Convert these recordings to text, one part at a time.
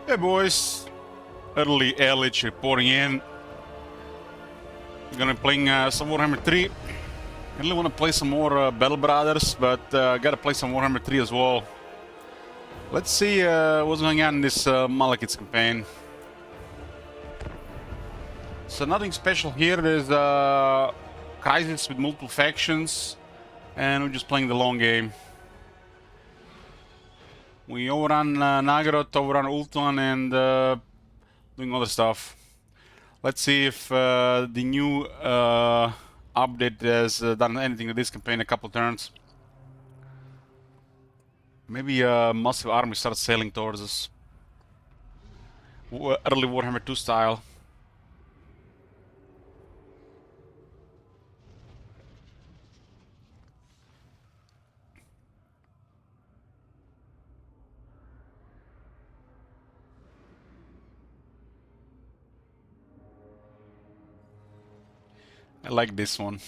Hey boys, early Ehrlich reporting in. We're gonna be playing some Warhammer 3. I really want to play some more Battle Brothers, but gotta play some Warhammer 3 as well. Let's see what's going on in this Malekith's campaign. So nothing special here. There's crisis with multiple factions, and we're just playing the long game. We overrun Naggarond, overrun Ultron, and doing other stuff. Let's see if the new update has done anything to this campaign. A couple turns. Maybe a massive army starts sailing towards us. Early Warhammer 2 style. I like this one.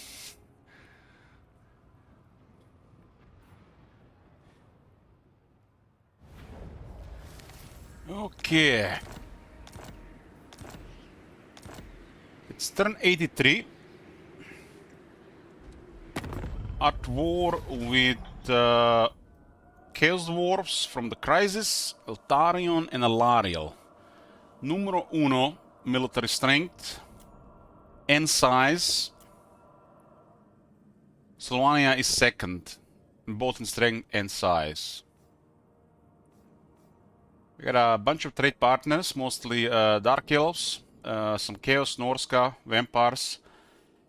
Okay. It's turn 83. At war with Chaos Dwarfs from the Crisis, Eltarion and Alariel. Numero uno, military strength and size. Slovenia is second, both in strength and size. We got a bunch of trade partners, mostly Dark Elves, some Chaos, Norska, Vampires,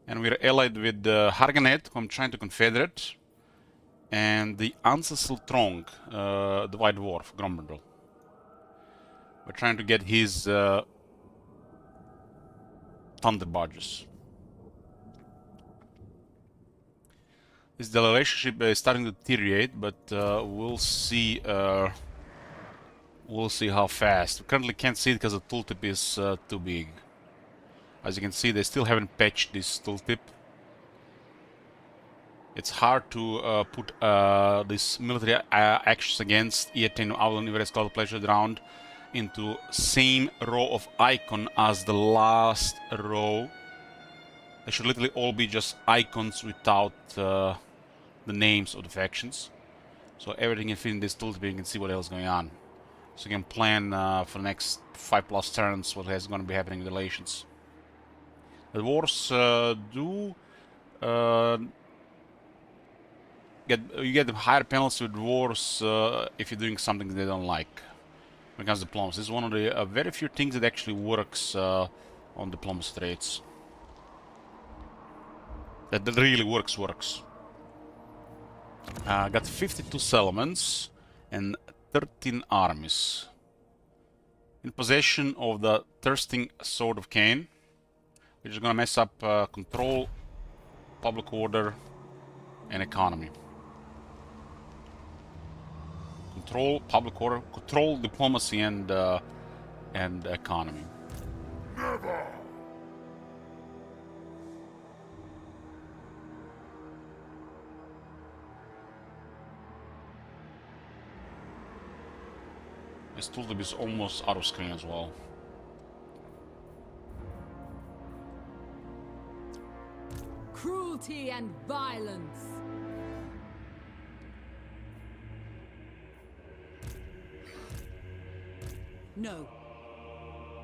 and we're allied with Harganet, who I'm trying to confederate, and the Ancestral Throng, the White Dwarf, Grombendel. We're trying to get his Thunder Barges. The relationship is starting to deteriorate, but we'll see. We'll see how fast. We currently can't see it because the tooltip is too big. As you can see, they still haven't patched this tooltip. It's hard to put these military actions against Eaten, Avalon, Everest, Cloud Pleasure Drowned into same row of icon as the last row. They should literally all be just icons without the names of the factions. So everything can fit in this tooltip, you can see what else is going on. So you can plan for the next 5+ turns what is going to be happening in relations. The wars do you get higher penalties with wars if you're doing something they don't like. When it comes to diplomacy, this is one of the very few things that actually works on diplomacy traits. That really works. Got 52 settlements and 13 armies. In possession of the Thirsting Sword of Cain, which is gonna mess up control, public order, and economy. Control, public order, control, diplomacy, and economy. Never. This tooltip is almost out of screen as well. Cruelty and violence. No.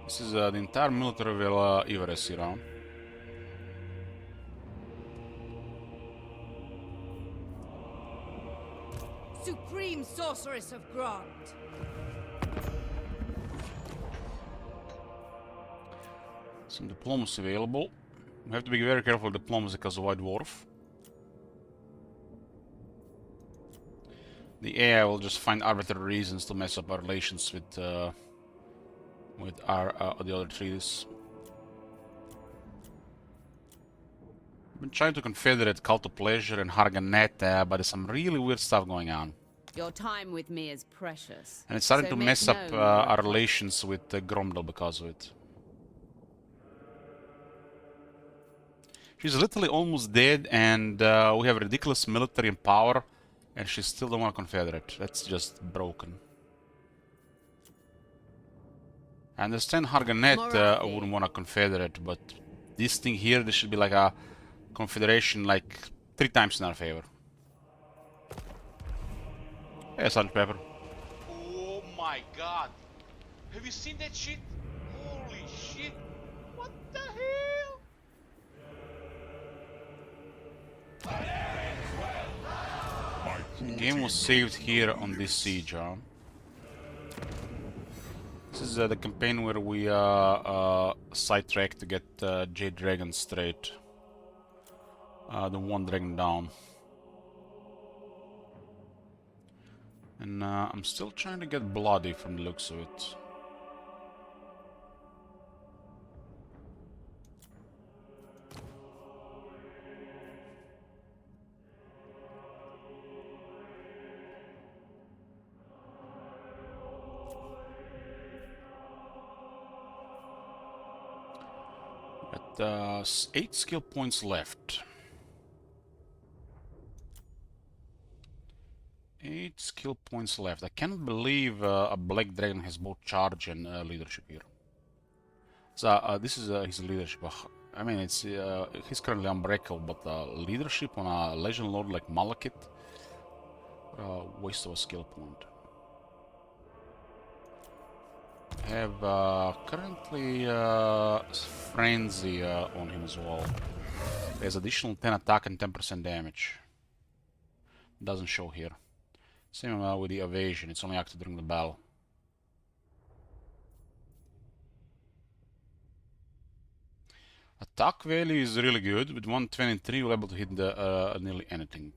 This is the entire military will Everest around. Supreme Sorceress of Grond. Some diplomacy available. We have to be very careful with diplomacy because of White Dwarf. The AI will just find arbitrary reasons to mess up our relations with the other treaties. I've been trying to confederate Cult of Pleasure and Harganet, but there's some really weird stuff going on. Your time with me is precious. And it's starting so to mess up our relations with Grombendel because of it. She's literally almost dead, and we have ridiculous military and power, and she still don't want to confederate. That's just broken. I understand Harganet wouldn't want a confederate, but this thing here, this should be like a confederation like 3 times in our favor. Hey, Sergeant Pepper. Oh my god! Have you seen that shit? Holy shit! What the hell? The game was saved here on this siege, huh? This is the campaign where we sidetrack to get Jade Dragon straight. The one dragon down. And I'm still trying to get bloody from the looks of it. At 8 skill points left. 8 skill points left. I cannot believe a Black Dragon has both charge and leadership here. So this is his leadership. I mean, it's he's currently unbreakable, but leadership on a Legend Lord like Malekith, waste of a skill point. I have currently Frenzy on him as well. There's additional 10 attack and 10% damage. Doesn't show here. Same with the evasion, it's only active during the battle. Attack value is really good. With 123 we're able to hit nearly anything.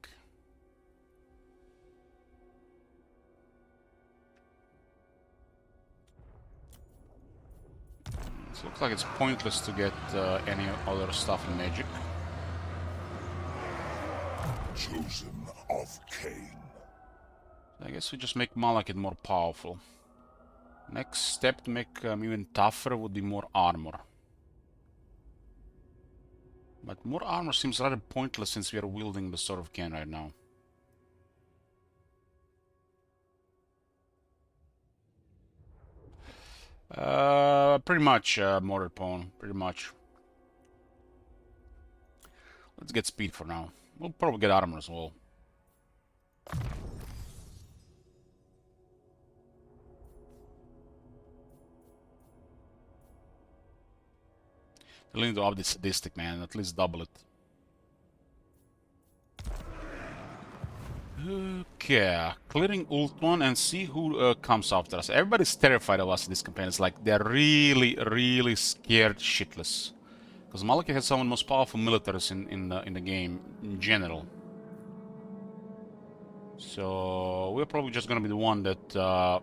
So it looks like it's pointless to get any other stuff in Magic. Chosen of Cain. I guess we just make Malekith more powerful. Next step to make him even tougher would be more armor. But more armor seems rather pointless since we are wielding the Sword of Cain right now. Pretty much, Mortar Pawn. Pretty much. Let's get speed for now. We'll probably get armor as well. They'll need to up this sadistic, man. At least double it. Okay, clearing ult one and see who comes after us. Everybody's terrified of us in this campaign. It's like they're really scared shitless. Because Malekith has some of the most powerful militaries in the game in general. So we're probably just gonna be the one that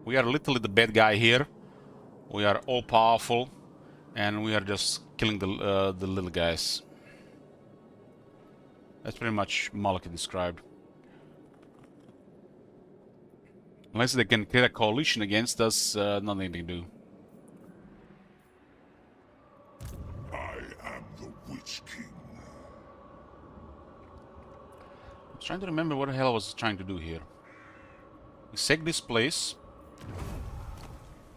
we are literally the bad guy here. We are all powerful, and we are just killing the little guys. That's pretty much Malekith described. Unless they can create a coalition against us, nothing they can do. I am the Witch King. I'm trying to remember what the hell I was trying to do here. We sacked this place.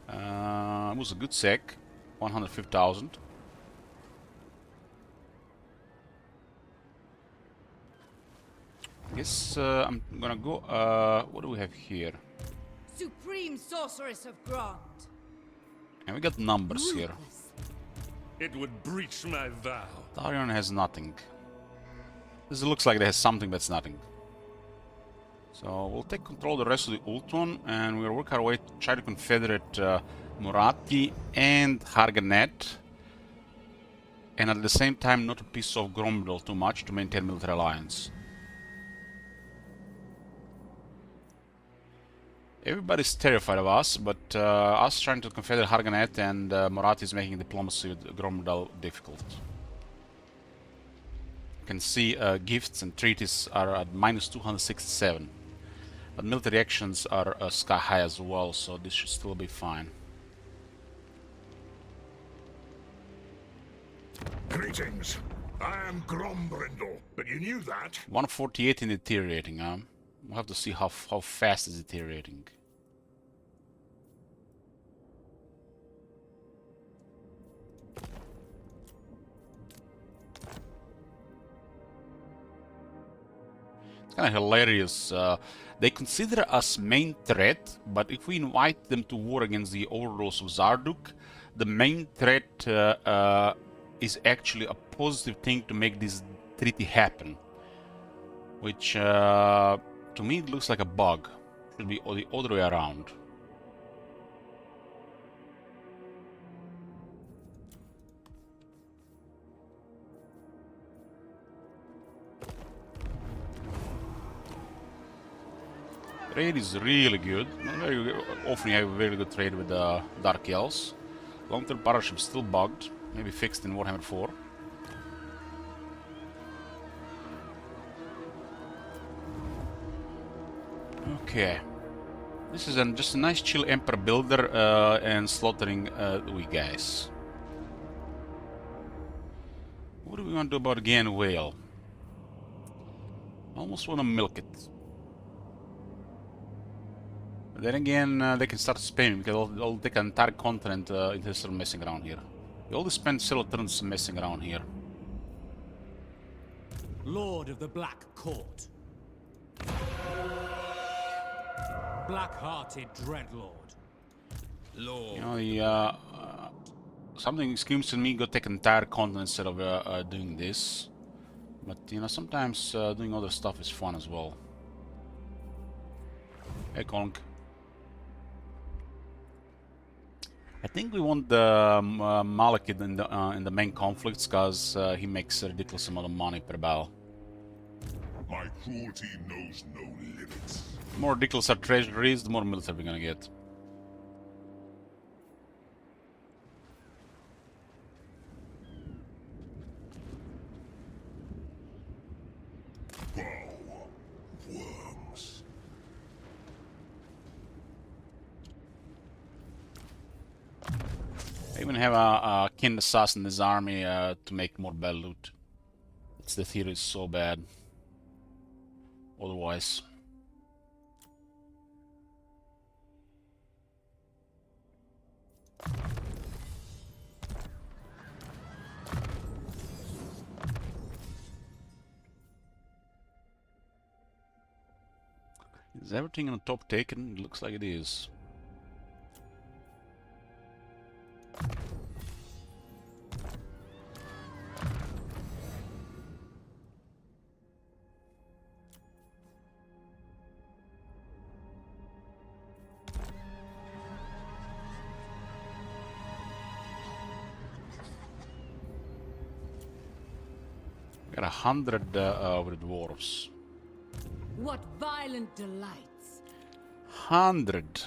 It was a good sack. 150,000. I guess I'm gonna go. What do we have here? Supreme Sorceress of Grond. And we got numbers here. It would breach my vow. Darion has nothing. This looks like it has something that's nothing. So we'll take control of the rest of the Ultron, and we'll work our way to try to confederate Moratti and Harganet, and at the same time not to piss off Gromdal too much to maintain military alliance. Everybody's terrified of us, but us trying to confederate Harganet and Moratti is making diplomacy with Gromdal difficult. You can see gifts and treaties are at minus 267. But military actions are sky high as well, so this should still be fine. Greetings. I am Grombrindle, but you knew that. 148 in deteriorating, huh? We'll have to see how fast it's deteriorating. kind of hilarious. They consider us main threat, but if we invite them to war against the overlords of Zarduk, the main threat is actually a positive thing to make this treaty happen. Which, to me, it looks like a bug. Should be the other way around. Trade is really good. Very often you have a very good trade with the Dark Elves. Long-term partnership still bugged. Maybe fixed in Warhammer 4. Okay. This is just a nice chill Emperor builder and slaughtering we guys. What do we want to do about Gan Whale? Almost want to milk it. But then again, they can start spamming because they'll take an entire continent if they start messing around here. We always spend several turns messing around here. Lord of the Black Court. Black-hearted Dreadlord. Lord. You know, the something screams to me go take an entire continent instead of doing this. But you know, sometimes doing other stuff is fun as well. Hey, Konk. I think we want the Malekith in the main conflicts because he makes a ridiculous amount of money per battle. My cruelty knows no limits. The more ridiculous our treasure is, the more military we're gonna get. Bow. Worms. I even have a Kin Assassin in his army to make more bad loot. It's the theory is so bad. Otherwise. Is everything on the top taken? It looks like it is. Got 100 over the dwarves. What violent delights! 100.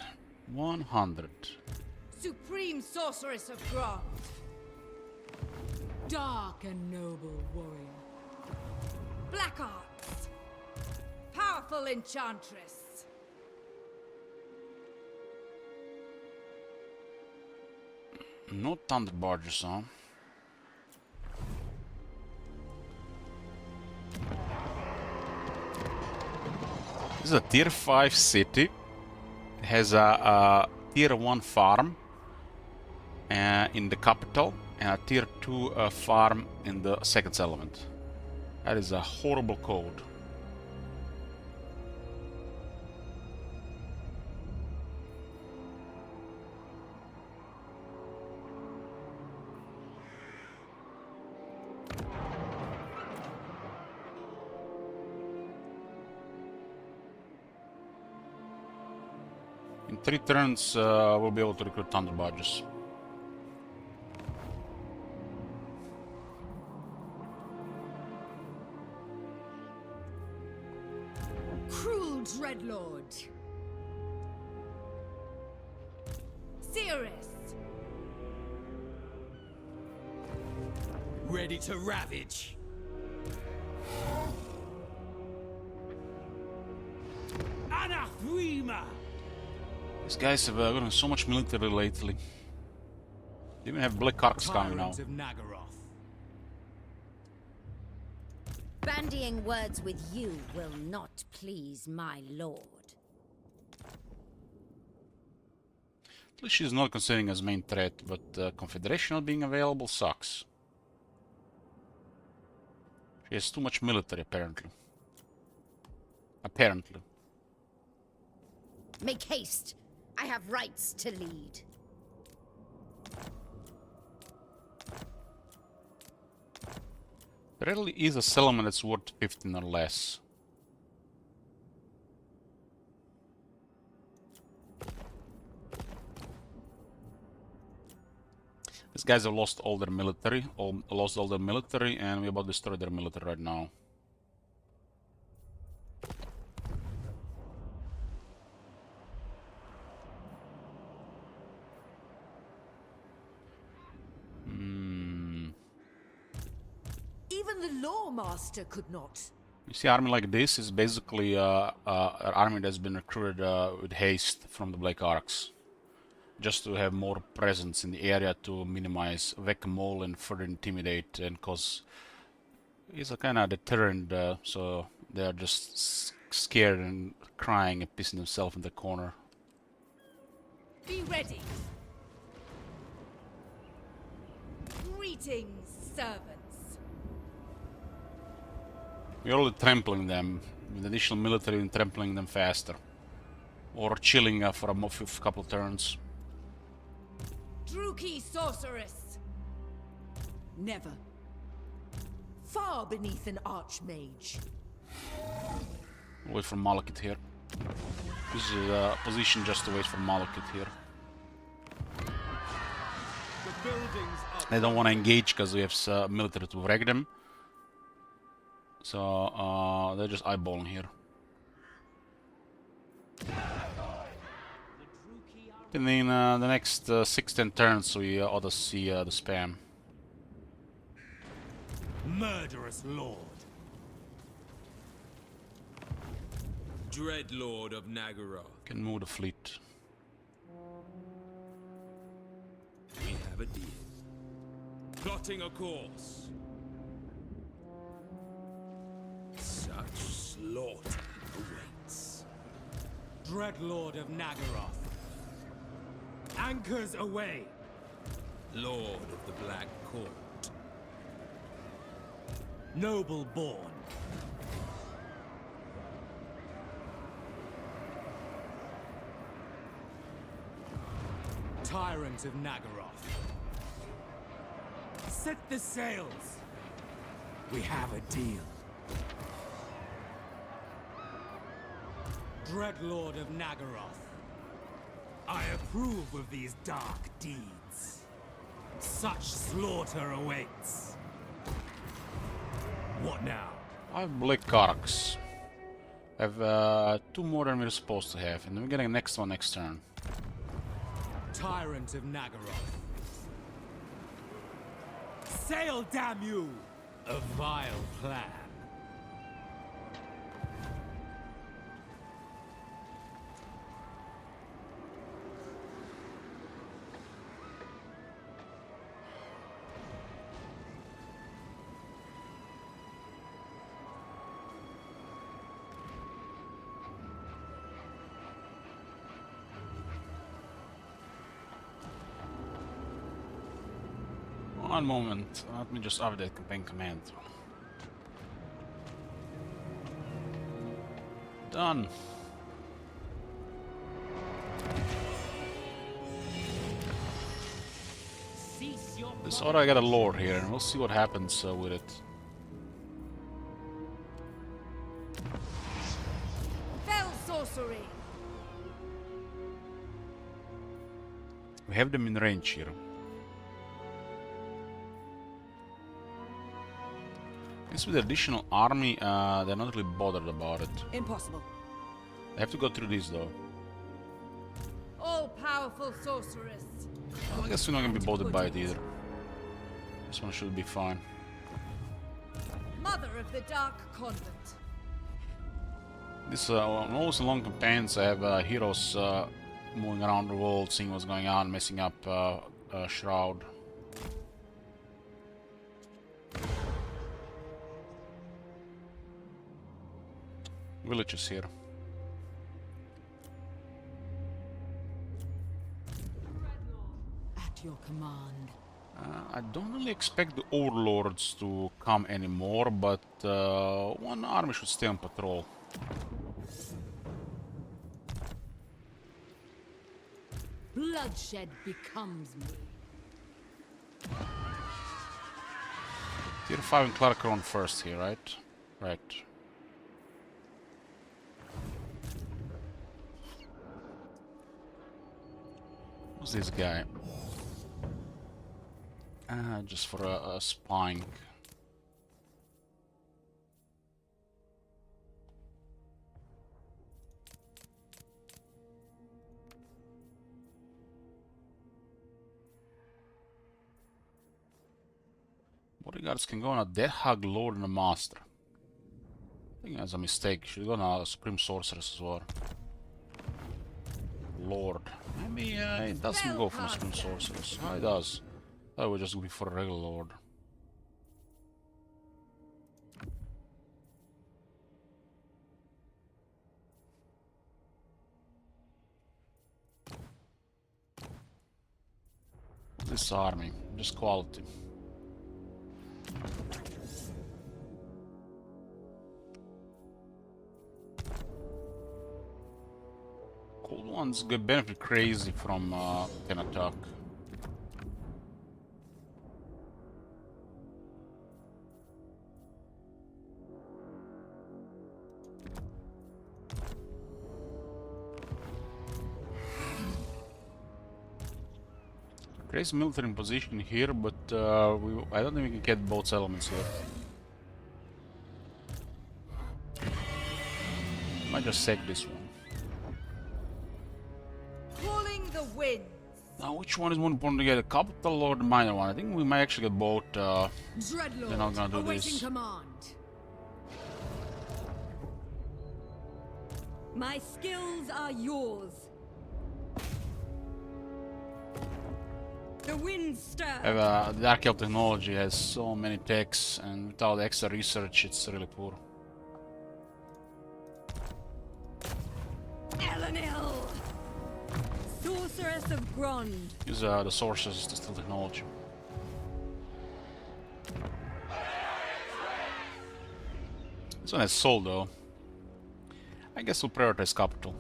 100. Supreme sorceress of Grond. Dark and noble warrior. Black arts. Powerful enchantress. No thunder barges, huh? This is a tier 5 city. It has a tier 1 farm in the capital and a tier 2 farm in the second settlement. That is a horrible code. In 3 turns, we'll be able to recruit thunder barges. Cruel Dreadlord. Cirrus. Ready to ravage. Anathema! These guys have gotten so much military lately. They even have black arcs coming now. Tyrant of Naggaroth. Bandying words with you will not please my lord. At least she's not considering as main threat, but Confederation not being available sucks. She has too much military, apparently. Apparently. Make haste. I have rights to lead. There really is a settlement that's worth 15 or less. These guys have lost all their military, and we're about to destroy their military right now. Even the Lawmaster could not. You see, army like this is basically an army that's been recruited with haste from the Black Arcs, just to have more presence in the area to minimize whack-a-mole and further intimidate, and cause it's a kind of deterrent, so they are just scared and crying and pissing themselves in the corner. Be ready. Greetings, servants. We're already trampling them, with additional military and trampling them faster. Or chilling for a couple turns. Druki sorceress. Never. Far beneath an archmage. Wait for Malekith here. This is a position just to wait for Malekith here. The buildings are They don't want to engage because we have military to wreck them. So they're just eyeballing here. And in the next 6-10 turns we ought to see the spam. murderous lord. Dreadlord of Naggarond. Can move the fleet. We have a deal. Plotting a course. Such slaughter awaits. Dreadlord of Naggaroth. Anchors away. Lord of the Black Court. Noble born. Tyrant of Naggaroth. Set the sails. We have a deal. Dreadlord of Naggaroth. I approve of these dark deeds. Such slaughter awaits. What now? I have Black Arcs. I have 2 more than we're supposed to have, and we're getting the next one next turn. Tyrant of Naggaroth. Sail, damn you! A vile plan. One moment, let me just update campaign command. Done. Cease your This order I got a lord here, and we'll see what happens with it. Fell sorcery. We have them in range here. This with the additional army, they're not really bothered about it. Impossible. They have to go through this though. All-powerful sorceress. Well, I guess we're not gonna be bothered by it either. This one should be fine. Mother of the Dark Convent. This on always long campaigns, I have heroes moving around the world, seeing what's going on, messing up Shroud. Villages here. At your command. I don't really expect the overlords to come anymore, but one army should stay on patrol. Bloodshed becomes me. Tier 5 and Naggarond first here, right? Right. Who's this guy? Just for a spine. Bodyguards can go on a Death Hug Lord and a Master. I think that's a mistake. Should go on a Supreme Sorceress as well. Lord. Maybe it doesn't go for a Supreme Sorceress. Oh, it does. I would just go for a regular Lord. This army, just quality. Cold ones get benefit crazy from 10 attack. Crazy military position here, but I don't think we can get both elements here. Might just sack this one. Calling the winds. Now, which one is more important to get, a capital or the minor one? I think we might actually get both. Dreadlord, They're not gonna do awaiting this. command. My skills are yours. The winds stir. The Dark Elf technology has so many techs, and without extra research, it's really poor. Elenil, Sorceress of Grond. Use the sources to steal technology. This one has soul though. I guess we'll prioritize capital.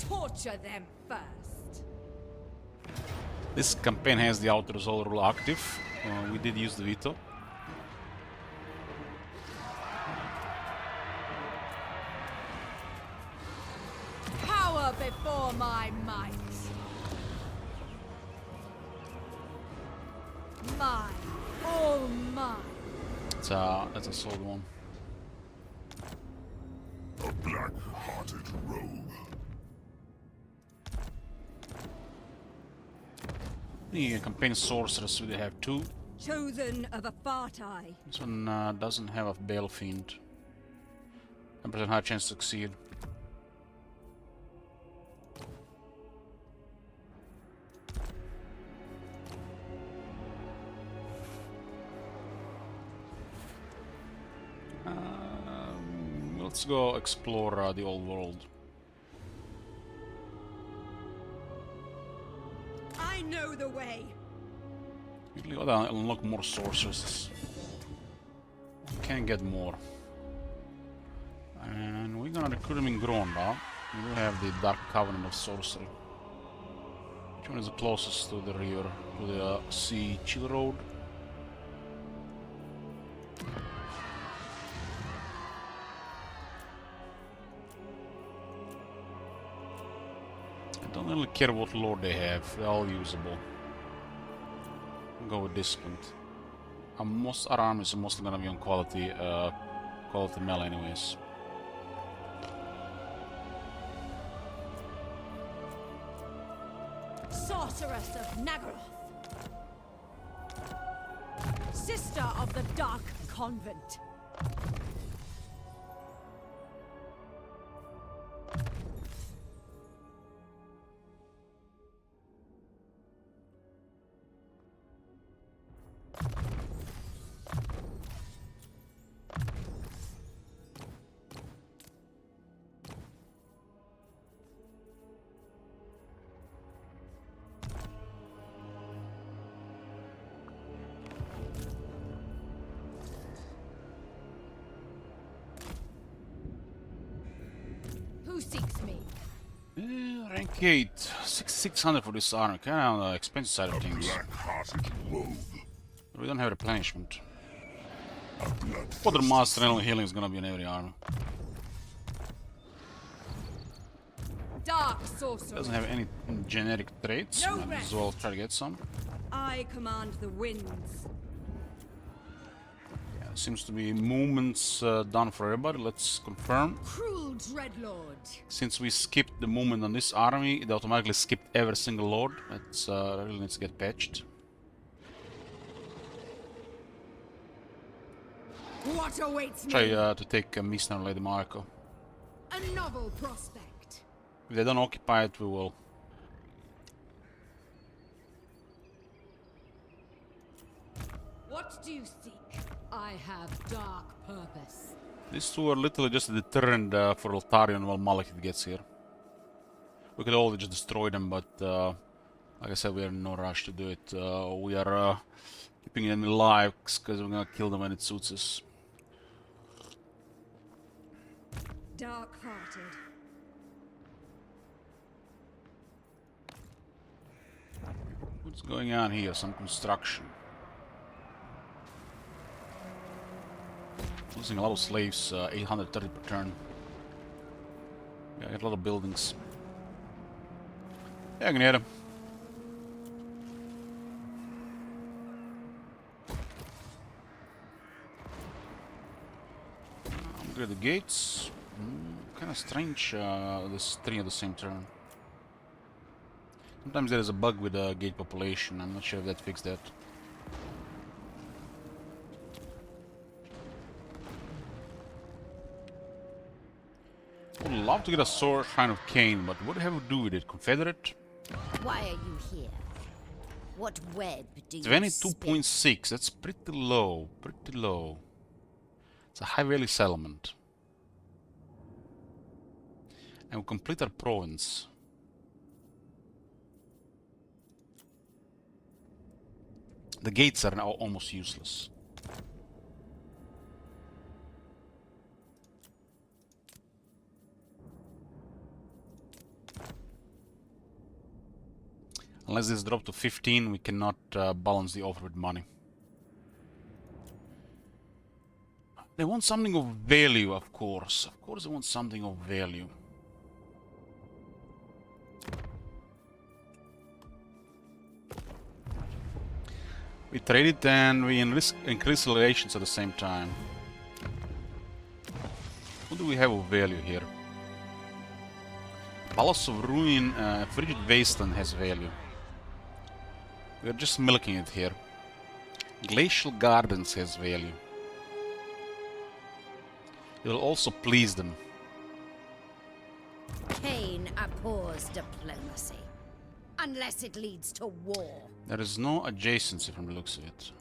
Torture them first. This campaign has the auto resolve rule active. We did use the veto. Power before my might. Mine, all mine. That's a sold one. A black-hearted rogue. The campaign sorceress, we have two. Chosen of a Fartai. This one doesn't have a Bale Fiend. 10% high chance to succeed. Let's go explore the old world. I know the way. We gotta unlock more sorceresses. We can get more. And we're gonna recruit them in Naggarond. We do have the Dark Covenant of Sorcery. Which one is the closest to the rear? To the Sea Chill Road? I don't really care what lore they have, they're all usable. I'll go with Disciplined. Our armies are mostly gonna be on quality melee anyways. Sorceress of Naggaroth. Sister of the Dark Convent. Who seeks me? Rank 8, 6600 for this armor, kind of on the expensive side of things. Black-hearted rogue. We don't have replenishment. Blood Other master and healing is gonna be in every armor. Dark sorcerer. Doesn't have any generic traits. No Might as well try to get some. I command the winds. Yeah, seems to be movements done for everybody. Let's confirm. Cruel dreadlord. Since we skipped the movement on this army, it automatically skipped every single lord. That's really needs to get patched. What awaits me? Try to take Mistner and Lady Marco. A novel prospect. If they don't occupy it, we will. What do you seek? I have dark purpose. These two are literally just a deterrent for Altarion while Malekith gets here. We could always just destroy them, but like I said, we are in no rush to do it. We are keeping them alive because we're gonna kill them when it suits us. Dark-hearted. What's going on here? Some construction. Losing a lot of slaves, 830 per turn. Yeah, I got a lot of buildings. Yeah, I can hear them. Upgrade the gates. Kind of strange, this 3 at the same turn. Sometimes there is a bug with the gate population. I'm not sure if that fixed that. Would love to get a sword Shrine of Cain, but what do you have to do with it? Confederate? Why are you here? What web do you 22.6. That's pretty low. Pretty low. It's a high value settlement. And we complete our province. The gates are now almost useless. Unless this drop to 15, we cannot balance the offer with money. They want something of value, of course. Of course they want something of value. We trade it and we increase relations at the same time. What do we have of value here? Palace of Ruin, Frigid Wasteland has value. We're just milking it here. Glacial Gardens has value. It will also please them. Cain abhors diplomacy. Unless it leads to war. There is no adjacency from the looks of it.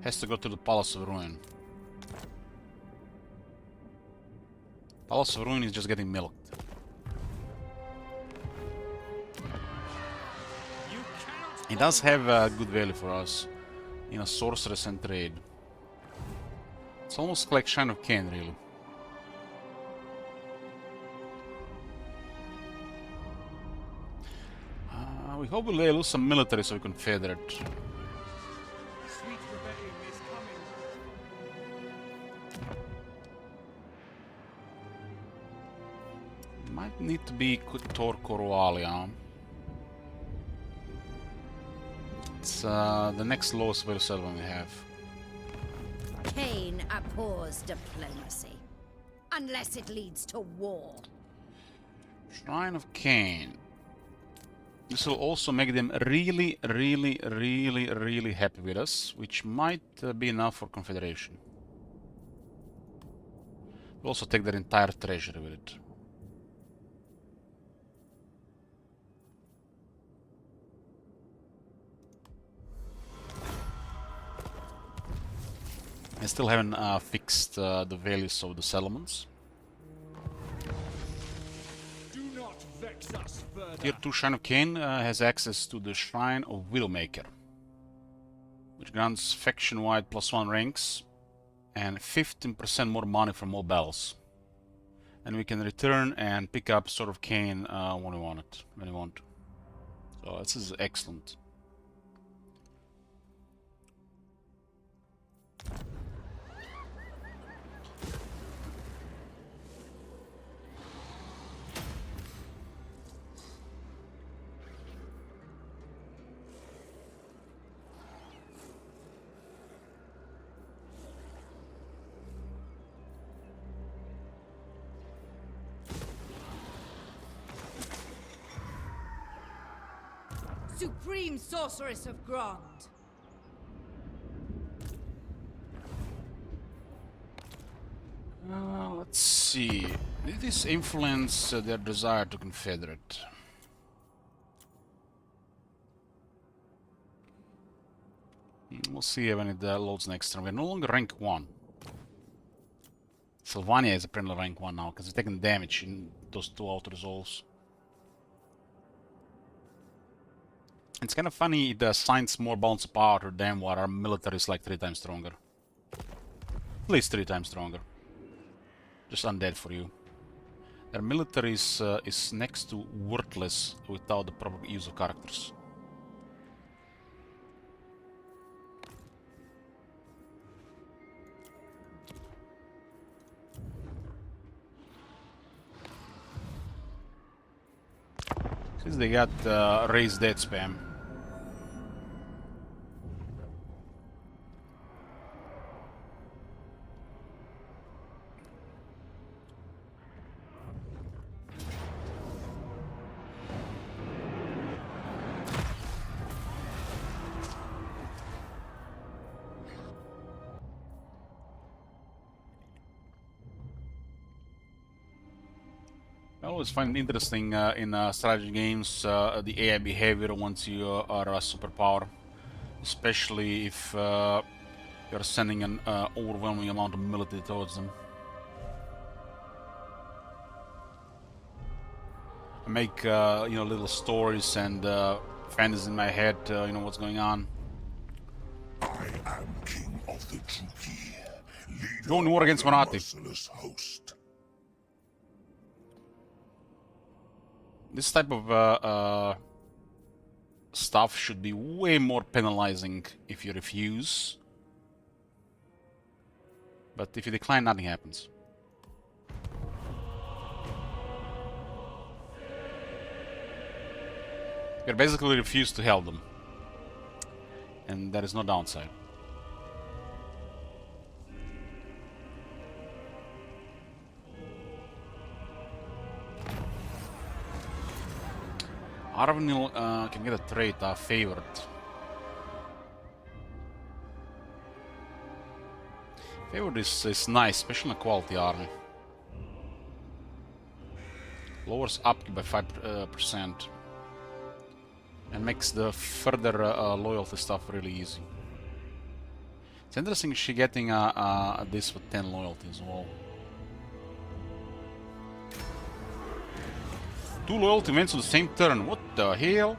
Has to go to the Palace of Ruin. Palace of Ruin is just getting milked. It does have good value for us in a sorceress and trade. It's almost like Shrine of Cain, really. We hope we'll lose some military so we can feather it. Sweet rebellion is coming. Might need to be Tor Corvalia. It's the next lowest value settlement we have. Cain abhors diplomacy. Unless it leads to war. Shrine of Cain. This will also make them really, really, really, really happy with us, which might be enough for Confederation. We'll also take their entire treasury with it. I still haven't fixed the values of the settlements. Do not vex us further. Tier 2 Shrine of Cain has access to the Shrine of Widowmaker, which grants faction-wide +1 ranks and 15% more money from all battles. And we can return and pick up Sword of Cain when we want it, when we want. So this is excellent. Supreme Sorceress of Grond. Let's see. Did this influence their desire to confederate? We'll see when it loads next turn. We're no longer rank 1. Sylvania is apparently rank 1 now, because it's taking damage in those 2 auto resolves. It's kind of funny, it assigns more balance of power to them, while our military is like 3 times stronger. At least 3 times stronger. Just undead for you. Their military is next to worthless without the proper use of characters. Since they got raised death spam. I always find it interesting in strategy games the AI behavior once you are a superpower, especially if you're sending an overwhelming amount of military towards them. I make you know, little stories and fantasies in my head, you know what's going on. I am king of the Druki, leader Go in war against of the Monati. merciless host. This type of stuff should be way more penalizing if you refuse. But if you decline, nothing happens. You basically refuse to help them. And there is no downside. Arvenil can get a trait, favored. Favored is nice, especially in a quality army. Lowers upkeep by 5%. And makes the further loyalty stuff really easy. It's interesting she getting this with 10 loyalty as well. 2 loyalty events on the same turn, what the hell?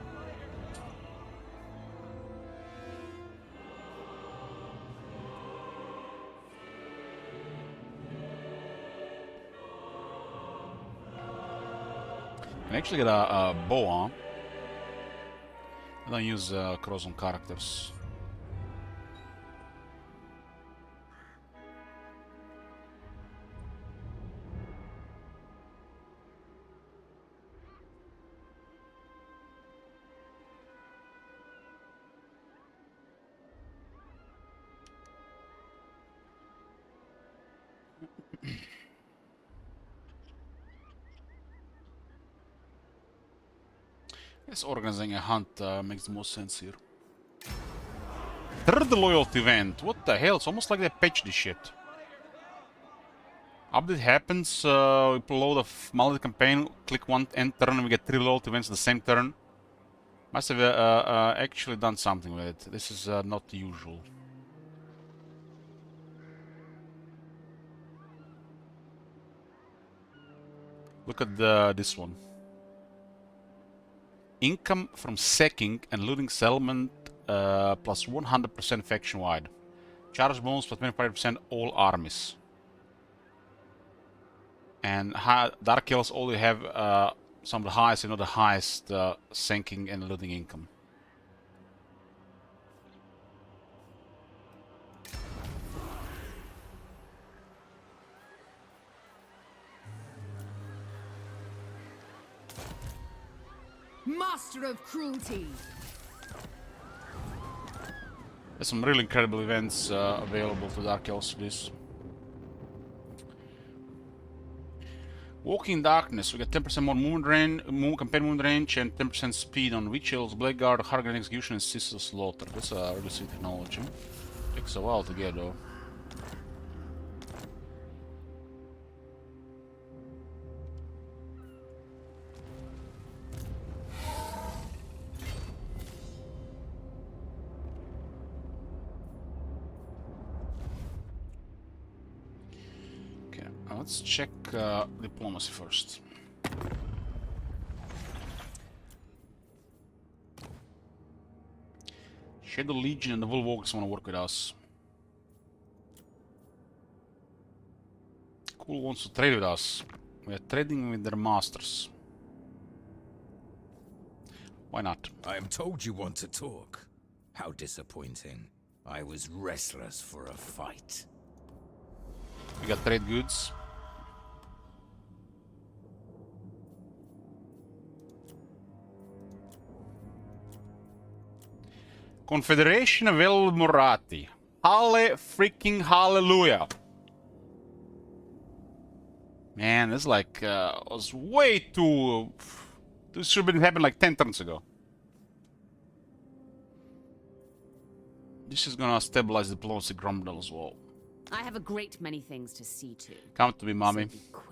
Can actually get a bow on. I don't use cross on characters. Guess organizing a hunt makes the most sense here. Third loyalty event. What the hell? It's almost like they patched this shit. Update happens, we load a multi campaign, click one end turn, and we get 3 loyalty events the same turn. Must have actually done something with it. This is not usual. Look at this one. Income from sacking and looting settlement plus 100% faction wide. Charge bonus plus 25% all armies. And Dark Elves only have some of the highest, if not the highest, sinking and looting income. Master of cruelty. There's some really incredible events available to Dark Elves for this. Walking Darkness, we get 10% more movement range, campaign movement range, and 10% speed on Witch Elves, Blackguard, Hargan Execution, and Sister Slaughter. That's a really sweet technology. Takes a while to get though. Let's check diplomacy first. Shadow Legion and the Woolwalkers want to work with us. Cool wants to trade with us. We are trading with their masters. Why not? I am told you want to talk. How disappointing. I was restless for a fight. We got trade goods. Confederation of El Morati. Halle freaking hallelujah. Man, this like was way too. This should have been happened like 10 turns ago. This is gonna stabilize diplomacy Grumdal as well. I have a great many things to see to. Come to me, mommy. So be quick.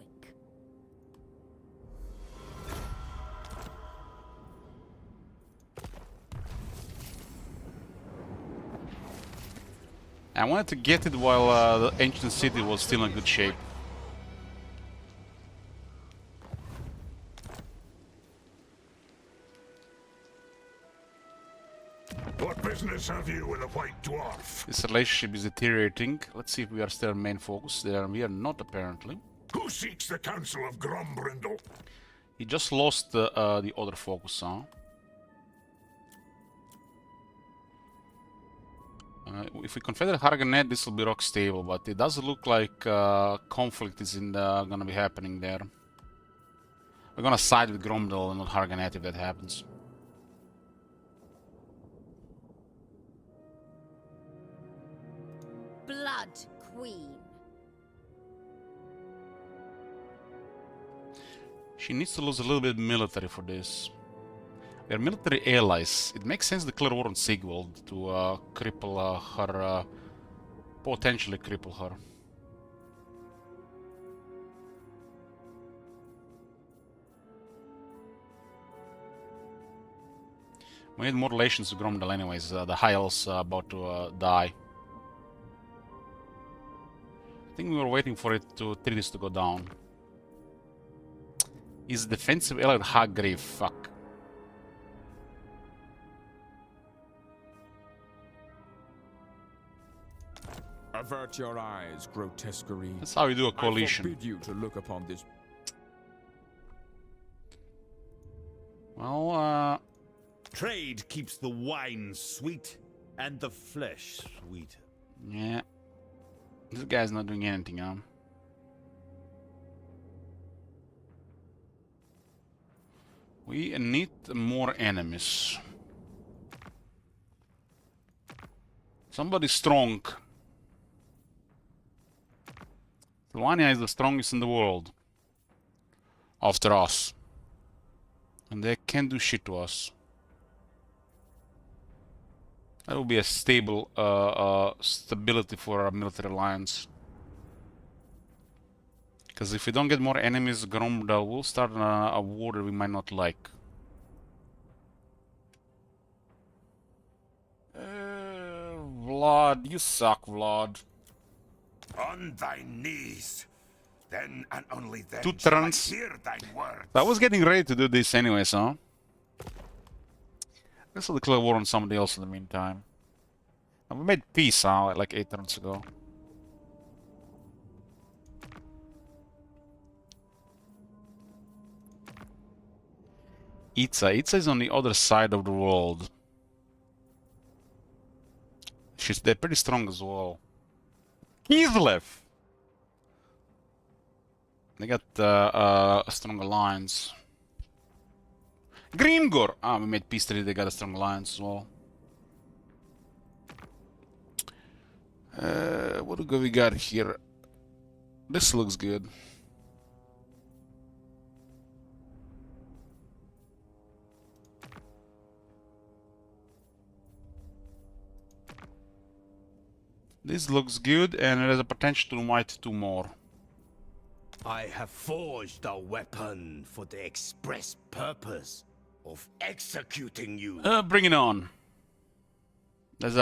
I wanted to get it while the ancient city was still in good shape. What business have you with a white dwarf? This relationship is deteriorating. Let's see if we are still main focus. There we are not, apparently. Who seeks the counsel of Grombrindle? He just lost the other focus, huh? If we confederate Harganet, this will be rock stable, but it does look like conflict is gonna be happening there. We're gonna side with Gromdal and not Harganet if that happens. Blood Queen. She needs to lose a little bit military for this. We are military allies. It makes sense to declare war on Sigvald to cripple her, potentially cripple her. We need more relations to Gromdal anyways. The High Elves are about to die. I think we were waiting for it to treaties to go down. Is defensive ally Haggrave? Fuck. Avert your eyes, grotesquerie. That's how you do a I coalition. forbid you to look upon this. Well, Trade keeps the wine sweet and the flesh sweet. yeah. This guy's not doing anything, huh? We need more enemies. Somebody strong. Slovenia is the strongest in the world. After us. And they can't do shit to us. That will be a stable stability for our military alliance. Because if we don't get more enemies, Gromdal will start a war that we might not like. Vlad, you suck, Vlad. On thy knees. Then and only then 2 shall I turns. hear thy words. I was getting ready to do this anyways, huh? Let's declare war on somebody else in the meantime. We made peace like 8 turns ago. Itza is on the other side of the world. They're pretty strong as well. Kislev! They got a strong alliance. Grimgor! Ah, we made peace treaty, they got a strong alliance as well. What do we got here? This looks good. This looks good, and it has a potential to invite 2 more. I have forged a weapon for the express purpose of executing you. Bring it on. There's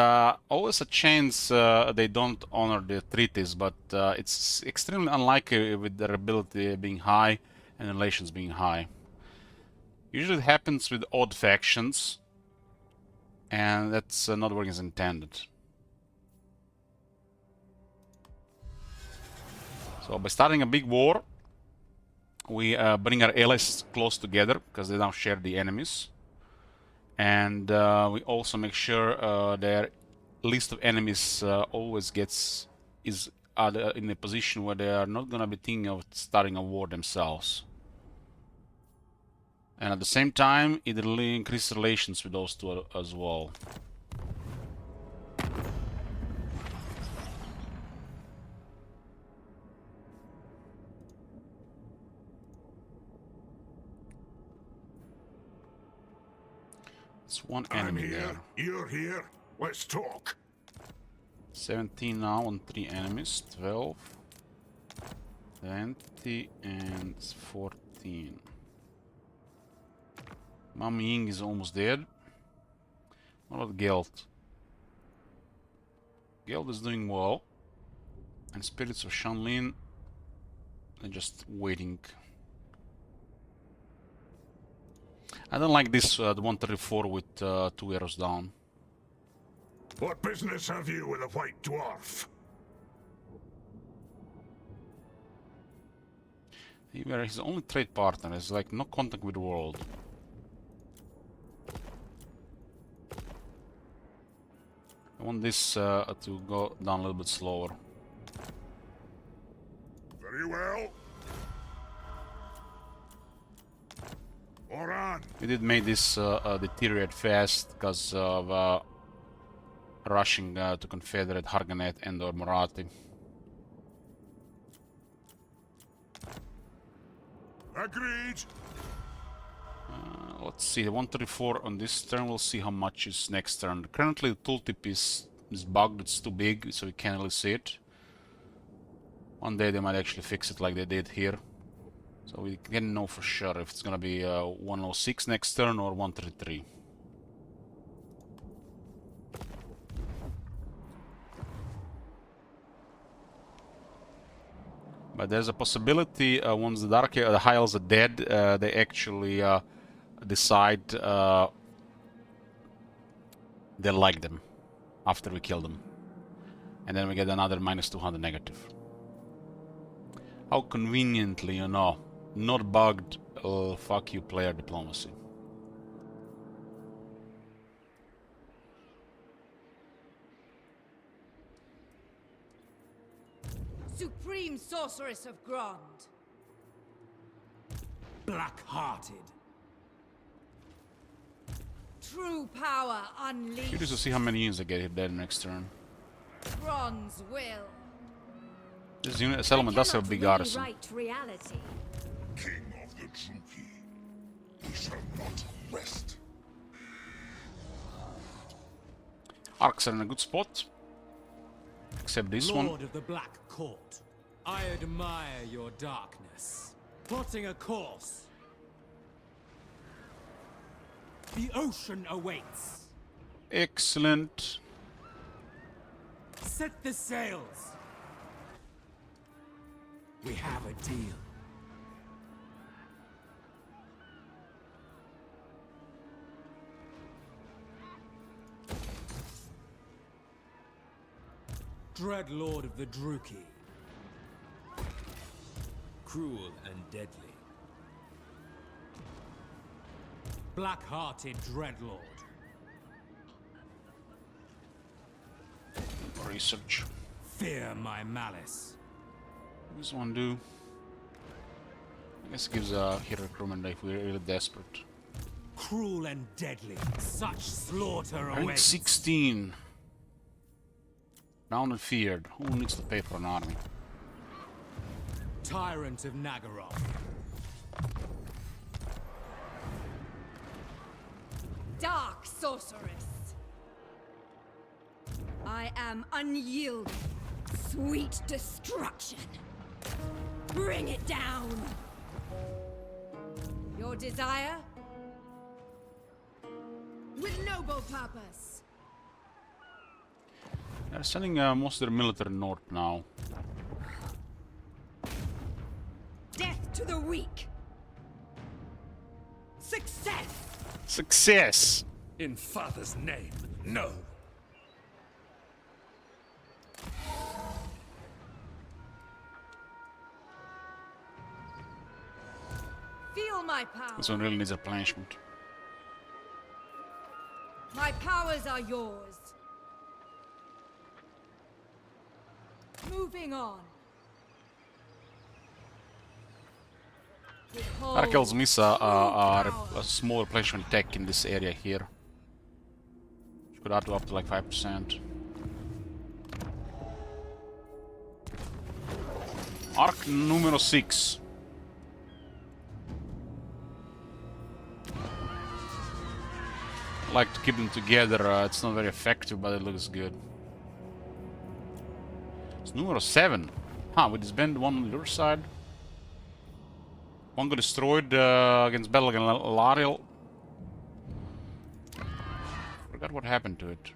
always a chance they don't honor the treaties, but it's extremely unlikely with their ability being high and relations being high. Usually it happens with odd factions, and that's not working as intended. So by starting a big war, we bring our allies close together because they now share the enemies, and we also make sure their list of enemies always is in a position where they are not gonna be thinking of starting a war themselves. And at the same time, it really increases relations with those two as well. It's one enemy there. You're here. Let's talk. 17 now on 3 enemies. 12, 20, and 14. Mami Ying is almost dead. What about Geld? Geld is doing well. And Spirits of Shanlin are just waiting. I don't like this the 134 with 2 arrows down. What business have you with a white dwarf? He were his only trade partner. Is like no contact with the world. I want this to go down a little bit slower. Very well. Oran. We did make this deteriorate fast because of rushing to Confederate, Harganet, and or Marathi. Agreed. Let's see, 134 on this turn. We'll see how much is next turn. Currently, the tooltip is bugged. It's too big, so we can't really see it. One day they might actually fix it like they did here. So we can know for sure if it's gonna be 106 next turn or 133. But there's a possibility once the high elves are dead, they actually decide they like them after we kill them. And then we get another -200 negative. How conveniently, you know. Not bugged, fuck you player diplomacy. Supreme Sorceress of Grond. Black-hearted. True power unleashed. Curious to see how many units I get there next turn. Grond's will. This unit settlement does have a big garrison. Reality. King of the Druki. He shall not rest. Arcs are in a good spot. Except this one. Lord of the Black Court, I admire your darkness. Plotting a course. The ocean awaits. Excellent. Set the sails. We have a deal. Dreadlord of the Druki. Cruel and deadly. Black-hearted Dreadlord. Research. Fear my malice. What does this one do? I guess it gives a hero recruitment if we're really desperate. Cruel and deadly. Such slaughter Rank awaits. 16. Bound and feared. Who needs to pay for an army? Tyrant of Naggarond. Dark sorceress. I am unyielding. Sweet destruction. Bring it down. Your desire? With noble purpose. They're sending most of their military north now. Death to the weak. Success. Success! In Father's name, no. Feel my power. This one really needs replenishment. My powers are yours. Moving on. Arkells miss a power. small replenishment tech in this area here. Which could add to up to like 5%. Arc numero 6. Like to keep them together, it's not very effective, but it looks good. It's numero 7. Huh, we disband one on your side. One got destroyed against Belg and Lariel. Forgot what happened to it.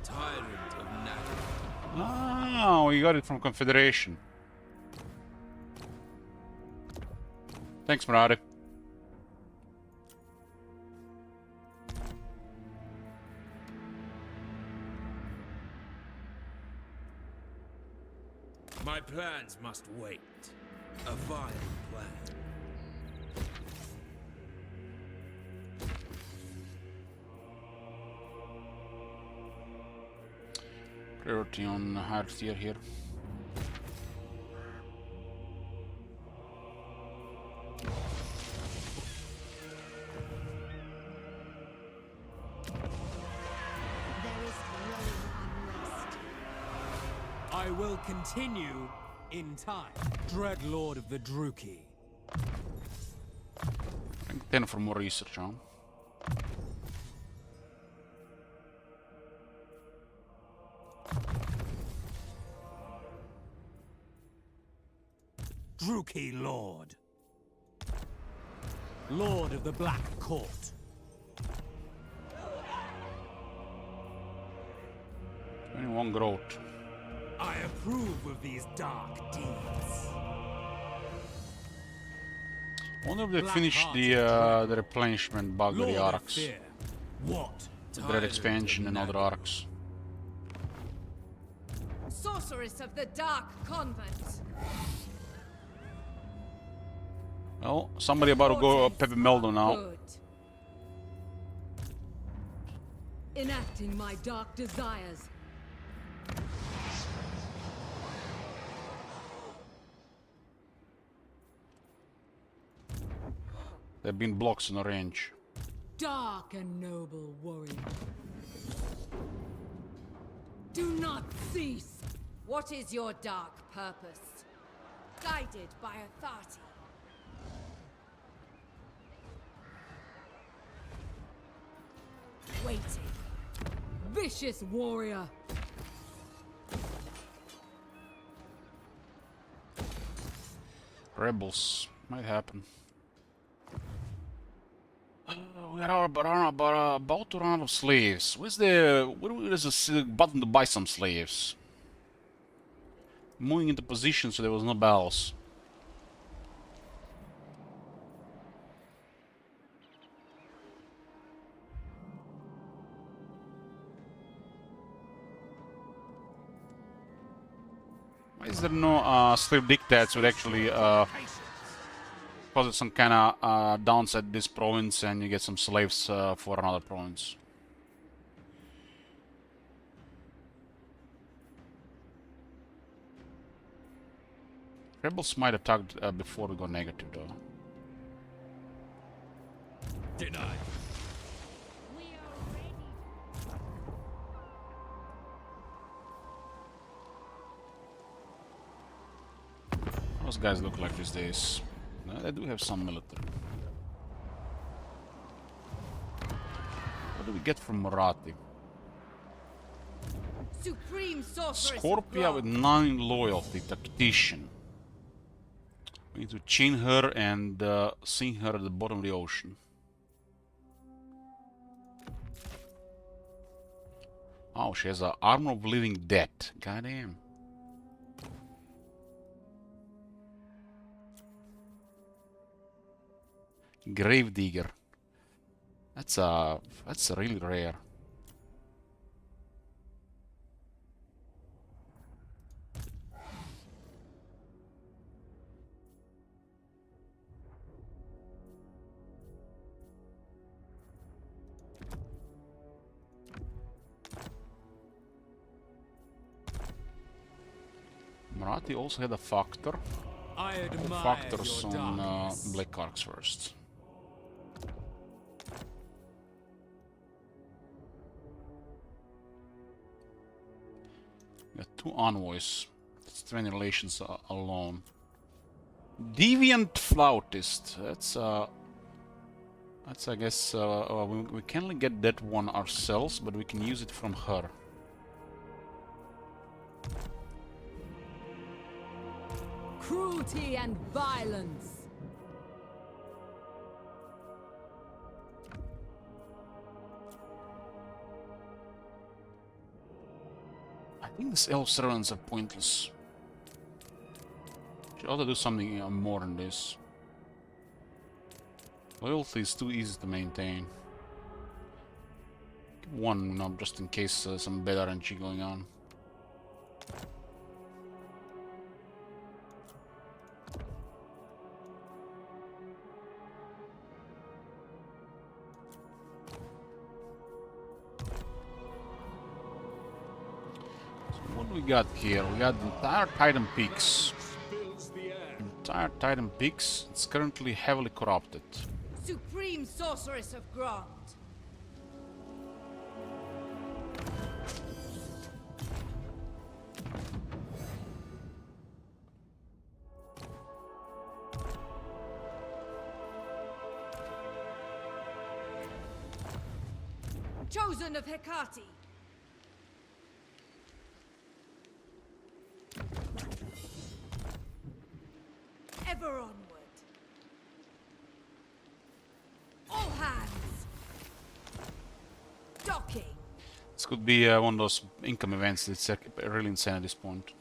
Tyrant of Naggarond. Oh, we got it from Confederation. Thanks, Maradi. My plans must wait. A vile plan. Priority on higher tier here. There is growing unrest. I will continue in time. Dreadlord of the Druki. Rank 10 for more research, huh? Druki Lord. Lord of the Black Court. One growth. I approve of these dark deeds. I wonder if they finished the replenishment bug with Lord the of arcs. Fear. What? The Dread expansion and other arcs. Sorceress of the Dark Convent. Well, somebody about to go Pepe Meldo now. Good. Enacting my dark desires. There have been blocks in the range. Dark and noble warrior. Do not cease. What is your dark purpose? Guided by authority. Waiting. Vicious warrior. Rebels. Might happen. We are about to run out of slaves. Where's the button to buy some slaves? Moving into position so there was no battles. Why is there no slave dictates would actually cause some kind of downside this province and you get some slaves for another province? Rebels might attack before we go negative though. Denied. Those guys look like these days. No, they do have some military. What do we get from Marathi? Supreme sorceress. Scorpia with 9 loyalty, tactician. We need to chain her and sink her at the bottom of the ocean. Oh, she has an armor of living dead. Goddamn. Gravedigger. That's really rare. Marathi also had a factor. I Put admire factors your on darkness. Black Arcs first. Got 2 envoys. That's 20 relations alone. Deviant Flautist. That's I guess we can't really get that one ourselves, but we can use it from her. Cruelty and violence. I think these elf servants are pointless. She ought to do something more than this. Loyalty is too easy to maintain. Give one, just in case some bad RNG going on. What do we got here? We got the entire Titan Peaks. Entire Titan Peaks. It's currently heavily corrupted. Supreme sorceress of Grant. Chosen of Hecate. Ever onward. All hands. Docking. This could be one of those income events that's really insane at this point.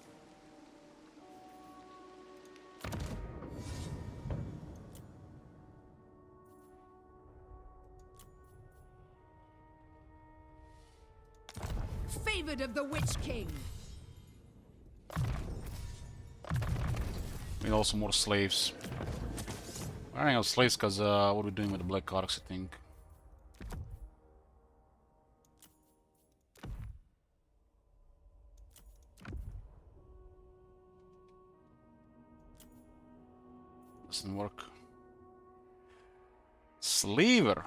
Favored of the Witch King. We need also more slaves. We're running out of slaves because what are we doing with the Black Arcs, I think. Doesn't work. Slaver.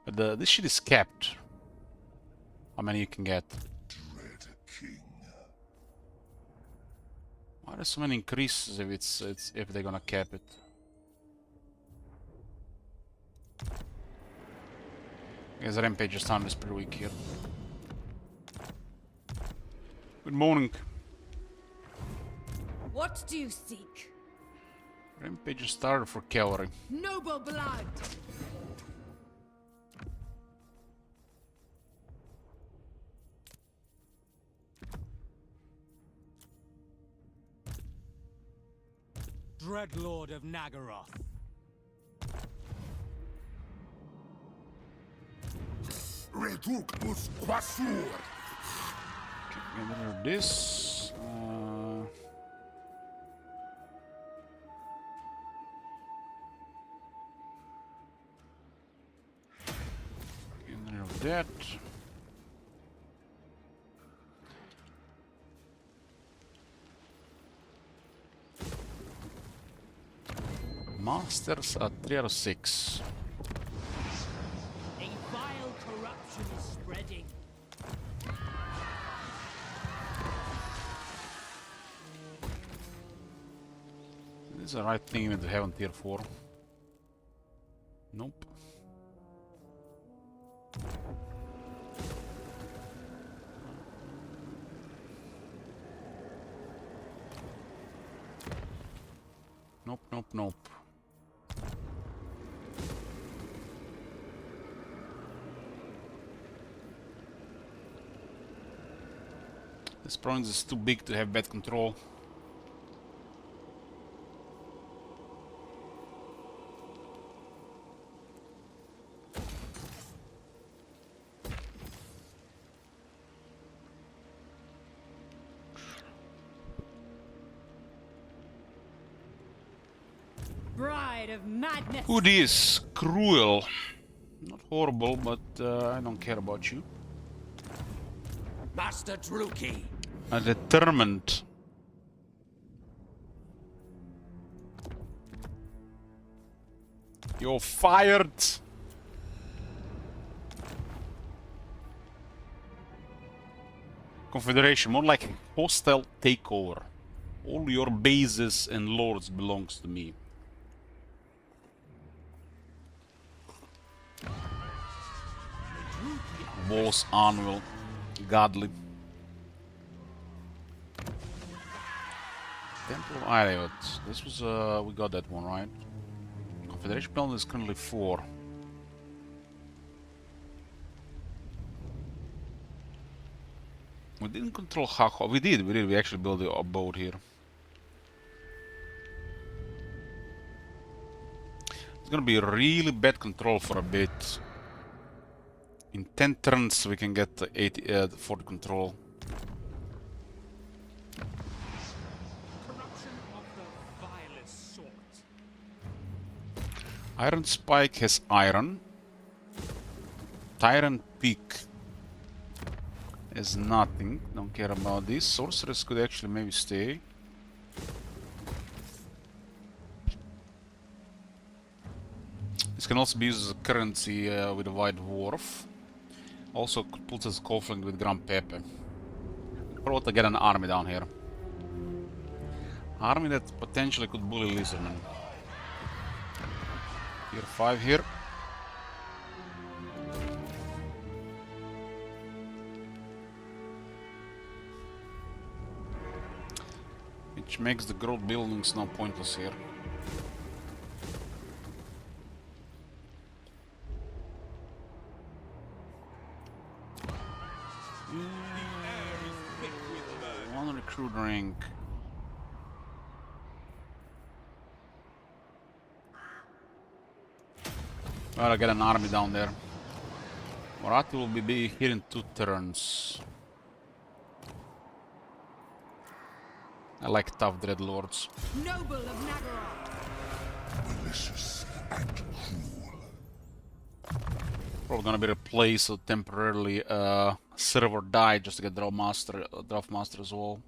But this shit is capped. How many you can get? Dread King. Why are there so many increases if they're gonna cap it? I guess Rampage's time is pretty weak here. Good morning. What do you seek? Rampage started for cavalry. Noble blood! Dreadlord of Naggaroth. Reductus quassur! Get rid of this. Get rid of that. Masters at 3 out of 6. A vile corruption is spreading. This is the right thing even to have on tier 4. Nope. Nope, nope, nope. This province is too big to have bad control. Bride of madness! Who is cruel? Not horrible, but I don't care about you. Master Druki. Determined. You're fired. Confederation, more like hostile takeover. All your bases and lords belongs to me. Walls annual, godly. Temple of Ariot. This was we got that one right. Confederation penalty is currently 4. We didn't control Hacho. We did. We actually built a boat here. It's gonna be really bad control for a bit. In 10 turns we can get 40 control. Corruption of the vilest sort. Iron Spike has iron. Tyrant Peak has nothing. Don't care about this. Sorceress could actually maybe stay. This can also be used as a currency with a White Dwarf. Also puts us conflict with Grand Pepe. Probably to get an army down here. Army that potentially could bully Lizardmen. Tier 5 here. Which makes the growth buildings now pointless here. One recruit rank. Well, I get an army down there. Morati will be here in 2 turns. I like tough dreadlords. Noble of Naggarond! Malicious and cruel. Probably gonna be replaced so temporarily. Server died just to get draft master as well.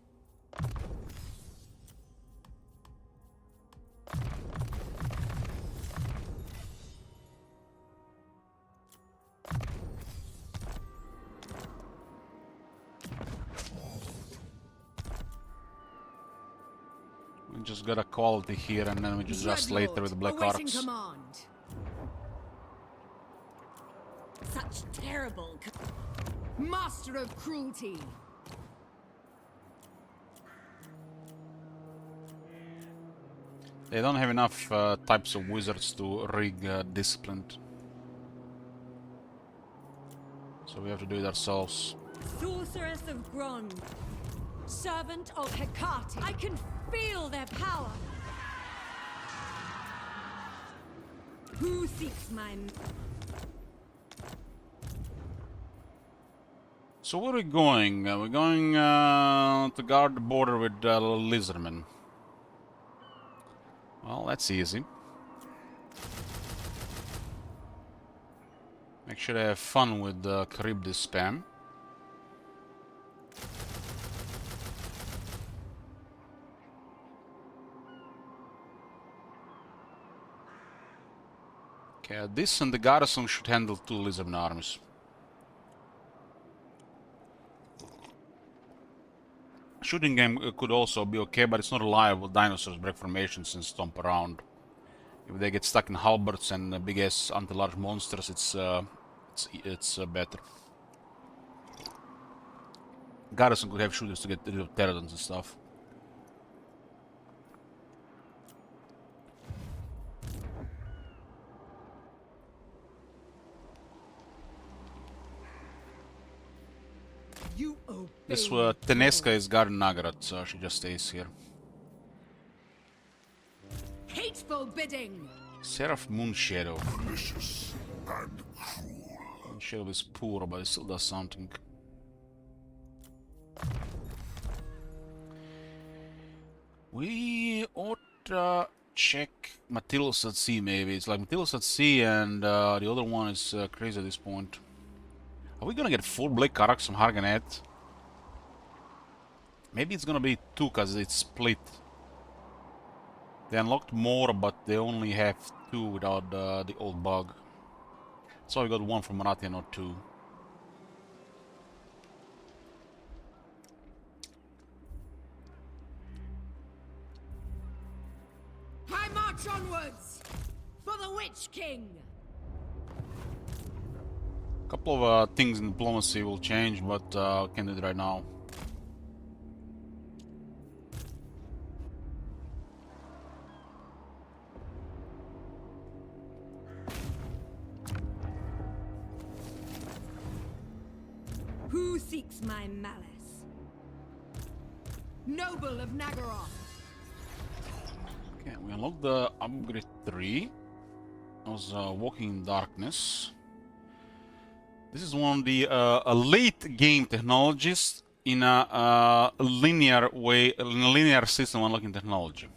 We just got a quality here, and then we just rest later with the Black awaiting Arcs. command. Such terrible. Master of cruelty! They don't have enough types of wizards to rig Disciplined. So we have to do it ourselves. Sorceress of Grond, servant of Hecate. I can feel their power. Who seeks my... So where are we going? We're going to guard the border with lizardmen. Well, that's easy. Make sure I have fun with Charybdis spam. Okay, this and the garrison should handle 2 lizardman armies. Shooting game could also be okay, but it's not reliable. Dinosaurs break formations and stomp around. If they get stuck in halberds and big ass anti-large monsters, it's better. Garrison could have shooters to get rid of pterodons and stuff. You obey This me, Teneska is guarding Naggarond, so she just stays here. hateful bidding. Seraph Moonshadow. Malicious and cruel. Moonshadow is poor, but it still does something. We ought to check Matilda's at Sea, maybe. It's like Matilda's at Sea, and the other one is crazy at this point. Are we gonna get full Blake Karax from Harganet? Maybe it's gonna be 2, cause it's split. They unlocked more, but they only have 2 without the old bug. So we got 1 from Marathi and not 2. I march onwards for the Witch King. Couple of things in diplomacy will change, but can't do it right now. Who seeks my malice? Noble of Naggarond. Okay, we unlocked the upgrade 3. I was walking in darkness. This is one of the late game technologies in a linear way, in a linear system unlocking technology.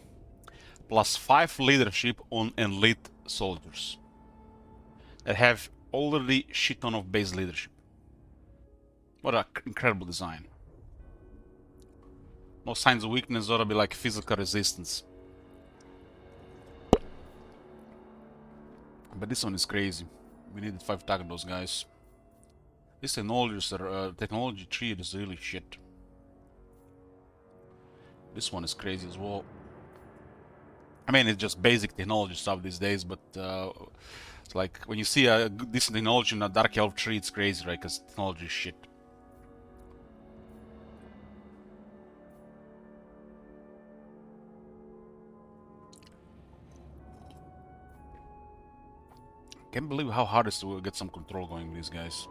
Plus 5 leadership on elite soldiers that have already shit ton of base leadership. What an incredible design. No signs of weakness, ought to be like physical resistance. But this one is crazy. We needed 5 to target those guys. This technology tree is really shit. This one is crazy as well. I mean, it's just basic technology stuff these days, but it's like when you see a decent technology in a Dark Elf tree, it's crazy, right? Because technology is shit. Can't believe how hard it is to get some control going with these guys.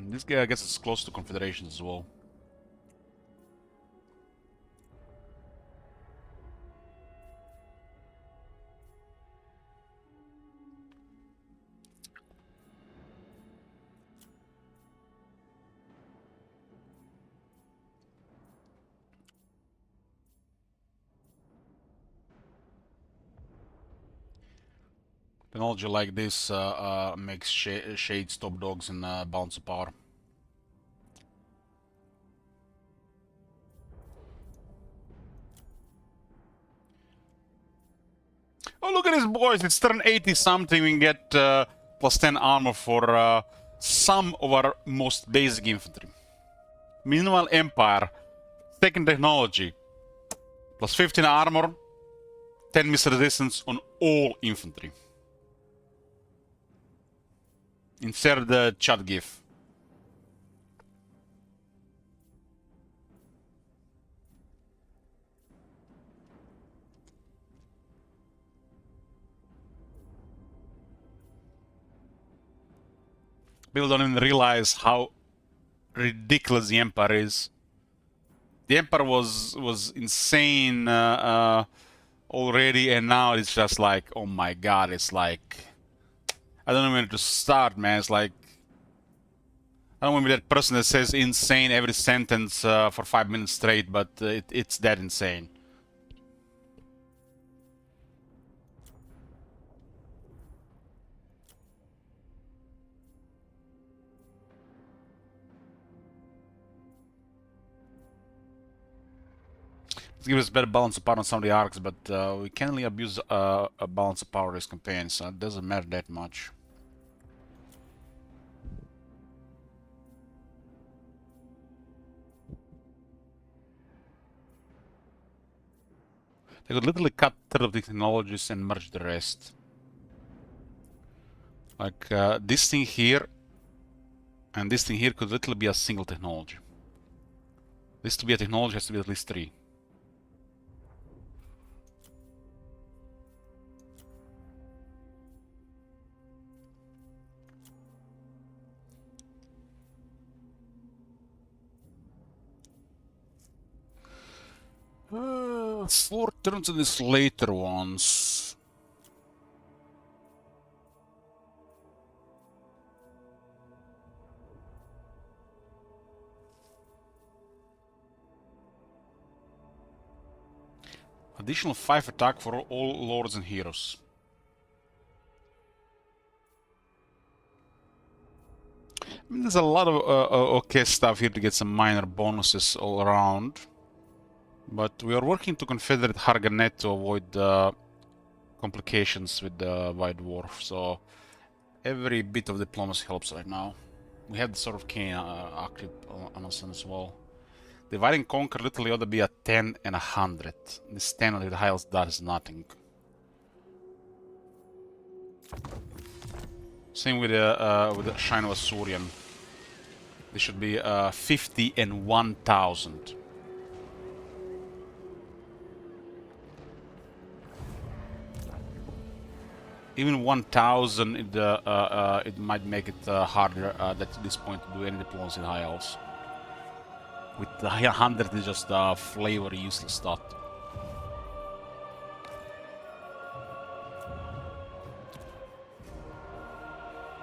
This guy, I guess, is close to Confederation as well. Technology like this makes shades top dogs in balance of power. Oh, look at this, boys! It's turn 80 something. We can get plus 10 armor for some of our most basic infantry. Minimal Empire, second technology, plus 15 armor, 10 missile resistance on all infantry. Insert the chat gif. People don't even realize how ridiculous the Empire is. The Empire was insane already, and now it's just like, oh my god, it's like, I don't know where to start, man. It's like, I don't want to be that person that says insane every sentence for 5 minutes straight, but it's that insane. It gives us better balance of power on some of the arcs, but we can't really abuse a balance of power as campaigns, so it doesn't matter that much. They could literally cut third of the technologies and merge the rest. Like this thing here and this thing here could literally be a single technology. This to be a technology has to be at least 3. Four turns in these later ones. Additional 5 attack for all lords and heroes. I mean, there's a lot of okay stuff here to get some minor bonuses all around. But we are working to Confederate Harganet to avoid complications with the White Dwarf, so every bit of diplomacy helps right now. We have the Sword of Cain active on us as well. Divide and Conquer literally ought to be a 10 and 100. This 10 on the highest does nothing. Same with the Shrine of Asurian. This should be 50 and 1000. Even 1000, it might make it harder at this point to do any diplomacy in high elves. With the 100 is just flavor useless stuff.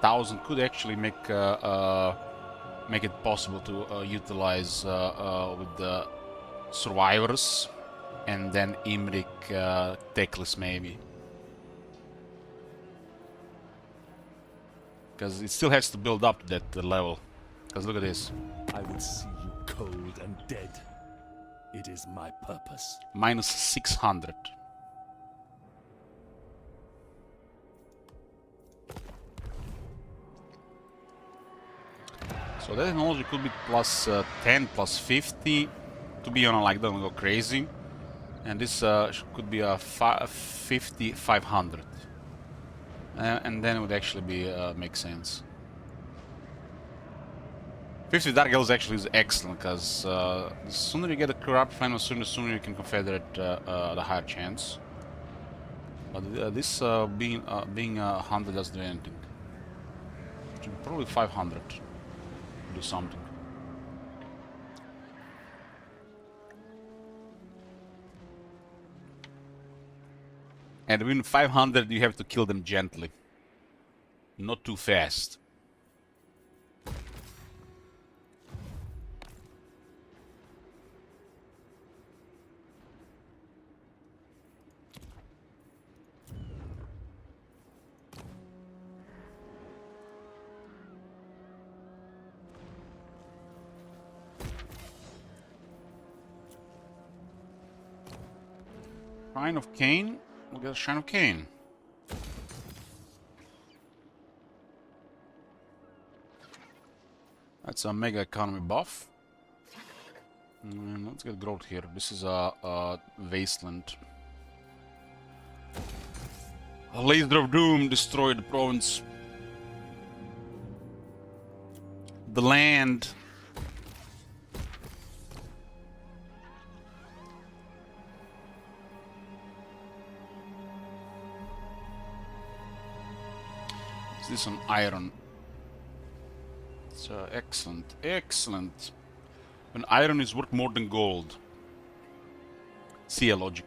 Thousand could actually make it possible to utilize with the survivors and then Imrik Teclis maybe. Because it still has to build up to that level. Because look at this. I would see you cold and dead. It is my purpose. Minus 600. So that technology could be plus 10, plus 50. To be on like, don't go crazy. And this could be a 50, 500. And then it would actually be make sense. 50 Dark Elves actually is excellent, because the sooner you get a corrupt flame, the sooner you can confederate the higher chance. But this being 100 doesn't do anything. Probably 500 do something. And within 500 you have to kill them gently. Not too fast. Shrine of Cain? We'll get a Shrine of Cain. That's a mega economy buff. Let's get growth here. This is a wasteland. A laser of doom destroyed the province. The land. Is this on iron? Excellent, excellent. When iron is worth more than gold. See a logic.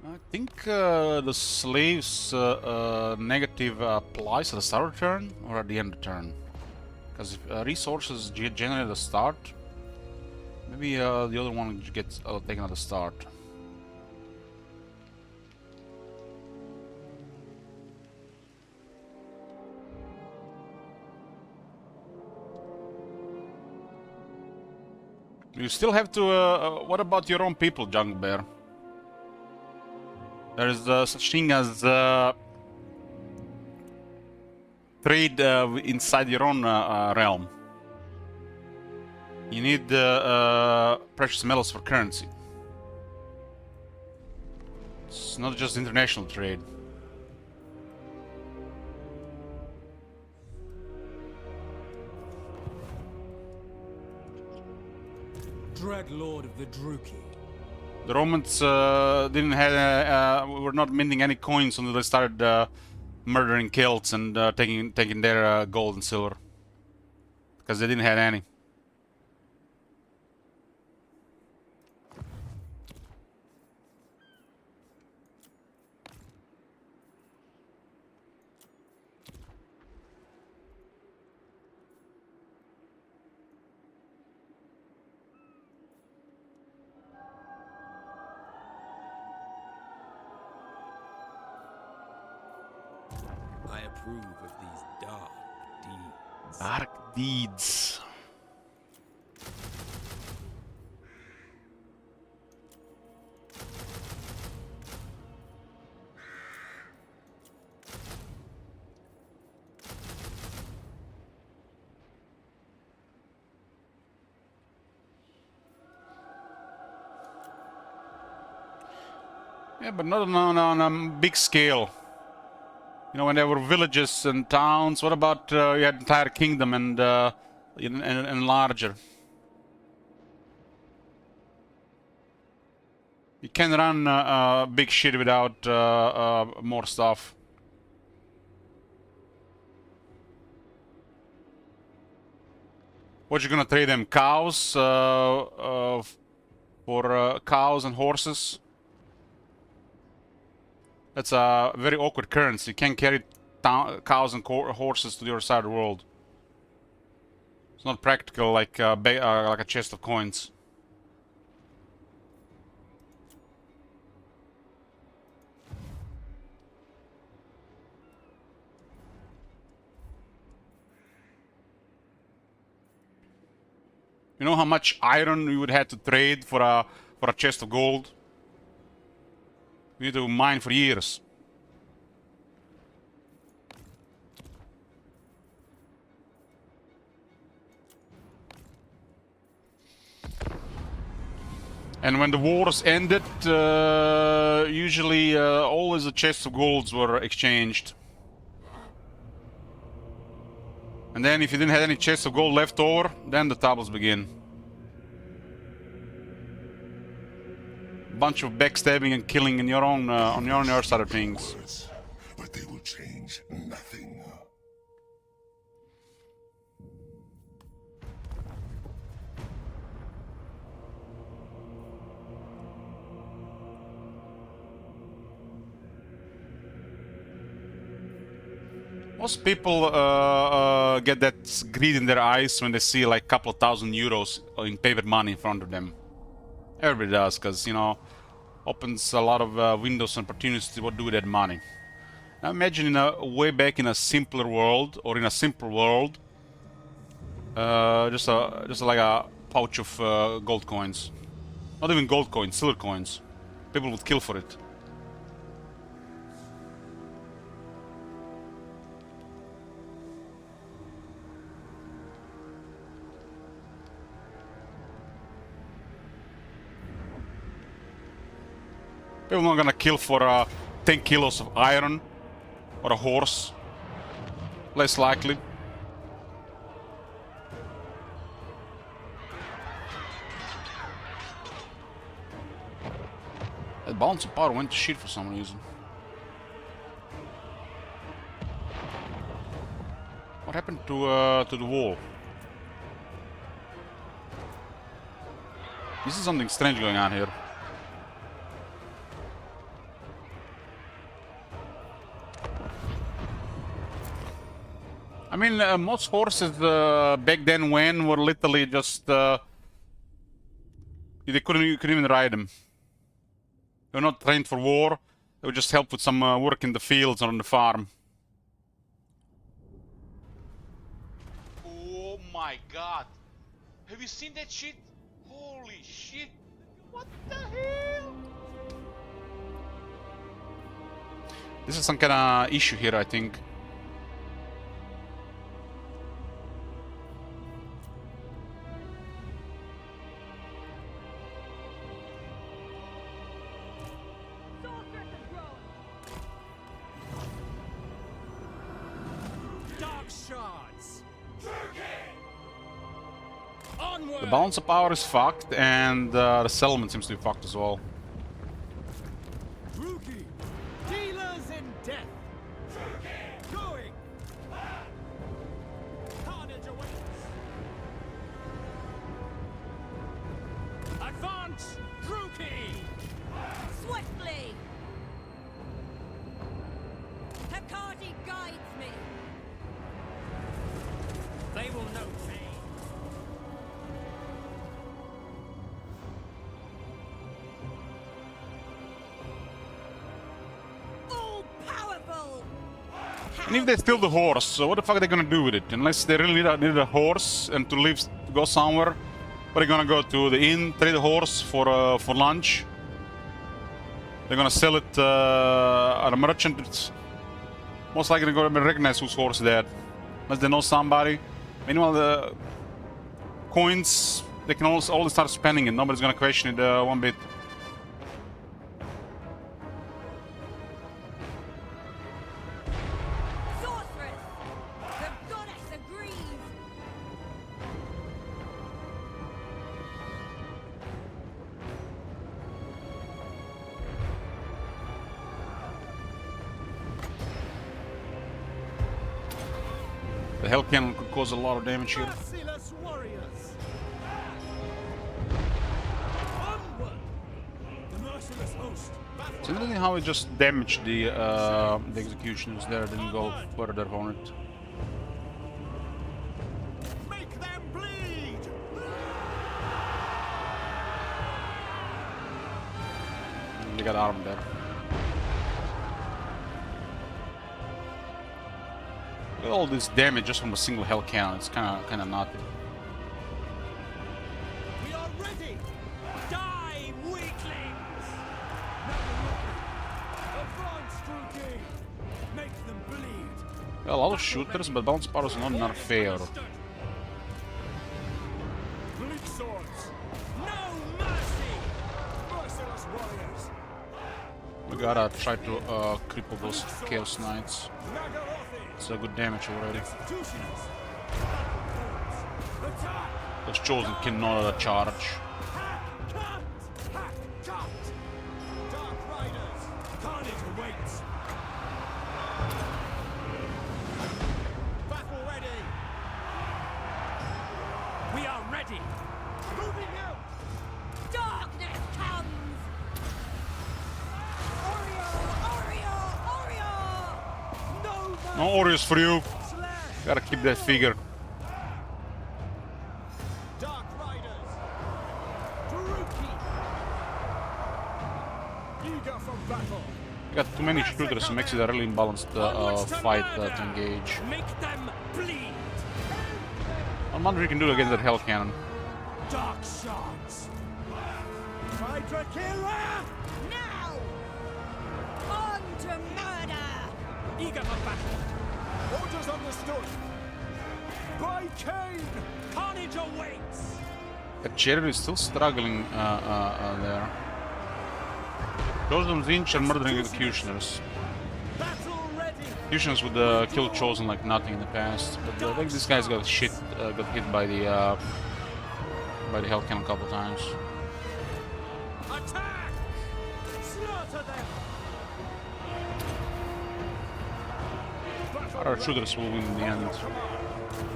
I think the slaves negative applies at the start of the turn or at the end of the turn. Because if resources generate at the start, maybe the other one gets taken at the start. You still have to. What about your own people, Junk Bear? There is such thing as trade inside your own realm. You need precious metals for currency. It's not just international trade. Dread Lord of the Druki. The Romans didn't have were not minting any coins until they started murdering Celts and taking their gold and silver because they didn't have any. I approve of these dark deeds. Dark deeds. Yeah, but not on a big scale. You know, when there were villages and towns, what about you had entire kingdom and larger? You can run big shit without more stuff. What you gonna trade them? Cows for cows and horses? That's a very awkward currency. You can't carry cows and horses to the other side of the world. It's not practical like a chest of coins. You know how much iron we would have to trade for a chest of gold? We need to mine for years. And when the wars ended, usually always the chests of golds were exchanged. And then if you didn't have any chests of gold left over, then the troubles begin. Bunch of backstabbing and killing in your own on your side of things. Words, but they will change nothing. Most people get that greed in their eyes when they see like a couple of €1,000 in paper money in front of them. Everybody does, because, you know, opens a lot of windows and opportunities to what do with that money. Now imagine way back in a simpler world, or in a simple world, just like a pouch of gold coins. Not even gold coins, silver coins. People would kill for it. People not gonna kill for 10 kilos of iron or a horse. Less likely. That balance of power went to shit for some reason. What happened to the wall? This is something strange going on here. I mean, most horses back then when were literally just you couldn't even ride them. They were not trained for war. They would just help with some work in the fields or on the farm. Oh my god! Have you seen that shit? Holy shit! What the hell? This is some kind of issue here, I think. The balance of power is fucked, and the settlement seems to be fucked as well. Dealers in death. Going. Carnage awaits. Advance, Druki. Swiftly! Hecate guides me! They will know pain. And if they steal the horse, so what the fuck are they gonna do with it? Unless they really need a horse and to leave, to go somewhere. What are they gonna go to the inn, trade the horse for lunch? They're gonna sell it at a merchant. It's most likely gonna recognize whose horse that. Unless they know somebody. Meanwhile, the coins, they can always start spending it. Nobody's gonna question it one bit. The Hell Cannon could cause a lot of damage here. Merciless warriors. Onward. The merciless host. It's interesting how it just damaged the executioners there, didn't go further on it. Make them bleed. They got armed there. Look at all this damage just from a single Hell Cannon. It's kind of nothing. We are ready. Die, weaklings. Advance, Druki. Make them bleed. Well, a lot of shooters, but balance power is not in our favor. Bleak swords. No mercy. Merciless warriors. We gotta try to cripple those Chaos Knights. Naggarond. It's a good damage already. Executioners. Attack. Those Chosen cannot charge. Cut. Cut. Dark Riders. Carnage awaits. Battle ready. We are ready. Moving out. Darkness comes! Oreo! No Oreos for you. Gotta keep that figure. Dark Riders. Druki. Eager for battle. Got too many shooters, so makes it a really imbalanced fight to engage. Make them bleed. I'm wondering if you can do it against that Hell Cannon. Dark shards. Hydra killer. Now! On to murder! Eager for battle. Orders understood. By Cain. Carnage awaits. But Jerry is still struggling there. Chosen Zinch are murdering executioners. Executioners would kill Chosen like nothing in the past, but I think this guy's got got hit by the Hell Cannon a couple times. Attack! Slaughter them! Our shooters will win in the end.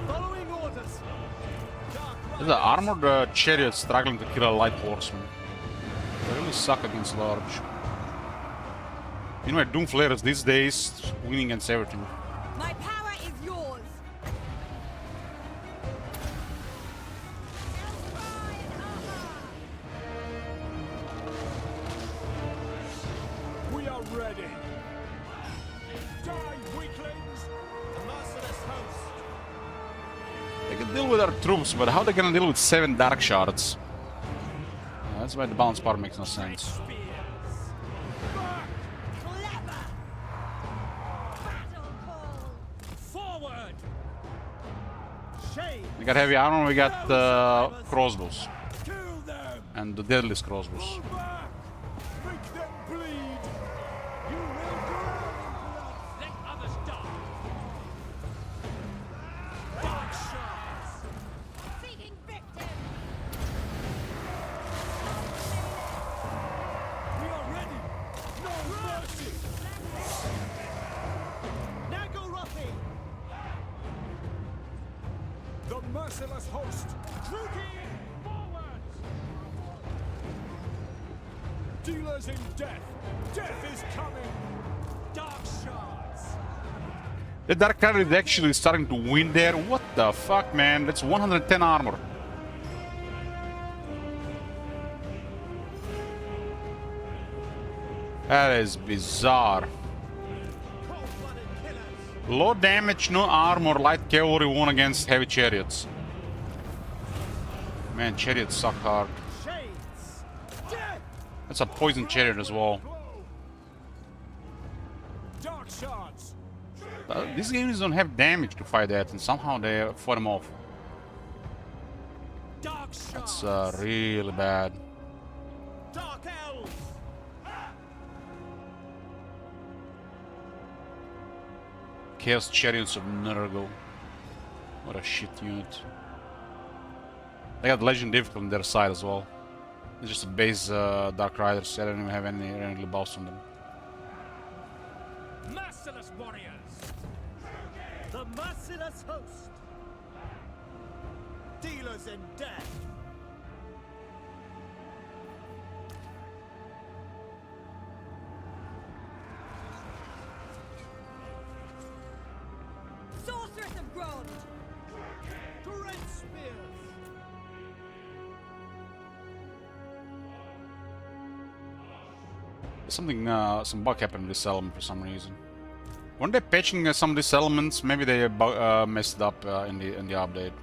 Following orders. There's the armored chariot struggling to kill a light horseman. They really suck against large. You know, Doom Flares these days winning against everything. My power is yours. We are ready. Die, weaklings! The merciless host. They can deal with our troops, but how are they gonna deal with 7 dark shards? That's why the balance part makes no sense. Forward! Shade! We got heavy armor, we got crossbows. Kill them! And the deadliest crossbows. Pull back! Make them bleed! You will drown in blood! Let others die! Dark shards! Seeking victim. We are ready! No mercy! Naggarond! The merciless host! Druki! Forward! Dealers in death! Death is coming! Dark shards! The Dark Rider is actually starting to win there. What the fuck, man? That's 110 armor. That is bizarre. Cold-blooded killers! Low damage, no armor, light cavalry won against heavy chariots. Man, chariots suck hard. Shades! Death! That's a poison chariot as well. Dark shards! These games don't have damage to fight that, and somehow they fought them off. Dark shards! It's really bad. Dark elves! Chaos Chariots of Nurgle. What a shit unit. They got Legend difficult on their side as well. It's just a base Dark Riders. I don't even have any buffs on them. Merciless warriors! The merciless host! Dealers in death! Sorceress of Grond. Great spears! Something, some bug happened with this element for some reason. Weren't they patching some of these elements? Maybe they messed it up in the update.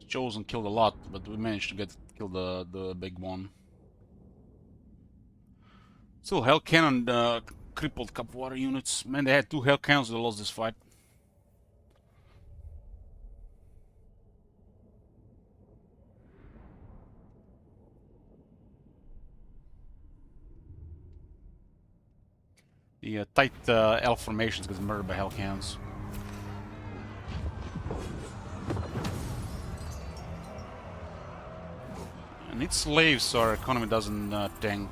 Chosen killed a lot, but we managed to kill the big one. Still, Hell Cannon crippled a couple water units. Man, they had 2 Hell Cannons, they lost this fight. The tight elf formations gets murdered by Hell Cannons. I need slaves so our economy doesn't tank.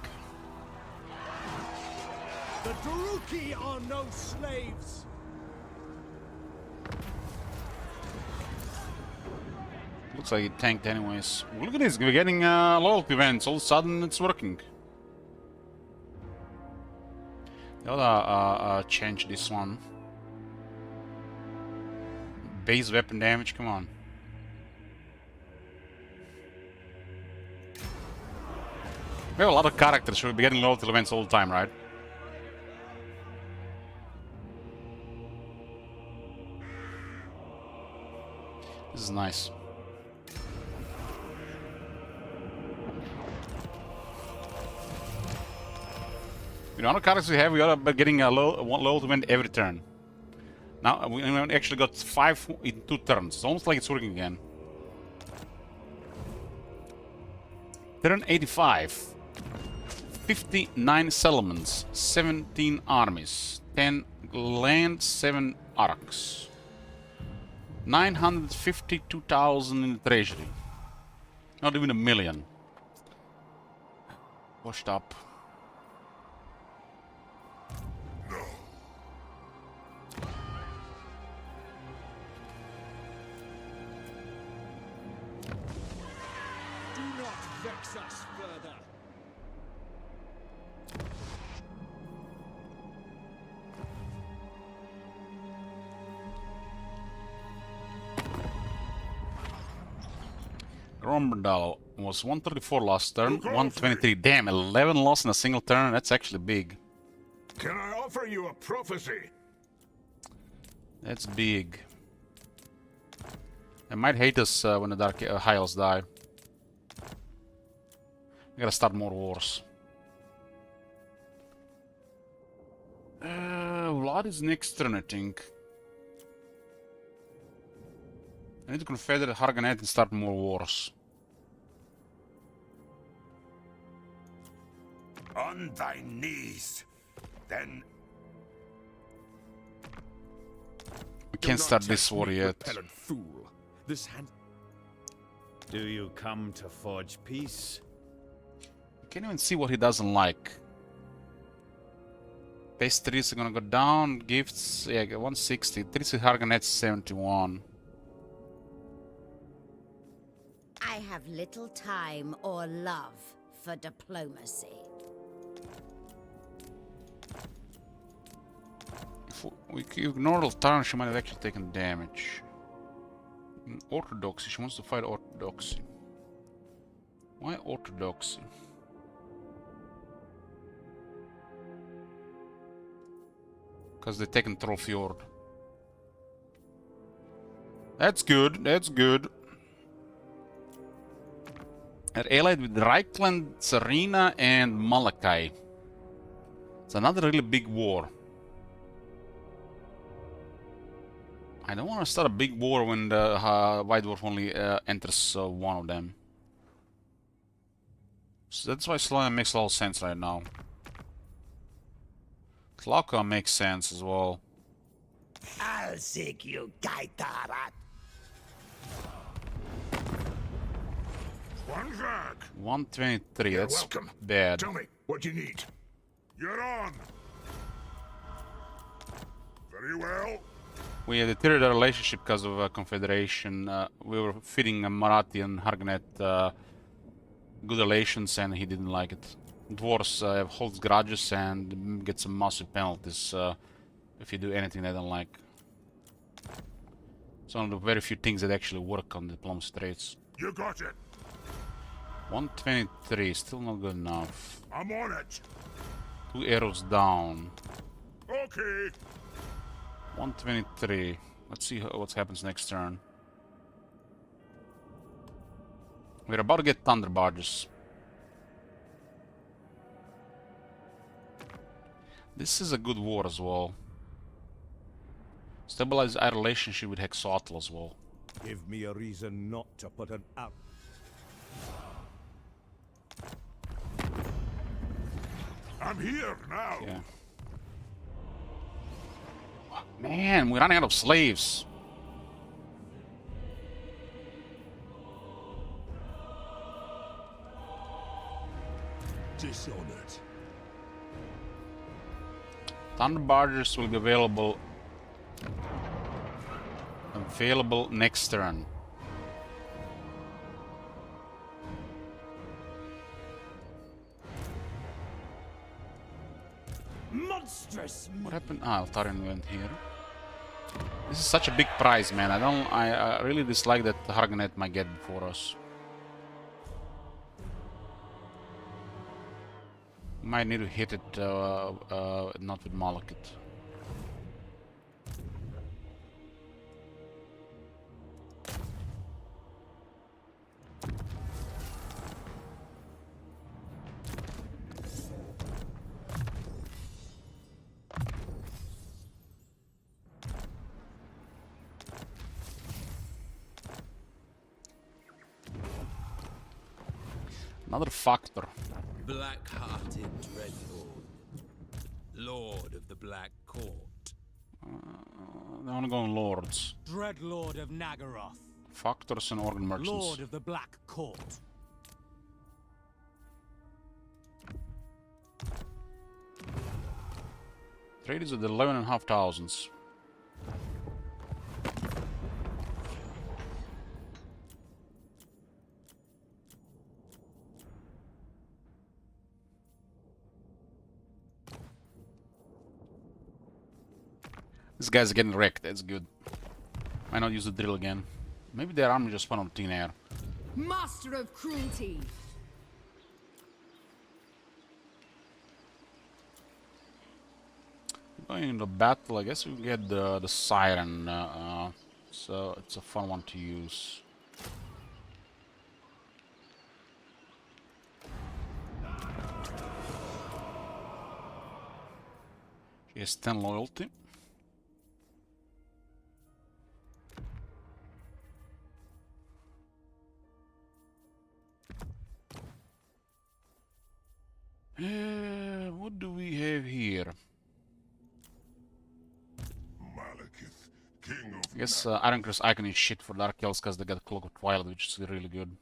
The Druki are no slaves! Looks like it tanked anyways. Look at this, we're getting loyalty events, all of a sudden it's working. They oughta change this one. Base weapon damage, come on. We have a lot of characters, so we'll be getting loyalty events all the time, right? nice. You know, other characters we have, we are getting a low to win every turn. Now we actually got 5 in 2 turns. It's almost like it's working again. Turn 85. 59 settlements, 17 armies, 10 land, 7 arcs. 952,000 in the treasury. Not even a million. Washed up. Do not vex us further. Grombendal was 134 last turn, 123. Damn, 11 lost in a single turn. That's actually big. Can I offer you a prophecy? That's big. They might hate us when the Dark High Elves die. We gotta start more wars. Vlad is next turn, I think. I need to confederate Harganet and start more wars. On thy knees, then. We can't start this war yet. Fool. This hand. Do you come to forge peace? You can't even see what he doesn't like. Pastries are gonna go down. Gifts, yeah, 160. Trissy Harganet 71. I have little time or love for diplomacy. If we ignore the turn, she might have actually taken damage. Orthodoxy, she wants to fight Orthodoxy. Why Orthodoxy? Because they taken Trollfjord. That's good, that's good. They're allied with Reichland, Serena, and Malachi. It's another really big war. I don't want to start a big war when the White Dwarf only enters one of them. So that's why Sloan makes a lot of sense right now. Tlaka makes sense as well. I'll seek you, Gaitarat. One flag. 123, You're that's welcome. bad. Tell me, what do you need? You're on. Very well. We had deteriorated our relationship because of Confederation. We were feeding Marathi and Harganet good relations, and he didn't like it. Dwarves hold grudges and get some massive penalties if you do anything they don't like. It's one of the very few things that actually work on diplomacy traits. You got it. 123, still not good enough. I'm on it. 2 arrows down. Okay. 123. Let's see what happens next turn. We're about to get Thunder Barges. This is a good war as well. Stabilize our relationship with Hexotl as well. Give me a reason not to put an out. I'm here now. Yeah. Man, we're running out of slaves. Dishonored. Thunder Barges will be available next turn. Monstrous! What happened? Ah, Altarian went here. This is such a big prize, man. I really dislike that Harganet might get before us. Might need to hit it, not with Malekith. Another factor. Black-hearted Dreadlord, Lord of the Black Court. They wanna go on lords. Dreadlord of Naggaroth. Factors and organ merchants. Lord of the Black Court. Trade is at 11,500. This guy's getting wrecked, that's good. Why not use the drill again? Maybe their army just went on thin air. Master of cruelty. Going into battle, I guess we get the siren, so it's a fun one to use. She has 10 loyalty. What do we have here? Malekith, king of I guess Ironcrest Icon is shit for Dark Elves because they got Cloak of Twilight, which is really good.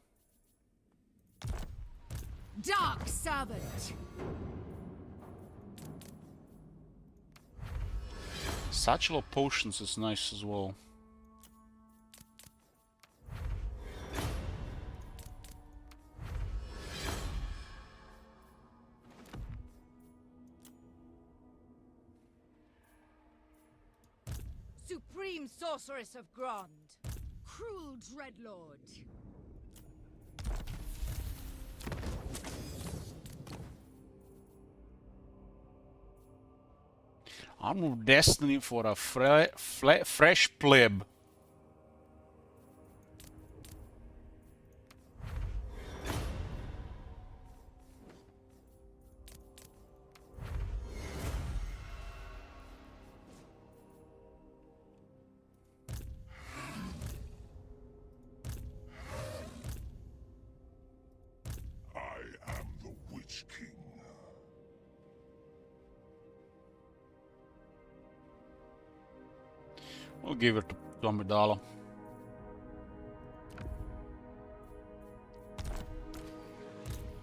Dark Servant. Satchel of Potions is nice as well. Supreme Sorceress of Grond. Cruel Dreadlord. Armor of Destiny for a fresh pleb. I am the Witch King. We'll give it to Amidala.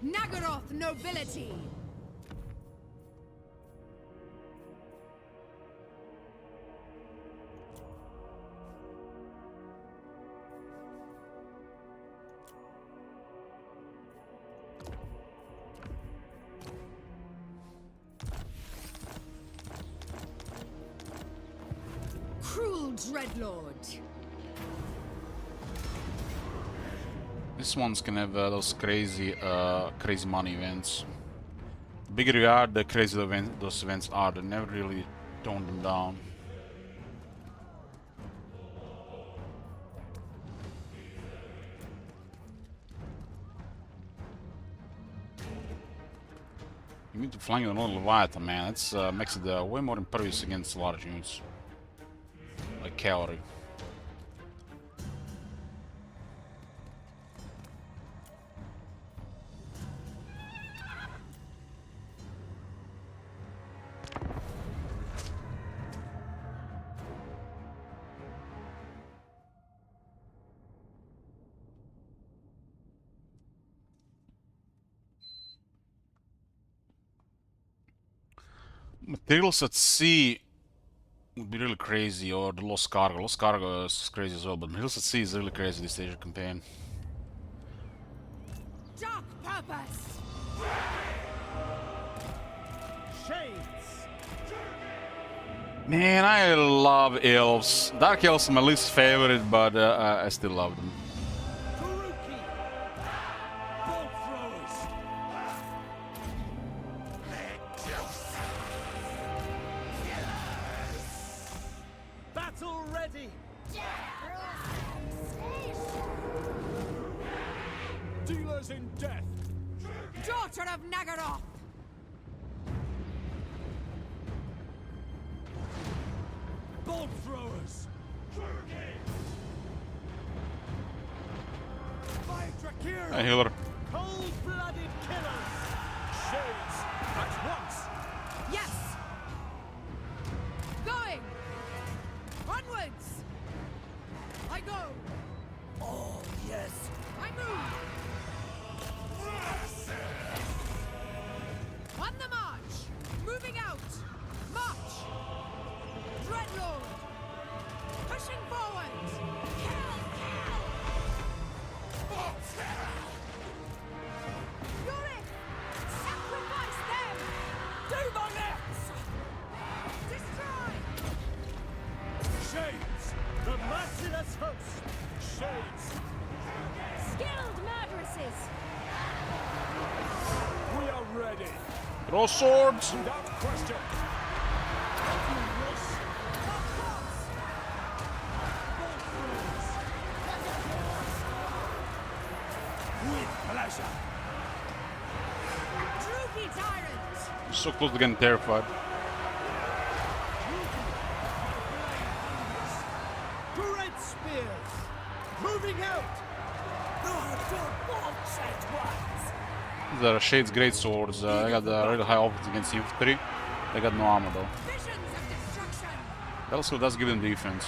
Naggaroth nobility. Cruel Dreadlord. This one's can have those crazy money events. The bigger you are, the crazier those events are. They never really tone them down. You need to flank the little Leviathan, man. That makes it way more impervious against large units. Like cavalry. Materials at sea would be really crazy, or the Lost Cargo. Lost Cargo is crazy as well, but Materials at Sea is really crazy this stage of campaign. Dark Purpose. Shades. Man, I love elves. Dark Elves are my least favorite, but I still love them. Kuruki. Bolt throwers. Battle ready. Dealers in death. Daughter of Naggaroth. Bolt throwers. Fight Drakira. Hey, healer. Cold Cold-blooded killers! Shades, at once! Yes! Going! Onwards! I go! Oh, yes. I move! On the march! Moving out! March! Dreadlord! Pushing forward! Kill! Yorick! Sacrifice them! Demons! Destroy! Shades, the merciless host! Shades, Skilled murderesses! we are ready. Draw swords! Without question. If you wish. With pleasure. Drugi tyrant! So close to getting terrified. Great spears! Moving out! These are Shade's great swords. They got really high offense against infantry. They got no armor though. Visions of destruction! That also does give them defense.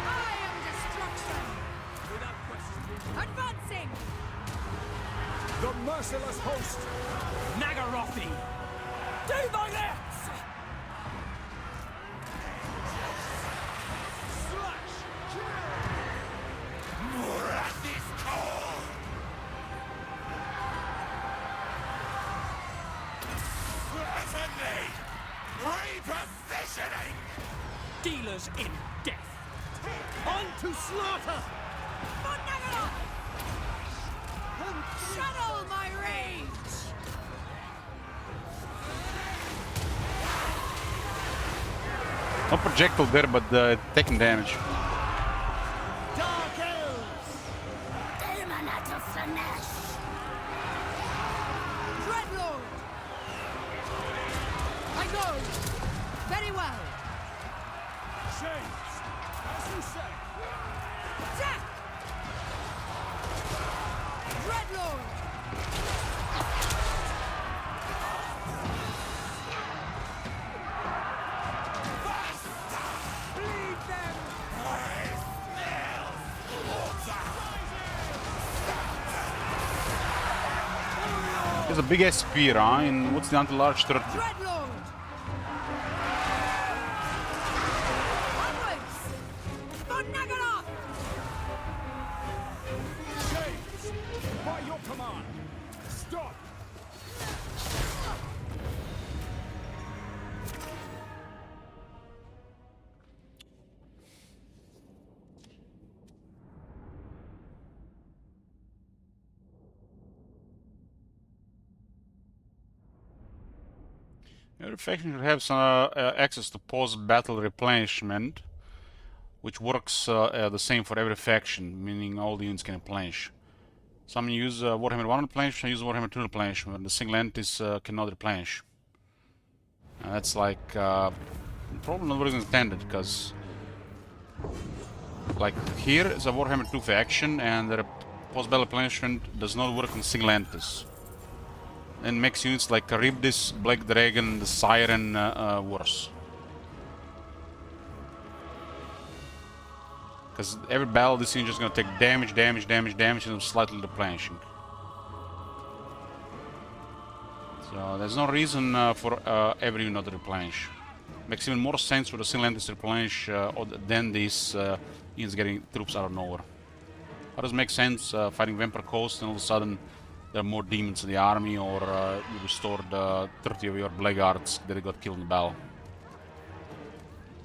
I am destruction! Advancing! The merciless host! Naggarondi! Demons! Slash! Dealers in death! On to slaughter! For Naggarond! Channel my rage! No projectile there, but taking damage. Dark elves! Demon at a flash! Dreadlord! I go! Very well! Shades! As you say! Attack! Dreadlord! Bleed them! There's a big ass spear, huh? And what's the anti-large 30? Dreadlord! Onwards! For Naggarond! Shades! By your command! Stop! Every faction should have some access to post-battle replenishment, which works the same for every faction, meaning all the units can replenish. Some use Warhammer 1 replenish, some use Warhammer 2 replenish, but the single entities cannot replenish. And that's like probably not what is intended, because like here is a Warhammer 2 faction, and the post-battle replenishment does not work on single entities. And makes units like Charybdis, Black Dragon, the Siren worse. Because every battle this unit is just going to take damage, and slightly replenishing. So there's no reason for every unit to replenish. Makes even more sense for the single entities to replenish than these units getting troops out of nowhere. How does it make sense fighting Vampire Coast and all of a sudden there are more demons in the army, or you restored 30 of your blackguards that got killed in the battle?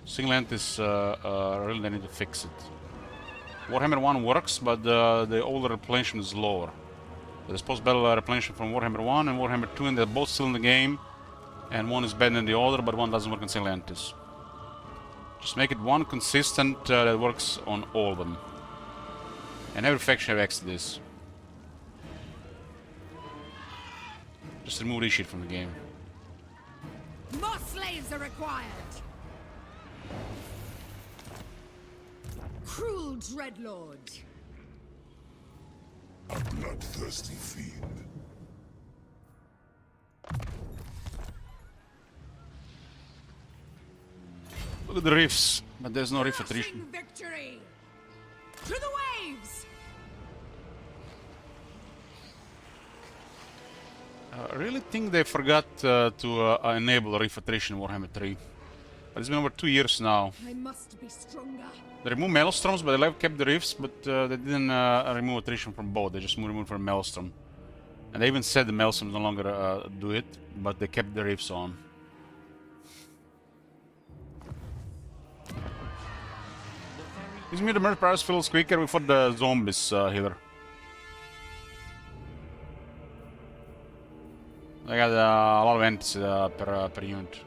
Single entities really they need to fix it. Warhammer 1 works, but the older replenishment is lower. There's post-battle replenishment from Warhammer 1 and Warhammer 2, and they're both still in the game. And one is better than the other, but one doesn't work on single entities. Just make it one consistent that works on all of them. And every faction have access to this. Just remove this shit from the game. More slaves are required! Cruel Dreadlord! A bloodthirsty fiend. Look at the reefs, but there's no reef attrition. Victory! To the waves! I really think they forgot to enable reef attrition in Warhammer 3. But it's been over 2 years now. I must be stronger. They removed maelstroms, but they kept the reefs, but they didn't remove attrition from both. They just removed from maelstrom. And they even said the maelstroms no longer do it, but they kept the reefs on. Gives me the murder price feels quicker before the zombies healer. I got a lot of ants per unit.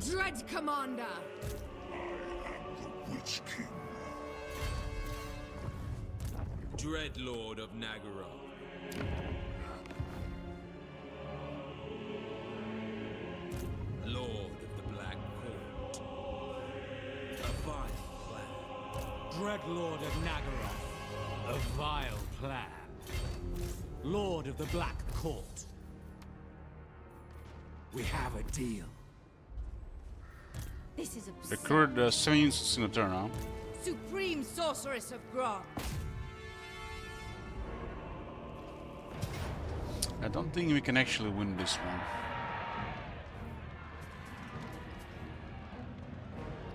Dread Commander! Witch King. Dread Lord of Naggarond. Lord of the Black Court. A vile plan. Dread Lord of Naggarond. A vile plan. Lord of the Black Court. We have a deal. This is absurd. Recruited 7 units in a single turn now. Supreme Sorceress of Grog. I don't think we can actually win this one.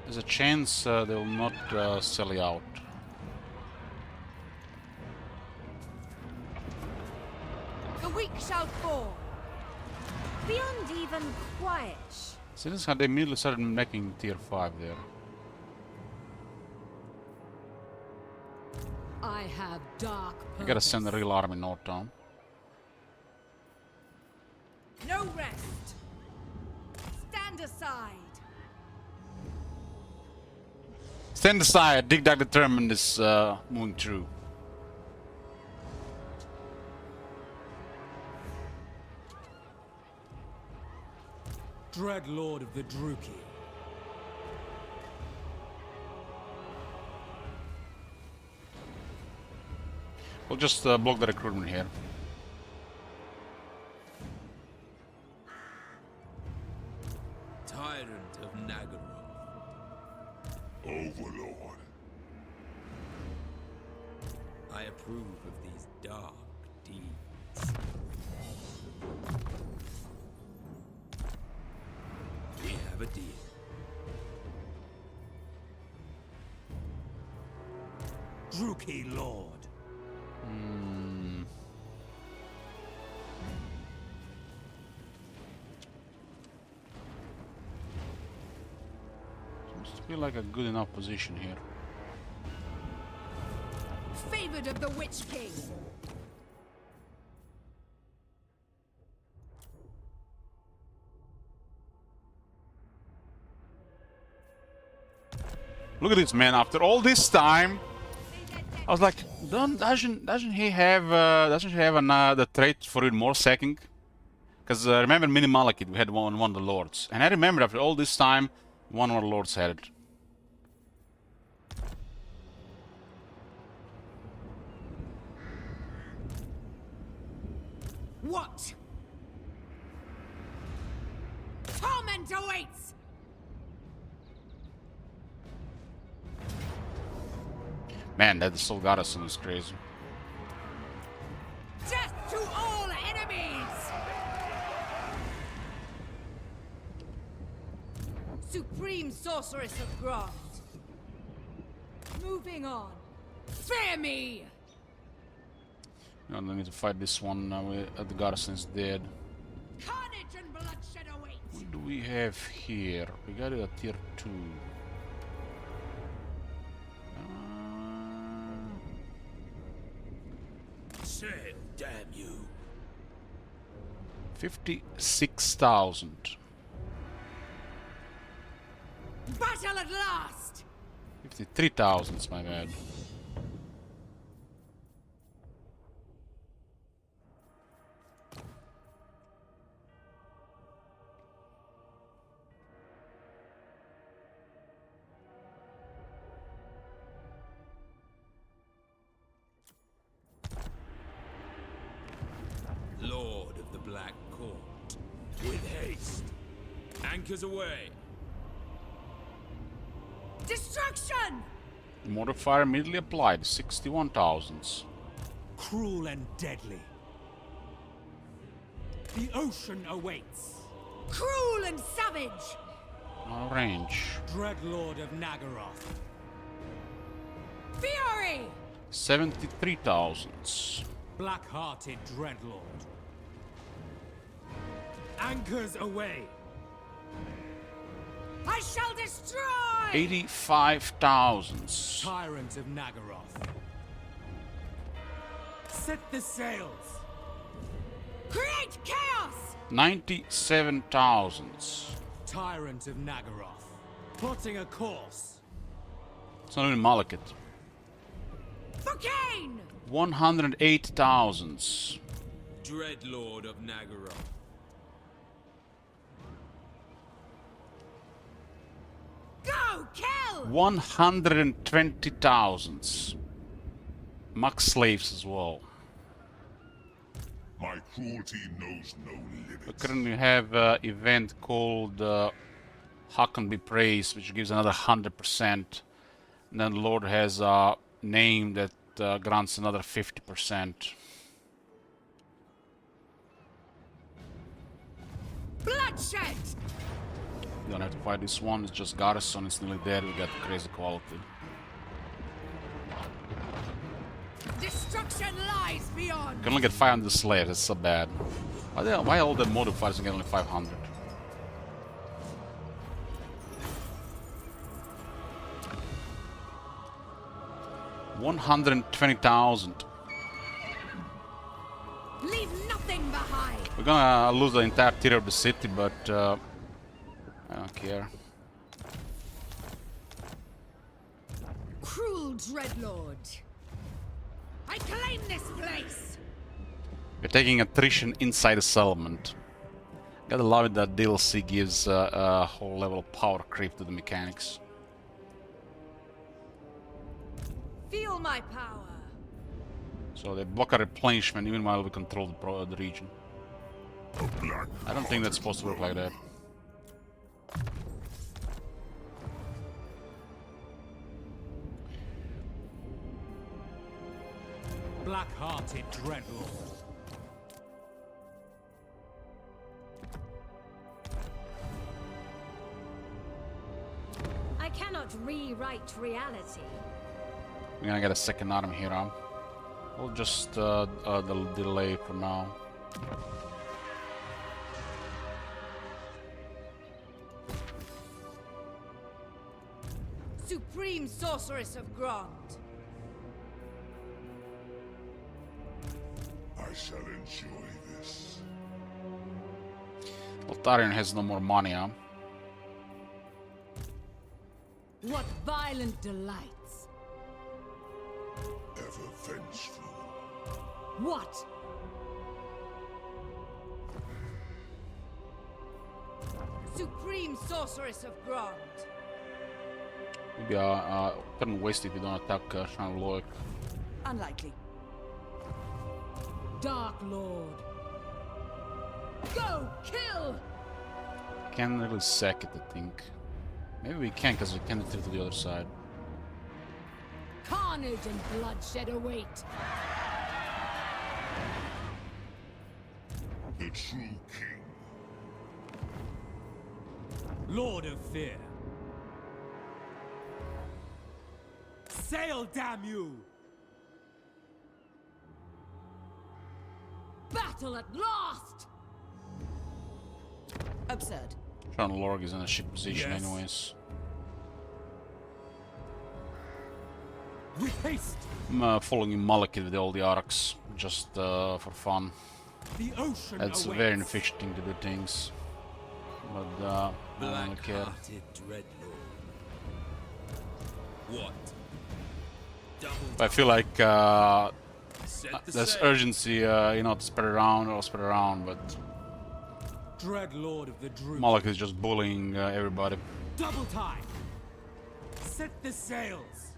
There's a chance they will not sell out. The weak shall fall. Beyond even quiet. Since they immediately started making tier 5 there. I have dark purpose. I gotta send a real army north town. No rest. Stand aside. Stand aside, Dig Dug determined is moving through. Dread Lord of the Druki. We'll just block the recruitment here. Tyrant of Naggarond. Overlord. I approve of these dark deeds. We have a deal. Druki Lord. Seems to be like a good enough position here. Favored of the Witch King. Look at this man. After all this time, I was like, doesn't he have the trait for even more sacking? Because remember Mini Malekith, we had one of the lords, and I remember after all this time, one of the lords had it. What? Torment awaits! Man, that Soul Goddess is crazy. Death to all enemies! Supreme Sorceress of Grog. Moving on. Fear me! No, I need to fight this one now. The Goddess is dead. Carnage and bloodshed await! What do we have here? We got it at tier 2. Say, damn you. 56,000. Battle at last! 53,000 is my bad. Black Court. With haste. Anchors away. Destruction! Modifier immediately applied. 61,000. Cruel and deadly. The ocean awaits. Cruel and savage! No range. Dreadlord of Naggaroth. Fury! 73,000. Black-hearted Dreadlord. Anchors away. I shall destroy! 85,000. Tyrant of Naggaroth. Set the sails. Create chaos! 97,000. Tyrant of Naggaroth. Plotting a course. It's not even Malekith. For Cain! 108,000. Dreadlord of Naggaroth. Go, kill! 120,000. Max slaves as well. My cruelty knows no We limits. currently have an event called Hakon Be Praised, which gives another 100%. And then the Lord has a name that grants another 50%. Bloodshed! You don't have to fight this one, it's just Garrison, it's nearly dead, we got crazy quality. Destruction lies beyond! You can only get 500 slaves, that's so bad. Why all the modifiers get only 500? $120,000. Leave nothing behind! We're gonna lose the entire tier of the city, but I don't care. Cruel Dreadlord! I claim this place! We're taking attrition inside the settlement. Gotta love it that DLC gives a whole level of power creep to the mechanics. Feel my power! So they block a replenishment even while we control the region. I don't think that's supposed to work like that. Black-hearted Dreadlord. I cannot rewrite reality. We're gonna get a second army here, huh? We'll just delay for now. Supreme Sorceress of Grond! I shall enjoy this. Altarian has no more money, huh? What violent delights! Ever vengeful. What? Supreme Sorceress of Grond! Maybe turn waste if you don't attack Shan Loic. Unlikely. Dark Lord! Go, kill! Can't really sack it, I think. Maybe we can, because we can retreat to the other side. Carnage and bloodshed await! The true king. Lord of Fear. Sail, damn you! Battle at last! Absurd. Shan Lorg is in a ship position Yes. anyways. With haste! I'm following Malekith with all the arcs, just for fun. The ocean It's a awaits. very inefficient thing to do things. But I don't care. Black-hearted Dreadlord. What? Double I feel like set the there's sail. urgency, you know, to spread around, but Dreadlord of the Druid. Malekith is just bullying everybody. Double time. Set the sails.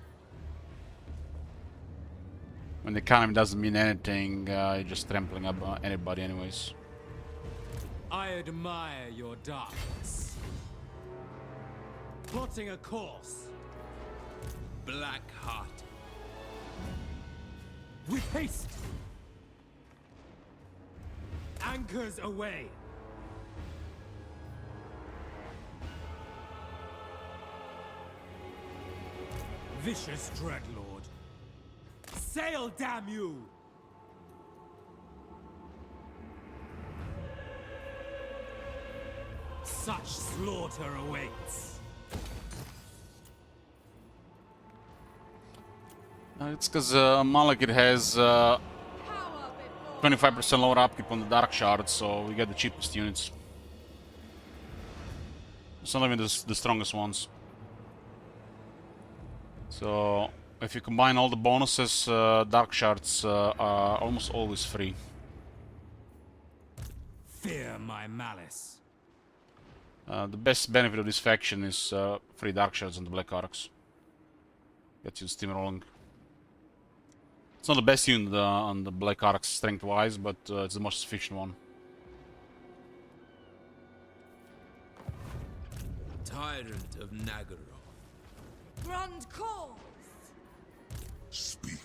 When the economy doesn't mean anything, you're just trampling up anybody anyways. I admire your darkness. Plotting a course. Black-hearted. With haste. Anchors away. Vicious Dreadlord. Sail, damn you! Such slaughter awaits. It's because Malekith has 25% lower upkeep on the Dark Shards, so we get the cheapest units. It's not even the strongest ones. So, if you combine all the bonuses, Dark Shards are almost always free. Fear my malice. The best benefit of this faction is free Dark Shards on the Black Arcs. Gets you steamrolling. It's not the best unit on the Black Arcs strength-wise, but it's the most efficient one. Tyrant of Naggarond. Grand calls. Speak.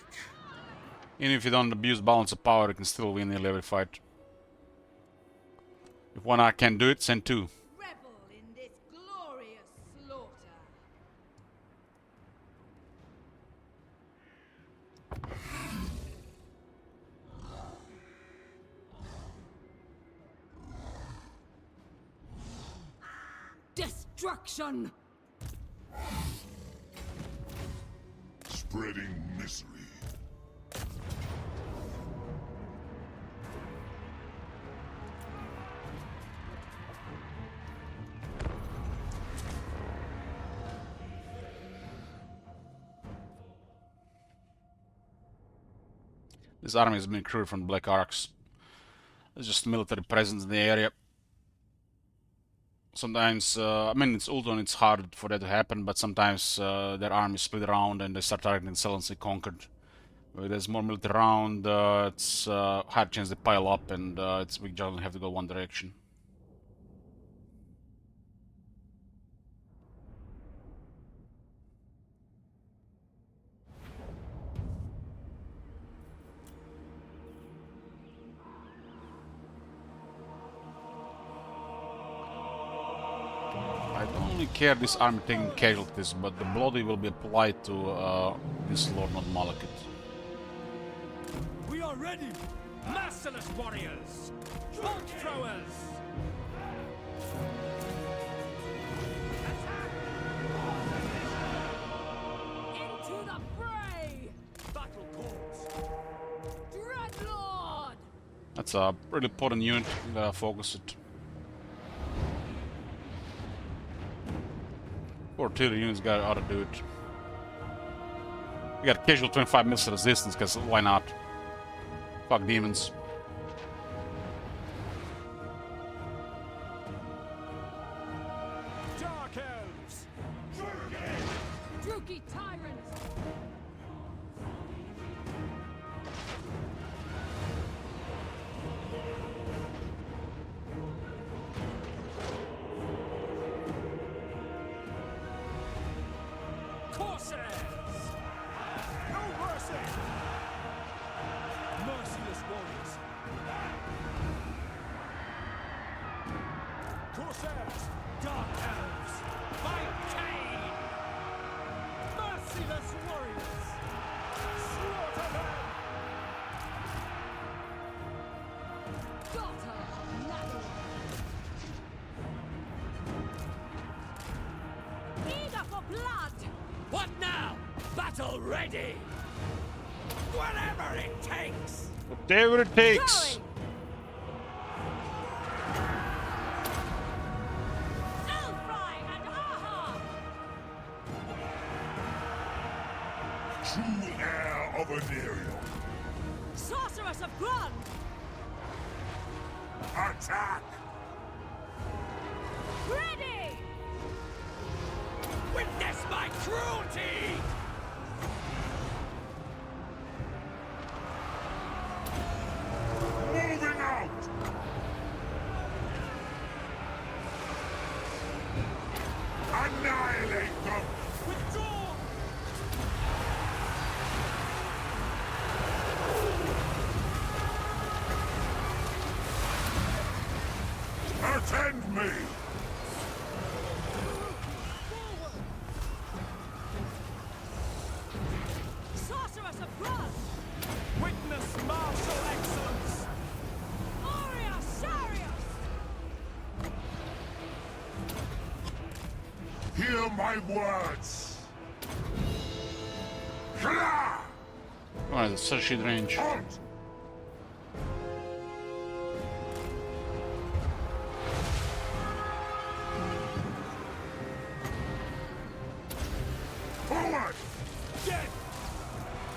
Even if you don't abuse balance of power, you can still win nearly every fight. If one arc can do it, send two. Revel in this glorious slaughter. Destruction! Spreading misery. This army has been recruited from the Black Arcs. There's just military presence in the area. Sometimes, I mean, it's Ultron, it's hard for that to happen, but sometimes their armies split around and they start targeting themselves and conquered. Where there's more military around, it's higher chance they pile up, and we generally have to go one direction. I don't really care this army taking casualties, but the bloody will be applied to this Lord, not Malekith. We are ready! Merciless warriors! Bolt throwers! Into the fray! Battle calls! Dreadlord! That's a really important unit, focus it. Poor artillery units got ought to do it. We got casual 25 missiles resistance, because why not? Fuck demons. Dark elves! Druki tyrants! Corsairs! No mercy! Merciless warriors! Corsairs! Dark elves! By Cain! Merciless warriors! Slaughter them! Daughter of Naggarond! Eager for blood! What now? Battle ready! Whatever it takes! Whatever it takes! Going! Elfry and Aha! True heir of Aniriel. Sorceress of Grund! Attack! Ready! Witness my cruelty! Moving out! Sorceress of blood! Witness martial excellence! Aurea Sharius! Hear my words. Kla! Oh, that's such shit range. Halt! Forward! Dead!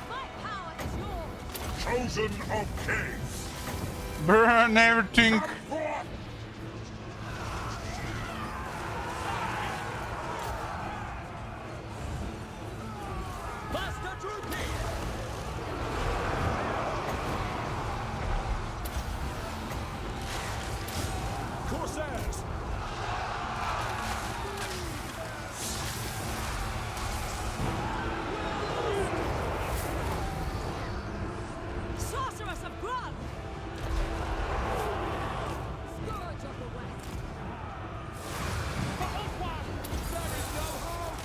My power is yours! Chosen of kings! Burn everything. Come forth! Master Droopy! Corsairs! Sorceress of blood! Scourge of the West! For Ulfwan! There is no hope!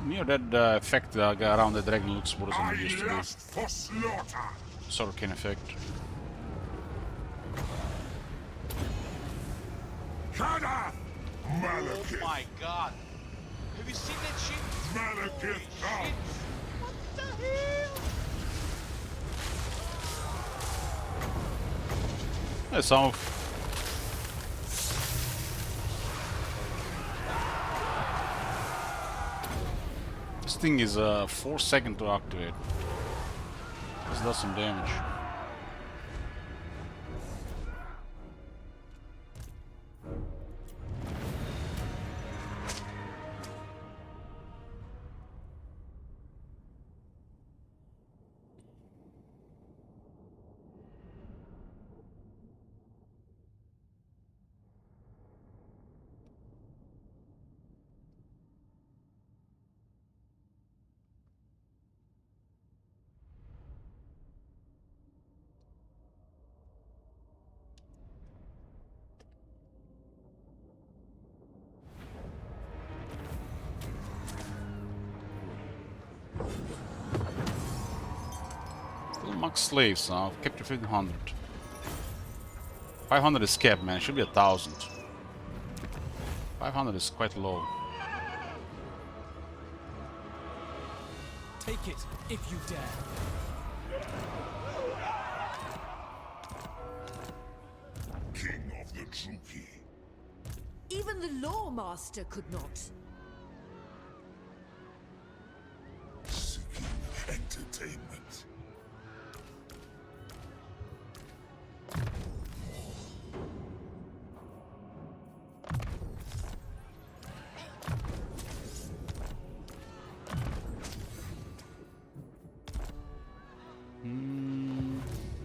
Near that effect around the dragon looks worse than I it used to be. lust for slaughter! Sorkin effect. Kadath! Malekith! Oh my god! Have you seen that shit? Malekith Holy shit! comes! What the hell? There's some of this thing is 4 seconds to activate. This does some damage. Still max slaves now. Kept to 1500. 500 is capped, man. It should be 1000. 500 is quite low. Take it if you dare. King of the Druki. Even the Lawmaster could not. Seeking entertainment.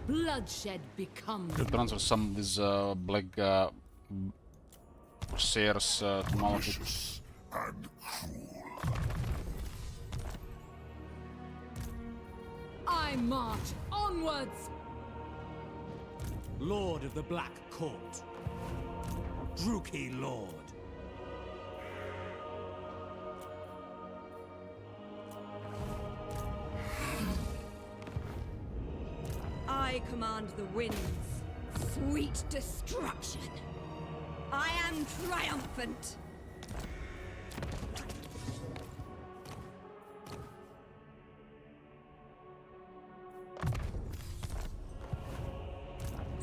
Bloodshed becomes. Could transfer some of these black corsairs to Malekith. Vicious and cruel. I march onwards! Lord of the Black Court. Druki Lord. I command the winds. Sweet destruction. I am triumphant.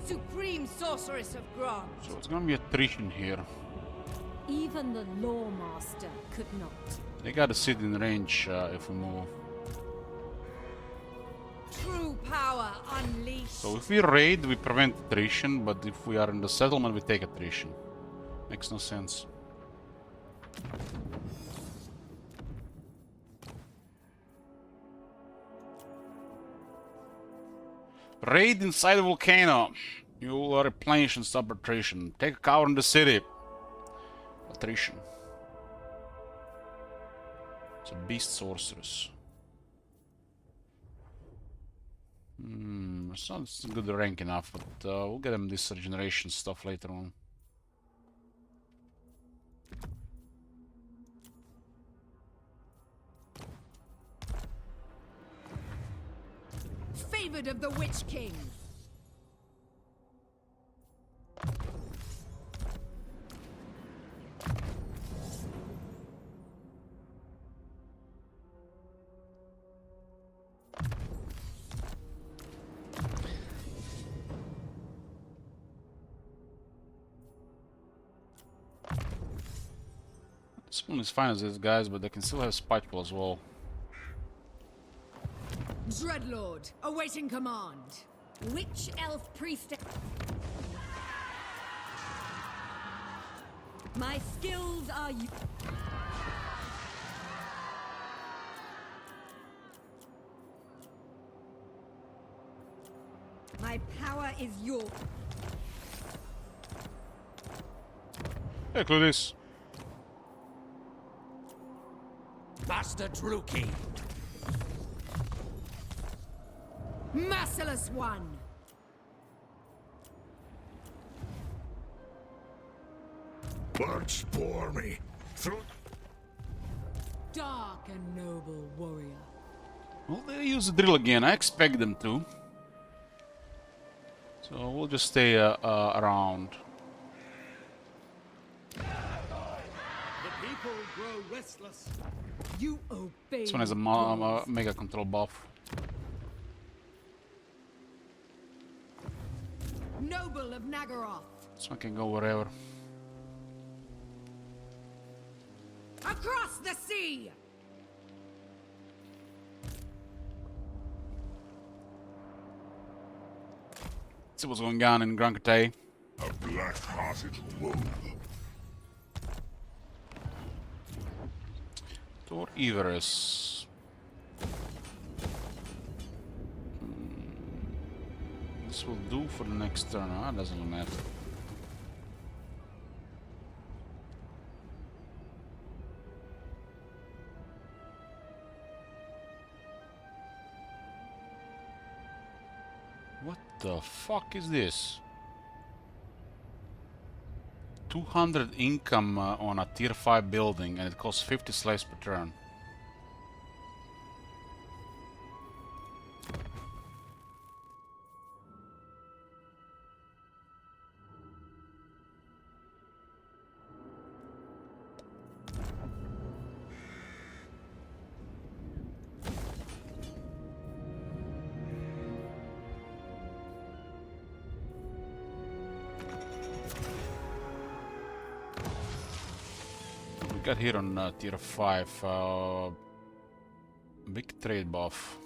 Supreme Sorceress of Grant. So it's gonna be attrition here. Even the Lawmaster could not. They gotta sit in range if we move. True power unleashed. So if we raid, we prevent attrition, but if we are in the settlement, we take attrition. Makes no sense. Raid inside the volcano. You will replenish and stop attrition. Take a cover in the city. Attrition. It's a beast sorceress. It's not good rank enough, but we'll get him this regeneration stuff later on. Favored of the Witch King. This one is fine as these guys, but they can still have Spiteful as well. Dreadlord, awaiting command. Witch Elf Priest. My skills are you. My power is yours. Hey, Cludis. Master Druki. Merciless one. Birds bore me. Through. Dark and noble warrior. Well, they use the drill again. I expect them to. So we'll just stay around. The people grow restless. You obey. This one has a mega control buff. Noble of Naggarond. This one can go wherever. Across the sea. Let's see what's going on in Grankate. A black-hearted wolf. Tor Ivarus. This will do for the next turn, huh? Doesn't matter. What the fuck is this? 200 income on a tier 5 building, and it costs 50 slaves per turn. Got here on tier 5, big trade buff.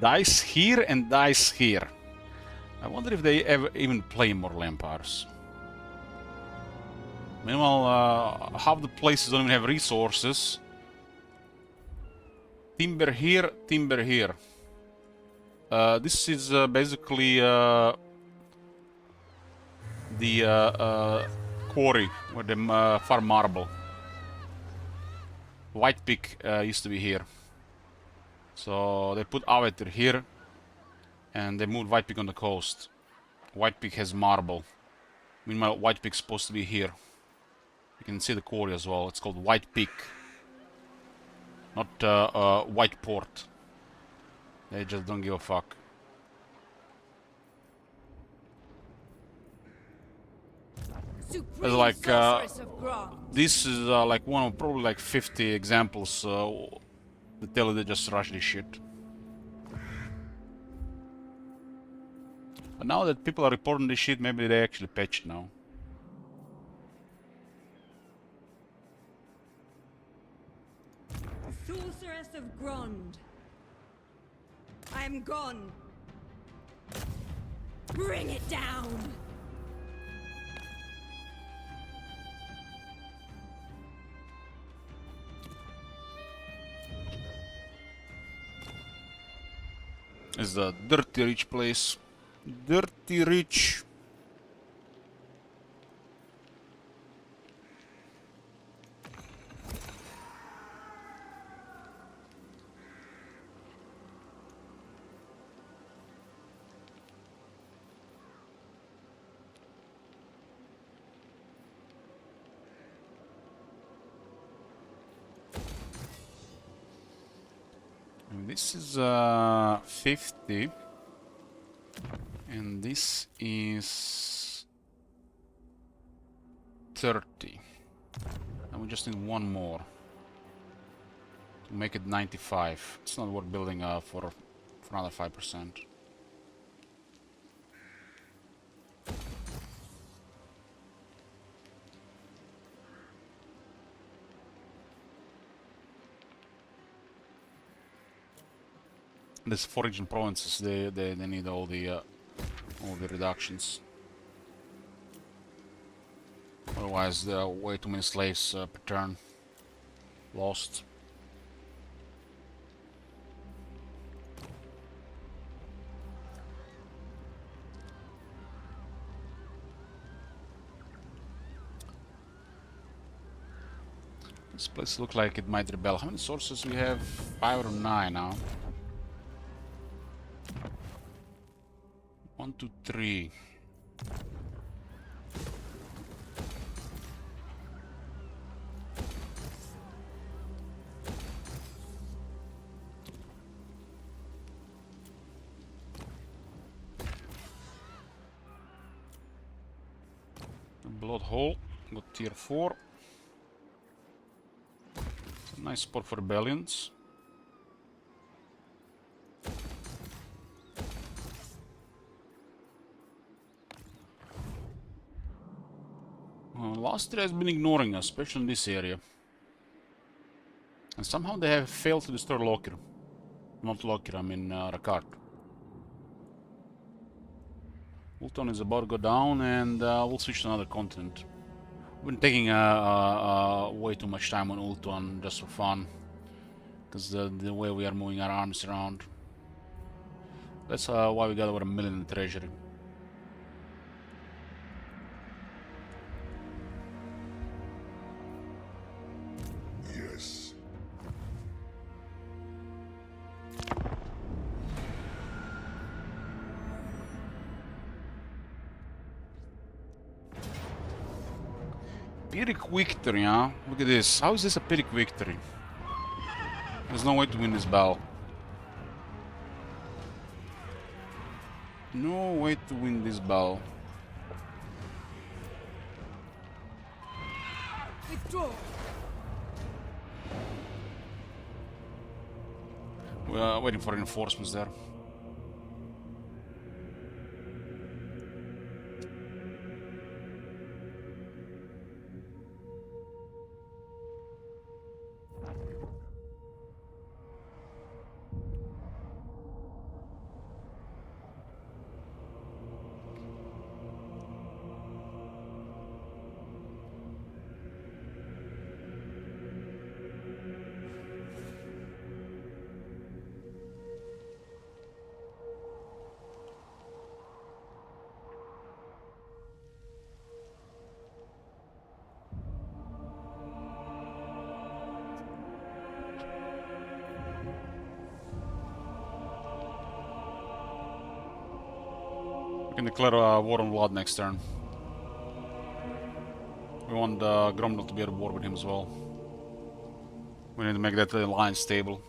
Dice here and dice here. I wonder if they ever even play more Lampars. Meanwhile, half the places don't even have resources. Timber here, timber here. This is basically the quarry where they farm marble. White Peak used to be here. So they put Aveter here, and they moved White Peak on the coast. White Peak has marble. Meanwhile, White Peak's supposed to be here. You can see the quarry as well. It's called White Peak, not White Port. They just don't give a fuck. There's like this is like one of probably like 50 examples that tell you they just rush this shit. But now that people are reporting this shit, maybe they actually patch it now. Sorceress of Grond. I am gone. Bring it down. is a dirty rich place. Dirty rich. And this is 50. And this is 30. And we just need one more to make it 95. It's not worth building for another 5%. These foraging provinces, they need all the reductions. Otherwise, there are way too many slaves per turn lost. This place looks like it might rebel. How many sources we have? 5 or 9 now. 1, 2, 3. Blood hole, got tier 4. It's a nice spot for rebellions. Last year has been ignoring us, especially in this area. And somehow they have failed to destroy Lokir. Not Lokir, I mean Rakart. Ulton is about to go down, and we'll switch to another continent. We've been taking way too much time on Ulton just for fun, because the way we are moving our armies around. That's why we got over 1 million in treasury. Yes. Pyrrhic victory, huh? Look at this. How is this a Pyrrhic victory? There's no way to win this battle. No way to win this battle. Withdraw. We are waiting for reinforcements there. We can declare war on Vlad next turn. We want Gromdal to be at war with him as well. We need to make that alliance stable.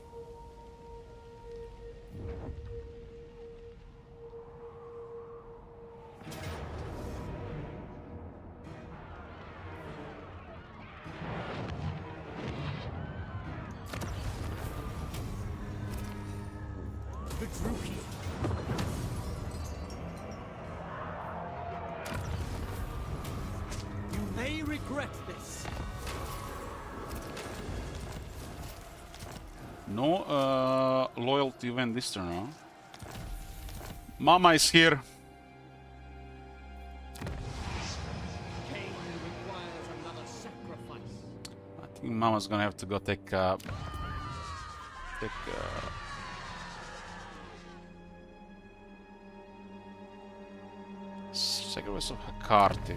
No loyalty event this turn, huh? Mama is here. I think Mama's gonna have to go take Sacrifice of Hakarti.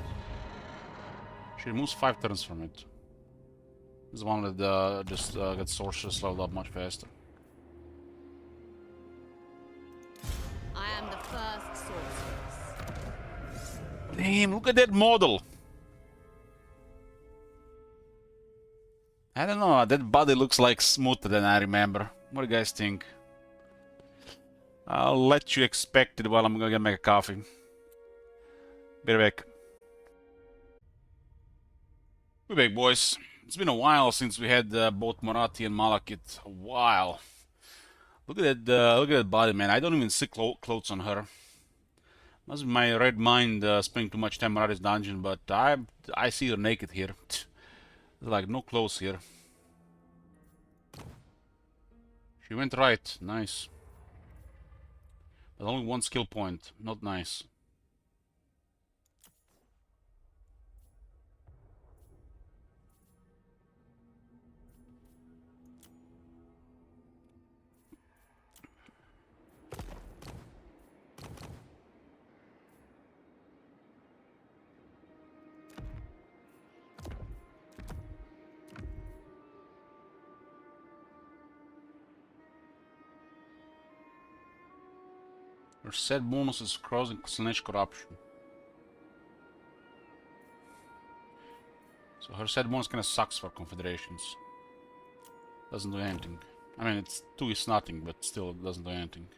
She removes 5 turns from it. This is one that just gets sorceress leveled up much faster. I am the first sorceress. Damn, look at that model! I don't know, that body looks like smoother than I remember. What do you guys think? I'll let you expect it while I'm gonna make a coffee. Be right back. We're back, boys. It's been a while since we had both Marathi and Malakith. A while. Look at that body, man. I don't even see clothes on her. Must be my red mind spending too much time around this dungeon, but I see her naked here. There's like no clothes here. She went right. Nice. But only 1 skill point. Not nice. Her set bonus is crossing / corruption. So her set bonus kinda sucks for confederations. Doesn't do anything. I mean, it's 2 is nothing, but still it doesn't do anything.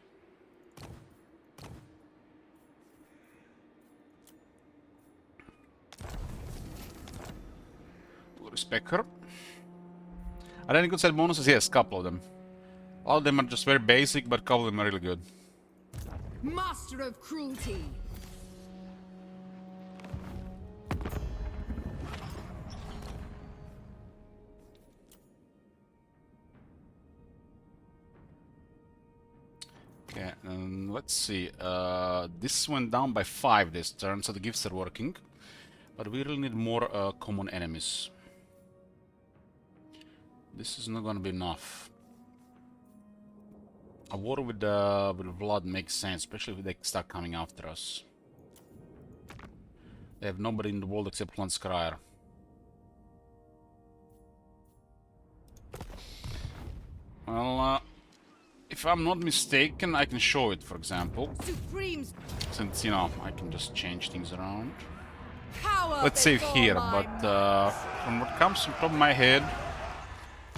We'll respect her. Are there any good set bonuses? Yes, a couple of them. All of them are just very basic, but a couple of them are really good. Master of cruelty. Okay, let's see. This went down by 5 this turn, so the gifts are working. But we really need more common enemies. This is not gonna be enough. A war with blood makes sense, especially if they start coming after us. They have nobody in the world except one Scryer. Well, if I'm not mistaken, I can show it, for example. Supremes. Since, you know, I can just change things around. Power. Let's save here, but from what comes from the top of my head,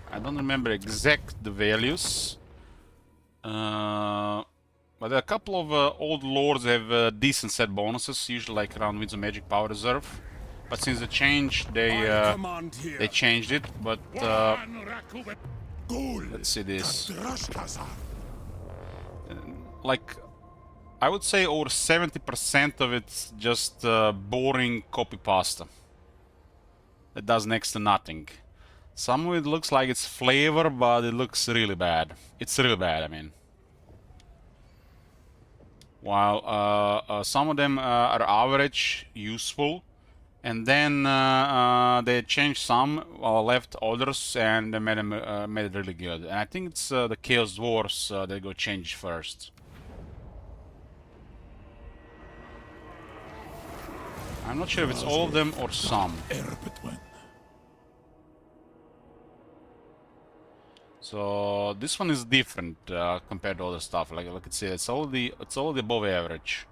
I don't remember exact the values. But a couple of old lords have decent set bonuses, usually like around Winds of Magic Power Reserve. But since the change, they changed it. But let's see this. Like, I would say over 70% of it's just boring copy pasta. It does next to nothing. Some of it looks like it's flavor, but it looks really bad. It's really bad, I mean. While some of them are average, useful, and then they changed some, left others, and they made it really good. And I think it's the Chaos Dwarfs that got changed first. I'm not sure if it's all of them or some. So this one is different compared to other stuff. Like I see, it's all the above average.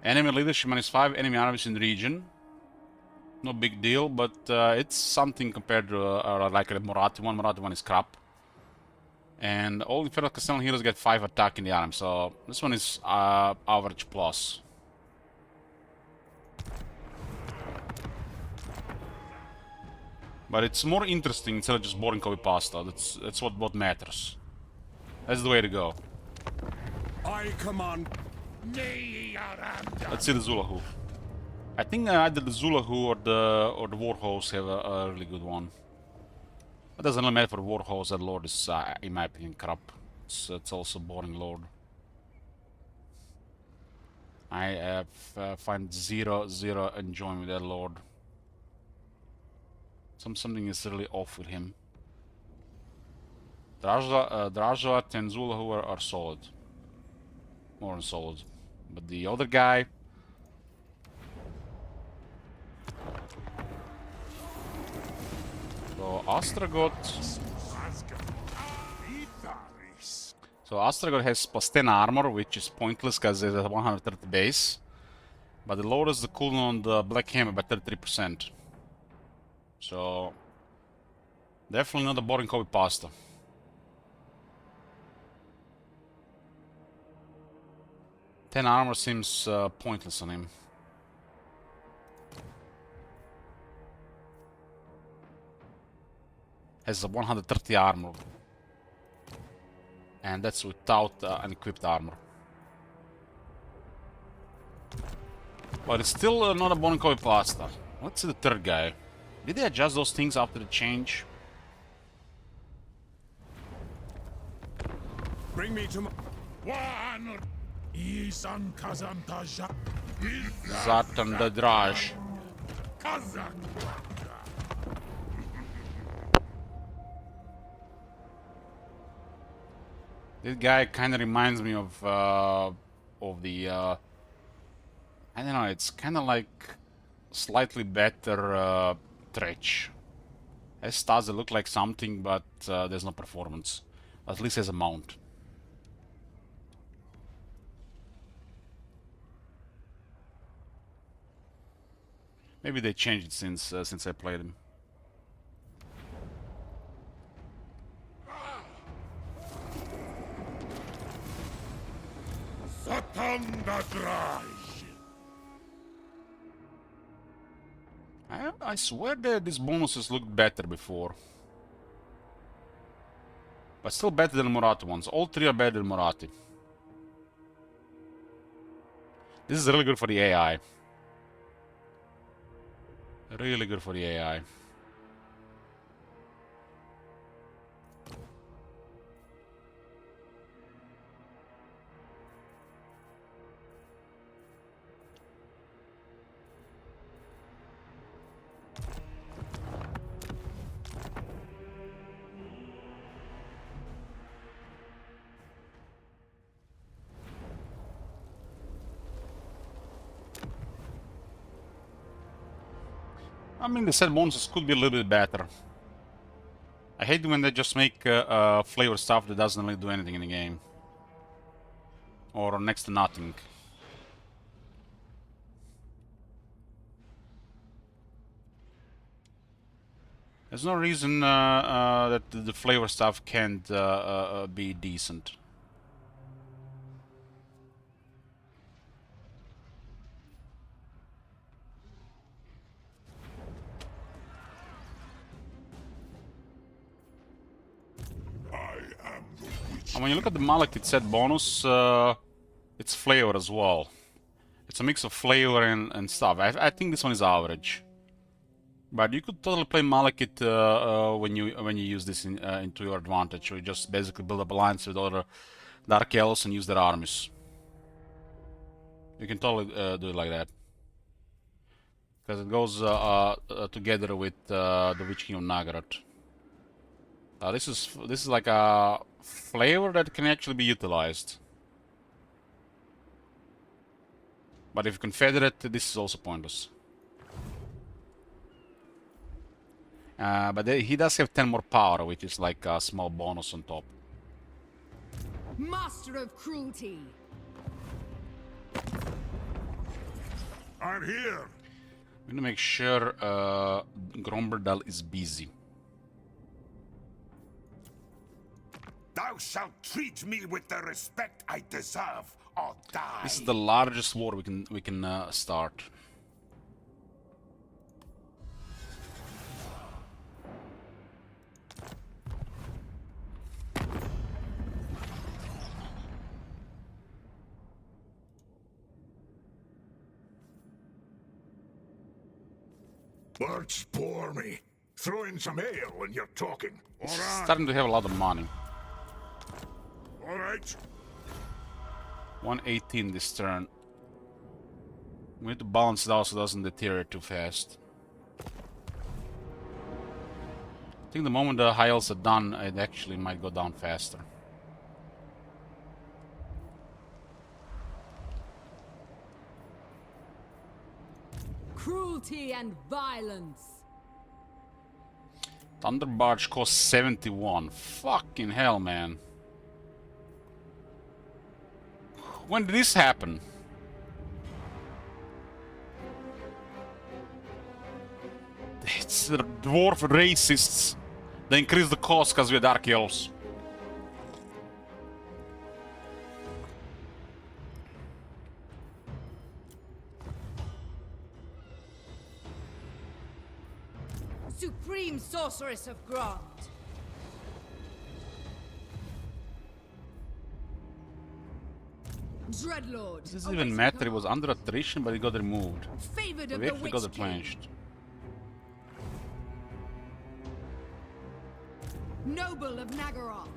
Enemy leadership -5, enemy armies in the region. No big deal, but it's something compared to like the Marathi one. Marathi one is crap. And all Infernal Castellan heroes get 5 attack in the arm, so this one is average plus. But it's more interesting instead of just boring copy pasta. That's what matters. That's the way to go. I command. Let's see the Zulahu. I think either the Zulahu or the Warhorse have a really good one. It doesn't really matter for the Warhorse. That lord is, in my opinion, crap. It's also boring lord. I find zero enjoyment with that lord. Something is really off with him. Dražat and Zulahu are solid. More than solid. But the other guy, So Ostrogoth has plus 10 armor, which is pointless because it's a 130 base. But it lowers the cooldown on the Black Hammer by 33%. So definitely not a boring copy pasta. Ten armor seems pointless on him. Has a 130 armor. And that's without unequipped armor. But it's still not a boring copy pasta. Let's see the third guy. Did they adjust those things after the change? Bring me to my... Isan Kazantaja. Zatan the Draj. Kazak. This guy kind of reminds me of the I don't know. It's kind of like slightly better Tretch. Has stats that look like something, but there's no performance. At least as a mount. Maybe they changed it since I played him. I swear that these bonuses looked better before. But still better than Murati ones. All three are better than Murati. This is really good for the AI. Really good for the AI. I mean, the set bonuses could be a little bit better. I hate when they just make flavor stuff that doesn't really do anything in the game. Or next to nothing. There's no reason that the flavor stuff can't be decent. And when you look at the Malekith set bonus, it's flavor as well. It's a mix of flavor and stuff. I think this one is average. But you could totally play Malekith when you use this into your advantage. You just basically build up alliance with other Dark Elves and use their armies. You can totally do it like that. Because it goes together with the Witch King of Naggarond. This is like a flavor that can actually be utilized. But if you confederate, this is also pointless. But he does have 10 more power, which is like a small bonus on top. Master of cruelty. I'm here. I'm gonna make sure Gromberdal is busy. Thou shalt treat me with the respect I deserve, or die. This is the largest war we can start. Birds bore me. Throw in some ale when you're talking. All right. Starting to have a lot of money. All right. 118 this turn. We need to balance it out so it doesn't deteriorate too fast. I think the moment the high elves are done, it actually might go down faster. Cruelty and violence. Thunder Barge costs 71. Fucking hell, man. When did this happen? It's the dwarf racists. They increase the cost because we're dark elves. Supreme Sorceress of Grond. Dreadlord. This doesn't even matter, it was under attrition, but it got removed. Favored So of we the actually got Witch King. replenished. Noble of Naggarond.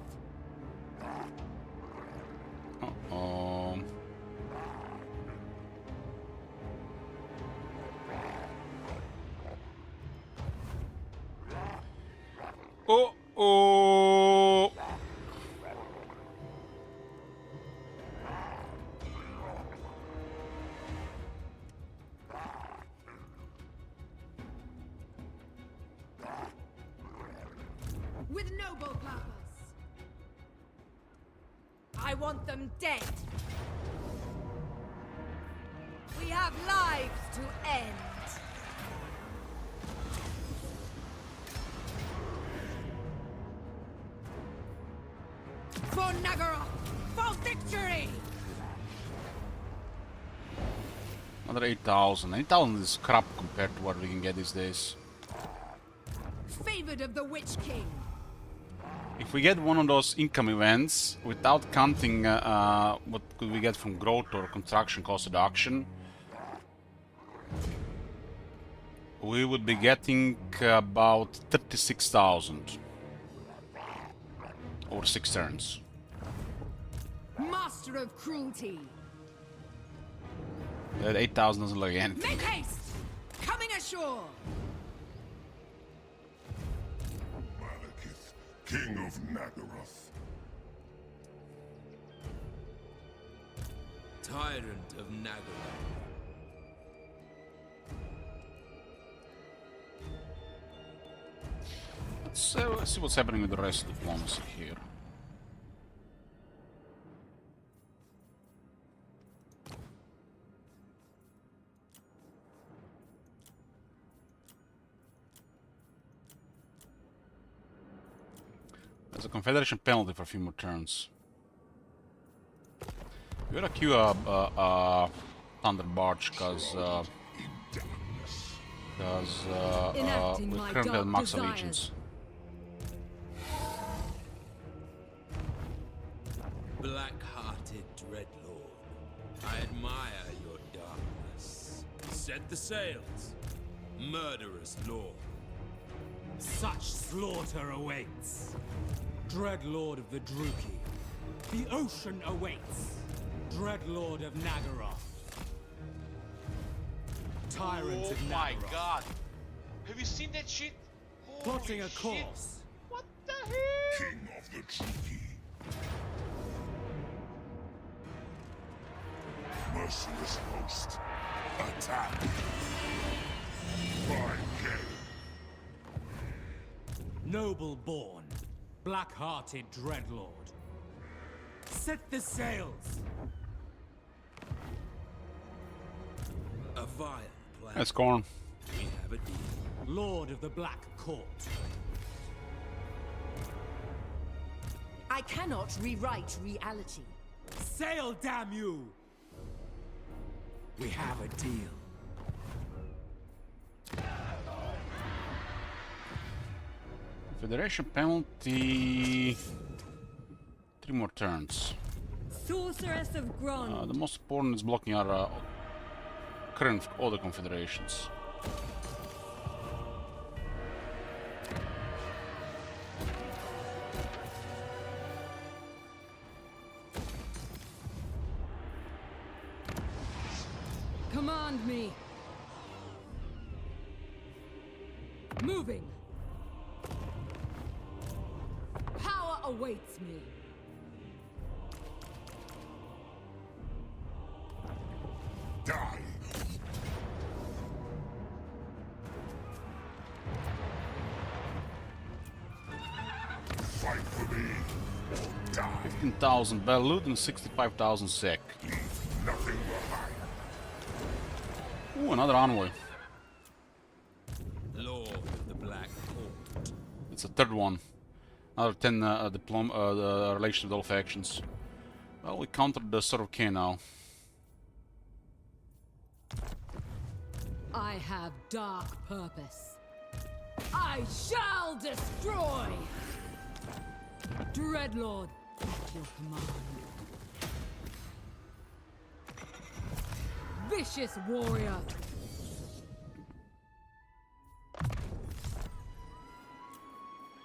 Uh-oh. Oh. With noble purpose. I want them dead. We have lives to end. For Naggarond! For victory! Another 8,000. 8,000 is crap compared to what we can get these days. Favored of the Witch King. If we get one of those income events, without counting what could we get from growth or construction cost reduction, we would be getting about 36,000. Or 6 turns. Master of cruelty. That 8,000 doesn't look like anything. Make haste! Coming ashore! Malekith, King of Naggaroth. Tyrant of Naggarond. Let's see what's happening with the rest of diplomacy here. There's a Confederation penalty for a few more turns. We gotta queue a Thunder Barge because Enacting we my currently have dark max desires. allegiance. Black-hearted Dreadlord, I admire your darkness. Set the sails, murderous lord. Such slaughter awaits. Dreadlord of the Druki. The ocean awaits. Dreadlord of Naggaroth. Tyrant Oh of my Naggaroth. god. Have you seen that shit? Plotting a Holy shit. course. What the hell? King of the Druki. Merciless host. Attack. By Gale. Noble born. Black-hearted Dreadlord. Set the sails. A vile plan. That's corn. We have a deal. Lord of the Black Court. I cannot rewrite reality. Sail, damn you! We have a deal. Federation penalty. 3 more turns. Sorceress of Grond. The most important is blocking our current other confederations. Command me. Moving. Power awaits me. Die. 15,000 bell loot and 65,000 sec. Nothing behind. Ooh, another envoy. Lord of the Black Court. It's a third one. Another 10 the relation with all factions. Well, we countered the Sword of Cain now. I have dark purpose. I shall destroy! Dreadlord, at your command. Vicious warrior!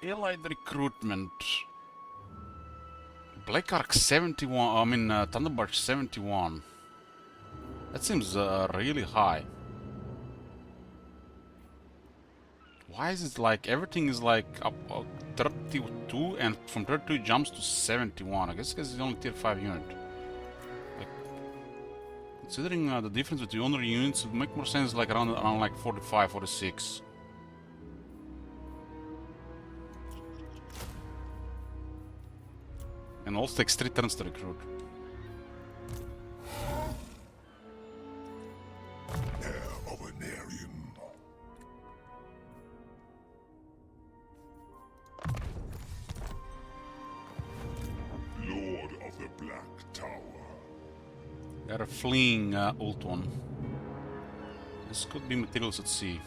Allied recruitment. Black Ark 71, I mean Thunderbird 71. That seems really high. Why is it like everything is like up 32 and from 32 jumps to 71? I guess because it's only tier 5 unit. Like, considering the difference with the honorary units, it would make more sense like around like 45, 46. And also takes 3 turns to recruit. Heir of an Aryan. Lord of the Black Tower. Got a fleeing ult one. This could be materials at sea.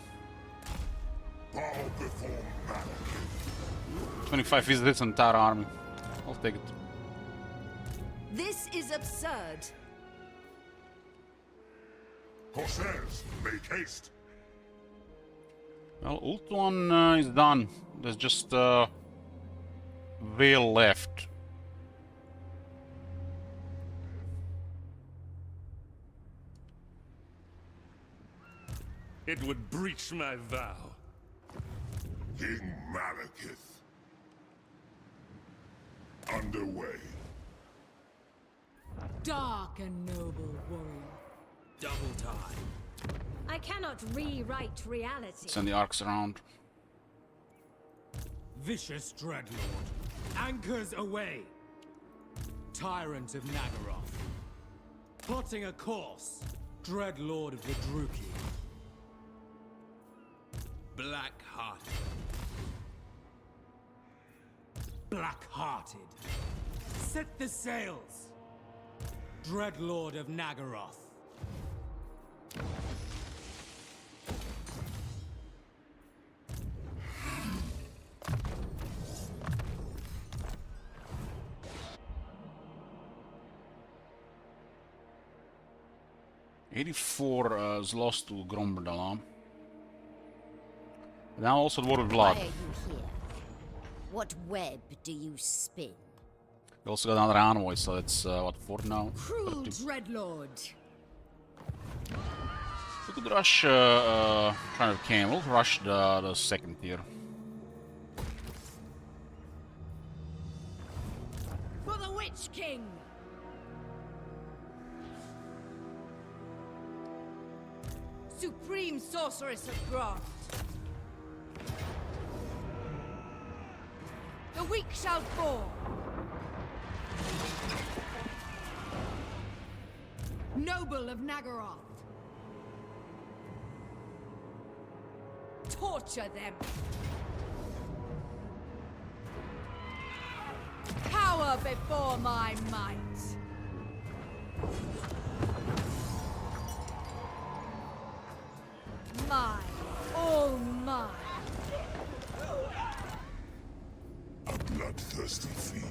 Bow before Malekith. 25 visitors entire army. I'll take it. This is absurd. Corsairs, make haste. Well, ult one is done. There's just Veil left. It would breach my vow. King Malekith. Underway. Dark and noble warrior. Double time. I cannot rewrite reality. Send the arcs around. Vicious Dreadlord. Anchors away. Tyrant of Naggaroth. Plotting a course. Dreadlord of the Druki. Black-hearted. Black-hearted. Set the sails. Dreadlord of Naggaroth. '84 is lost to Gromberdal. Now also the War of Blood. Why are you here? What web do you spin? We also got another envoy, so that's what, 4 now? Cruel 30. Dreadlord. We could rush Shrine of Cain. We'll rush the second tier. For the Witch King! Supreme Sorceress of Graft. The weak shall fall. Noble of Naggaroth. Torture them. Cower before my might. Mine, all mine. A bloodthirsty fiend.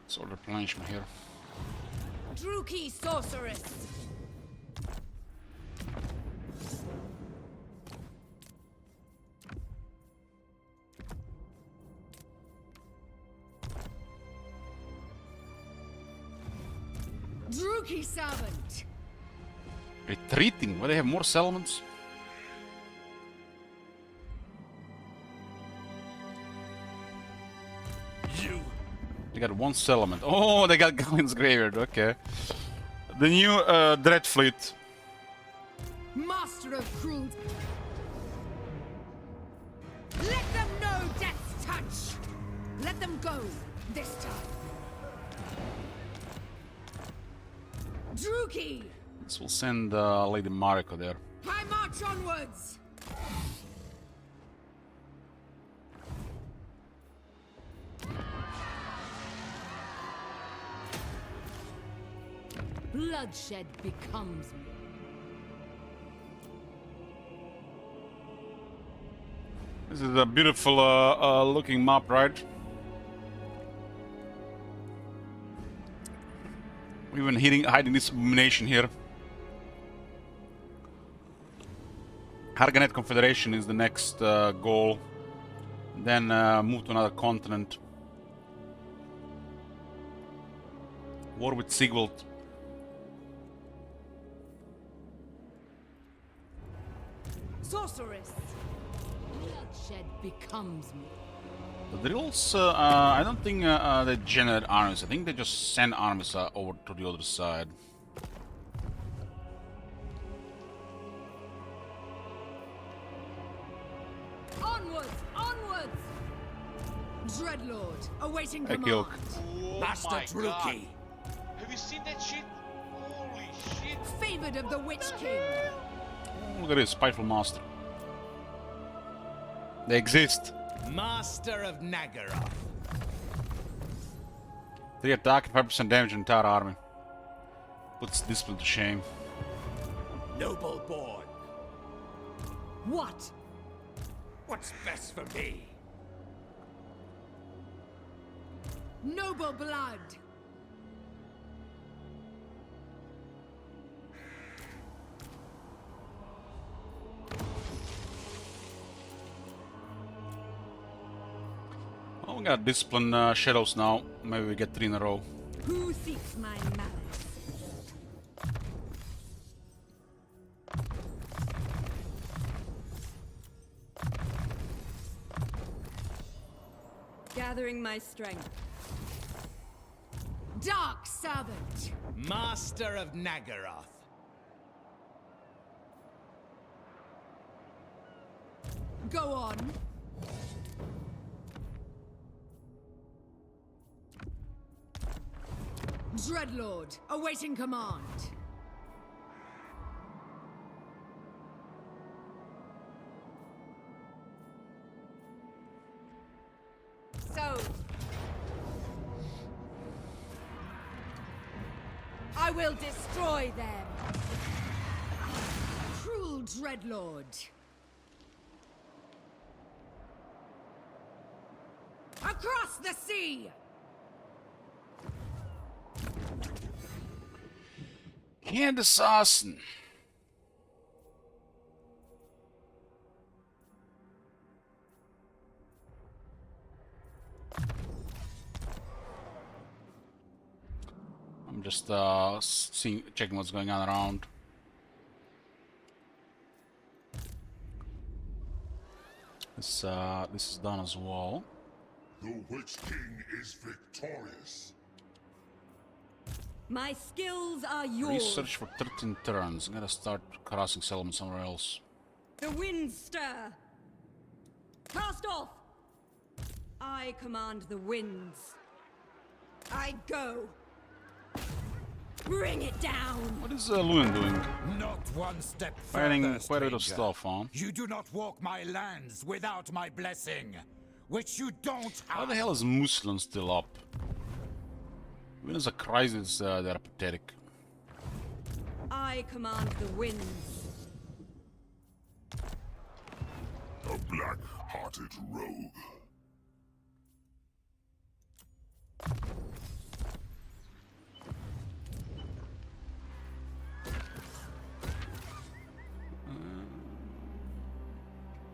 Sword replenishment here. Druki Sorceress. Druki Servant. Retreating? Why they have more settlements? You. They got one settlement. Oh, they got Galleon's Graveyard. Okay. The new Dread Fleet. Master of cruelty. Let them know death's touch. Let them go this time. Druki! This will send Lady Mariko there. I march onwards! Bloodshed becomes me. This is a beautiful looking map, right? We've been hiding this abomination here. Harganet Confederation is the next goal. Then move to another continent. War with Sigvald. Sorceress! Bloodshed becomes me. The drills, I don't think they generate armies. I think they just send armies over to the other side. Onwards! Onwards! Dreadlord, awaiting Hey, command. Kilk. Oh Master my God. Druki. Have you seen that shit? Holy shit. Favored of the Witch King. Oh, look at this, Spiteful Master. They exist. Master of Naggarond. 3 attack and 5% damage on entire army. Puts discipline to shame. Noble born. What? What's best for me? Noble blood. Oh, we got discipline shadows now. Maybe we get 3 in a row. Who seeks my malice? Gathering my strength. Dark Servant! Master of Naggaroth. Go on. Dreadlord, awaiting command. So... I will destroy them. Cruel Dreadlord. Across the sea! Candace Assassin. I'm just checking what's going on around. This is done as well. The Witch King is victorious. My skills are yours. Research for 13 turns. I'm gonna start crossing settlement somewhere else. The winds stir. Cast off. I command the winds. I go. Bring it down. What is Luin doing? Not one step Fighting further, quite a bit of stranger. stuff, huh? You do not walk my lands without my blessing, which you don't How have. the hell is Muslin still up? Even as a crisis, they're pathetic. I command the winds. A black-hearted rogue.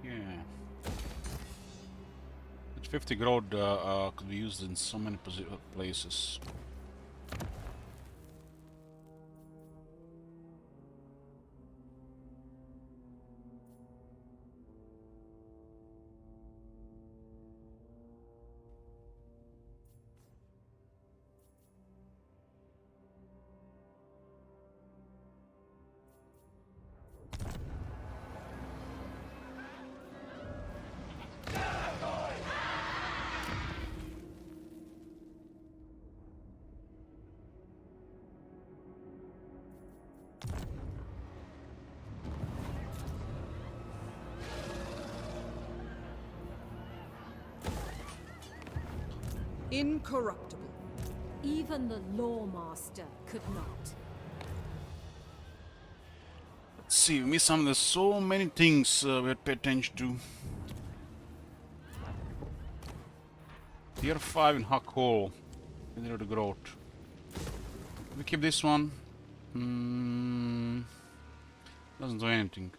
Yeah. That 50 growth could be used in so many places. Incorruptible. Even the Lawmaster could not. Let's see, we missed some. There's so many things we had to pay attention to. Tier 5 in Huck Hall. Near the growth. We keep this one. Doesn't do anything.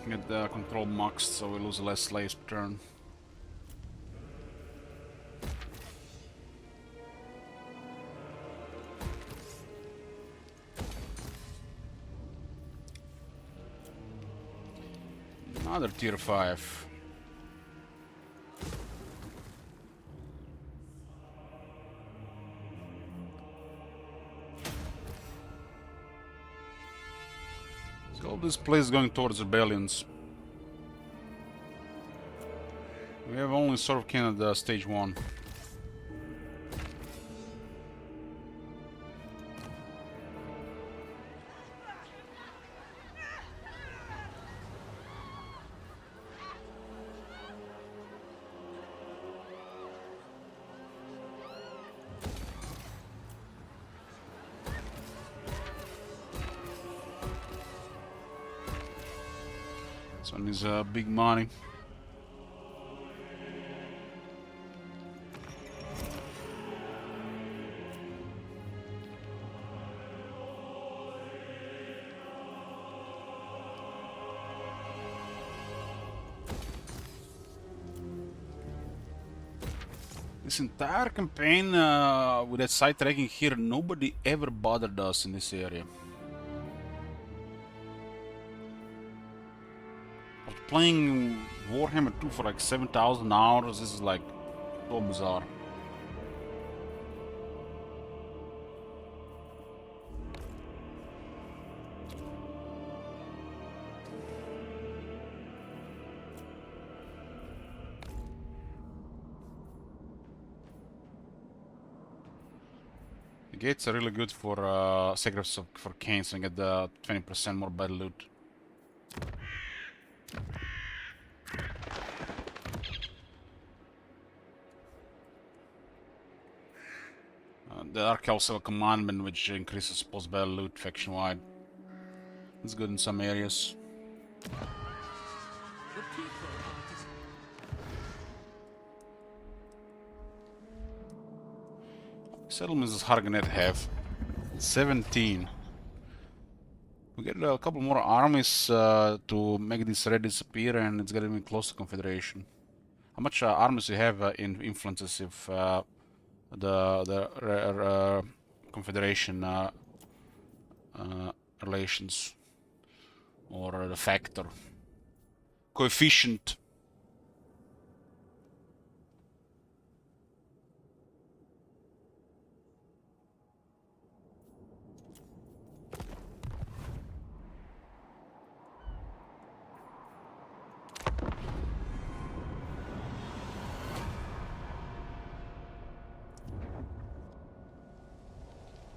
Get the control maxed so we lose less slaves per turn. Another tier 5. So all this place is going towards rebellions. We have only Serve Canada stage 1. This one is big money. This entire campaign with that side tracking here, nobody ever bothered us in this area. After playing Warhammer 2 for like 7,000 hours, this is like so bizarre. The gates are really good for sacrifice for Canes and get the 20% more battle loot. The Ark also a commandment which increases post-battle loot faction-wide. It's good in some areas. Settlements does Harganet have? 17. We get a couple more armies to make this red disappear, and it's getting close to Confederation. How much armies you have in influences if the Confederation relations or the factor coefficient?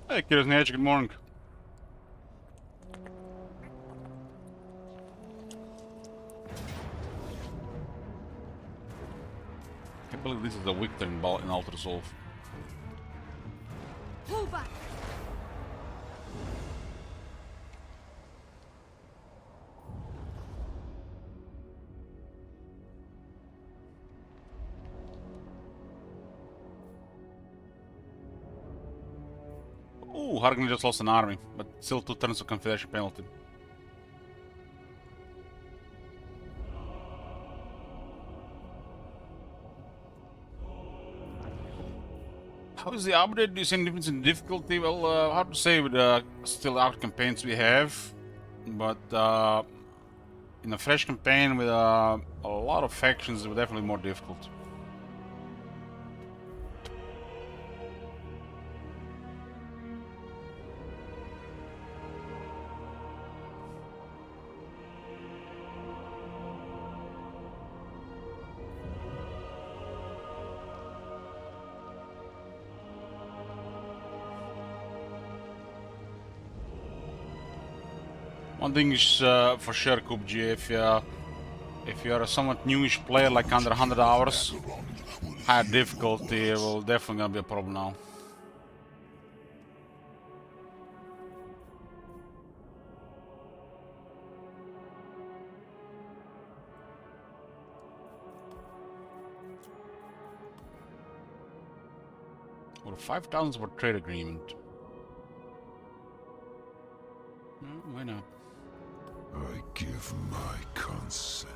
Hey, Kira's Edge, good morning. I can't believe this is the Victor in Alter Resolve. Pull back. Ooh, Hargan just lost an army, but still 2 turns of Confederation penalty. How is the update? Do you see any difference in difficulty? Well, hard to say with the still out campaigns we have, but in a fresh campaign with a lot of factions, it's definitely more difficult. One thing is for sure, Kubji, if you're a somewhat newish player, like under 100 hours, higher difficulty will definitely gonna be a problem now. Or 5,000 for trade agreement. Why not? I give my consent.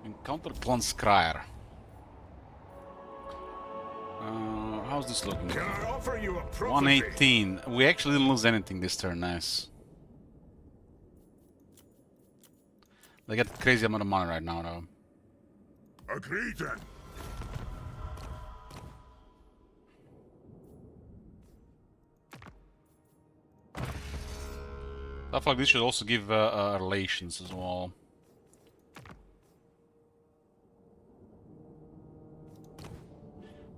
Encounter Clan Scryer. How's this looking? Can I offer you a prophecy? 118. We actually didn't lose anything this turn, nice. They get crazy amount of money right now, though. Agreed then. Stuff like this should also give relations as well.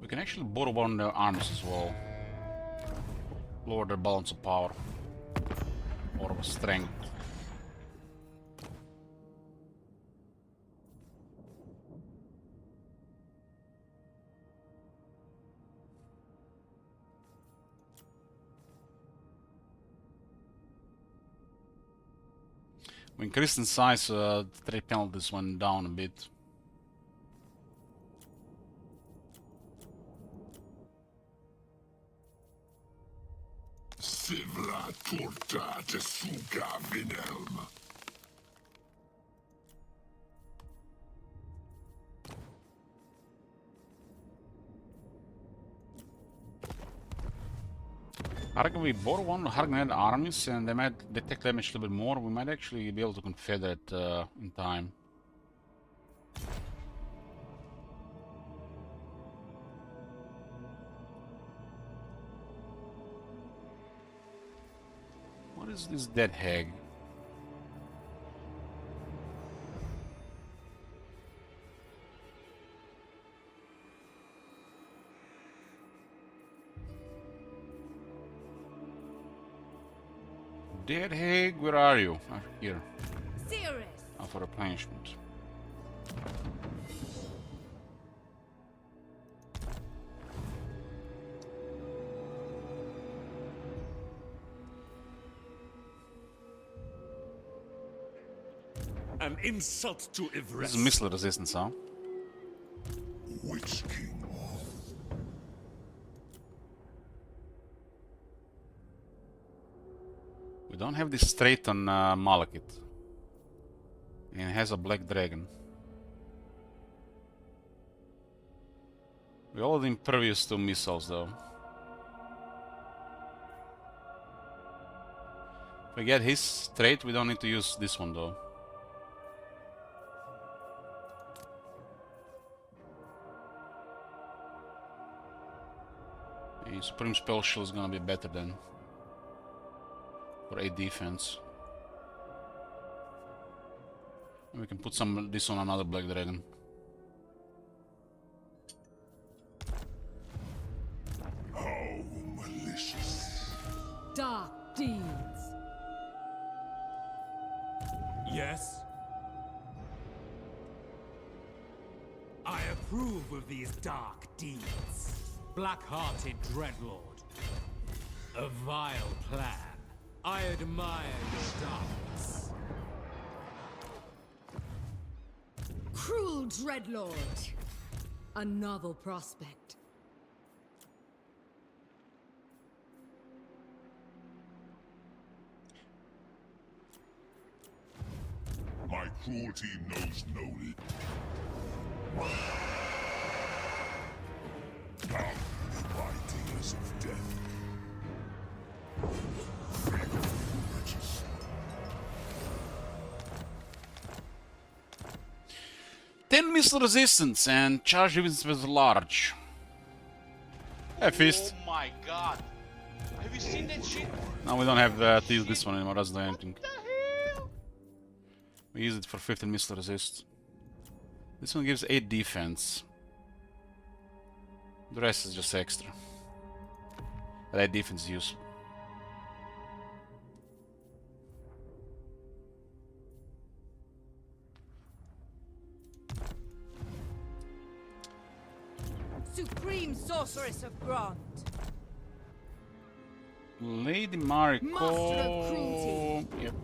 We can actually borrow one of their armies as well. Lower their balance of power. Or of strength. We increased in size, trade penalties went down a bit. Sivla turta tesuga Vinelm. I reckon we borrow one Hargned armies and they might detect damage a little bit more. We might actually be able to confederate in time. What is this dead hag? Dead hag, where are you? Ah, here. Oh, for replenishment. An insult to This Ivres. is missile resistance, huh? Witch King. We don't have this straight on Malekith. And it has a black dragon. We already impervious to missiles though. If we get his straight, we don't need to use this one though. The Supreme Spell Shield is gonna be better then. For 8 defense. And we can put some this on another Black Dragon. How malicious. Dark deeds. Yes? I approve of these dark deeds. Black-hearted dreadlord. A vile plan. I admire your darkness. Cruel dreadlord. A novel prospect. My cruelty knows no limit. Boundless by tears of death. Riches. 10 missile resistance and charge events with large. Hey, Fist. Oh my god. Have you seen that shit? Now we don't have to use this one anymore, doesn't do anything. What the hell? We use it for 15 missile resist. This one gives 8 defense. The rest is just extra. But that defense is useful. Supreme Sorceress of Grond. Lady Mariko. Master of Cruelty. Yep.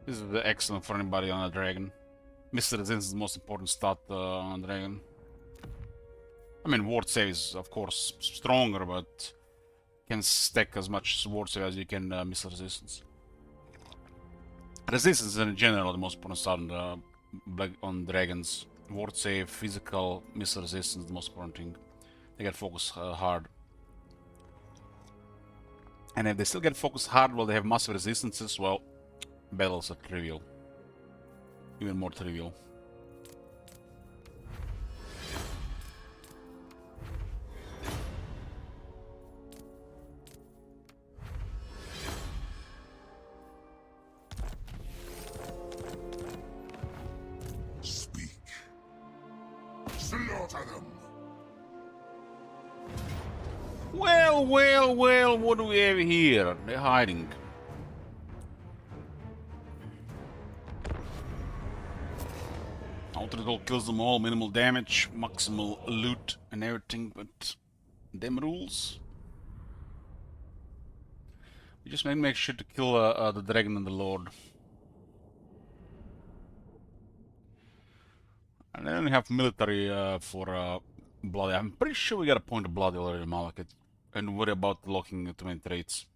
This is excellent for anybody on a dragon. Mr. Resistance is the most important stat on a dragon. I mean, ward save is of course stronger, but can stack as much ward save as you can Mr. Resistance. Resistance is in general the most important stat on dragons. Ward save, physical, Mr. Resistance, the most important thing. They get focused hard. And if they still get focused hard while they have massive resistances, well, battles are trivial. Even more trivial. Speak. Slaughter them. Well, well, well, what do we have here? They're hiding. Outer goal kills them all, minimal damage, maximal loot and everything, but them rules. We just make sure to kill the dragon and the lord. And I only have military for bloody. I'm pretty sure we got a point of bloody already in Malekith. And worry about locking too many traits.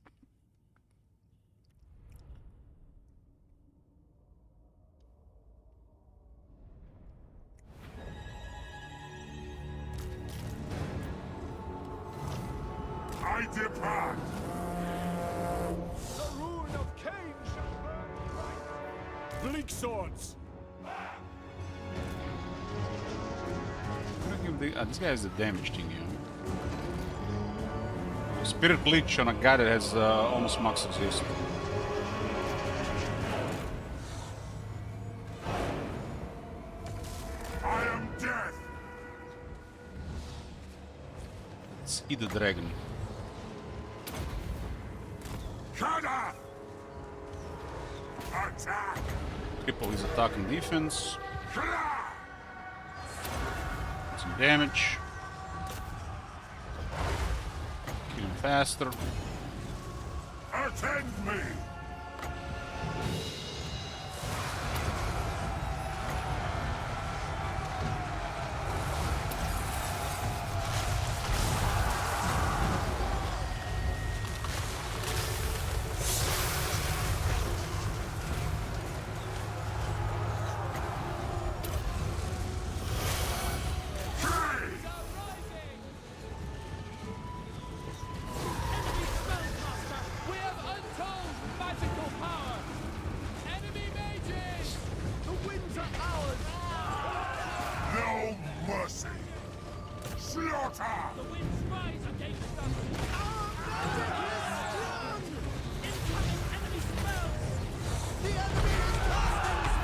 I depart. The ruin of Cain shall burn bright. Bleak swords. This guy has the damage thing, you know. Spirit Leech on a guy that has almost max resist. I am death. Let's eat the dragon. Kada! Attack! Triple his attack and defense. Kla! Some damage. Kill him faster. Attend me!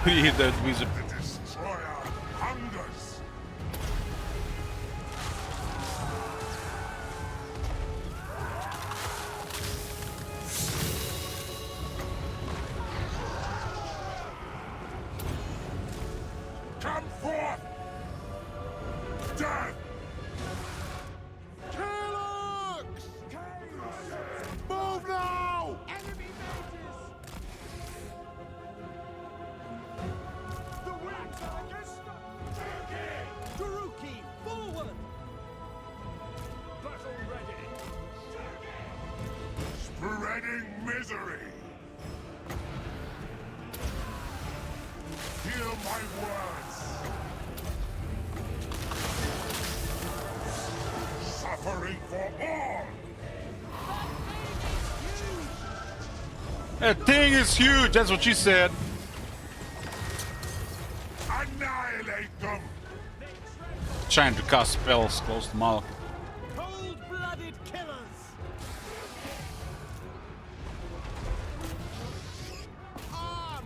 He hit that wizard. The destroyer hungers. Come forth! Death! Calyx! Move now! Enemy mages! The winds are against us! Taruki, forward! Battle ready! Spreading misery! Hear my words! Suffering for all! That thing is huge, that's what she said. Annihilate them! Trying to cast spells close to Malekith. Cold-blooded killers! On!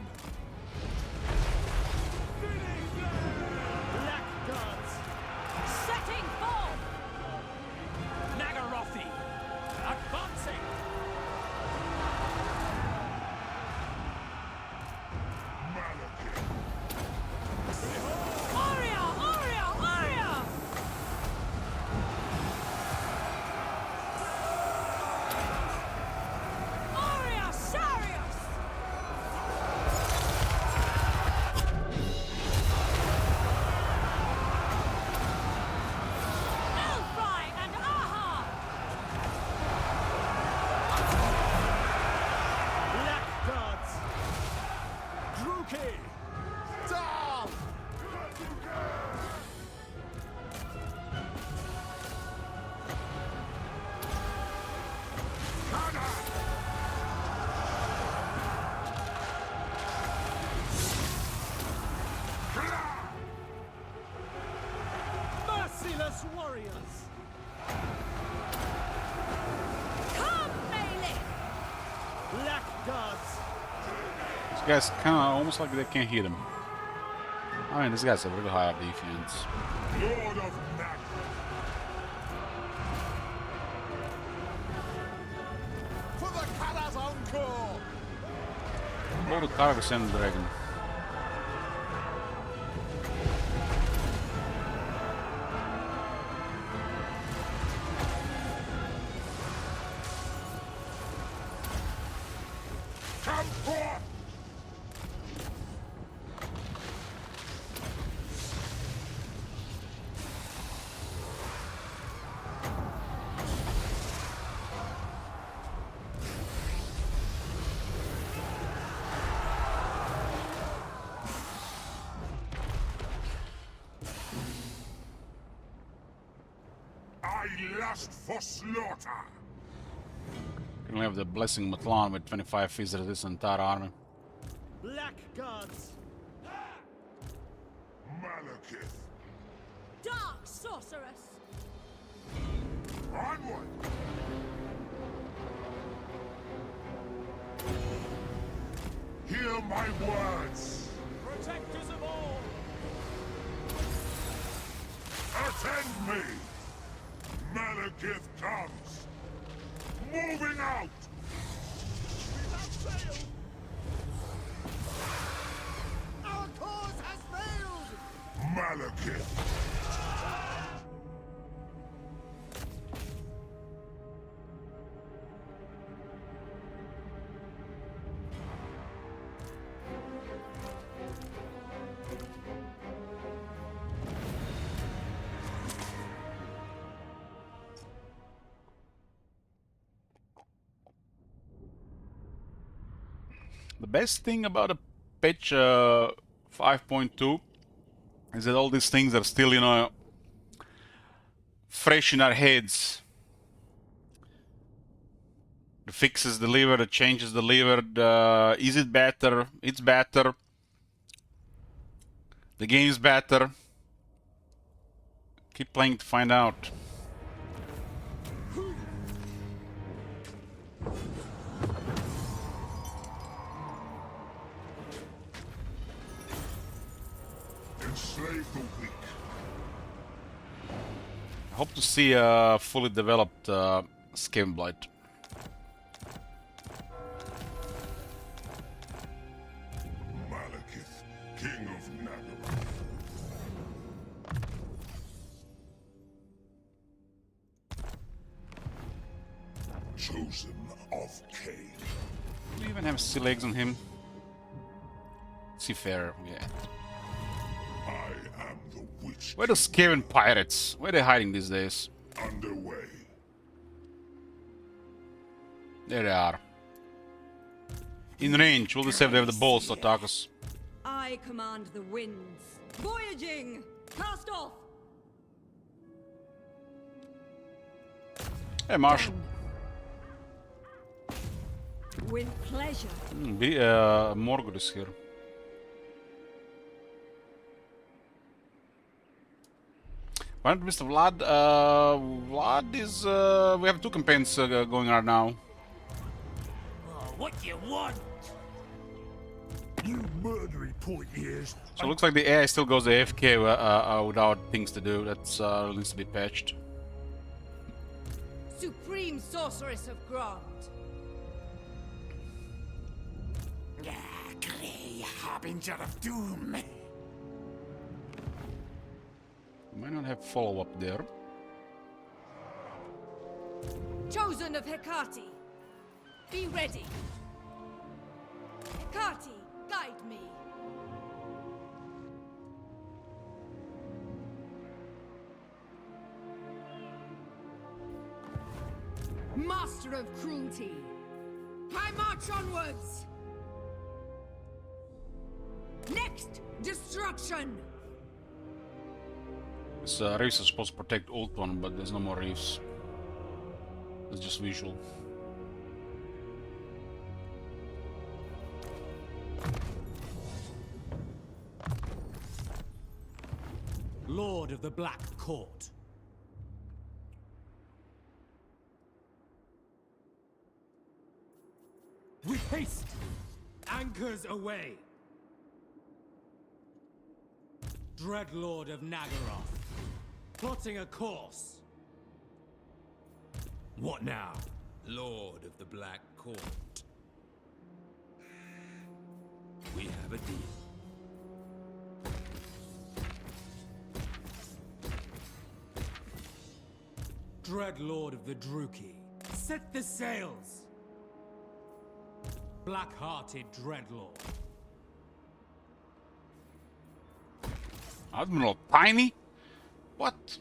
Fierce warriors! Come, Melee! Blackguards! These guys kind of almost like they can't hit him. I mean, this guy's a really high defense. Lord of Naggarond. For the Kala's encore! Lord of Kargas and the Dragon. Come forth! I lust for slaughter! You can have the Blessing Matlan with 25 feet of this entire army. Blackguards! Malekith, Dark sorceress! onward! Hear my words! Protectors of all! Attend me! Malekith comes! Moving out! Without fail! Our cause has failed! Malekith! The best thing about a patch 5.2 is that all these things are still, you know, fresh in our heads. The fixes delivered, the changes delivered. Is it better? It's better. The game's better. Keep playing to find out. Enslave the weak. I hope to see a fully developed Skaven Blight. Malekith, King of Naggarond. Chosen of Cain. Do we even have sea legs on him? Seafarer, yeah. I am the witch Where are the Skaven pirates? Where are they hiding these days? underway. There they are. In range, will they say they have the balls to attack us? I command the winds. Voyaging! Cast off! Hey, Marshall. With pleasure. Morgul is here. Why not Mr. Vlad? Vlad is... we have two campaigns going on now. What you want? You murdery poor ears! So it looks like the AI still goes AFK without things to do. That's needs to be patched. Supreme sorceress of Grond. Grey harbinger of doom. We might not have follow-up there. Chosen of Hecate. Be ready. Hecate, guide me. Master of cruelty. I march onwards. Next, destruction. This reefs are supposed to protect Old One, but there's no more reefs. It's just visual. Lord of the Black Court, With haste! Anchors away! Dreadlord of Naggaroth, plotting a course. What now? Lord of the Black Court. We have a deal. Dreadlord of the Druki, set the sails! Black-hearted Dreadlord. Admiral Tiny? What?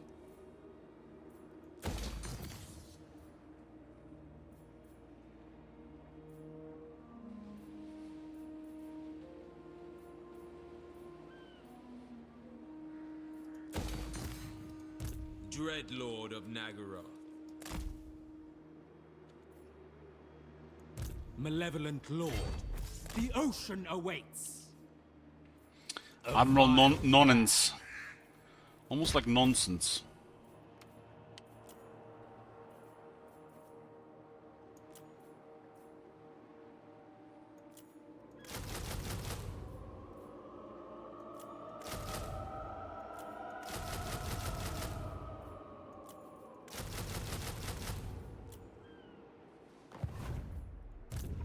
Dreadlord of Naggaroth. Malevolent Lord, the ocean awaits. Admiral Nonsense. Almost like nonsense.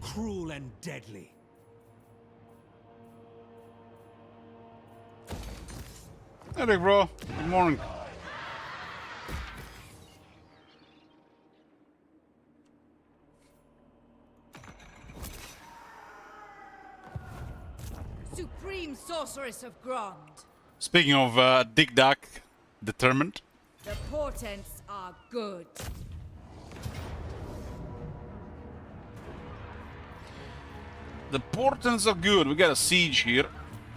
Cruel and deadly. Hey there, bro. Good morning. Supreme Sorceress of Grond. Speaking of Dick Duck, determined. The portents are good. The portents are good. We got a siege here.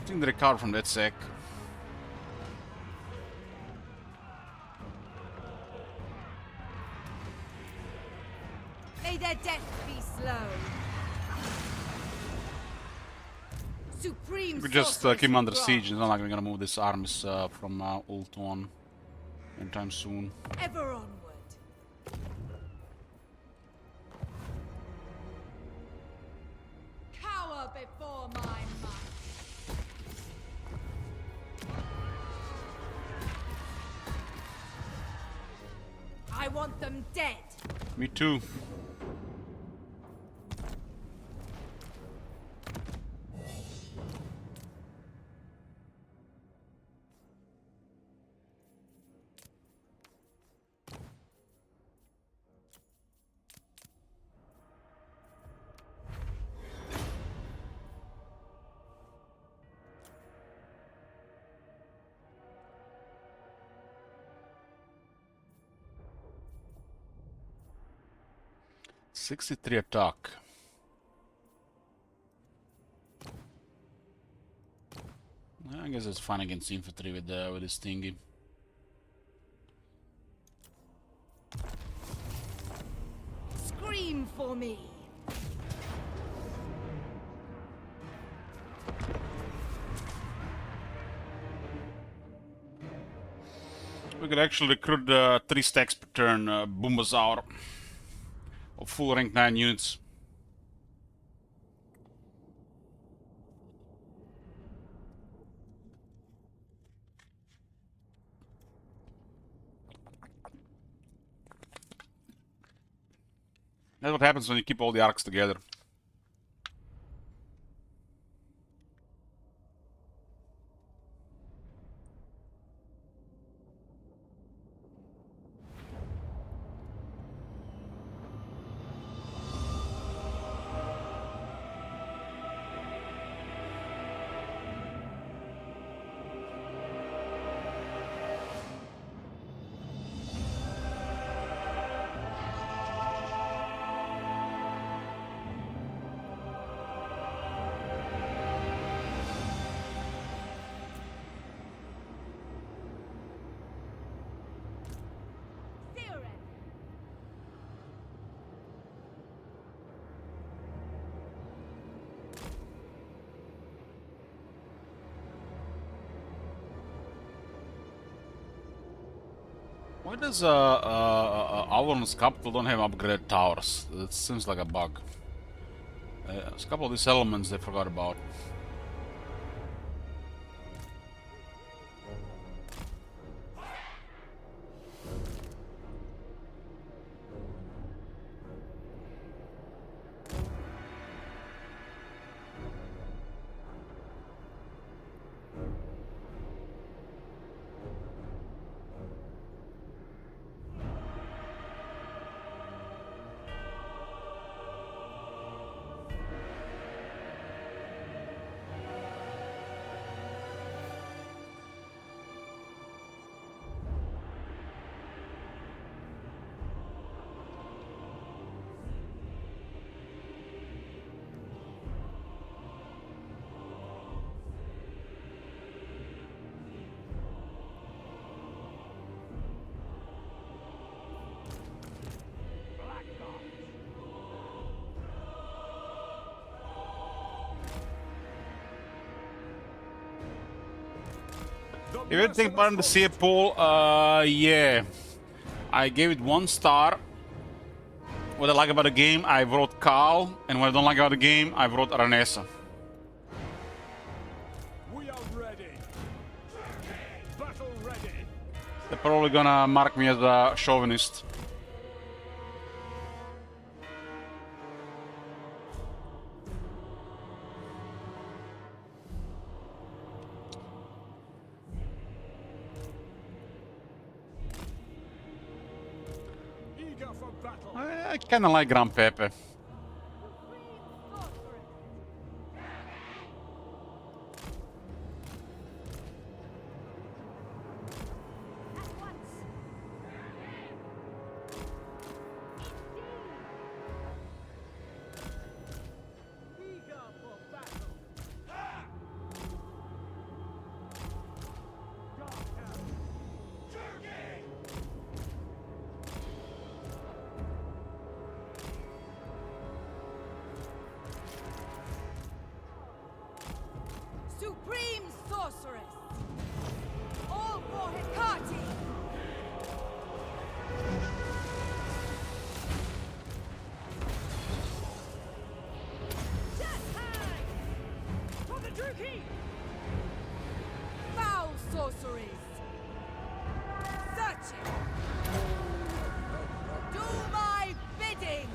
I think they recovered from that sec. May their death be slow. Supreme We just Sorceress keep them of under Grond. siege. It's not like we're gonna move these armies from Ult on anytime soon. Ever onward. Cower before my might. I want them dead. Me too. '63 attack. I guess it's fine against infantry with this thingy. Scream for me. We could actually recruit 3 stacks per turn Boombasaur of full rank 9 units. That's what happens when you keep all the arcs together. Why does Avalon's capital don't have upgraded towers? That seems like a bug. There's a couple of these elements they forgot about. If you think about the sea pool, yeah. I gave it 1 star. What I like about the game, I wrote Carl, and what I don't like about the game, I wrote Aranesa. We are ready. Battle ready. They're probably gonna mark me as a chauvinist. Eager for battle. I kinda like Gran Pepe. Supreme Sorceress! All for Hecate! Death Hand! For the Druki! Foul Sorceries! Searching! Do my bidding!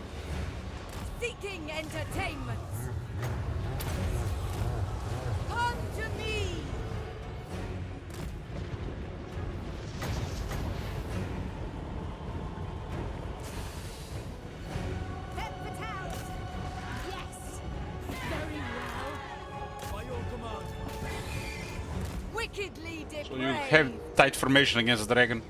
Seeking entertainments! Come to me! Pep Patel! Yes! Very well. By your command. Wickedly depraved! So you have tight formation against the dragon.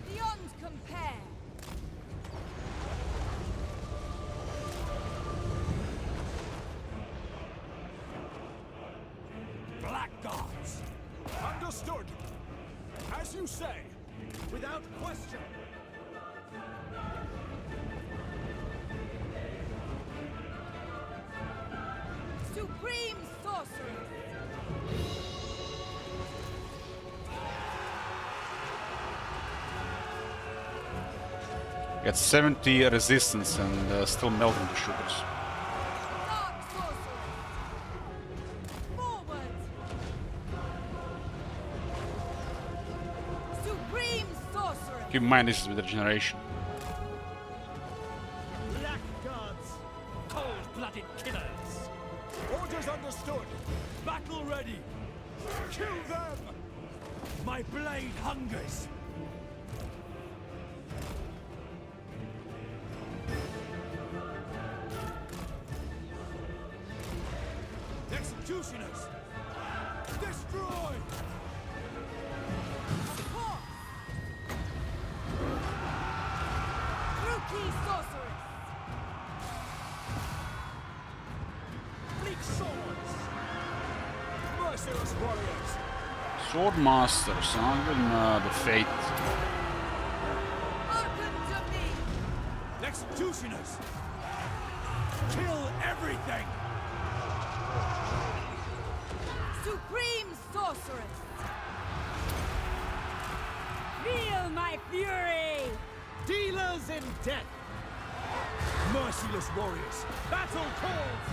Beyond compare! Blackguards. Understood. As you say, without question. Supreme Sorceress! Got 70 resistance and still melting the sugars. Dark Sorceress! Forward! Supreme Sorceress! Keep in mind this is with regeneration. Blackguards. Cold-blooded killers. Orders understood. Battle ready. Kill them. My blade hungers. Executioners! Destroy! Rookie Sorceress! Bleak swords! Merciless warriors! Sword Masters, I'll give them the fate. Hearken to me! Executioners! Kill everything! Supreme Sorceress! Feel my fury! Dealers in death! Merciless warriors! Battle calls!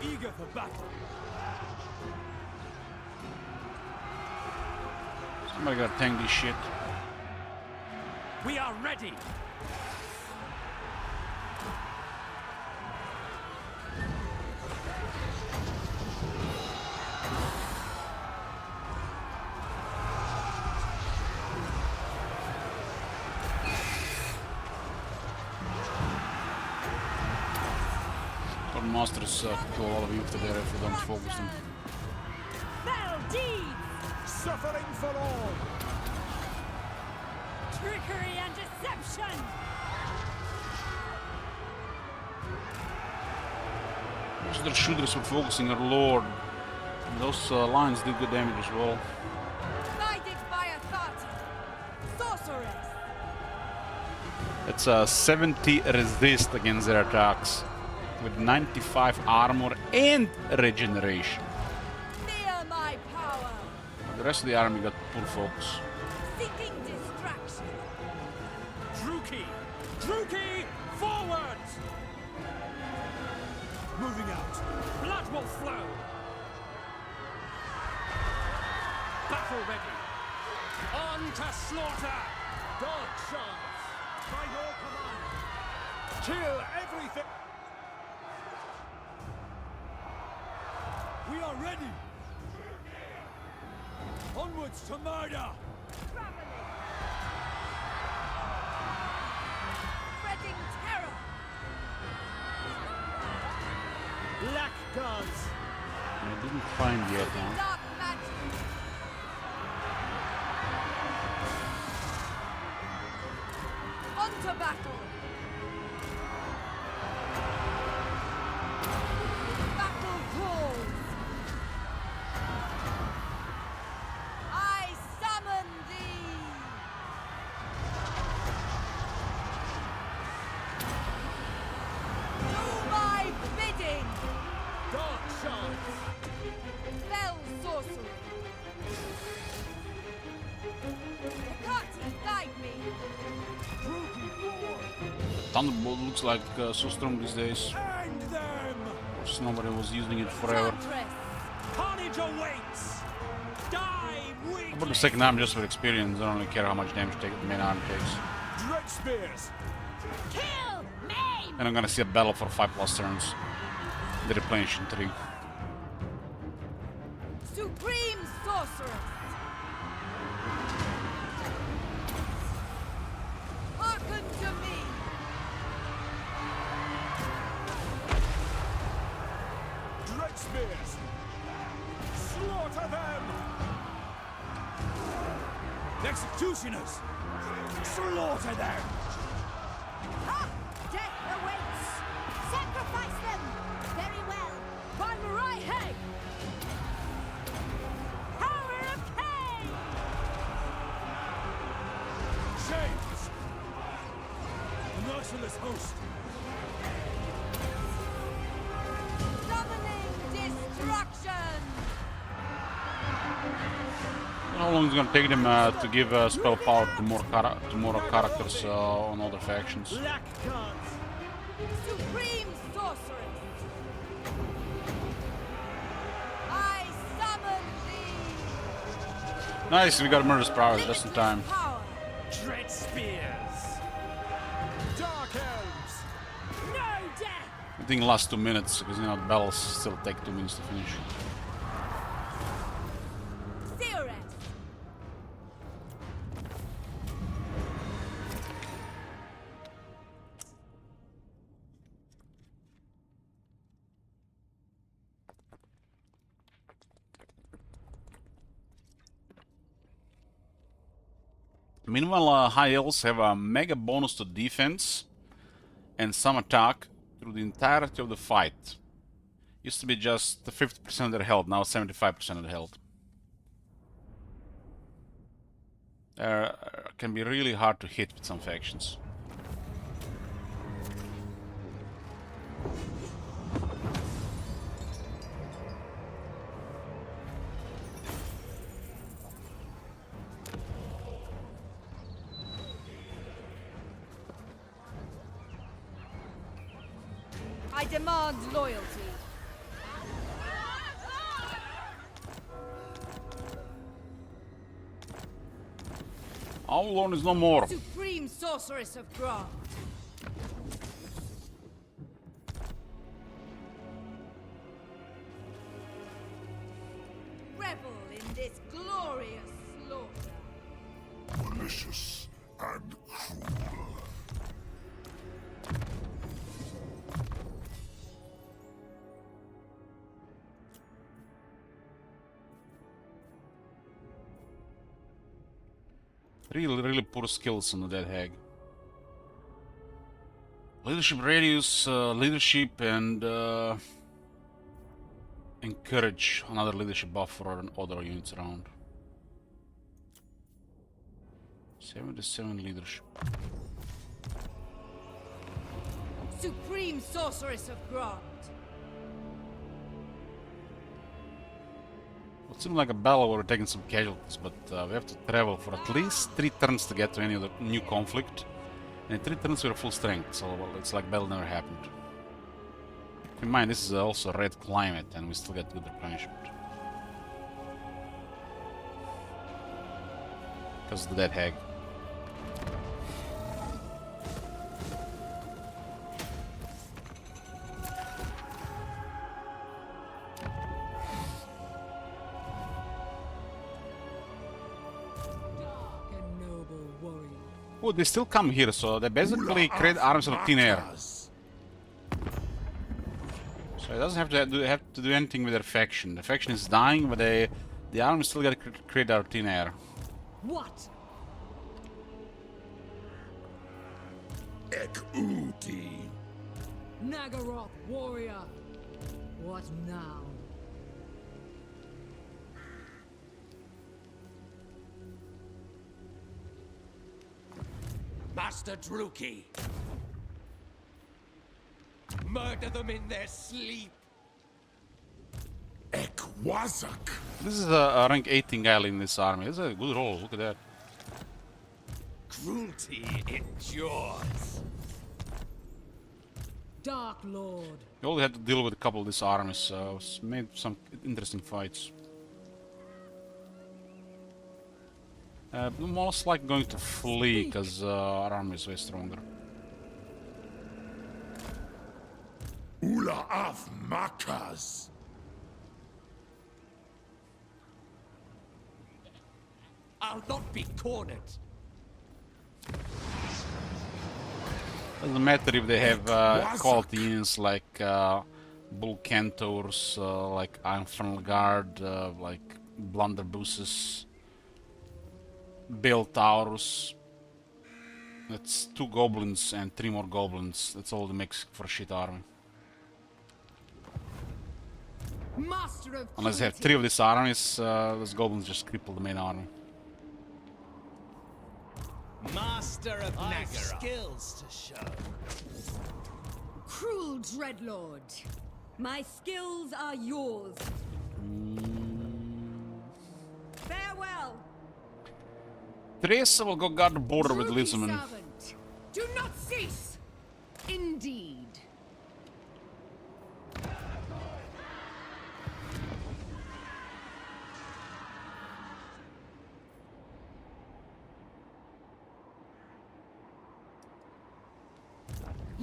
Eager for battle! Somebody gotta tank this shit. We are ready! Our masters kill all of you if they're there if we don't focus them. Fell deeds! Suffering for all! Trickery and deception! Most of their shooters were focusing our lord. And those lines did good damage as well. Guided by authority! Sorceress! It's a 70 resist against their attacks. With 95 armor and regeneration. Fear my power! But the rest of the army got full focus. Seeking distraction! Druki! Druki! Forward! Moving out. Blood will flow! Battle ready! On to slaughter! Dog shots! By your command! Kill everything! We are ready! Onwards to murder! Spreading terror! Blackguards! I didn't find yet now. Dark magic! On to battle! Battle calls! I summon thee! Do my bidding! Dark shards! Fell sorcery! Hecate, guide me! Thunderbolt looks like so strong these days. End them! Of course, nobody was using it forever. Huntress! Carnage awaits! Die weak! About the second arm just for experience. I don't really care how much damage the main arm takes. Dread spears! Kill! Maim! And I'm gonna see a battle for 5+ turns. The replenishing 3. Supreme sorceress! Hearken to me! Dread spears! Slaughter them! Executioners! Slaughter them! Ha! Death awaits! Sacrifice them! Very well. By Marai Heg! Power of Cain! James! The merciless host! Summoning destruction! How long is it gonna take them to give spell power to more characters on other factions? Blackguards! Supreme sorceress! I summon thee! Nice, we got Murder's Prowess just in time. Power! Dread spears! Dark elves! No death! I think last 2 minutes, because you know the battles still take 2 minutes to finish. Seeress! Meanwhile, high elves have a mega bonus to defense and some attack through the entirety of the fight. Used to be just 50% of their health, now 75% of the health. Can be really hard to hit with some factions. I demand loyalty. Aulon is no more. Supreme sorceress of Grant. Revel in this glorious slaughter. Malicious and cruel. Really poor skills on the Dead Hag. Leadership radius, leadership, and encourage another leadership buff for other units around. 77 leadership. Supreme sorceress of Grant. It seems like a battle where we're taking some casualties, but we have to travel for at least 3 turns to get to any other new conflict. And in 3 turns we're full strength, so well, it's like battle never happened. Keep in mind, this is also red climate, and we still get good replenishment. Because of the Dead Hag. Oh, they still come here, so they basically create armies out of thin air. So it doesn't have to do anything with their faction. The faction is dying, but the army still get created out of thin air. What? Ekuti. Naggarond warrior. What now? Master Druki! Murder them in their sleep! Ekwazak. This is a rank 18 guy in this army. This is a good roll, look at that. Cruelty endures! Dark Lord. You only had to deal with a couple of these armies, so it's made some interesting fights. Most likely going to flee, because our army is way stronger. Ula of Makas. I'll not be cornered! Doesn't matter if they have quality units like Bull Centaurs, like Infernal Guard, like Blunderbusses, Bale Taurus. That's 2 goblins and 3 more goblins. That's all that makes for a shit army. Master of Unless they have 3 of these armies, those goblins just cripple the main army. Master of Naggarond. Skills to show. Cruel Dreadlord. My skills are yours. Farewell. Teresa will go guard the border with Druki Lisman. servant. Do not cease. Indeed.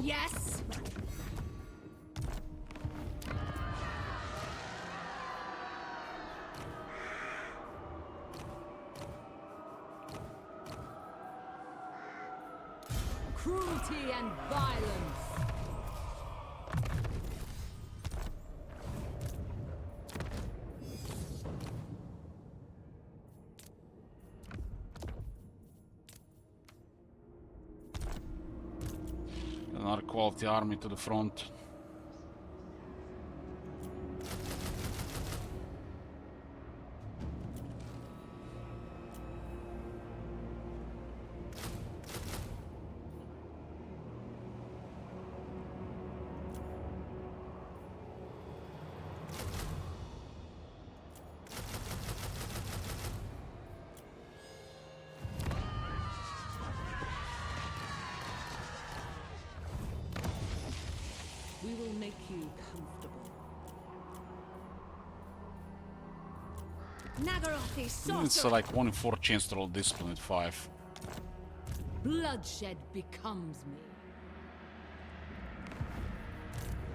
Yes. Cruelty and violence. Another quality army to the front. We will make you comfortable. Naggaroth is sorcery. It's like 1 in 4 chance to roll discipline at 5. Bloodshed becomes me.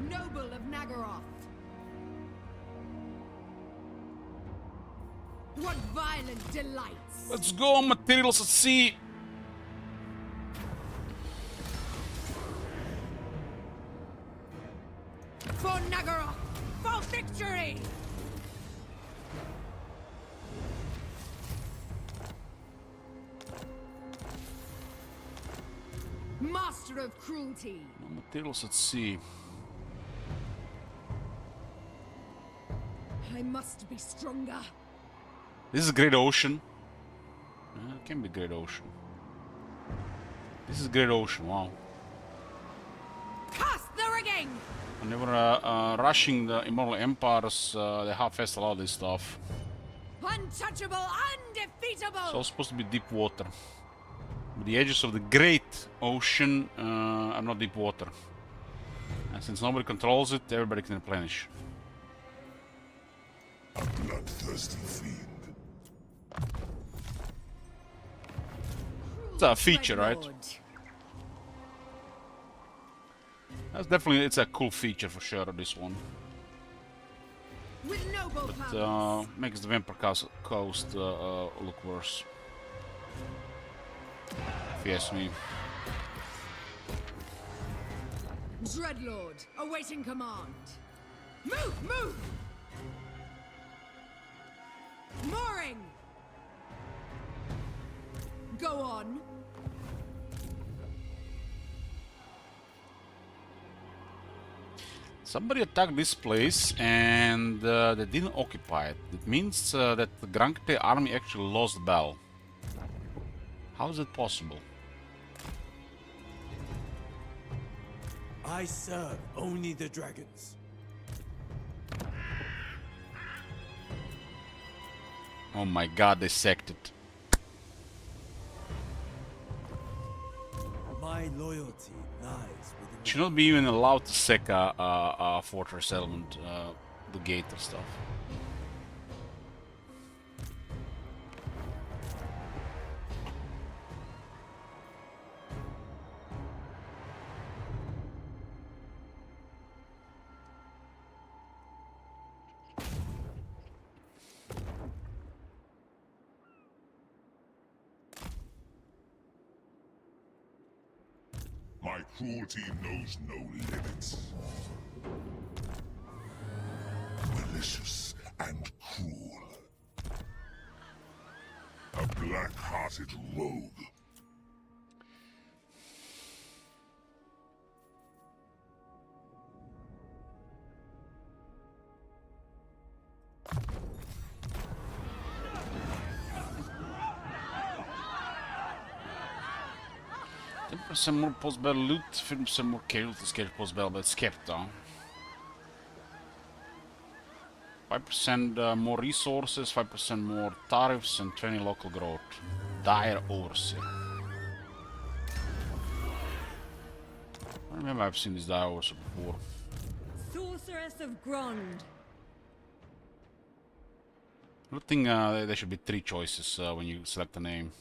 Noble of Naggaroth. What violent delights! Let's go, materials at sea! For Naggaroth! For victory! Master of cruelty! No materials at sea. I must be stronger. This is Great Ocean. It can be Great Ocean. This is Great Ocean, wow. Cast the rigging! When they were rushing the Immortal Empires, they half-assed a lot of this stuff. Untouchable, undefeatable! It's all supposed to be deep water. But the edges of the Great Ocean are not deep water. And since nobody controls it, everybody can replenish. A bloodthirsty fiend. It's a feature, right? That's definitely, it's a cool feature for sure, this one. With noble But makes the Vampire Coast look worse. If you ask me. Dreadlord, awaiting command. Move, move! Mooring! Go on. Somebody attacked this place and they didn't occupy it. It means that the Grankte army actually lost Bell. How is it possible? I serve only the dragons. Oh my god, they sacked it. My loyalty lies within Should not be even allowed to sack a fortress element, the gate or stuff. My cruelty knows no limits. Malicious and cruel. A black-hearted rogue. Some more post-battle loot, 50% more casualties get post-battle, but it's kept down. 5% more resources, 5% more tariffs, and 20 local growth. Dire Overseer. I remember I've seen this Dire Overseer before. Sorceress of Grond. I think there should be 3 choices when you select a name.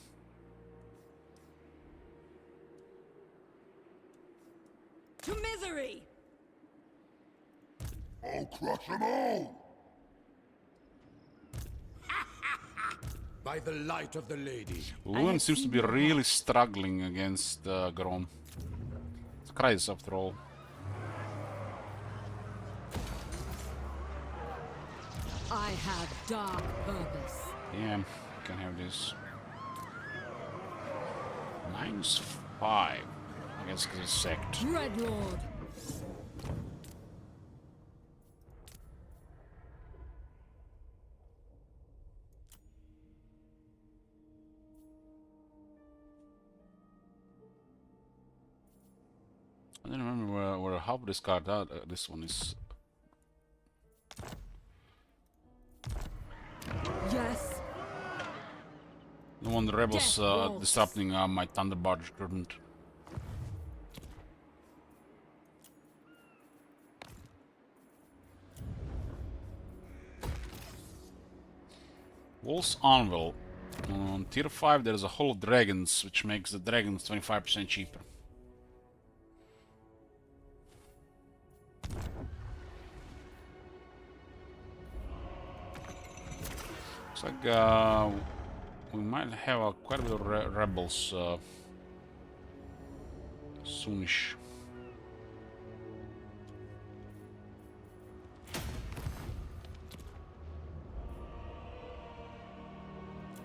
To misery! I'll crush them all! by the light of the lady. Luan seems to be really struggling against Grom. It's a crisis after all. I have dark purpose. Yeah, you can have this. -5. I guess because it's sect. Dreadlord. I don't remember where half this card out. This one is. Yes. The one the rebels disrupting my Thunderbarge recruitment. Wolf's Anvil. On tier 5 there's a Hall of Dragons, which makes the dragons 25% cheaper. Looks like we might have quite a bit of rebels soonish.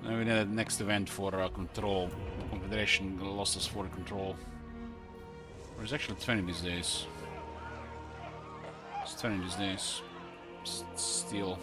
Now we need a next event for control. The Confederation lost us for control. There's actually 20 these days. It's 20 these days. Still.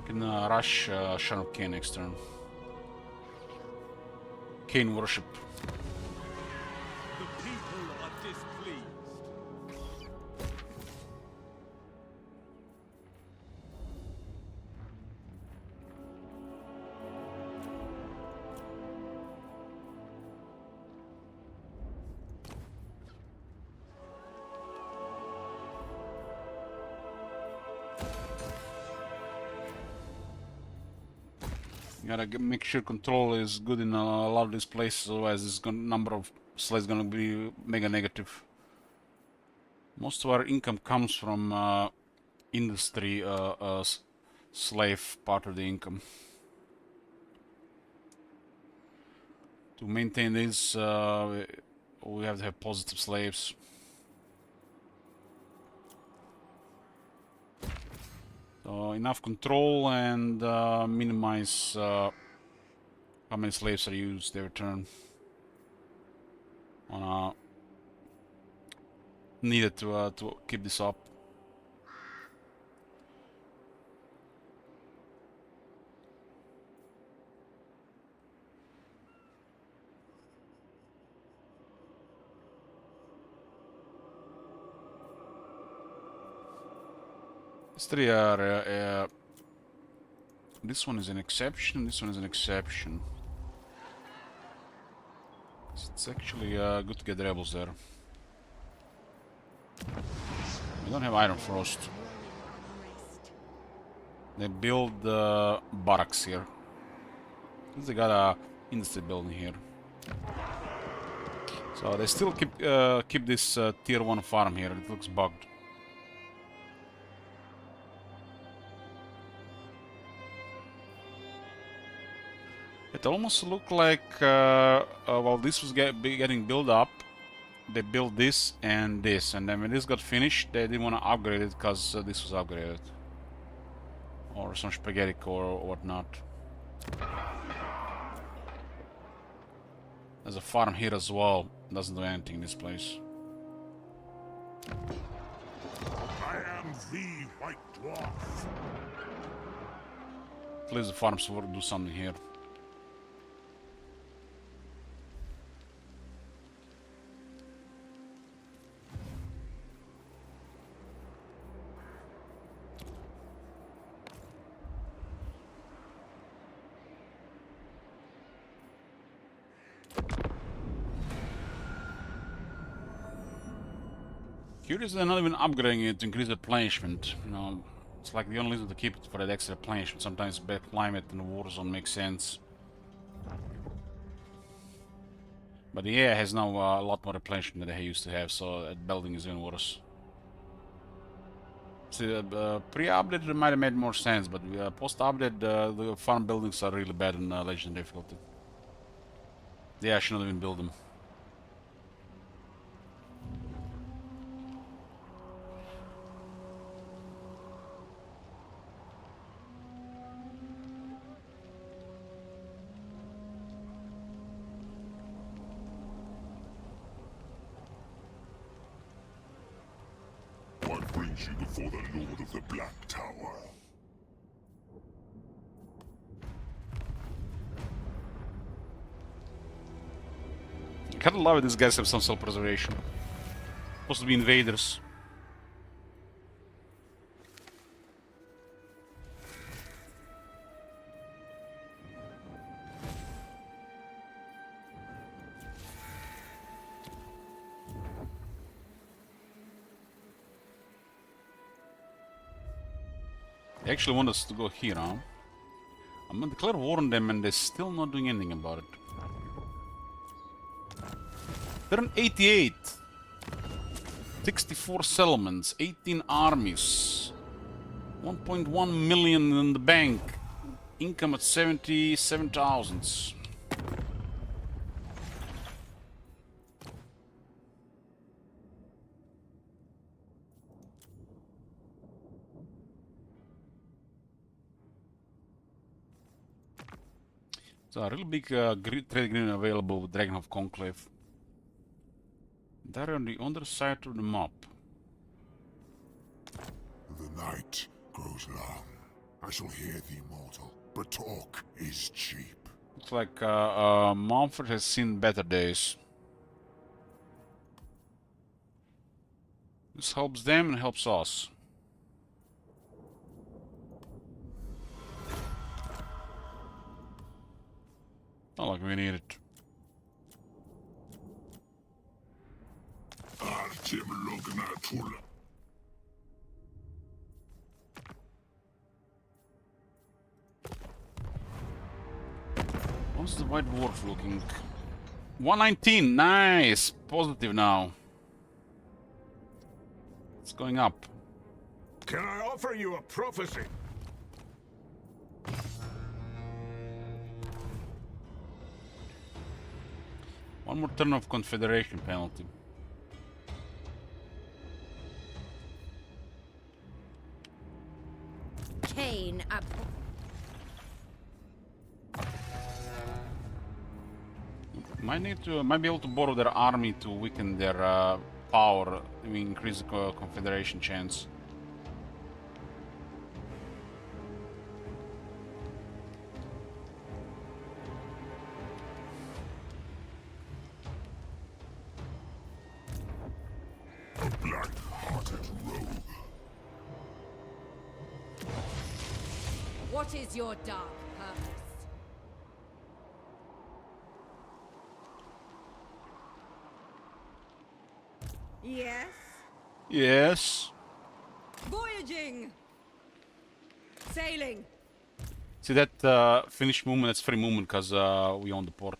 Can rush Shan of Cain next turn. Cain worship. The people are displeased. You gotta make sure control is good in a lot of these places, otherwise this number of slaves is gonna be mega negative. Most of our income comes from industry, slave part of the income. To maintain this, we have to have positive slaves. So enough control and minimize how many slaves are used every turn. Needed to keep this up. These three are. This one is an exception. This one is an exception. It's actually good to get rebels there. We don't have Iron Frost. They build barracks here. They got a industry building here. So they still keep this tier 1 farm here. It looks bugged. It almost looked like while this was getting built up, they built this, and then when this got finished, they didn't want to upgrade it because this was upgraded. Or some spaghetti core or whatnot. There's a farm here as well. Doesn't do anything in this place. I am the White Dwarf. At least the farms will do something here. Curious they're not even upgrading it to increase the replenishment. You know, it's like the only reason to keep it for that extra replenishment. Sometimes bad climate and war zone makes sense. But the AI has now a lot more replenishment than they used to have, so that building is even worse. See, pre-update it might have made more sense, but post-update the farm buildings are really bad in legendary difficulty. Yeah, I shouldn't even build them. What brings you before the Lord of the Black Tower. I kinda love it, these guys have some self-preservation. Supposed to be invaders. They actually want us to go here, huh? I'm gonna declare war on them and they're still not doing anything about it. They're on 88. 64 settlements, 18 armies, 1.1 million in the bank, income at 77,000. So a really big trade agreement available with Dragon of Conclave. They're on the underside of the map. The night grows long. I shall hear thee, mortal, but talk is cheap. Looks like Manfred has seen better days. This helps them and helps us. Not like we need it. How's the White Dwarf looking? 119, nice! Positive now. It's going up. Can I offer you a prophecy? One more turn of Confederation penalty. Chain up. Might be able to borrow their army to weaken their power. We increase the Confederation chance. A black-hearted rogue. What is your dark purpose? Yes? Yes. Voyaging! Sailing! See that Finnish movement? That's free movement because we own the port.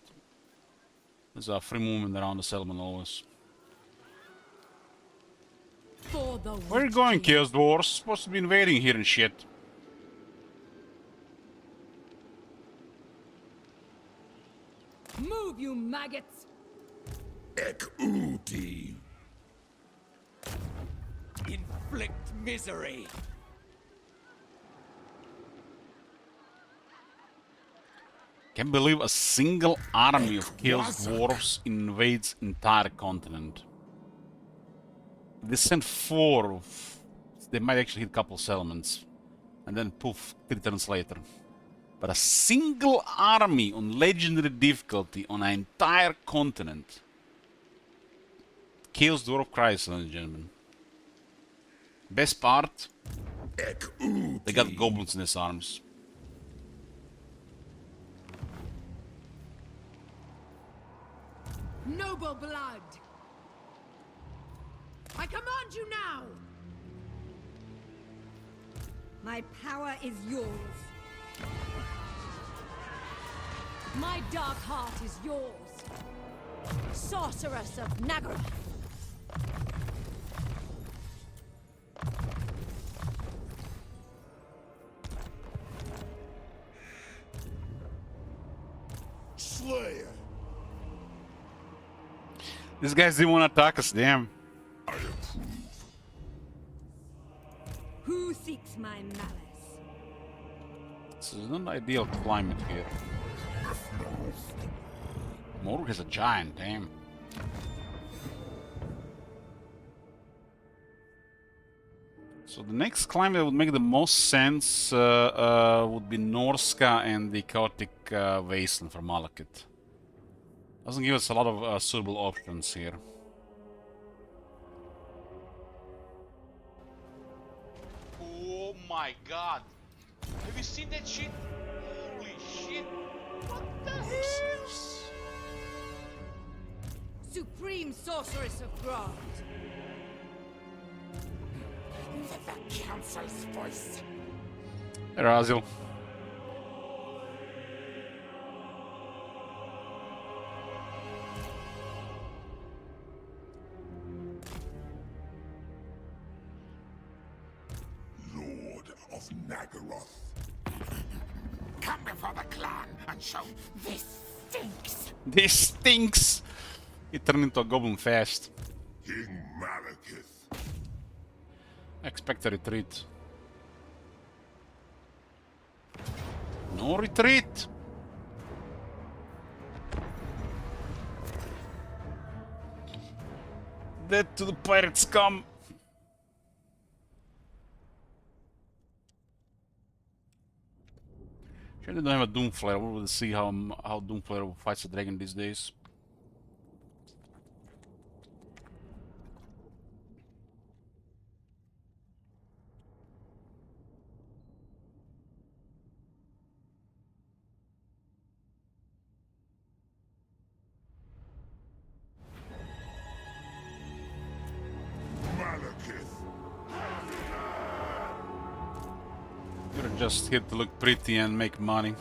There's a free movement around the settlement always. For the Where are you going, Chaos Dwarves? Supposed to be invading here and shit. Move, you maggots! Ek-Uti. Inflict misery. Can't believe a single army of Chaos Dwarves invades entire continent. They sent 4. They might actually hit a couple settlements. And then poof, 3 turns later. But a single army on legendary difficulty on an entire continent. Chaos Dwarf Crisis, ladies and gentlemen. Best part, they got goblins in their arms. Noble blood! I command you now! My power is yours. My dark heart is yours. Sorceress of Naggarond. Slayer. These guys didn't want to attack us, damn. I approve. Who seeks my malice? This is not ideal climate here. Morg is a giant, damn. So the next climb that would make the most sense would be Norska and the Chaotic Wasteland for Malekith. Doesn't give us a lot of suitable options here. Oh my god. Have you seen that shit? Holy shit. What the hell? Supreme Sorceress of Grant. The Council's voice. Razil. Lord of Naggaroth. Come before the clan and show this stinks. This stinks! It turned into a goblin fast. King Malekith. Expect a retreat. No retreat! Dead to the pirates come! Sure they don't have a Doomflare. We'll see how Doomflare fights the dragon these days. You're just here to look pretty and make money.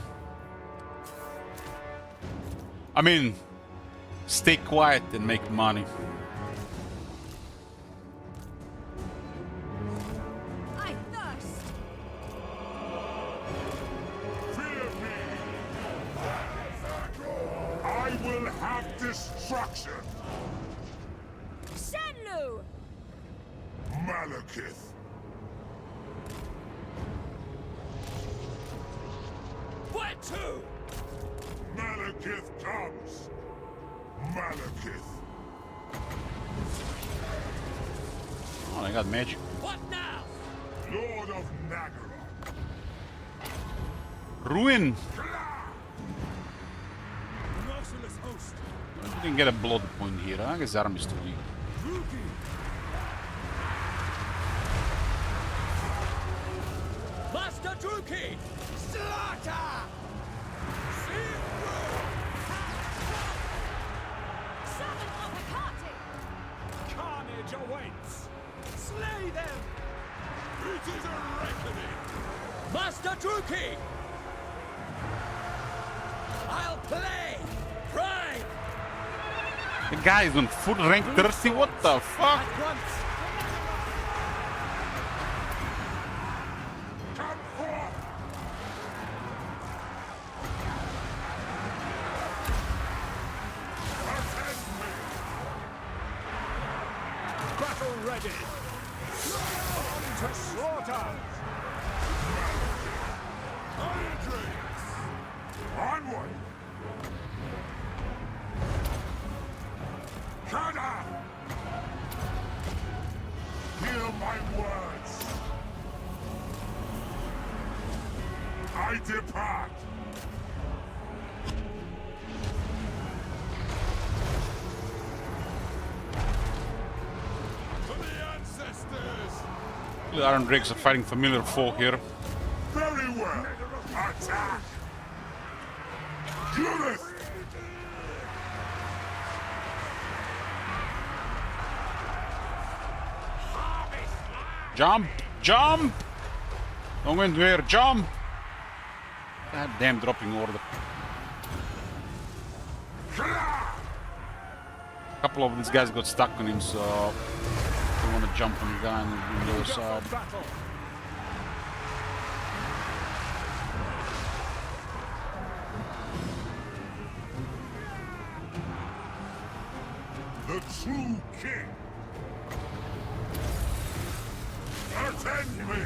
I mean, stay quiet and make money. I thirst. Fear me. I will have destruction. Shenlu! Malekith. Where to? Malekith comes. Malekith. Oh, I got magic. What now? Lord of Naggarond. Ruin! Merciless host. We can get a blood point here. I guess army is too weak. Master Druki! Slaughter! Summon Opakati! Carnage awaits. Slay them! It is a reckoning. Master Druki! I'll play! Pride! The guy is on full rank 30. What the fuck? At once! Come forth. Attend me. Battle ready. On to slaughter. Iron Drakes. Onward. Kada. Hear my words. I depart. To the ancestors. The Iron Drakes are fighting familiar foe here. Very well. Attack. Judith. Jump! Jump! Don't go into air. Jump! God damn dropping order. A couple of these guys got stuck on him, so I want to jump on the guy on the other side. Battle. The true king. Attend me.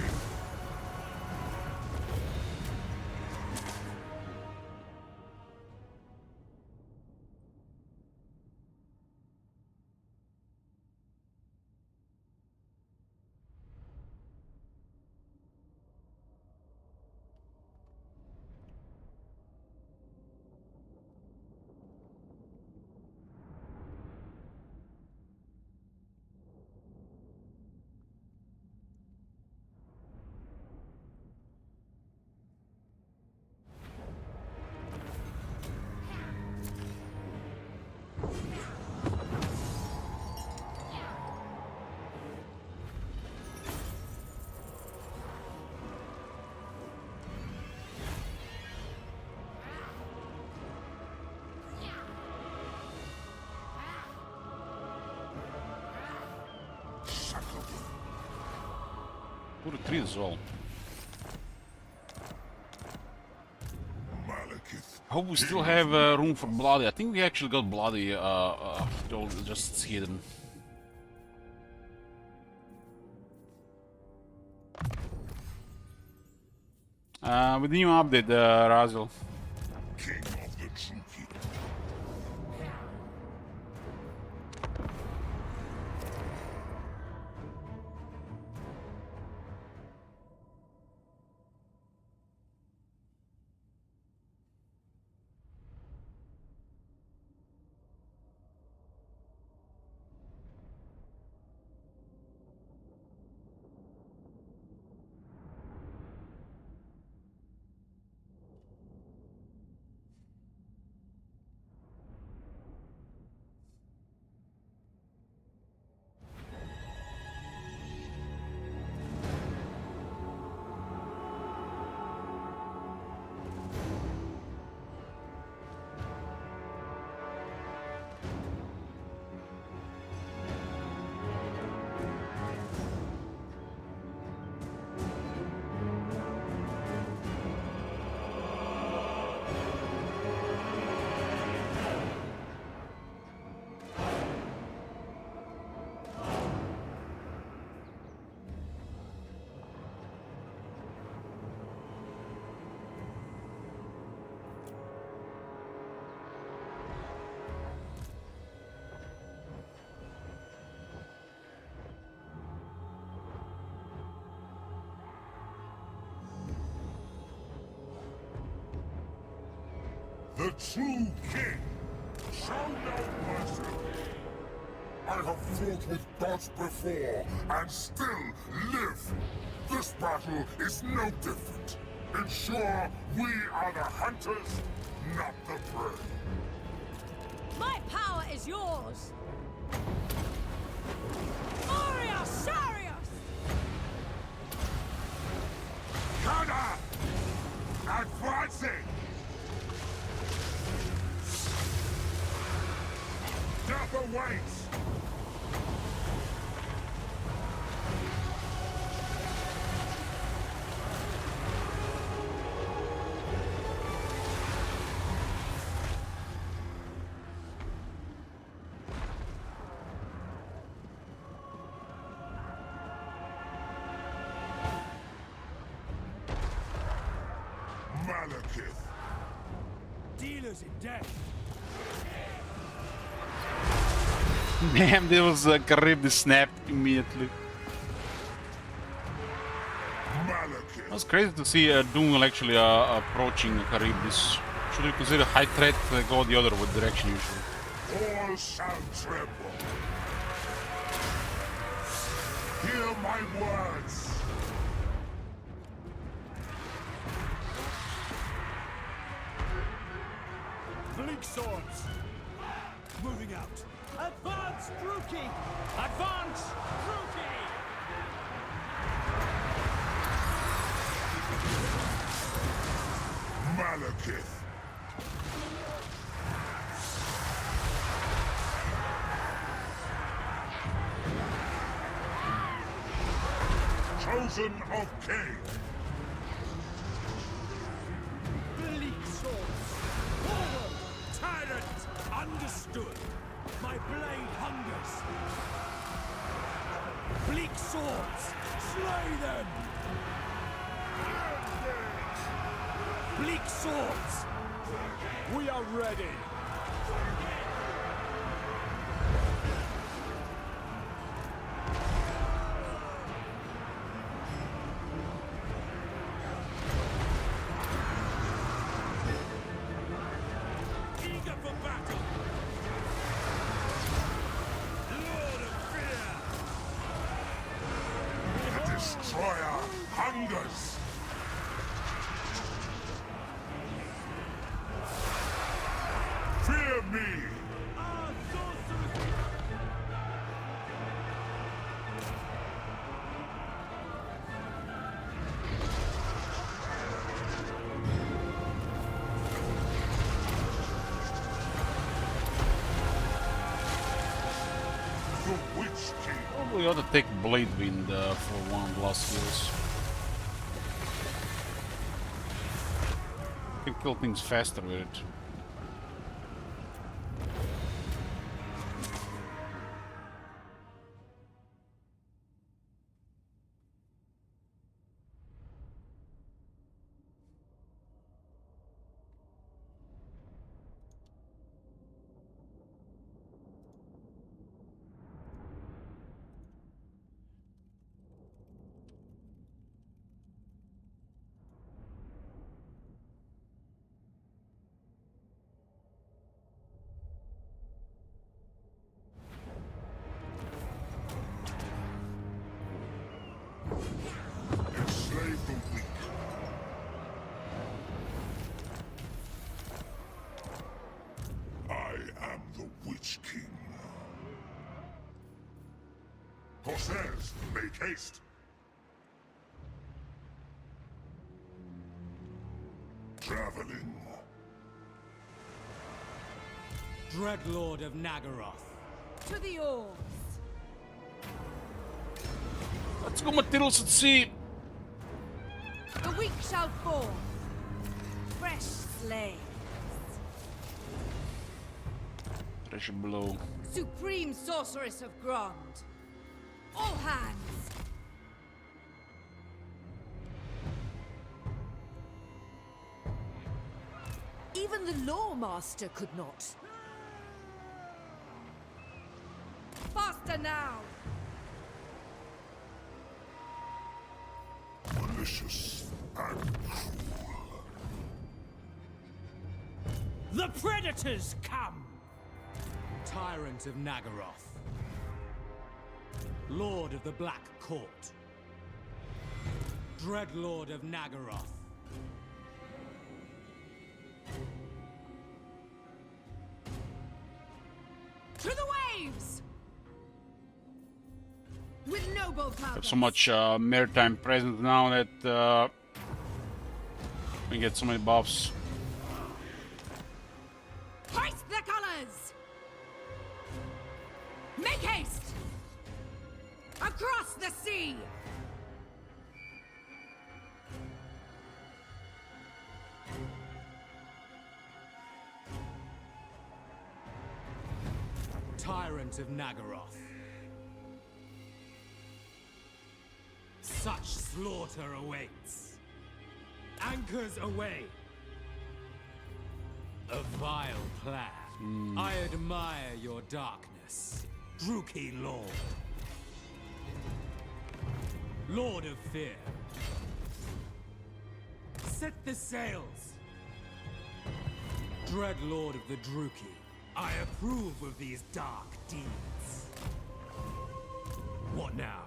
Put a 3 as well. I hope we still have room for bloody. I think we actually got bloody. Just hidden. With the new update, Razel. King of the True Keeper. The true king, show no mercy. I have fought with gods before, and still live. This battle is no different. Ensure we are the hunters, not the prey. My power is yours! Aurea Sarius! Counter! Advancing! Death awaits! Malekith! Dealers in death! Damn, there was a Charybdis snapped immediately. Malekith! That's crazy to see Doom actually approaching Charybdis. Should we consider high threat go the other direction usually? All shall tremble. Hear my words. Bleak swords! Moving out! Advance, Brookie! Advance, Brookie! Malekith! Chosen of Cain! Bleak swords! Forward! Tyrant! Understood! My blade hungers! Bleak swords! Slay them! Bleak swords! We are ready. Eager for battle! Lord of Fear! The Destroyer hungers! Fear me! Our sorcerers! The Witch King. Probably ought to take Blade Wind for one of the last heals. Can kill things faster with it. Enslave the weak. I am the Witch King. Corsairs, make haste. Traveling. Dreadlord of Naggaroth. To the oars. Let's go, Matildas, at sea! The weak shall fall. Fresh slaves. Pressure blow. Supreme sorceress of Grond. All hands. Even the Lawmaster could not. Faster now. Malicious and cruel. The Predators come! Tyrant of Naggaroth. Lord of the Black Court. Dreadlord of Naggaroth. To the waves! With noble purpose. Have so much maritime presence now that we get so many buffs. Hoist the colors! Make haste! Across the sea! Tyrant of Naggaroth. Such slaughter awaits. Anchors away. A vile plan. I admire your darkness. Druki Lord. Lord of Fear. Set the sails. Dreadlord of the Druki. I approve of these dark deeds. What now?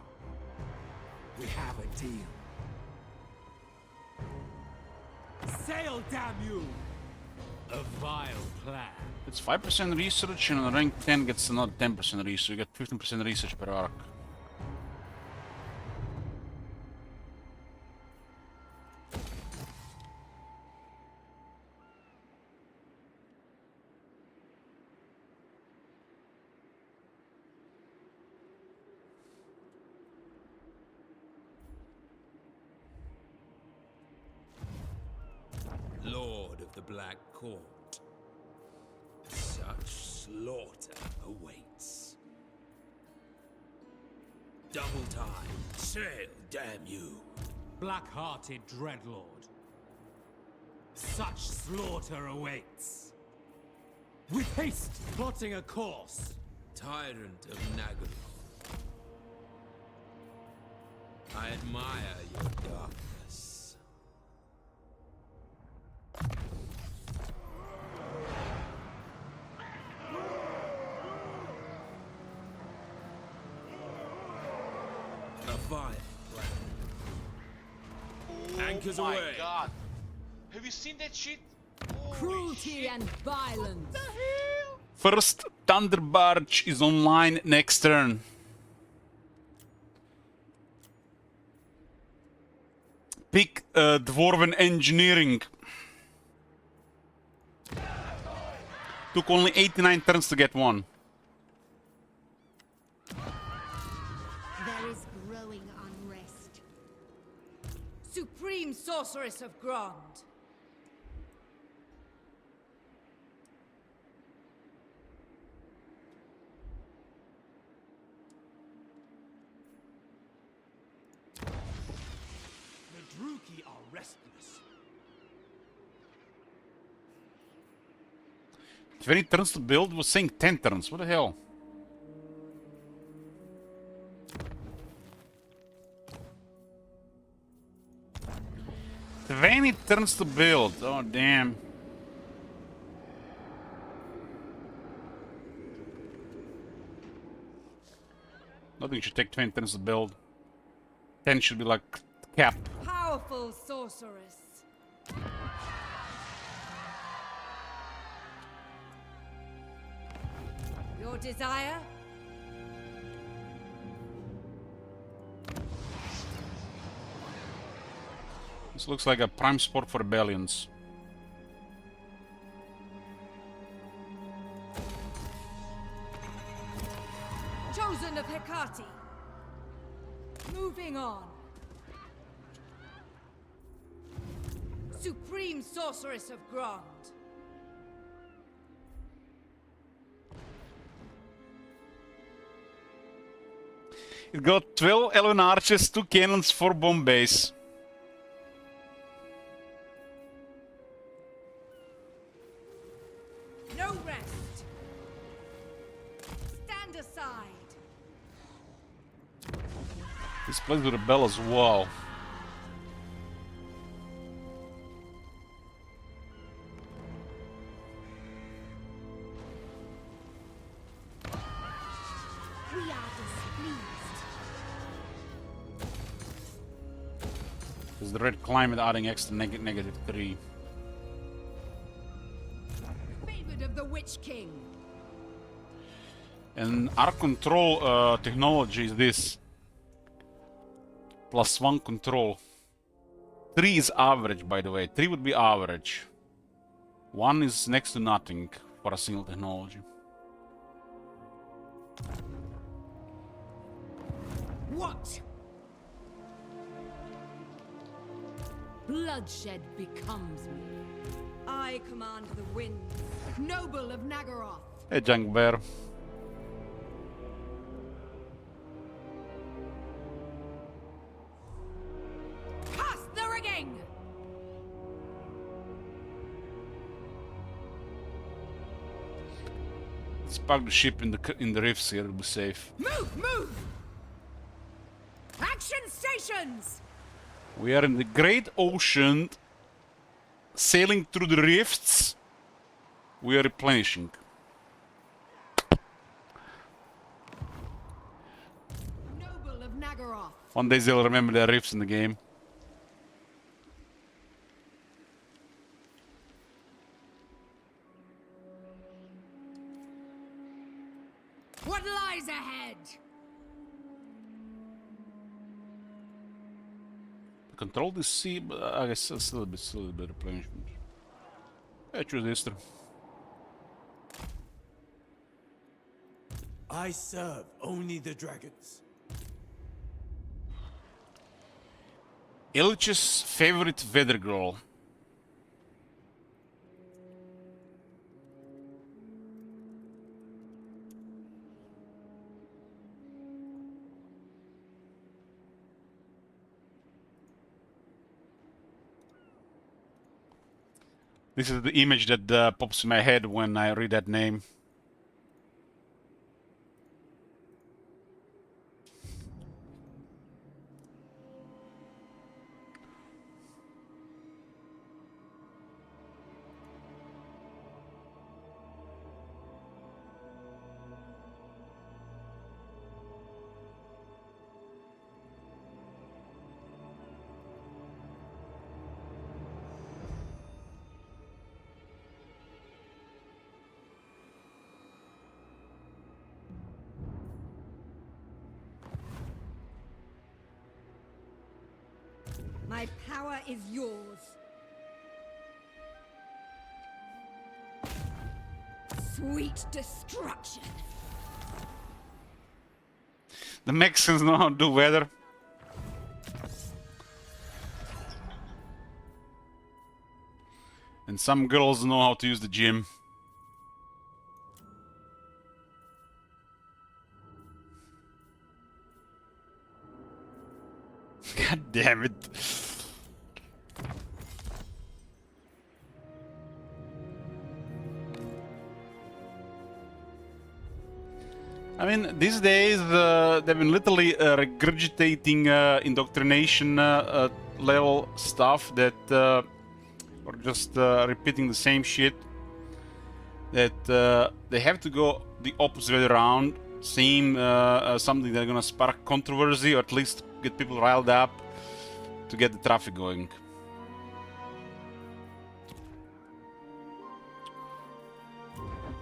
We have a deal. Sail, damn you! A vile plan. It's 5% research, and on rank 10 gets another 10% research. You get 15% research per arc. Lord of the Black Court. Such slaughter awaits. Double time. Sail, damn you. Black-hearted Dreadlord. Such slaughter awaits. With haste, plotting a course. Tyrant of Naggarond. I admire your darkness. A vile plan. Anchors Oh my away. god. Have you seen that shit? Holy Cruelty shit. and violence. What the hell? First Thunder Barge is online next turn. Pick Dwarven Engineering. Took only 89 turns to get one. Supreme Sorceress of Grond. The Druki are restless. 20 turns to build, was saying 10 turns. What the hell? Twenty turns to build. Oh damn. Nothing should take 20 turns to build. 10 should be like cap. Powerful sorceress. Your desire? This looks like a prime spot for rebellions. Chosen of Hecate. Moving on. Supreme Sorceress of Grond. It got 12 Elven archers, 2 cannons, 4 bomb base. No rest. Stand aside. This place will rebel as well. We are displeased. Is the red climate adding extra -3? Favored of the Witch King. And our control technology is this. +1 control. 3 is average, by the way. 3 would be average. 1 is next to nothing for a single technology. What? Bloodshed becomes me. I command the winds, noble of Naggaroth. Hey, Junk Bear. Cast the rigging! Let's park the ship in the rifts here, it'll be safe. Move, move! Action stations! We are in the great ocean, sailing through the rifts. We are replenishing. Noble of Naggaroth. One day they'll remember the rifts in the game. What lies ahead? Control the sea, but I guess it's still a bit replenishment. I choose this. I serve only the dragons. Illich's favorite weather girl. This is the image that pops in my head when I read that name. My power is yours. Sweet destruction. The Mexicans know how to do weather. And some girls know how to use the gym. God damn it. I mean, these days they've been literally regurgitating indoctrination level stuff that, or just repeating the same shit. That they have to go the opposite way around, seem something that's gonna spark controversy or at least get people riled up to get the traffic going.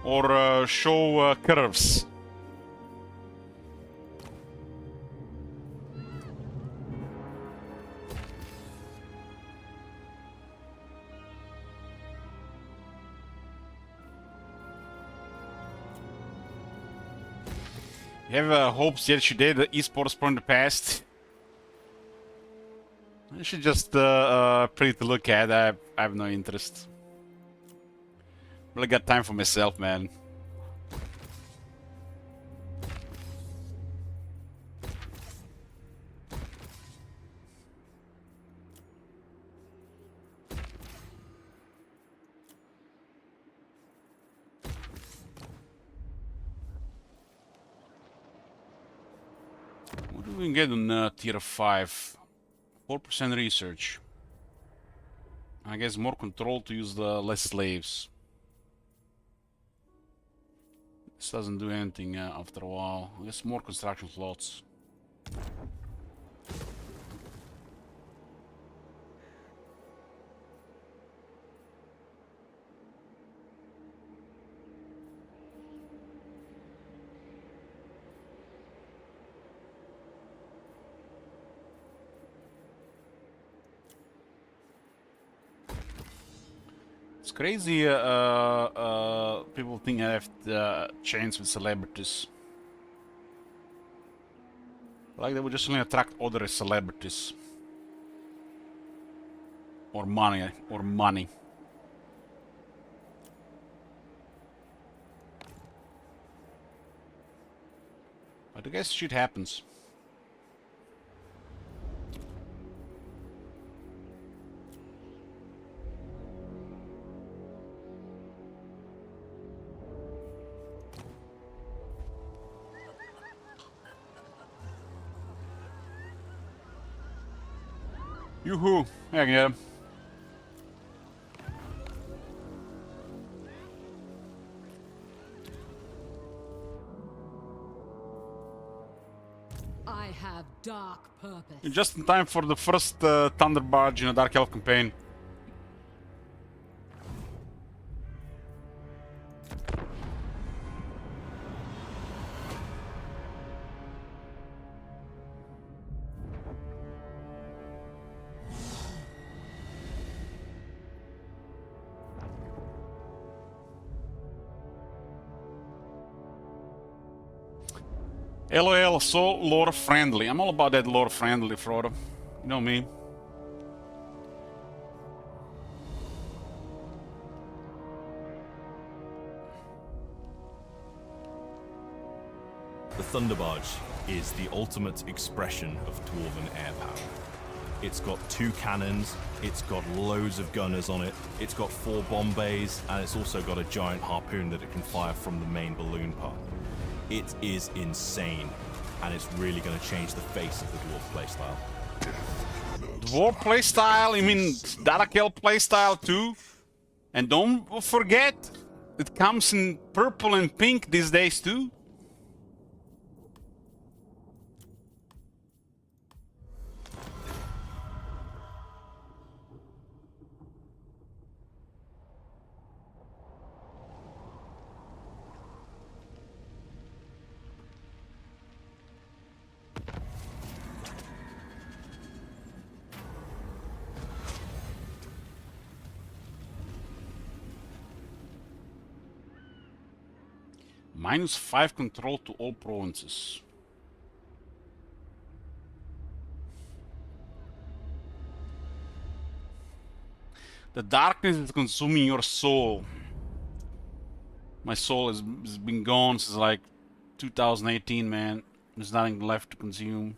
Or show curves. You have hopes yet today the esports from the past? I should just pretty to look at. I have no interest. Really got time for myself, man. What do we get on tier 5? 4% research. I guess more control to use the less slaves. This doesn't do anything after a while. I guess more construction slots. It's crazy people think I have chains with celebrities. Like they would just only attract other celebrities. Or money, or money. But I guess shit happens. Yoo-hoo! Yeah, I can get him. I have dark purpose. You're just in time for the first Thunder Barge in a Dark Elf campaign. LOL, so lore friendly. I'm all about that lore friendly, Frodo. You know me. The Thunder Barge is the ultimate expression of Dwarven air power. It's got 2 cannons, it's got loads of gunners on it, it's got 4 bomb bays, and it's also got a giant harpoon that it can fire from the main balloon part. It is insane, and it's really going to change the face of the Dwarf playstyle. Dwarf playstyle? You mean Dark Elf playstyle too? And don't forget, it comes in purple and pink these days too. -5 control to all provinces. The darkness is consuming your soul. My soul has been gone since like 2018, man. There's nothing left to consume.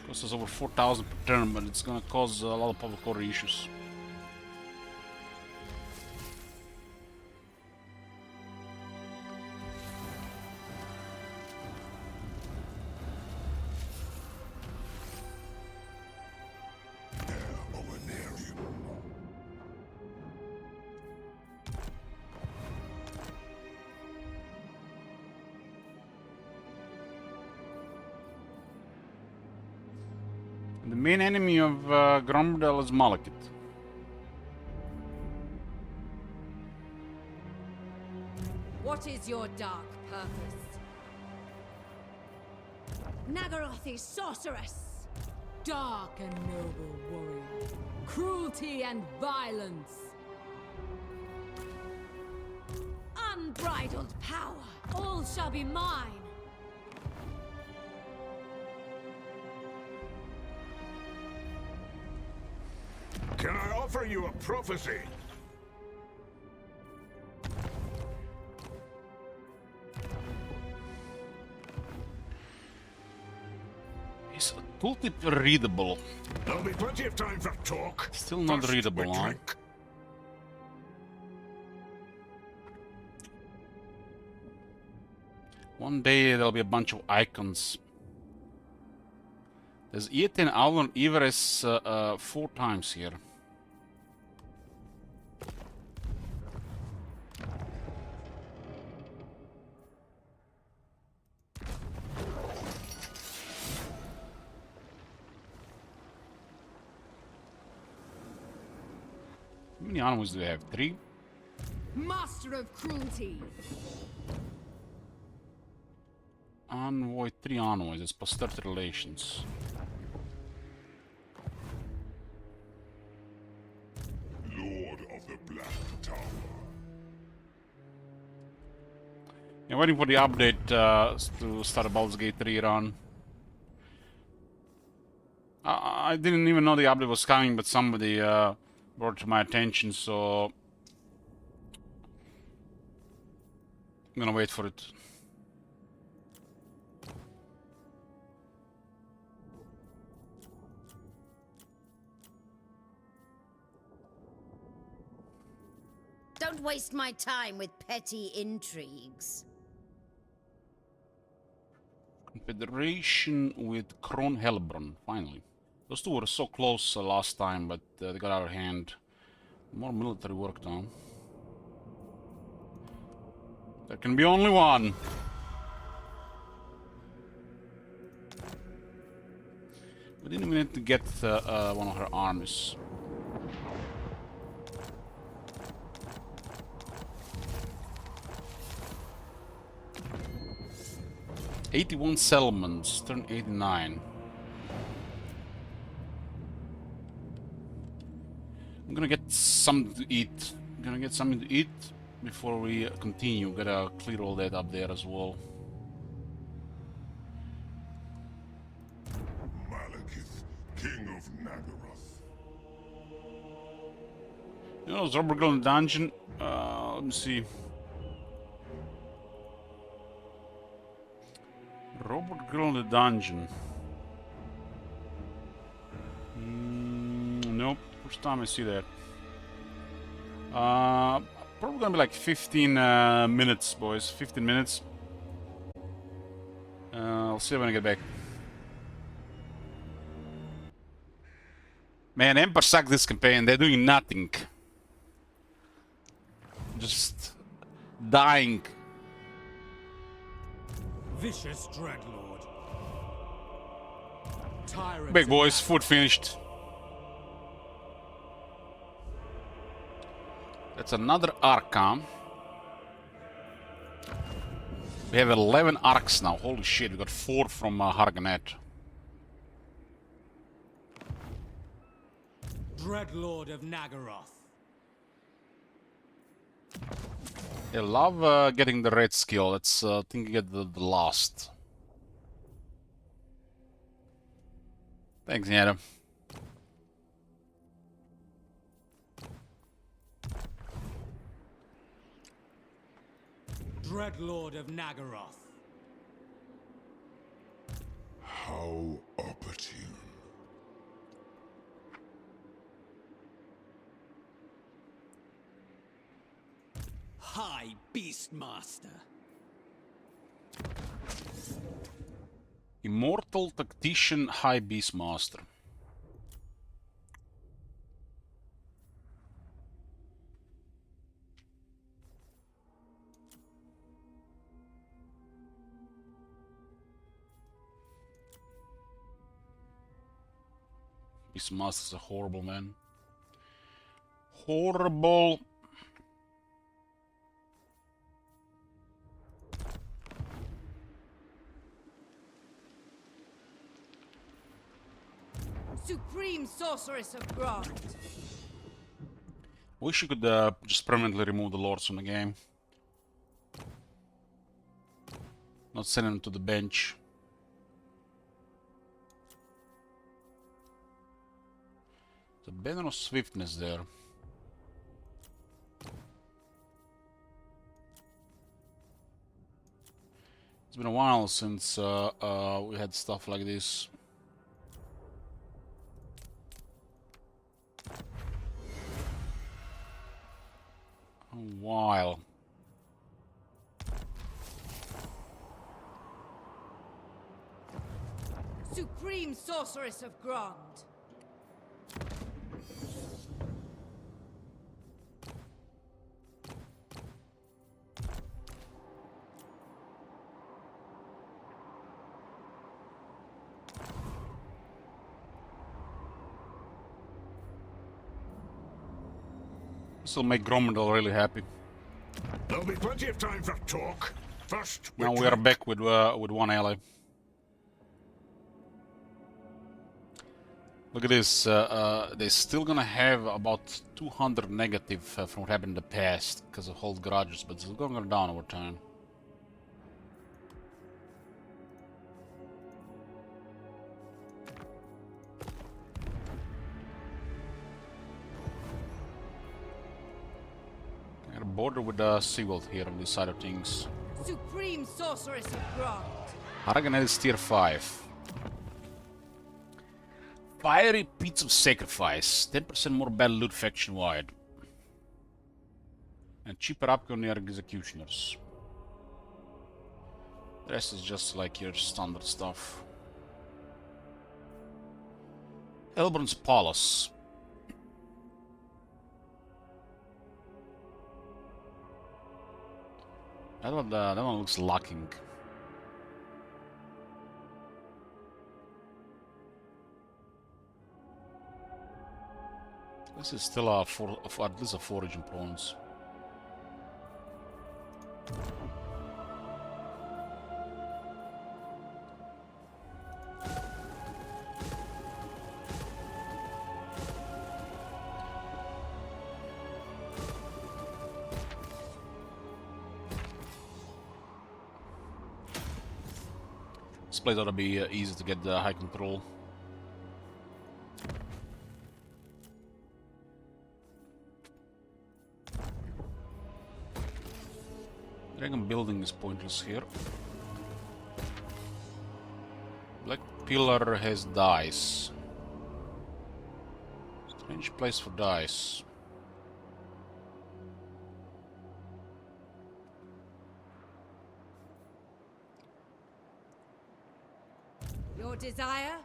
Costs us over 4,000 per turn, but it's gonna cause a lot of public order issues. The main enemy of Gromdel is Malekith. What is your dark purpose? Naggaroth is sorceress. Dark and noble warrior. Cruelty and violence. Unbridled power. All shall be mine. Can I offer you a prophecy? Is tooltip readable? There'll be plenty of time for talk. Still not First, readable, we huh? drink. One day there'll be a bunch of icons. There's Eaten Aulon Iveres 4 times here. How many animals do we have? 3? Master of cruelty. Envoy, 3 envoys. It's posterity relations. Lord of the Black Tower. Yeah, waiting for the update to start a Baldur's Gate 3 run. I didn't even know the update was coming, but somebody brought it to my attention, so I'm gonna wait for it. Don't waste my time with petty intrigues. Confederation with Kron Helbron, finally. Those two were so close last time, but they got out of hand. More military work now. There can be only one. We didn't even need to get one of her armies. '81 settlements, turn 89. I'm gonna get something to eat. I'm gonna get something to eat before we continue. Gotta clear all that up there as well. Malekith, King of Naggaroth. You know, is Robert Girl in the dungeon? Let me see. Robot Girl in the dungeon. Nope. First time I see that. Probably gonna be like 15 minutes, boys. 15 minutes. I'll see when I get back. Man, Emperor sucked this campaign. They're doing nothing. Just dying. Vicious Dreadlord. Tyrant. Big boys, food finished. That's another Arkham. We have 11 arcs now. Holy shit, we got 4 from Harganet. Dreadlord of Naggaroth. I love getting the red skill. Let's think you get the last. Thanks, Nada. Dreadlord of Naggaroth. How opportune. High Beastmaster. Immortal Tactician High Beastmaster. Beastmaster's a horrible man. Horrible. Supreme Sorceress of Grond. Wish you could just permanently remove the lords from the game. Not send them to the bench. The banner of swiftness there. It's been a while since we had stuff like this. A while. Supreme Sorceress of Grond. This will make Gromendal really happy. There'll be plenty of time for talk. First, Now we are back with one ally. Look at this. They're still gonna have about 200 negative from what happened in the past because of hold garages, but it's going to go down over time. I got a border with Seaworld here on this side of things. Supreme Sorceress of Grond. Aragon is tier 5. Fiery Pits of Sacrifice. 10% more battle loot faction wide. And cheaper upgrade near executioners. The rest is just like your standard stuff. Elbrun's Palace. That one looks lacking. This is still at least a foraging prawns. This place ought to be easy to get the high control. Dragon building is pointless here. Black Pillar has dice. Strange place for dice. Your desire?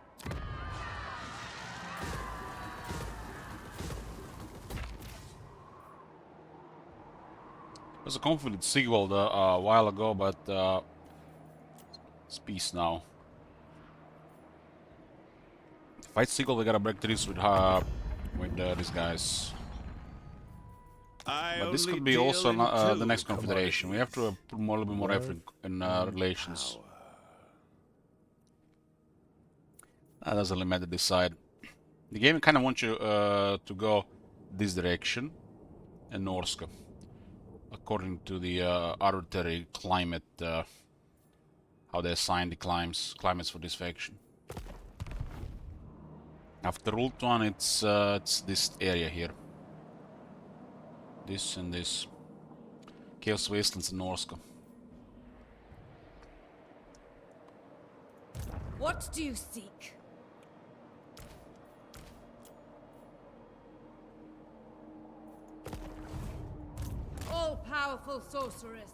There was a conflict with Sigvald a while ago, but it's peace now. To fight Sigvald, we gotta break trees with these guys. But this could be also the next confederation. We have to put a little bit more effort in relations. That doesn't really matter this side. The game kind of wants you to go this direction and Norska. according to the arbitrary climate, how they assign the climates for this faction. After Route 1, it's this area here. This and this. Chaos Wastelands and Norska. What do you seek? All-powerful sorceress.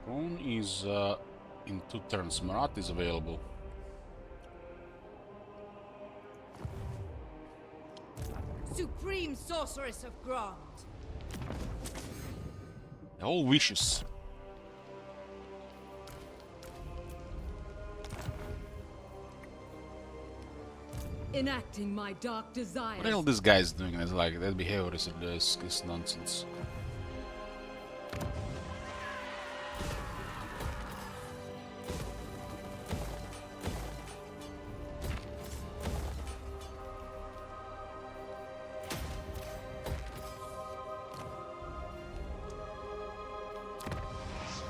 Krone is in 2 turns. Marat is available. Supreme sorceress of Grand. All wishes. Enacting my dark desires. What the hell this guy is doing? It's like that behavior is nonsense.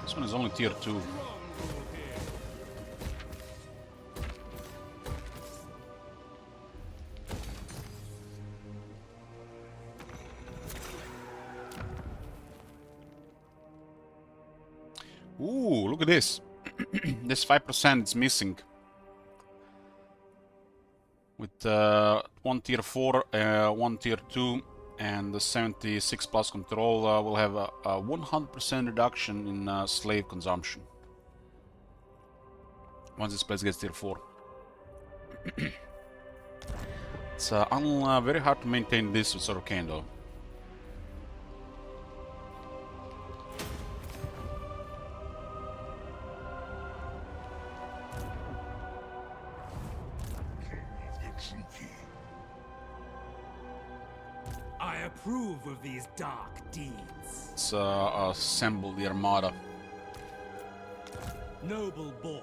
This one is only tier 2. Ooh, look at this. This 5% is missing. With 1 tier 4, 1 tier 2, and the 76 plus control, we'll have a 100% reduction in slave consumption. Once this place gets tier 4. It's very hard to maintain this with Sorokane though. I approve of these dark deeds. Let's assemble the armada. Noble born,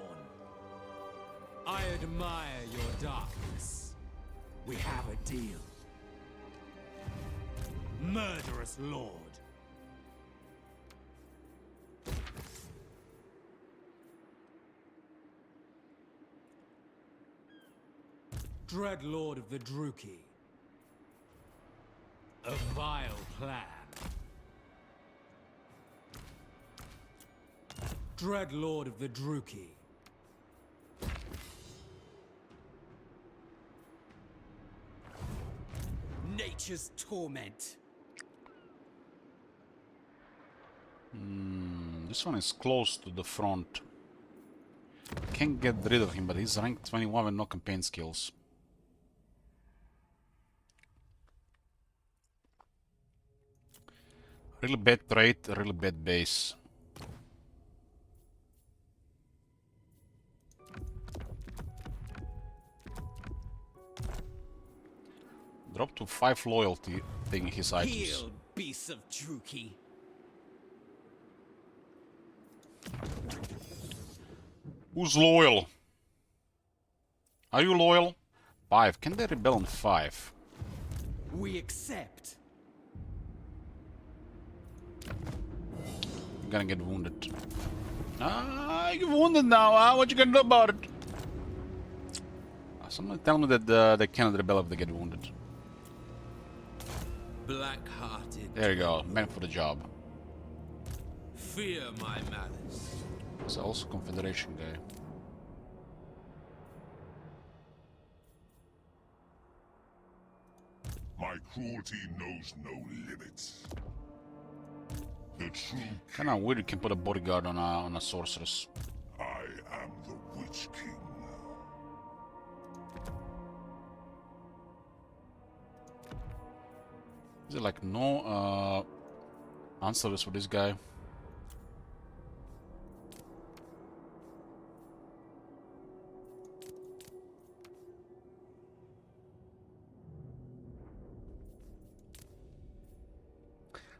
I admire your darkness. We have a deal. Murderous lord. Dread lord of the Druki. A vile plan. Dread lord of the Druki. Nature's torment. This one is close to the front. Can't get rid of him, but he's ranked 21 with no campaign skills. Really bad trait, really bad base. Drop to 5 loyalty, taking his items. Heal, beasts of Druki. Who's loyal? Are you loyal? 5. Can they rebel on 5? We accept. You're gonna get wounded. You're wounded now, what you gonna do about it? Someone tell me that they cannot rebel if they get wounded. Black-hearted. There you go, meant for the job. Fear my malice. It's also Confederation guy. My cruelty knows no limits. The true Kinda weird you can put a bodyguard on a sorceress. I am the Witch King. Is it like no answers for this guy?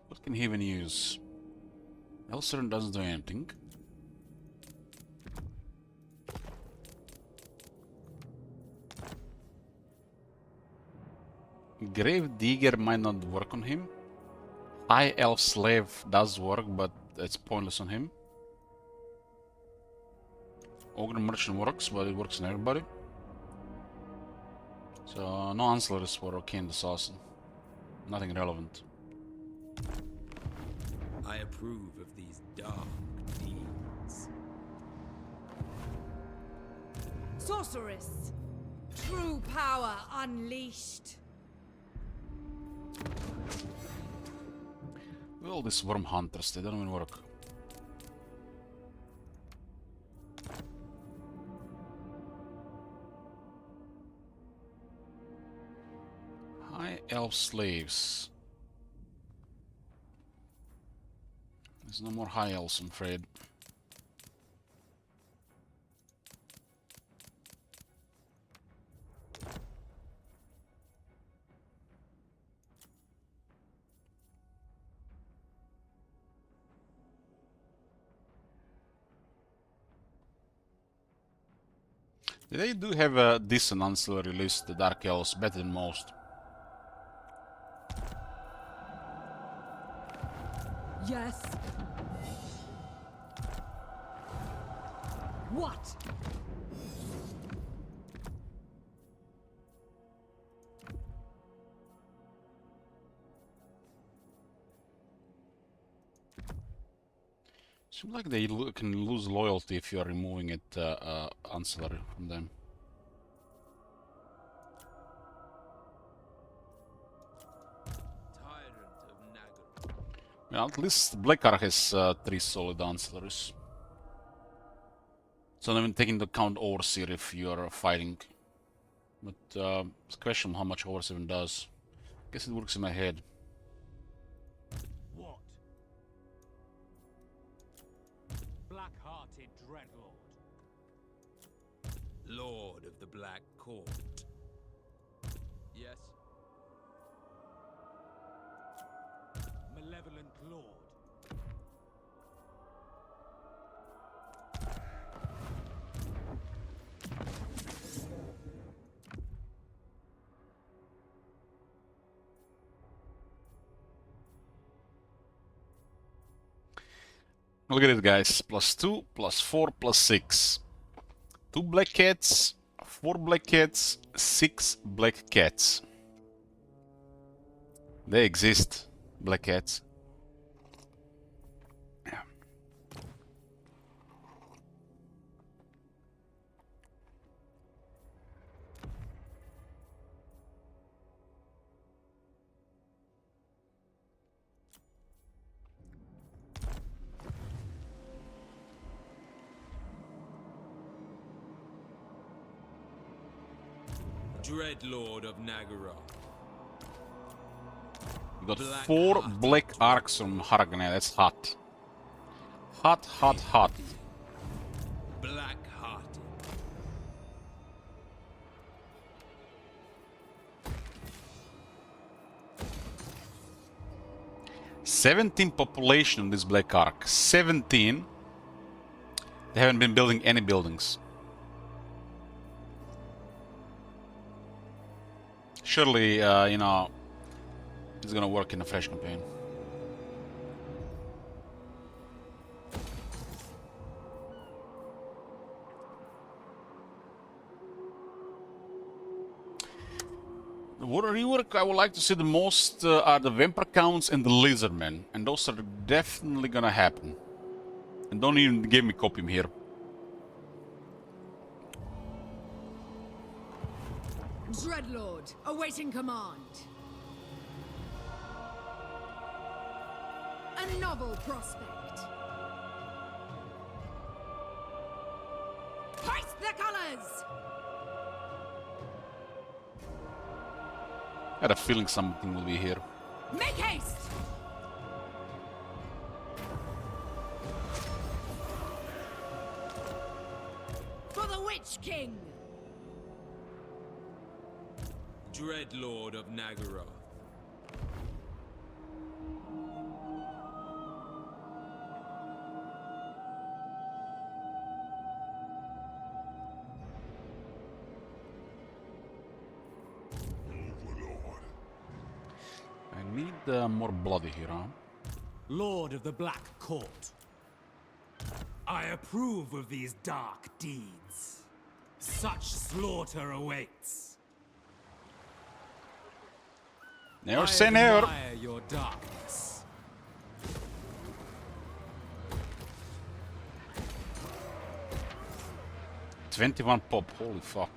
What can he even use? Elcern doesn't do anything. Grave Digger might not work on him. High Elf Slave does work, but it's pointless on him. Ogre Merchant works, but it works on everybody. So no ancillaries for Arcane Assassin. Nothing relevant. I approve of these dark deeds. Sorceress! True power unleashed. Well, these Worm Hunters, they don't even work. High Elf Slaves. There's no more High Elves, I'm afraid. They do have a decent ancillary list, the Dark Elves, better than most. Yes. What? Seems like they can lose loyalty if you are removing it ancillary from them. Tyrant of Naggarond. Yeah, at least Blackheart has 3 solid ancillaries. So not even taking into account Overseer if you're fighting. But it's a question how much Overseer even does. I guess it works in my head. What? Black-hearted Dreadlord. Lord of the Black Court. Yes. Malevolent Lord. Look at it, guys. +2, +4, +6. 2 black cats, 4 black cats, 6 black cats. They exist, black cats. Yeah. Dreadlord of Naggarond. We got 4 black arcs from Hargan. That's hot. Hot, hot, hot. Black-hearted. "17 population on this black arc. 17. They haven't been building any buildings. Surely, you know, it's gonna work in a fresh campaign. What rework I would like to see the most are the Vampire Counts and the Lizardmen, and those are definitely gonna happen. And don't even give me copium here. Dreadlord, awaiting command. A novel prospect. Hoist the colors! I had a feeling something will be here. Make haste! For the Witch King! Dreadlord of Naggarond. more bloody here, huh? Lord of the Black Court, I approve of these dark deeds. Such slaughter awaits. Never say never. I admire your darkness. 21 pop, holy fuck.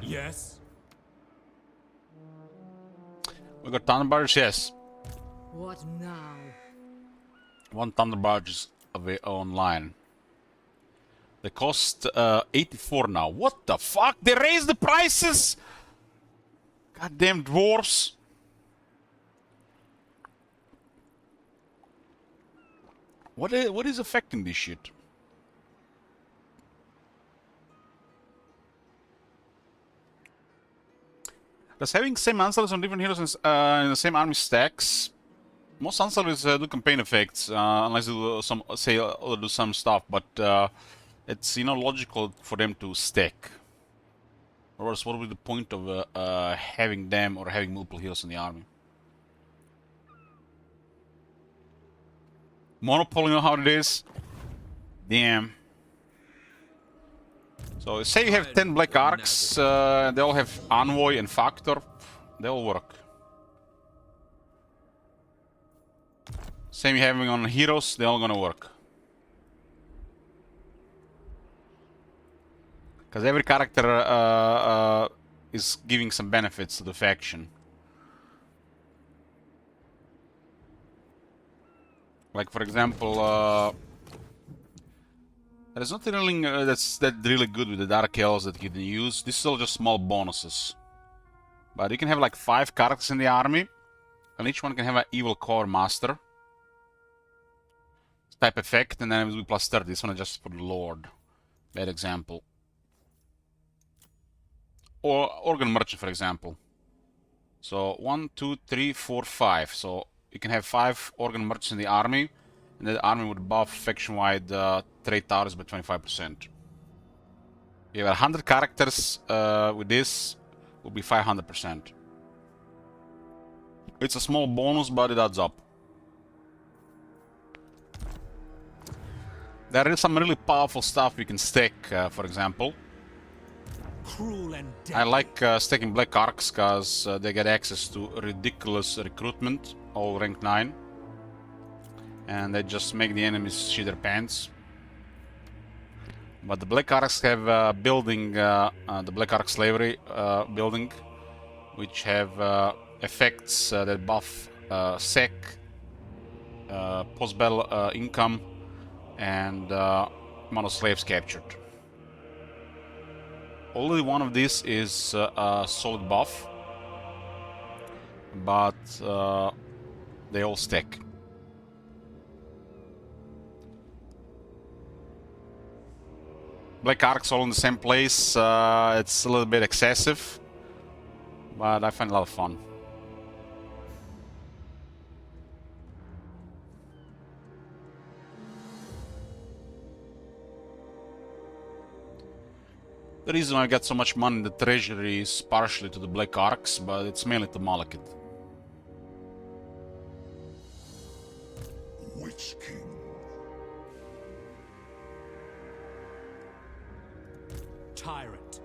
Yes. We got thunder barge, yes. What now? One thunder barge is online. They cost 84 now. What the fuck? They raised the prices! Goddamn dwarves. What is affecting this shit? Does having same answers on different heroes in the same army stacks? Most answers do campaign effects, unless they do some do some stuff, but it's logical for them to stack. Or else, what would be the point of having them or having multiple heroes in the army? Monopoly, you know how it is? Damn. So say you have 10 black arcs, they all have Envoy and Factor, they all work. Same you having on heroes, they all gonna work. Because every character is giving some benefits to the faction. Like for example, there's nothing really that's really good with the Dark Elves that you can use. This is all just small bonuses. But you can have like 5 characters in the army, and each one can have an evil core master type effect, and then it will be plus 30. This one is just for the Lord. Bad example. Or Organ Merchant, for example. So 1, 2, 3, 4, 5. So you can have 5 Organ Merchants in the army, and the army would buff faction-wide trade towers by 25%. You have 100 characters with this, will be 500%. It's a small bonus, but it adds up. There is some really powerful stuff you can stack, for example. Cruel and I like stacking Black Arcs because they get access to ridiculous recruitment, all rank 9. And they just make the enemies shit their pants. But the Black Arcs have building, the Black Arc Slavery building, which have effects that buff sec, post-battle income, and amount of slaves captured. Only one of these is a solid buff, but they all stack. Black Arcs all in the same place, it's a little bit excessive, but I find a lot of fun. The reason I got so much money in the treasury is partially to the Black Arcs, but it's mainly to Malekith. Witch King. Tyrant.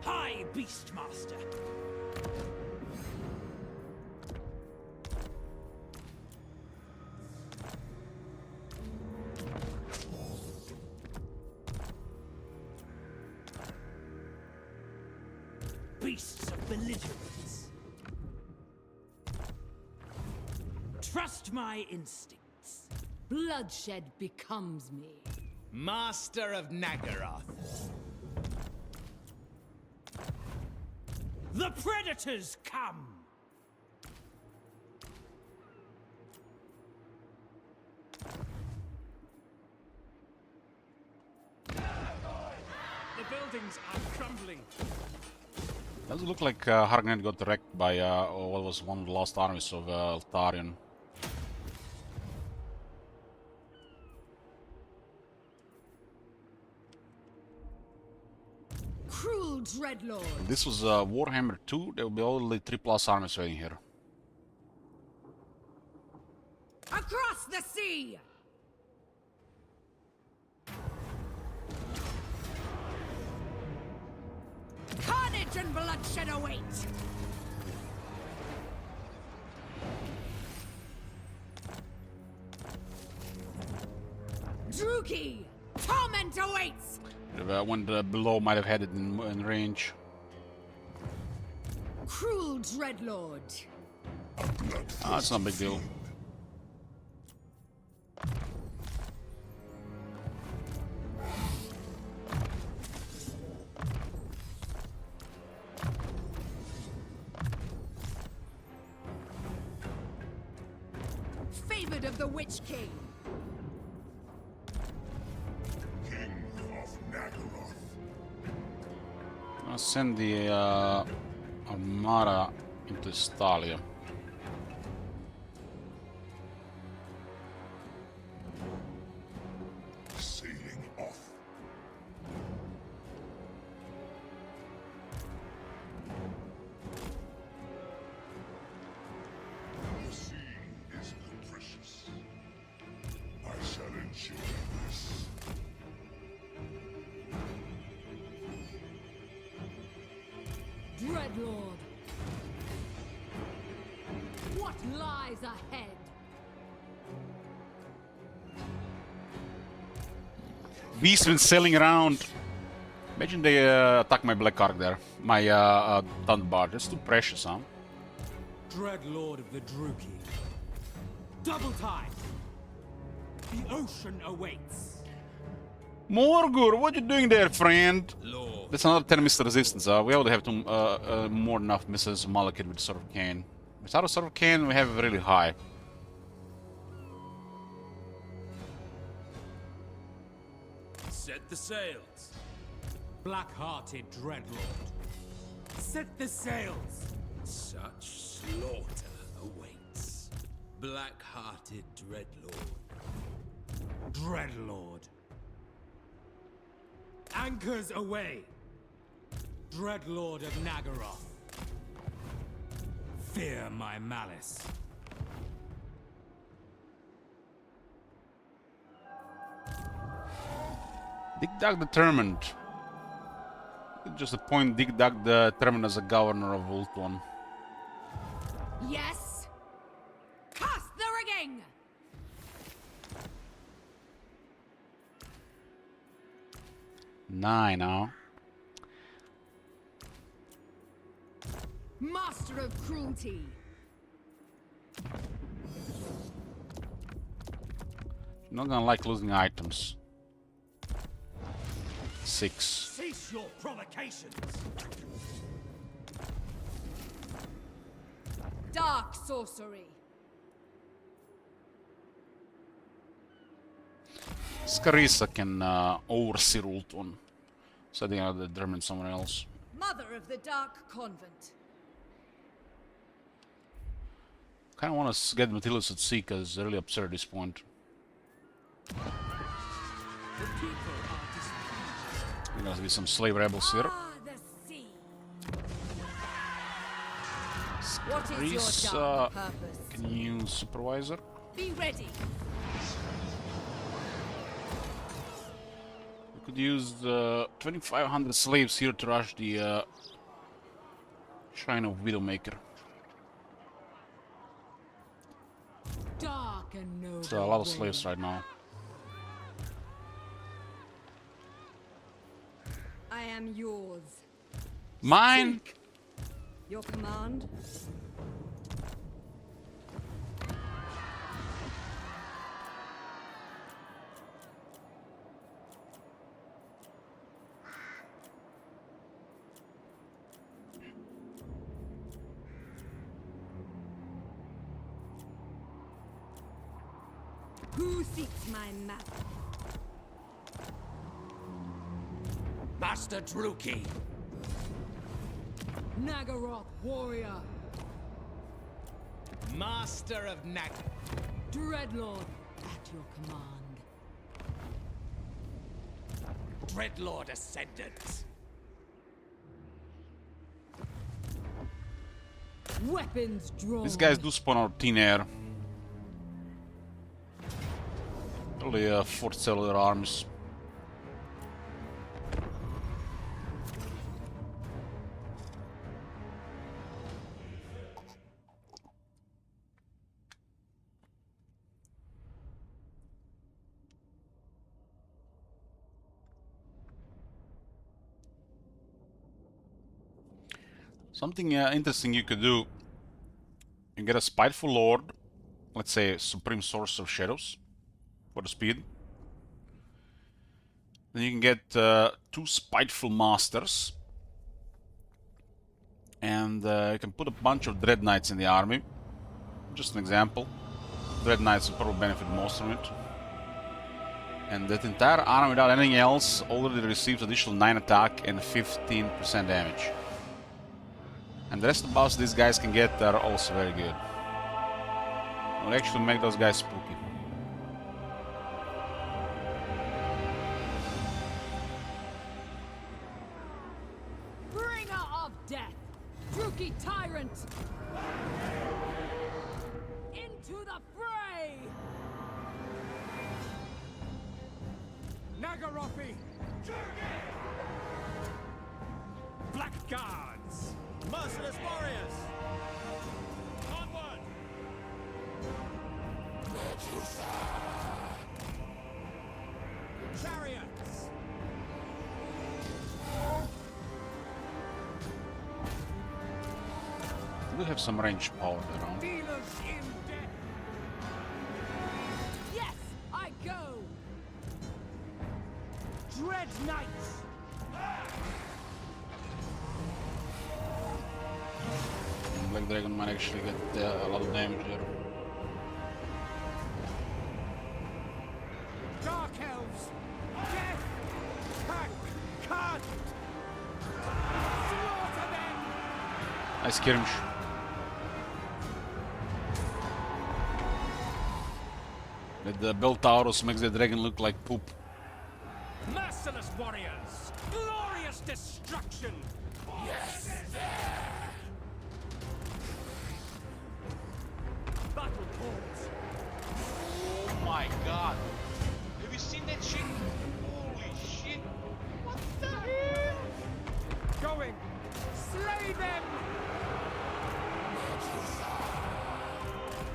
High Beastmaster. Beasts of belligerence. Trust my instincts. Bloodshed becomes me. Master of Naggaroth. The predators come! The buildings are crumbling. Does it look like Hargnet got wrecked by what was one of the last armies of Eltarion? Cruel Dreadlord. If this was Warhammer 2, there would be only 3+ armies waiting here. Across the sea! Carnage and bloodshed await! Druki! Torment awaits! One below might have had it in range. Cruel Dreadlord. That's not a big deal. Favored of the Witch King. King of Naggarond. I'll send the Armada into Stalia. Sailing off. The sea is capricious. I shall enjoy this. Dreadlord. What lies ahead? Beast's been sailing around. Imagine they attack my Black Ark there. My Thunderbar. That's too precious, huh? Dreadlord of the Druki. Double time! The ocean awaits. Morgur, what you doing there, friend? Lord. That's another 10 missile resistance. We already have more than enough missiles Malekith with Sword of Cain. Without a Sword of Cain, we have really high. Set the sails. Black-hearted Dreadlord. Set the sails. Such slaughter awaits. Black-hearted Dreadlord. Dreadlord. Anchors away. Dreadlord of Naggaroth. Fear my malice. Dig-Dug determined. Just appoint Dig-Dug determined as a governor of Ultuan. Yes. Cast the rigging. Nine now. Master of cruelty. Not gonna like losing items. 6. Cease your provocations. Dark sorcery. Scarissa can oversee Ultuan. So they are determined someone else. Mother of the Dark Convent. Kinda wanna get Matilus at sea because it's really absurd at this point. There gonna be some slave rebels here. Ah, the sea. What is your Scarissa dark purpose? can use Supervisor. Be ready. We could use the 2,500 slaves here to rush the Shrine of Widowmaker. Dark and noble. It's a lot of slaves right now. I am yours. Mine? Your command? Who seeks my map? Master Druki. Naggaroth warrior. Master of Nag. Dreadlord at your command. Dreadlord Ascendant. Weapons drawn. These guys do spawn out of thin air. Probably fourth cellular arms. Something interesting you could do, you get a Spiteful Lord, let's say Supreme Source of Shadows, for the speed. Then you can get 2 Spiteful Masters. And you can put a bunch of Dread Knights in the army. Just an example. Dread Knights will probably benefit most from it. And that entire army without anything else already receives additional 9 attack and 15% damage. And the rest of the buffs these guys can get are also very good. Will actually make those guys spooky. Bringer of death, Druki Tyrant! Into the fray! Naggarondi! Blackguards! Merciless warriors! Onward! Chariots! We do have some range power around. Dealers in death! Yes, I go! Dread Knights! Black Dragon might actually get a lot of damage there. Dark Elves! Death! Pack! Cut! Slaughter them! Nice skirmish. But the Bell Taurus makes the dragon look like poop. Merciless warriors! Glorious destruction! Yes! Battle calls! Oh my god! Have you seen that shit? Holy shit! What the hell? Going! Slay them!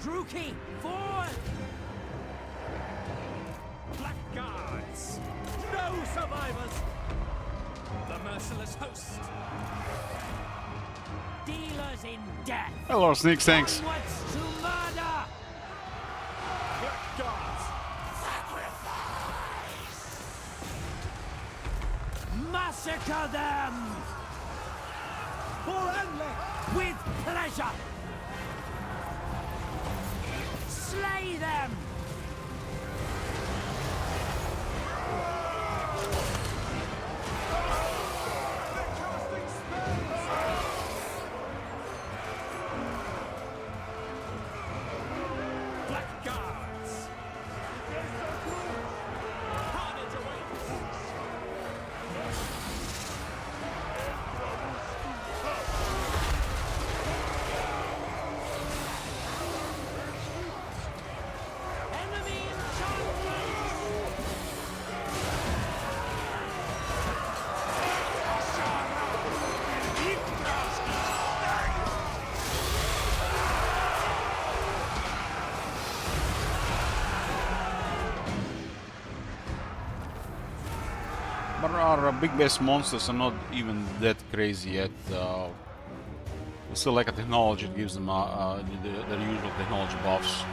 Druki, forward! Blackguards! No survivors! The merciless host! Dealers in death! Hello, Sneaks, thanks. Onwards to murder! Blackguards! Massacre them! For Enle! With pleasure! Slay them! They're casting spells! Blackguards! Carnage awaits! Enemy enchantment! But our big base monsters are not even that crazy yet. We still like a technology that gives them their usual technology buffs.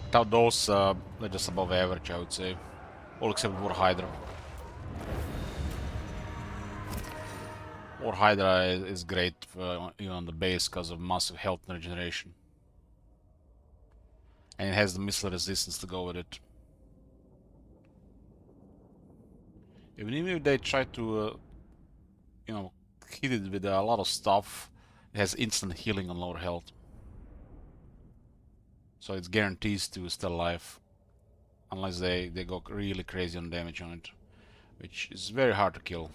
Without those, they're just above average, I would say. All except War Hydra. War Hydra is great even on the base because of massive health and regeneration. And it has the missile resistance to go with it. Even if they try to, you know, hit it with a lot of stuff, it has instant healing on lower health. So it's guarantees to stay alive. Unless they go really crazy on damage on it. Which is very hard to kill.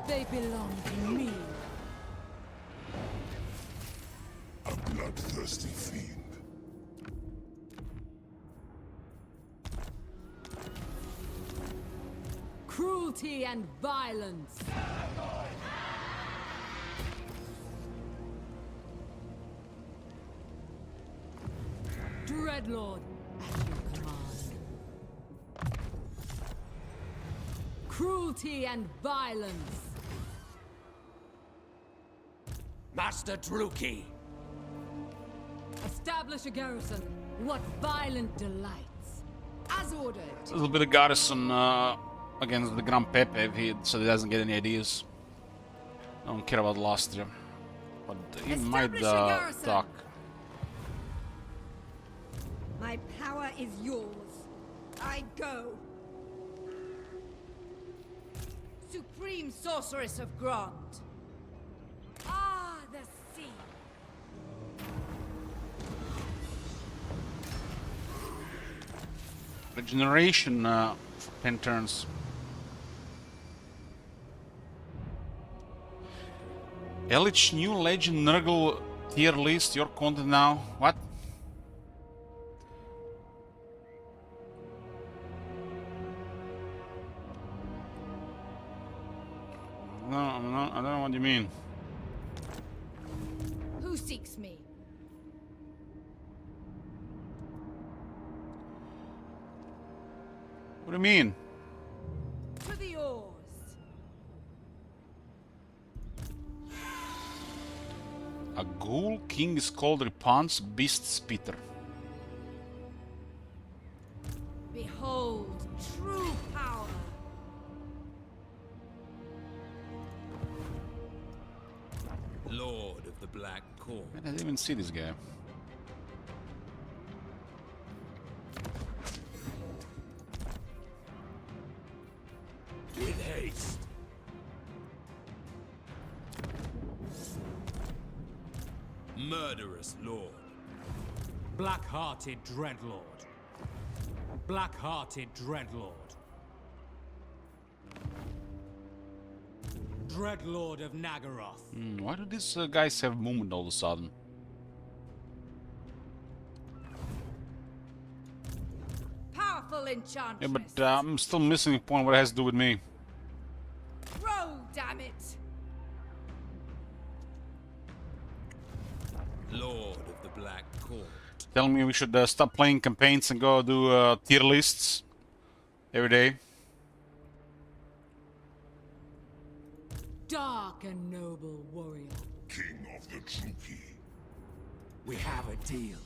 They belong to me. A bloodthirsty fiend. Cruelty and violence. Dreadlord, at your command. Cruelty and violence. Master Druki! Establish a garrison. What violent delights. As ordered. A little bit of garrison against the Grand Pepe, so he doesn't get any ideas. I don't care about Lastria. But he might talk. My power is yours. I go. Supreme Sorceress of Grant. Ah, the sea. Regeneration for 10 turns. Elich new legend Nurgle tier list, your content now. What? No, I don't know what you mean. Who seeks me? What do you mean? To the oars. A ghoul king is called Ripon's Beast Spitter. Behold, true power. Lord of the Black Court. I didn't even see this guy. With haste. Murderous Lord. Black-hearted Dreadlord. Black-hearted Dreadlord. Dreadlord of Naggaroth. Why do these guys have movement all of a sudden? Powerful enchantress. Yeah, but I'm still missing a point what it has to do with me. Roll, damn it. Lord of the Black Court. Telling me we should stop playing campaigns and go do tier lists every day. Dark and noble warrior. King of the Druki. We have a deal.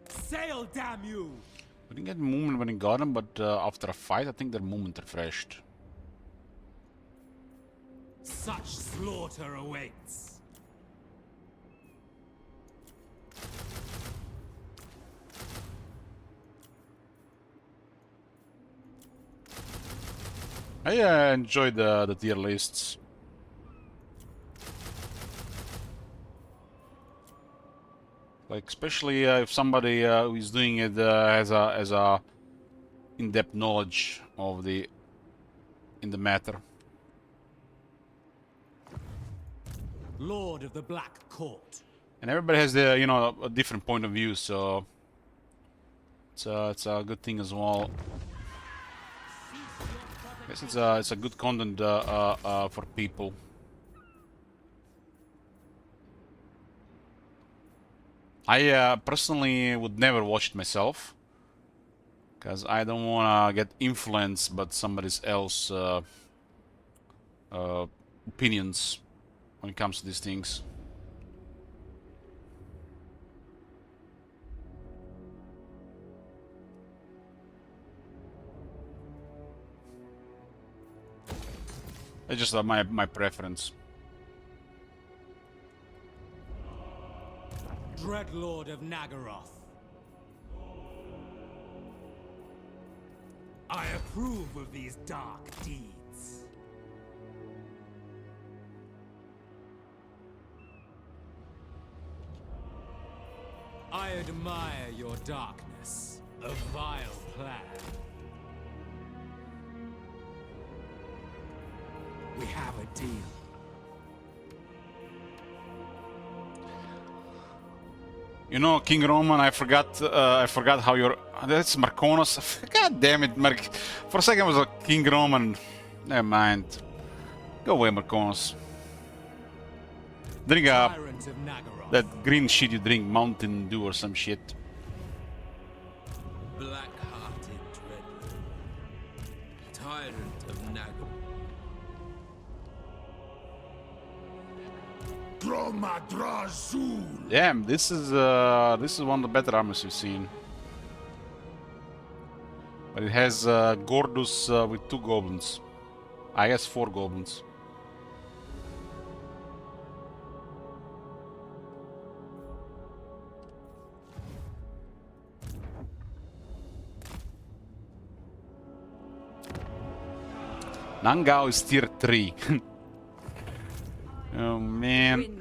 Sail, damn you! We didn't get movement when he got him, but after a fight, I think their movement refreshed. Such slaughter awaits. I enjoyed the tier lists. Like especially if somebody who is doing it has a in-depth knowledge of in the matter. Lord of the Black Court. And everybody has a different point of view, so it's a good thing as well. I guess it's a good content for people. I personally would never watch it myself, because I don't want to get influenced by somebody else's opinions when it comes to these things. It's just my preference. Dreadlord of Naggaroth. I approve of these dark deeds. I admire your darkness, a vile plan. a deal. You know, King Roman, I forgot how you're... That's Marconos. God damn it, For a second I was like King Roman. Never mind. Go away, Marconos. Drink up. Tyrant of Naggarond. That green shit you drink, Mountain Dew or some shit. Black-hearted Dreadlord. Tyrant of Naggarond. Damn, this is one of the better armors we've seen. But it has Gordus with 2 goblins. I guess 4 goblins. Nangao is tier 3. Oh man.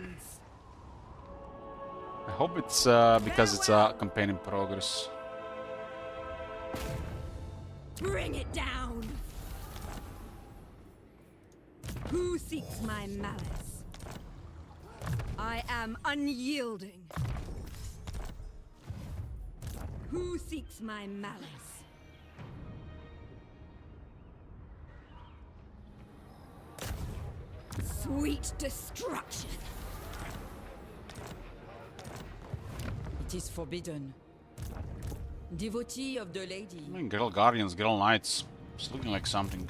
I hope it's because it's a campaign in progress. Bring it down! Who seeks my malice? I am unyielding. Who seeks my malice? Sweet destruction! It is forbidden. Devotee of the lady. I mean, Girl Guardians, Girl Knights. It's looking like something.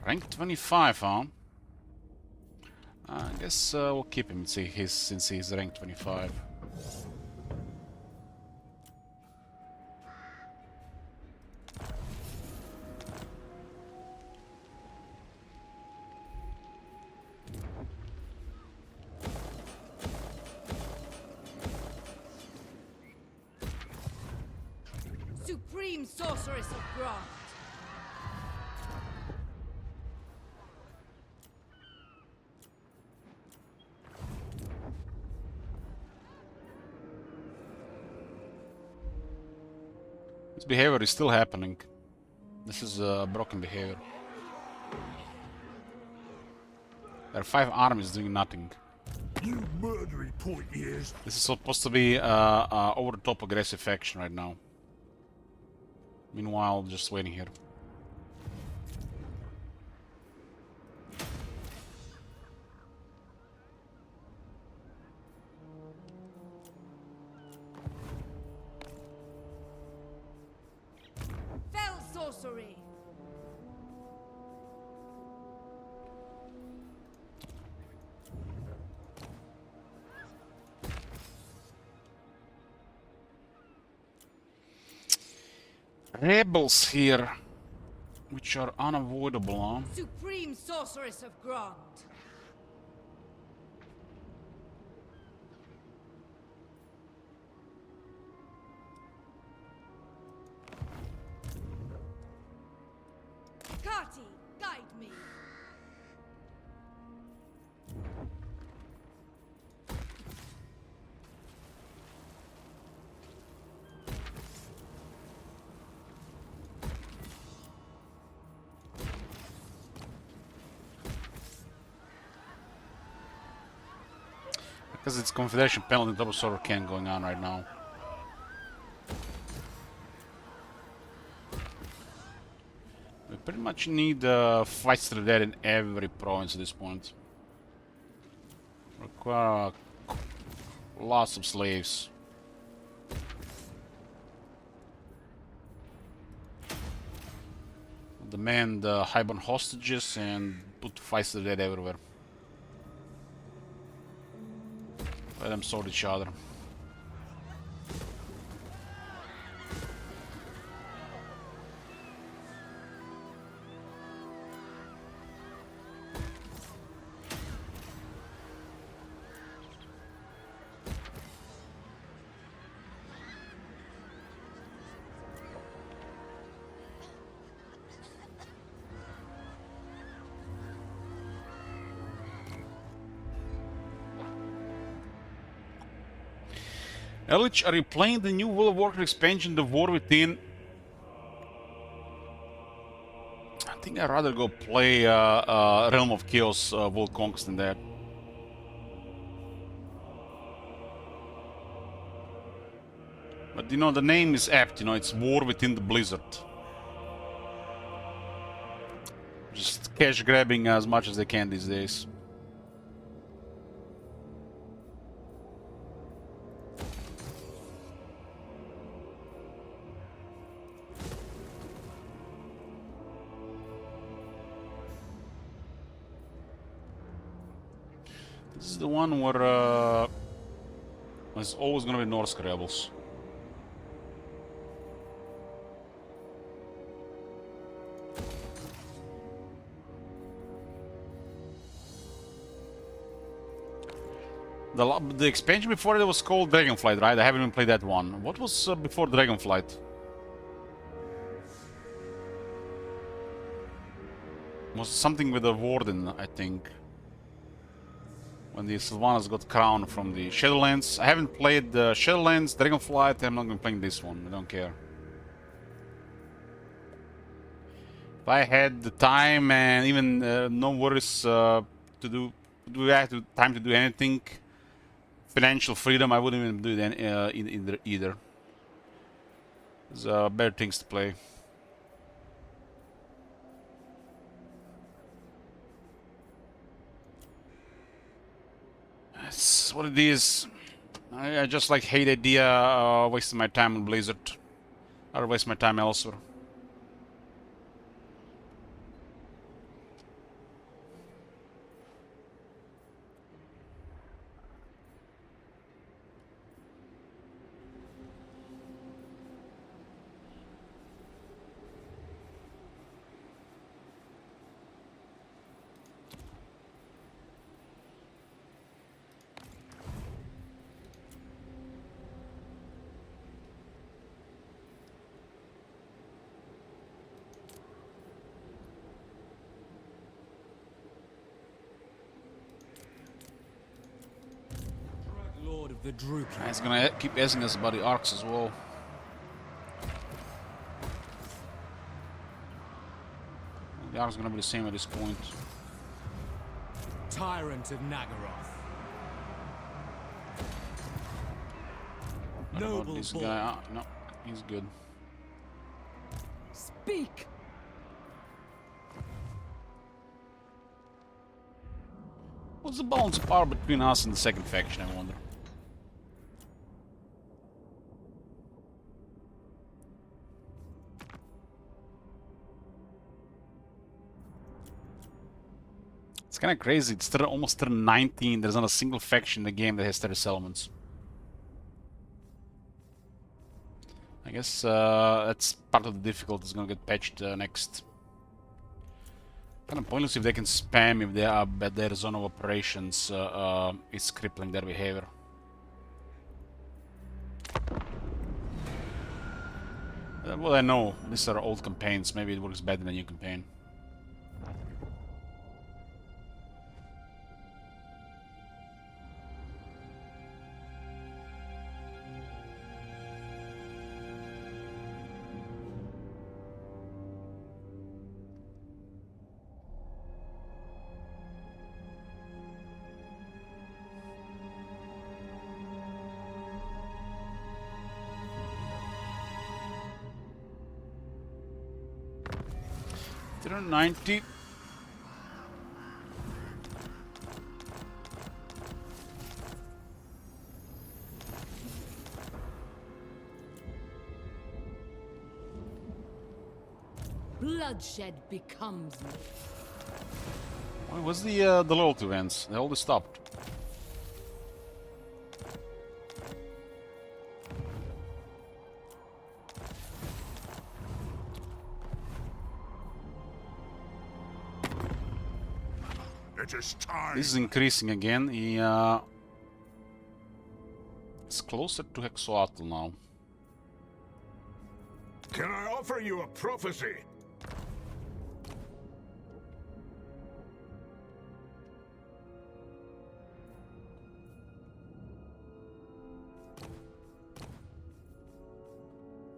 Rank 25, huh? I guess we'll keep him since he's rank 25. Supreme Sorceress of Grant! This behavior is still happening. This is broken behavior. There are 5 armies doing nothing. You murdery point ears. This is supposed to be over-the-top aggressive action right now. Meanwhile, just waiting here. Fell sorcery! Rebels here, which are unavoidable, huh? Supreme Sorceress of Grant! Kati, guide me! Because it's Confederation penalty double sword can going on right now. We pretty much need fights to the dead in every province at this point. Require lots of slaves. Demand highborn hostages and put fights to the dead everywhere. Let them sort each other. Elich, are you playing the new World of Warcraft expansion, The War Within? I think I'd rather go play Realm of Chaos World Conquest than that. But you know, the name is apt, you know, it's War Within the Blizzard. Just cash grabbing as much as they can these days. This is the one where there's always gonna be Norse rebels. The expansion before it was called Dragonflight, right? I haven't even played that one. What was before Dragonflight? Was something with the Warden, I think. When the Sylvanas got crowned from the Shadowlands. I haven't played the Shadowlands, Dragonflight, I'm not going to play this one, I don't care. If I had the time and even no worries to do time to do anything, financial freedom, I wouldn't even do it either. There's better things to play. That's what it is. I just like hate the idea wasting my time on Blizzard. I'd waste my time elsewhere. Lord of the Druid. He's gonna keep asking us about the arcs as well. The arc's gonna be the same at this point. Tyrant of Naggaroth. What about this guy? No, he's good. Speak. What's the balance of power between us and the second faction, I wonder? It's kind of crazy. It's almost turned 19. There's not a single faction in the game that has 30 settlements. I guess that's part of the difficulty. It's gonna get patched next. Kind of pointless if they can spam if they are, but their zone of operations is crippling their behavior. Well, I know these are old campaigns. Maybe it works better than a new campaign. They're 90. Bloodshed becomes me. Why was the loyalty events? They all stopped. It is time. This is increasing again. It's closer to Hexoatl now. Can I offer you a prophecy?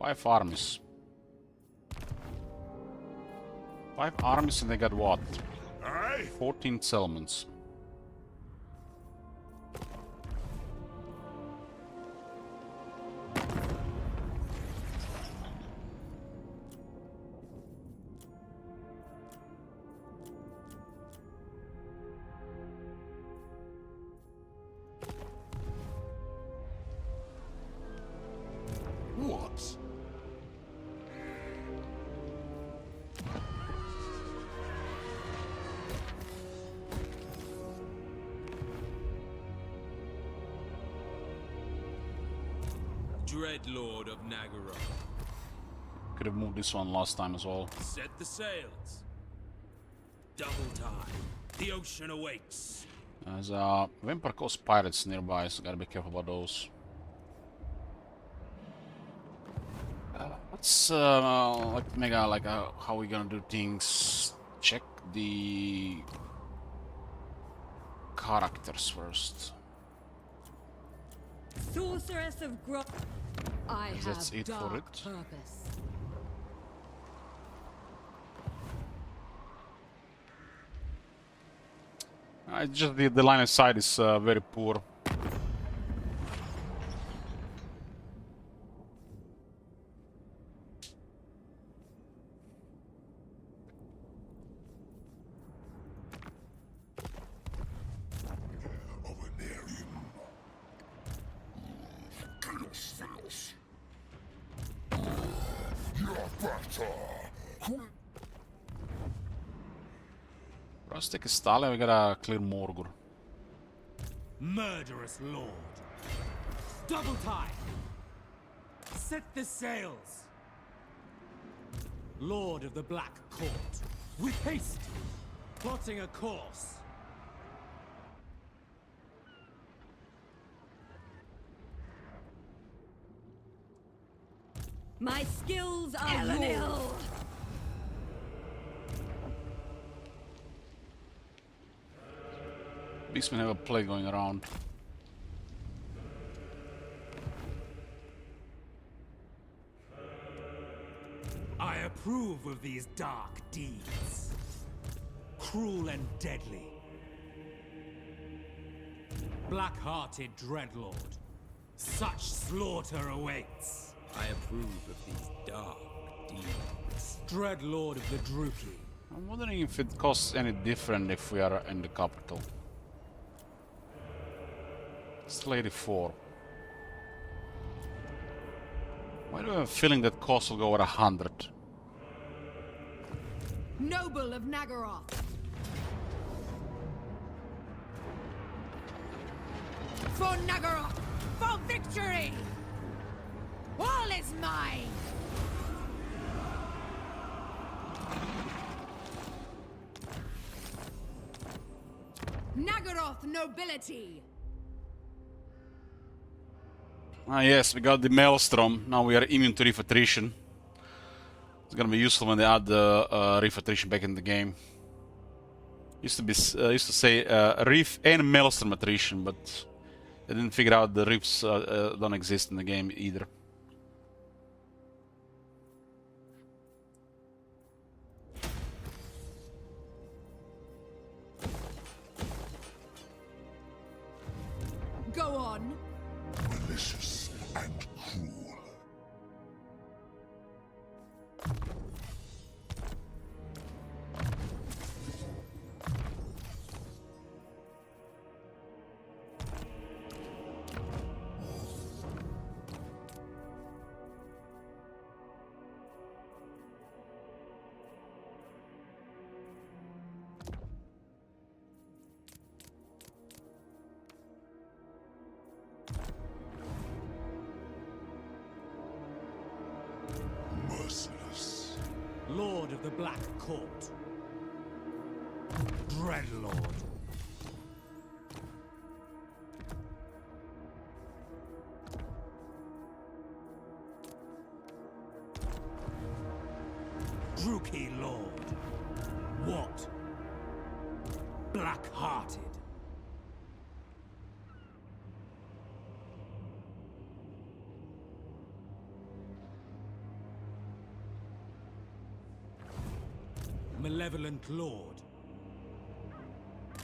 5 armies. 5 armies and they got what? 14 settlements. What? Dreadlord of Naggarond. Could have moved this one last time as well. Set the sails. Double time. The ocean awaits. There's Vampire Coast pirates nearby, so gotta be careful about those. Let's like mega like how we gonna do things. Check the characters first. Sorceress of Gro. I That's have it for dark it. purpose. Just the line of sight is very poor. Let's take a stall and we gotta clear Morgur. Murderous lord. Double time. Set the sails. Lord of the Black Court. With haste. Plotting a course. My skills are yours. Beastmen have a plague going around. I approve of these dark deeds. Cruel and deadly. Black-hearted Dreadlord. Such slaughter awaits. I approve of these dark deeds. Dreadlord of the Druki. I'm wondering if it costs any different if we are in the capital. Still 84. Why do I have a feeling that cost will go at 100? Noble of Naggaroth. For Naggaroth! For victory! All is mine! Naggaroth nobility! Ah yes, we got the Maelstrom. Now we are immune to Reef Attrition. It's gonna be useful when they add the Reef Attrition back in the game. Used to say Reef and Maelstrom Attrition, but they didn't figure out the Reefs don't exist in the game either. Go on. Malicious and cruel. Merciless. Lord of the Black Court. Dreadlord. Druki Lord. What? Black-hearted. malevolent lord.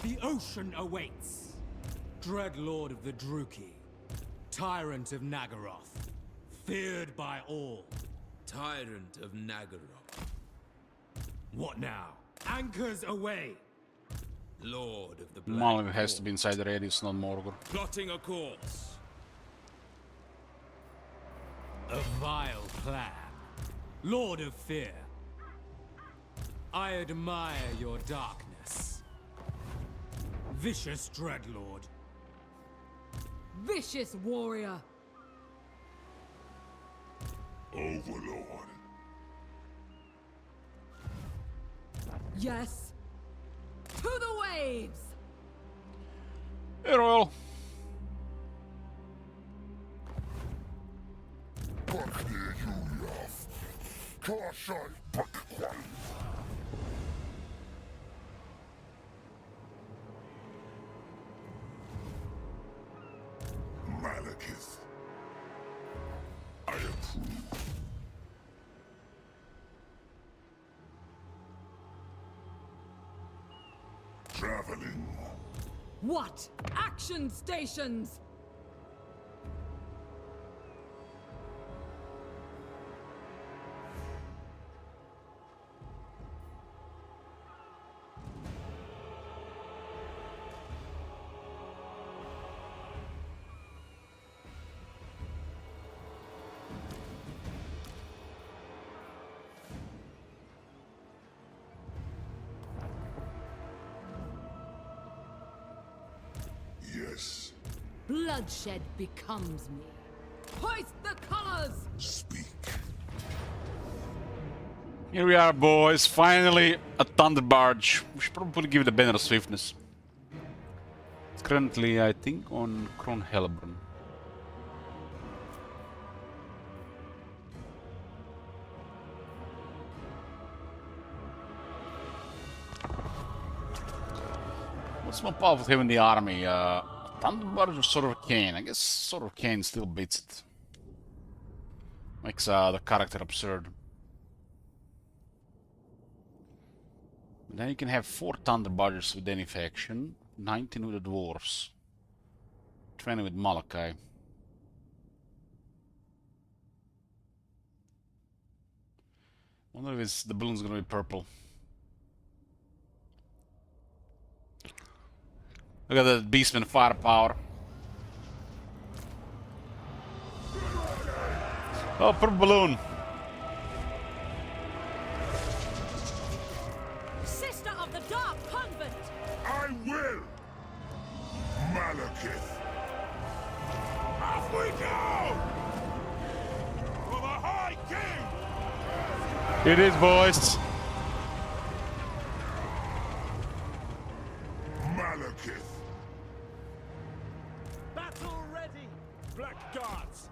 The ocean awaits. Dread lord of the Druki. Tyrant of Naggaroth. Feared by all. Tyrant of Naggaroth. What now? Anchors away. Lord of the Black Malak has to Court. be inside the radius, not Morgul. Plotting a course. A vile plan. Lord of Fear. I admire your darkness. Vicious Dreadlord. Vicious warrior. Overlord. Yes. To the waves. Hey, Royal. Bakne Juliaf. Kashai Bakwan. Malekith. I approve. Traveling. What? Action stations! Yes. Bloodshed becomes me. Hoist the colors! Speak. Here we are, boys. Finally, a Thunder Barge. We should probably give it a banner of swiftness. It's currently, I think, on Kronhelbrunn. What's more powerful to have in the army? Thunder Barge or Sword of Cain? I guess Sword of Cain still beats it. Makes the character absurd. But then you can have 4 Thunder Barges with any faction, 19 with the Dwarves, 20 with Malachi. Wonder if the balloon's gonna be purple. Look at that Beastman firepower. Oh, purple balloon. Sister of the Dark Convent! I will! Malekith! Off we go! For the High King! It is, boys. Malekith! Battle ready! Black Guards!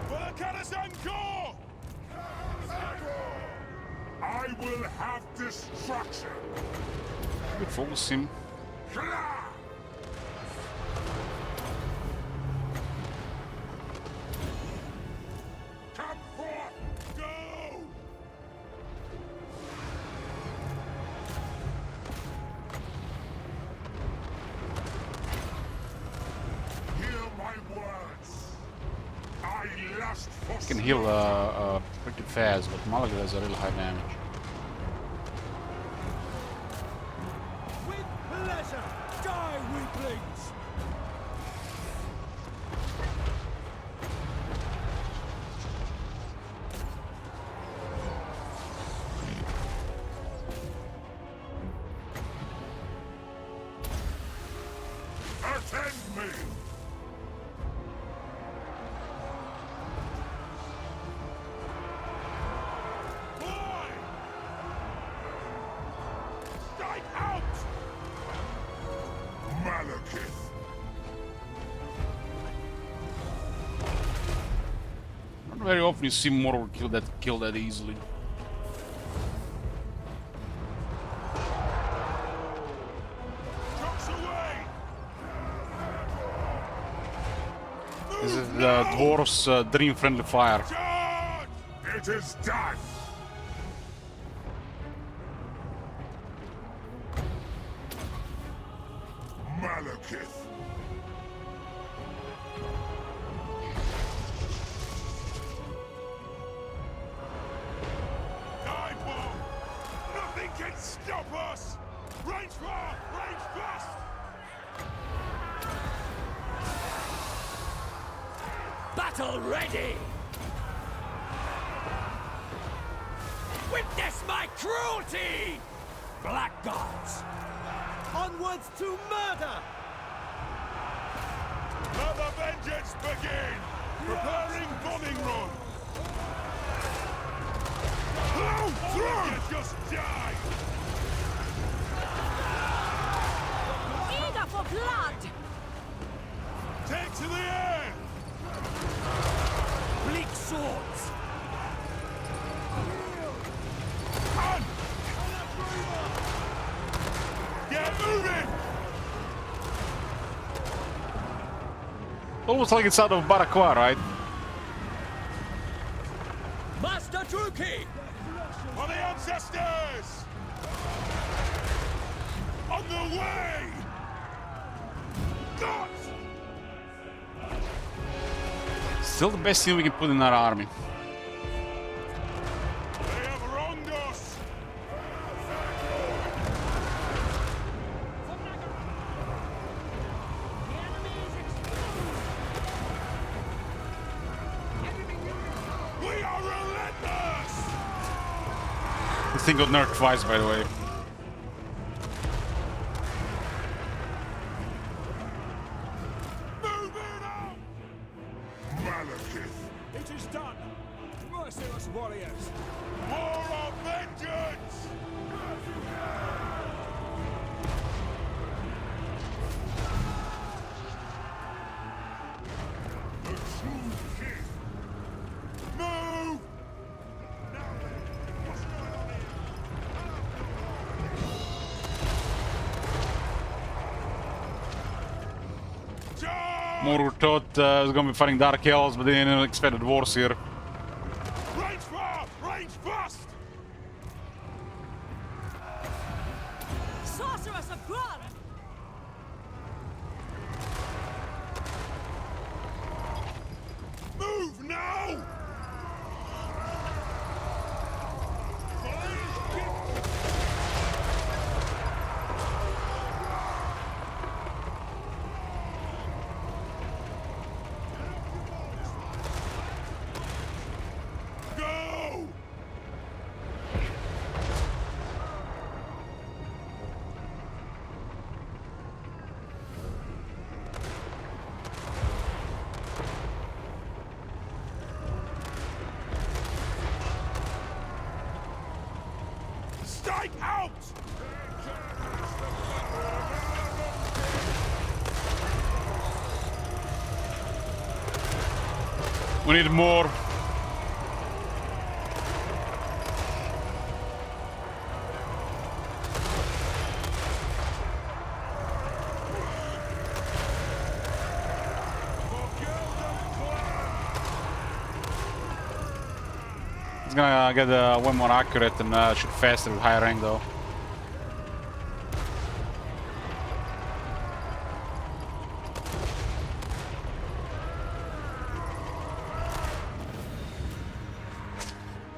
Volcanism Corps! I will have destruction! We focus him. Come forth! Go! Hear my words! I lust for Can heal pretty fast, but Malaga has a real high damage. With pleasure! Die, weaklings! attend me! Boy! Strike out! Malekith! Not very often you see Morgul kill that easily. Trucks away! This is the Dwarf's dream-friendly fire. Charge! It is done! Battle ready! Witness my cruelty! Black gods! Onwards to murder! Let the vengeance begin! Preparing bombing run! Blow through! You just die! Eager for blood! Take to the air! Bleak swords! On! Get moving! Almost like it's out of Baraqua, right? Master Druki! For the ancestors! On the way! Gods! Still the best thing we can put in our army. They have wronged us! We are relentless! This thing got nerfed twice, by the way. Move it out! Malekith! It is done! Merciless warriors! War of vengeance! The true king! Move! Now then, what's going on here? Charge! More thought was gonna be fighting Dark Elves, but they didn't expect the dwarves here. Range far! Range fast! Sorceress of blood! Move now! Go! Strike out! We need more. It's gonna get way more accurate and shoot faster with higher rank though.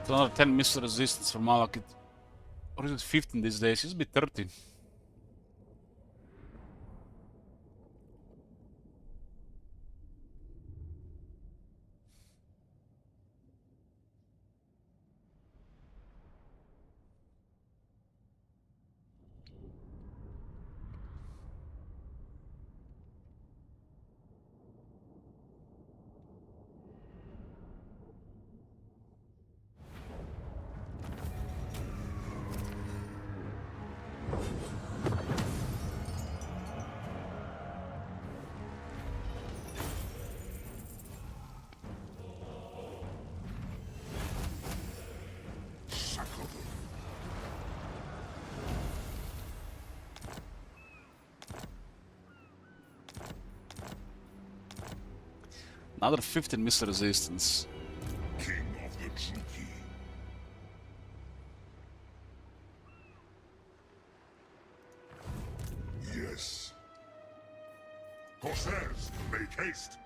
It's another 10 missile resistance for Malekith. Or is it 15 these days? It used to be 13. Another 15 missile resistance. King of the Druki. Yes. Corsairs, make haste.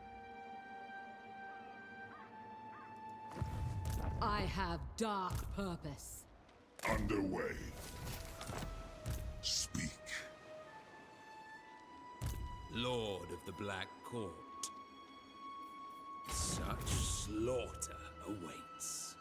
I have dark purpose. Underway. Speak. Lord of the Black Court. Such Slaughter awaits.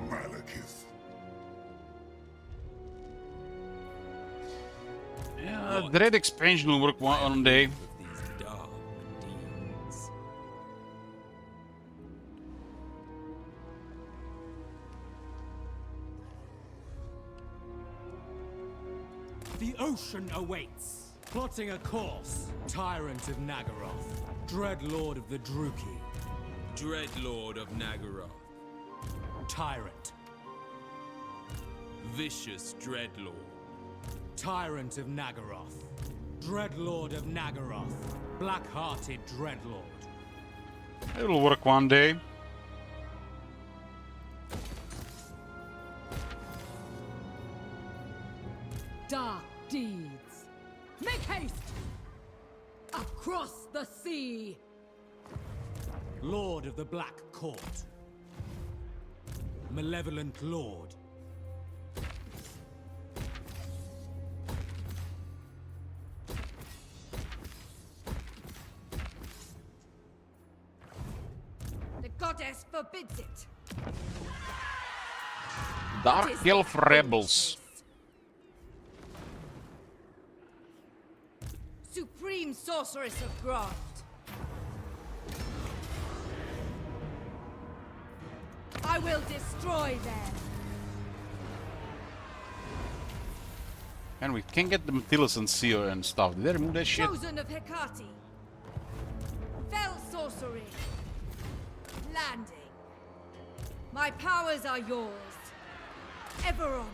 Malekith. Yeah, Dread expansion will work one day. These dark deeds. The ocean awaits. Plotting a course. Tyrant of Naggaroth. Dread Lord of the Druki. Dread Lord of Naggaroth. Tyrant. Vicious Dreadlord. Tyrant of Naggaroth. Dreadlord of Naggaroth. Black-hearted Dreadlord. It'll work one day. Dark deeds. Make haste! Across the sea! Lord of the Black Court. Malevolent Lord. The goddess forbids it. Dark Elf Rebels. Supreme Sorceress of Grant. I will destroy them. And we can get the Matildas and Seer and stuff. Did they remove that shit? Chosen of Hecate. Fell sorcery. Landing. My powers are yours. Ever onward.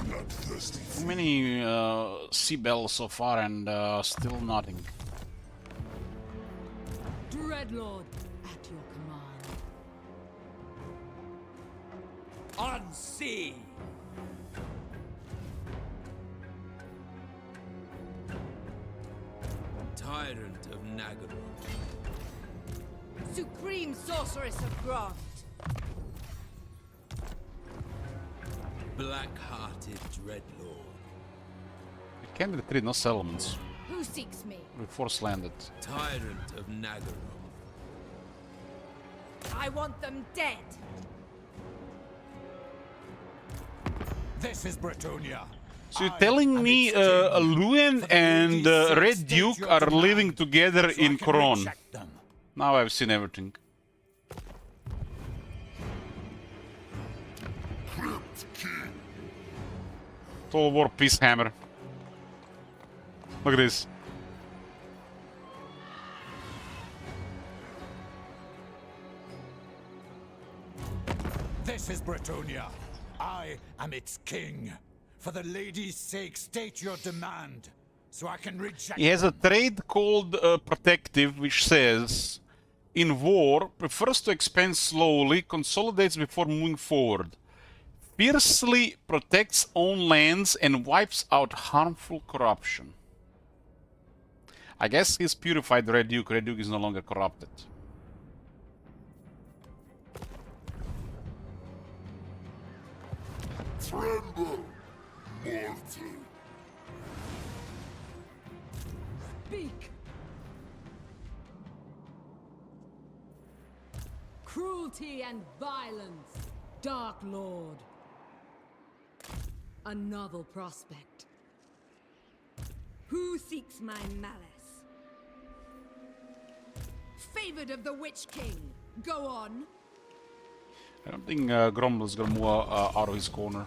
Bloodthirsty. Too many sea bells so far and still nothing. Dreadlord, at your command. On sea! Tyrant of Naggaroth. Supreme Sorceress of Grant. Black-hearted Dreadlord. We can retreat, no settlements. Who seeks me? We force landed. Tyrant of Naggaroth. I want them dead. This is Bretonia. So you're telling me Luan and Red Duke are living together in Coron? Now I've seen everything. Total War Peace Hammer. Look at this. This is Bretonia. I am its king. For the lady's sake, state your demand, so I can reject. He has a trait called Protective, which says, in war, prefers to expand slowly, consolidates before moving forward, fiercely protects own lands, and wipes out harmful corruption. I guess he's purified Red Duke. Red Duke is no longer corrupted. Tremble, mortal. Speak. Cruelty and violence, Dark Lord. A novel prospect. Who seeks my malice? Favored of the Witch King. Go on. I don't think Grommel's gonna move out of his corner.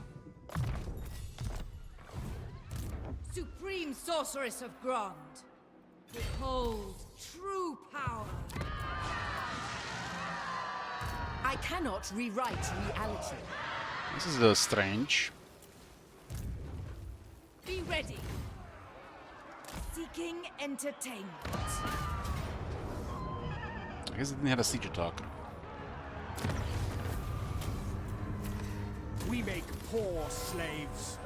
Supreme Sorceress of Grond. Behold true power. I cannot rewrite reality. This is strange. Be ready. Seeking entertainment. I guess it didn't have a siege attack. We make poor slaves.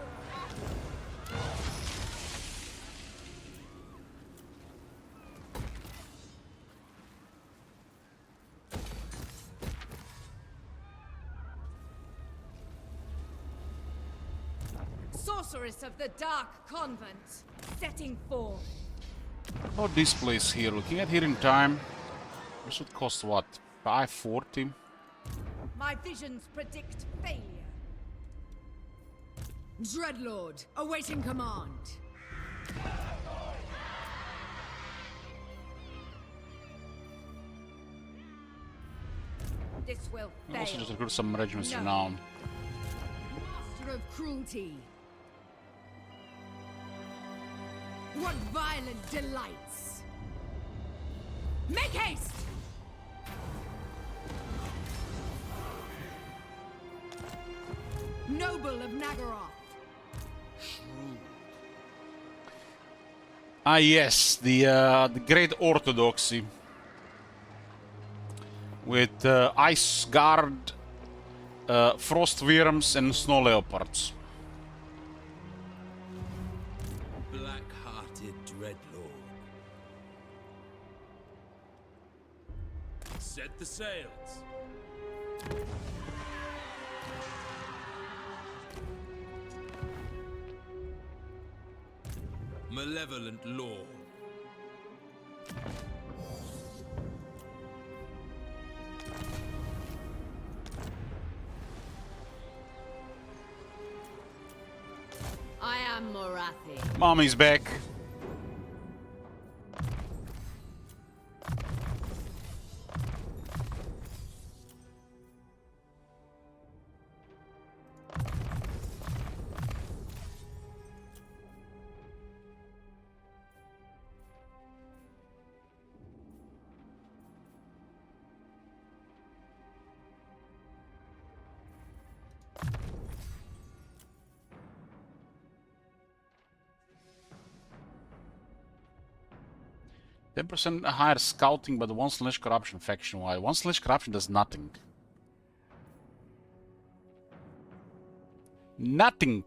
sorceress of the Dark Convent, setting forth. Oh, this place here. Looking at here in time. This would cost what? 540? My visions predict failure. Dreadlord, awaiting command. This will fail. Also just recruit some regiments No. renowned. Master of cruelty. What violent delights! Make haste! Noble of Naggarond. Ah yes, the Great Orthodoxy. With Ice Guard, Frost Worms and Snow Leopards. Black-hearted Dreadlord. Set the sails. Malevolent Lord. I am Morathi. Mommy's back. %, higher scouting, but 1/ corruption faction wide. 1/ corruption does nothing. Nothing.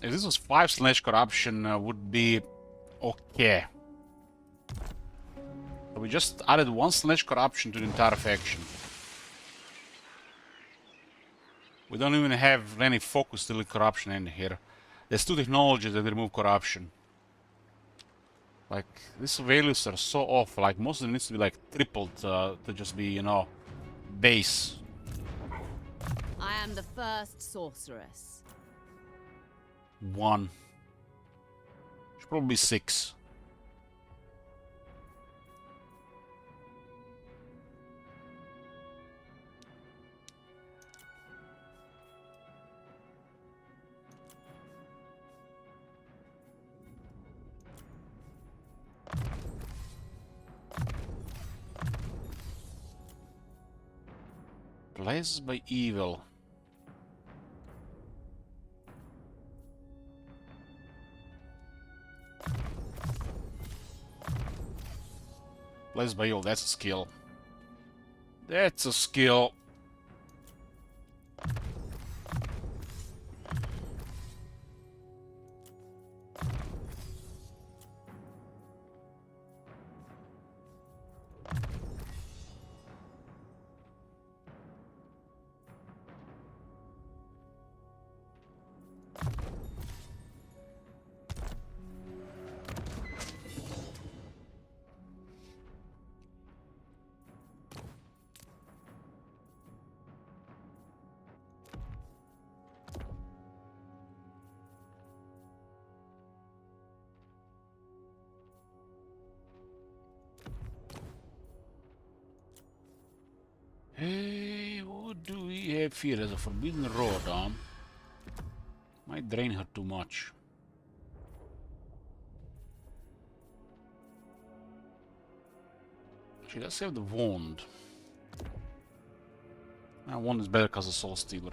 If this was 5/ corruption, would be okay. So we just added 1/ corruption to the entire faction. We don't even have any focus to corruption in here. There's 2 technologies that remove corruption. Like, these values are so off. Like, most of them needs to be like tripled to just be, you know, base. I am the first sorceress. 1. Should probably be 6. Blazed by evil. Blazed by evil, that's a skill. That's a skill. Hey, what do we have here as a forbidden road, Might drain her too much. She does have the wand. That wand is better because of Soul Stealer.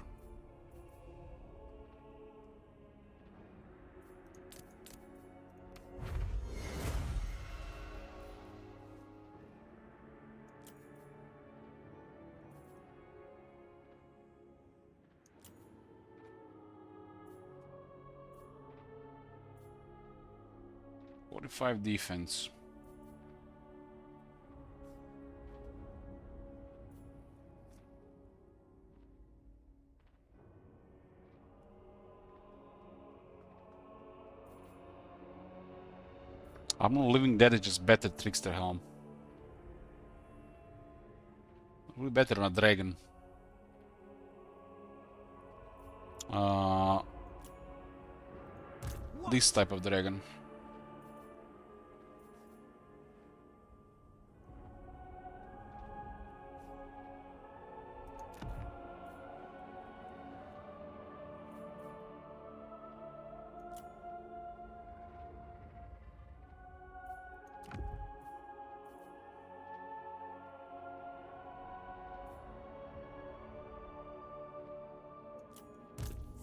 Defense. Armor Living Dead is just better Trickster Helm. Really better than a dragon. This type of dragon.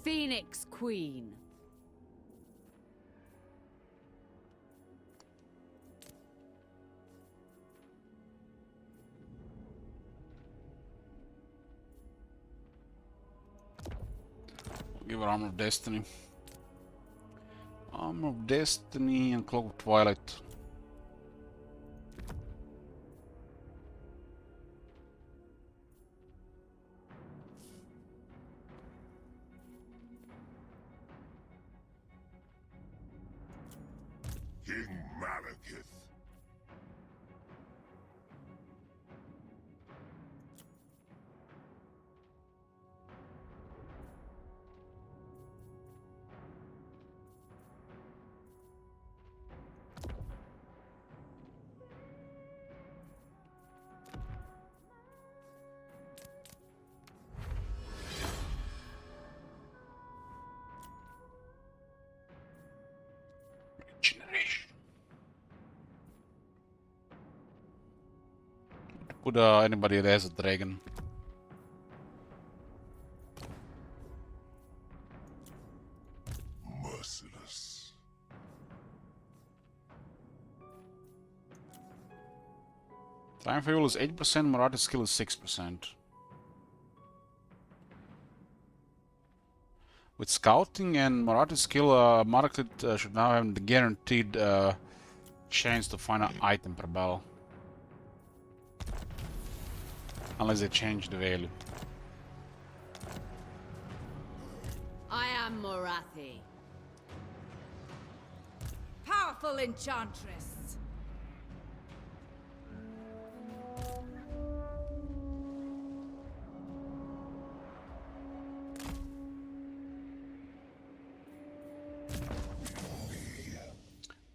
Phoenix Queen. Give her Armor of Destiny. Armor of Destiny and Cloak of Twilight. King Malekith. Generation. Put anybody that has a dragon. Merciless. Time fuel is 8%, Marathi skill is 6%. With scouting and Marathi skill, Market should now have the guaranteed chance to find an item per battle. Unless they change the value. I am Morathi. Powerful enchantress.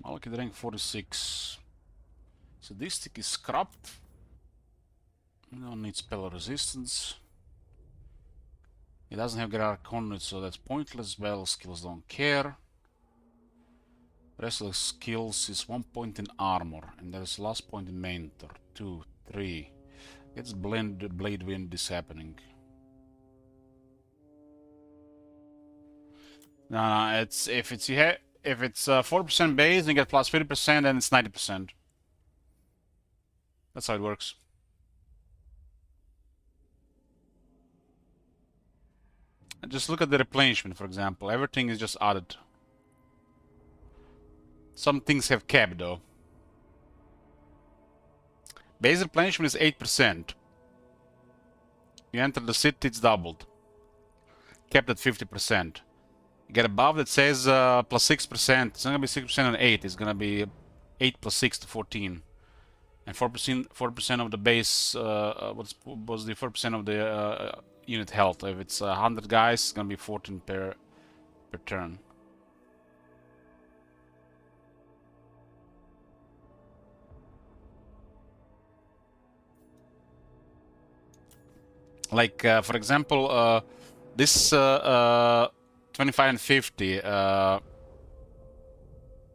Malekith rank 46. So this stick is scrapped. We don't need spell resistance. It doesn't have Great Arcana, so that's pointless. Battle skills don't care. Rest of the skills is 1 point in armor, and there's last point in mentor. 2, 3. It's blade wind is happening. No, it's if it's 40% base and you get plus 50%, then it's 90%. That's how it works. And just look at the replenishment, for example. Everything is just added. Some things have capped though. Base replenishment is 8%. You enter the city, it's doubled. Capped at 50%. You get above that says plus 6%. It's not gonna be 6% and 8. It's gonna be 8 plus 6 to 14. And 4% of the base. What's the 4% of the unit health? If it's 100 guys, it's gonna be 14 per turn. Like for example, this 25 and 50.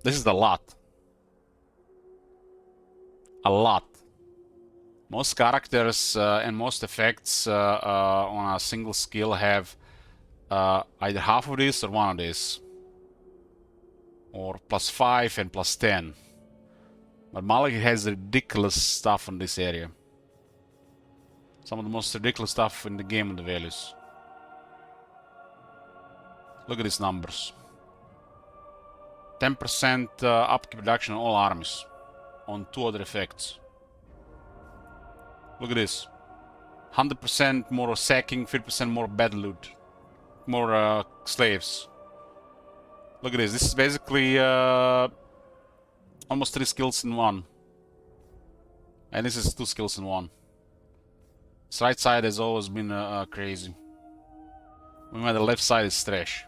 This is a lot. A lot. Most characters and most effects on a single skill have either half of this or one of this. Or plus 5 and plus 10. But Malekith has ridiculous stuff in this area. Some of the most ridiculous stuff in the game and the values. Look at these numbers. 10% upkeep reduction on all armies. On 2 other effects. Look at this. 100% more sacking, 50% more battle loot. More slaves. Look at this. This is basically Almost 3 skills in one. And this is 2 skills in one. This right side has always been crazy. Meanwhile, the left side is trash.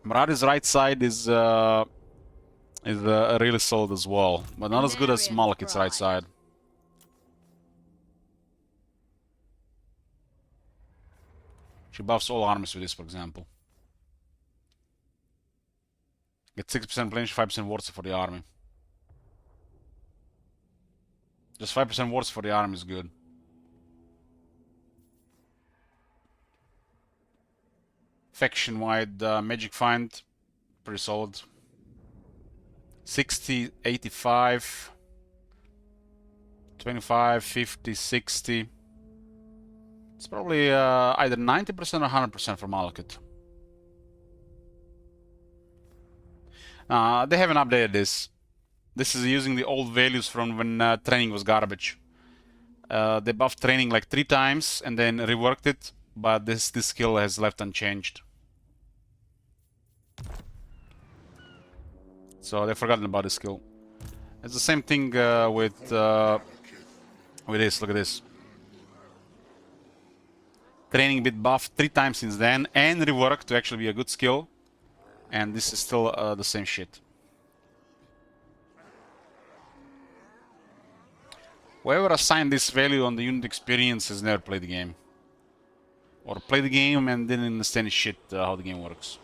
Mirari's right side is really solid as well, but not as good as Malekith's right side. She buffs all armies with this, for example. Get 6% blemish, 5% wards for the army. Just 5% wards for the army is good. Faction-wide magic find, pretty solid. 60, 85, 25, 50, 60. It's probably either 90% or 100% for Malekith. They haven't updated this. This is using the old values from when training was garbage. They buffed training like 3 times and then reworked it, but this skill has left unchanged. So they've forgotten about this skill. It's the same thing with this. Look at this. Training bit buffed 3 times since then and reworked to actually be a good skill. And this is still the same shit. Whoever assigned this value on the unit experience has never played the game. Or played the game and didn't understand shit how the game works.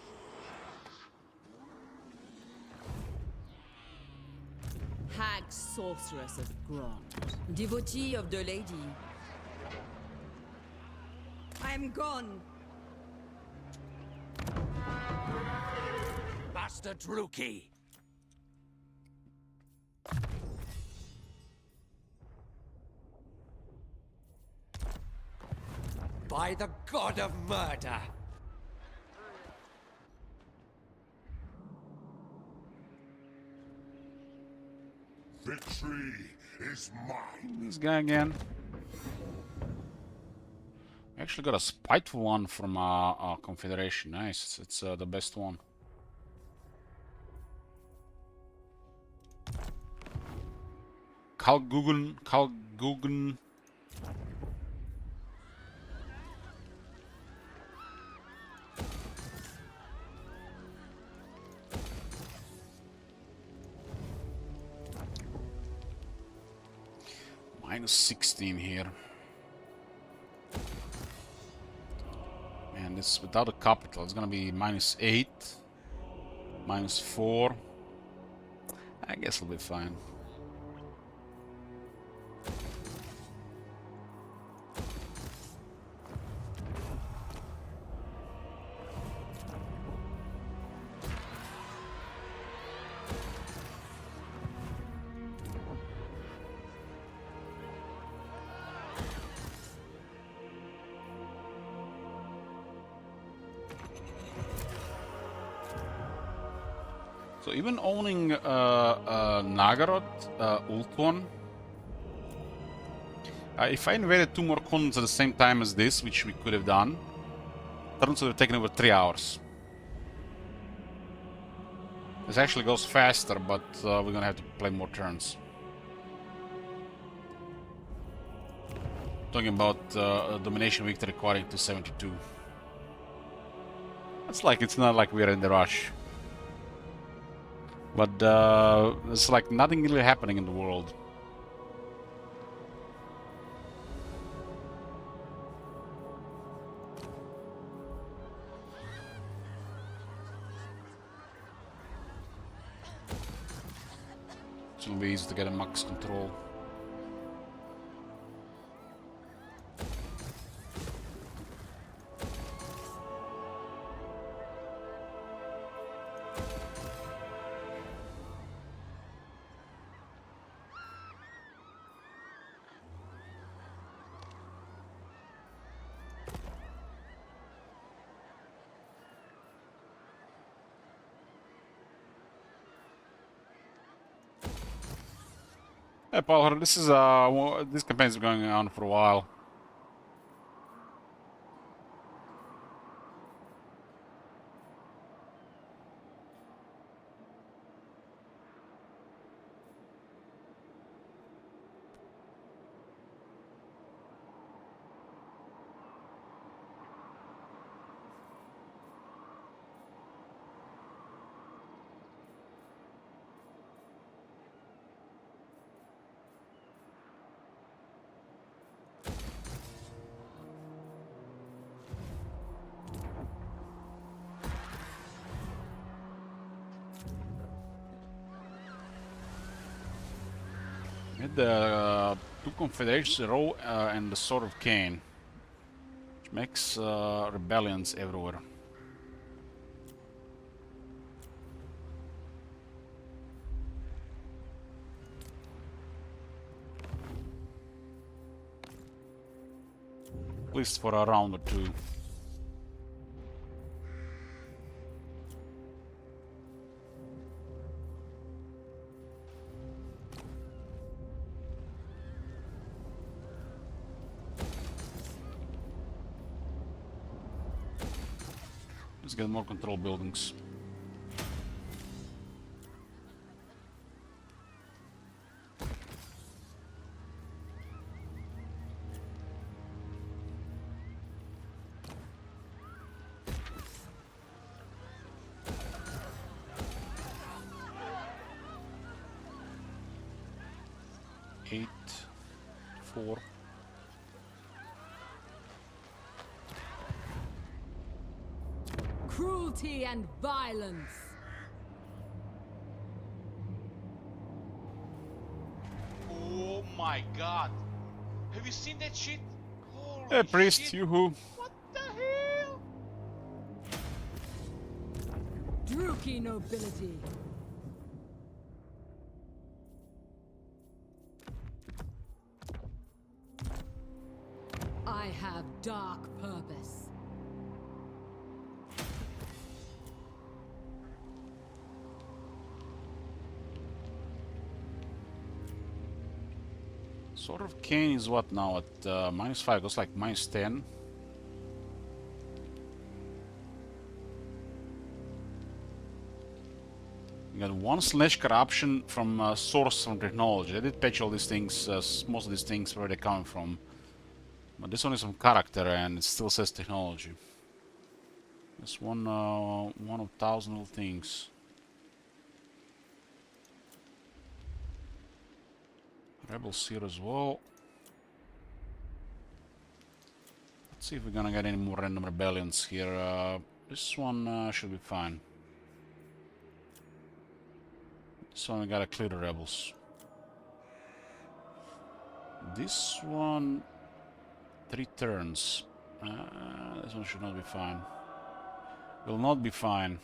Hag sorceress of Grond, devotee of the lady. I'm gone. Bastard Druki! By the god of murder! Victory is mine. This guy again. Actually got a spiteful one from Confederation. Nice. It's the best one. Kalgugun. Minus 16 here. And this without a capital, it's gonna be minus 8, minus 4. I guess it'll be fine. So even owning Naggarond, ult one, if I invaded 2 more columns at the same time as this, which we could have done, turns would have taken over 3 hours. This actually goes faster, but we're gonna have to play more turns. Talking about domination victory requiring 272. It's not like we're in the rush. But it's like nothing really happening in the world. It's gonna be easy to get a max control. Hey Paul, this is this campaign's been going on for a while. Hit the two confederations, the Row and the Sword of Cain, which makes rebellions everywhere. At least for a round or two. Let's get more control buildings. Eight, 4. Cruelty and violence. Oh my god. Have you seen that shit? Holy Hey, priest, shit. yoo-hoo. What the hell? Druki nobility. I have dark purpose. Sword of Cain is what now? At -5, goes like -10. You got 1 slash corruption from source from technology. I did patch all these things, most of these things where they're coming from. But this one is from character and it still says technology. It's one of 1,000 little things. Rebels here as well. Let's see if we're gonna get any more random rebellions here. This one should be fine. This one we gotta clear the rebels. This one, 3 turns. This one should not be fine. Will not be fine.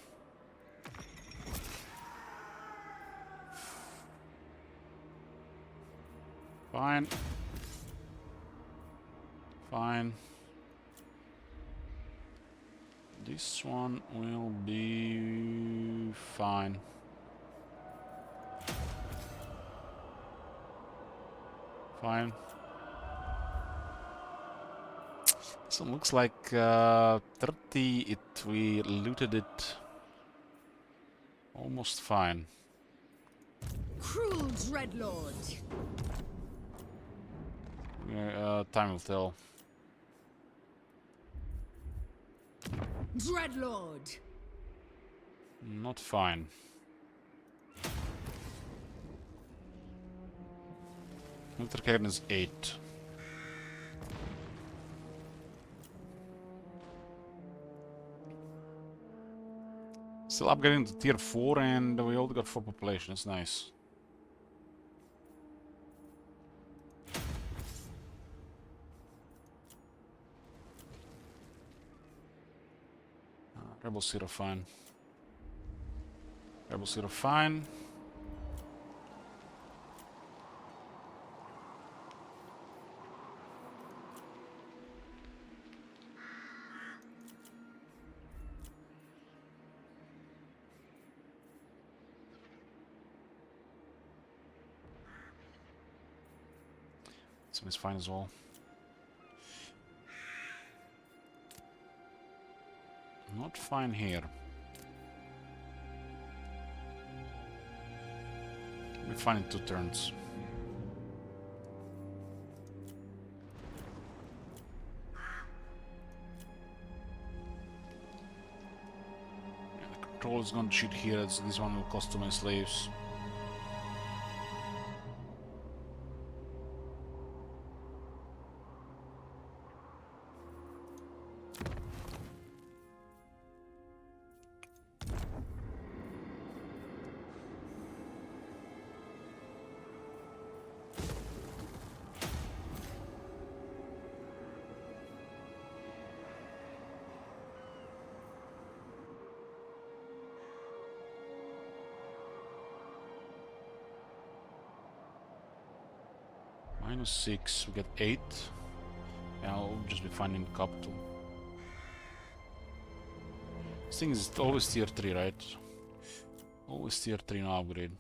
Fine. Fine. This one will be fine. Fine. This one looks like 30. We looted it almost fine. Cruel Dreadlord. Time will tell. Dreadlord. Not fine. Military Cairn is 8. Still upgrading to tier 4 and we only got 4 population, it's nice. Rebel Zero fine. Rebel Zero fine. This one is fine as well. Not fine here. We're fine in 2 turns. Yeah, the control is gonna shoot here, so this one will cost too many slaves. -6, we get 8. Yeah, I'll just be finding capital. This thing is always tier 3, right? Always tier 3 now upgrade.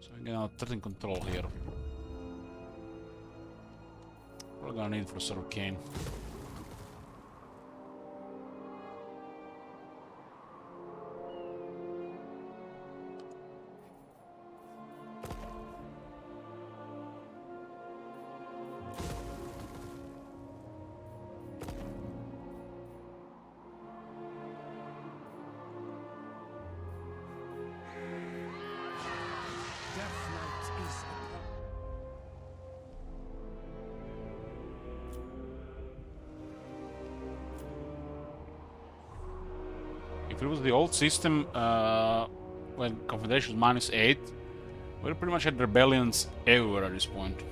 So I'm gonna 13 control here. What are we gonna need for Sort of Cane? If it was the old system, when Confederation was -8, we pretty much had rebellions everywhere at this point.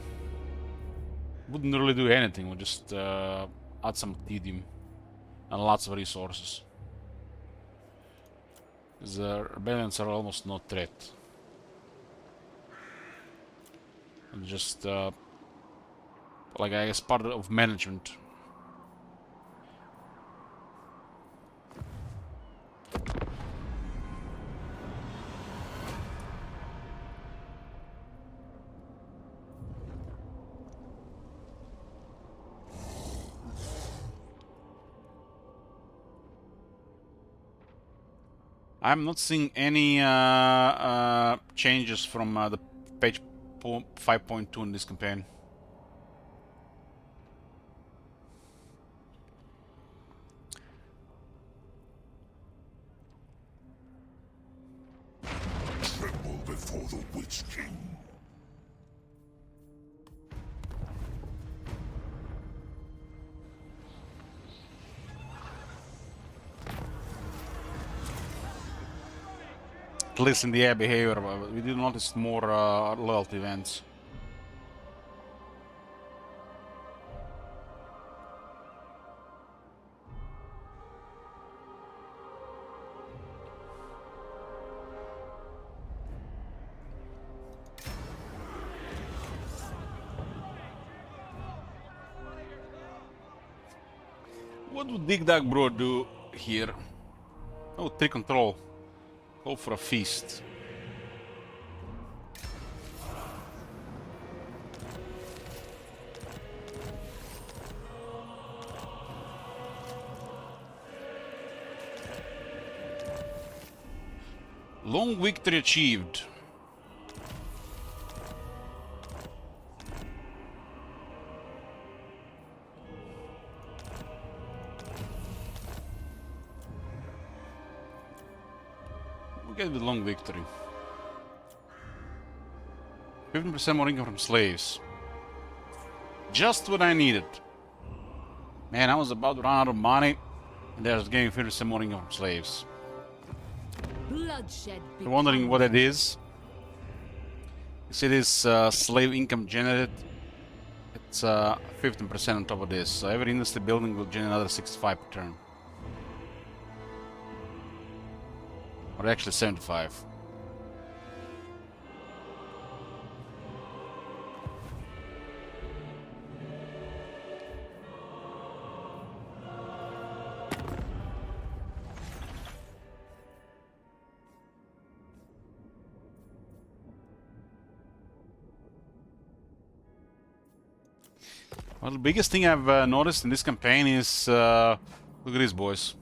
Wouldn't really do anything, we'd just add some tedium and lots of resources. Because rebellions are almost no threat. And just, like, I guess part of management. I'm not seeing any changes from the page 5.2 in this campaign. Tremble before the Witch King. At least in the air behavior, we did notice more loyalty events. What would Dig Dug Bro do here? Oh, 3 control. Go for a feast. Long victory achieved. Get the long victory. 15% more income from slaves. Just what I needed. Man, I was about to run out of money, and I was getting 50% more income from slaves. Bloodshed. You're wondering what it is? You see this slave income generated? It's 15% on top of this. So every industry building will generate another 65 per turn. Or actually 75. Well, the biggest thing I've noticed in this campaign is look at these boys.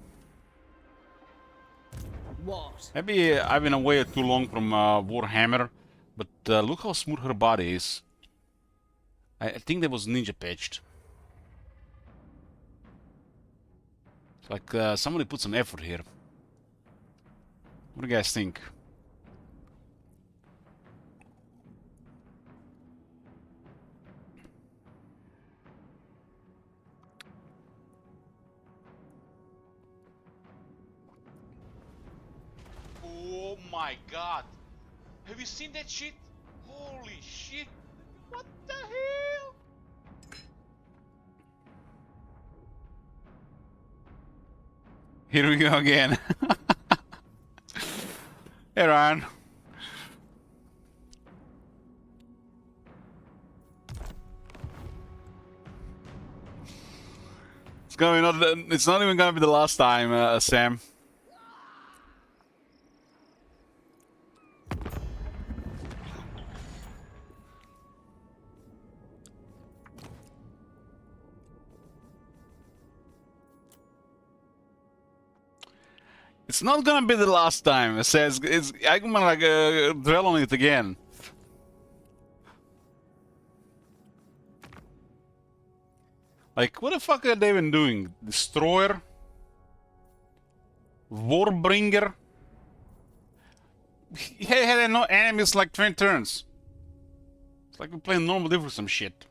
What? Maybe I've been away too long from Warhammer, but look how smooth her body is. I think that was ninja patched. It's like somebody put some effort here. What do you guys think? Oh my god! Have you seen that shit? Holy shit! What the hell? Here we go again. Hey, Ryan. It's not even gonna be the last time, Sam. It's not gonna be the last time. It says I'm gonna like dwell on it again. Like, what the fuck are they even doing? Destroyer, Warbringer. He had no enemies like 20 turns. It's like we're playing normal div for some shit.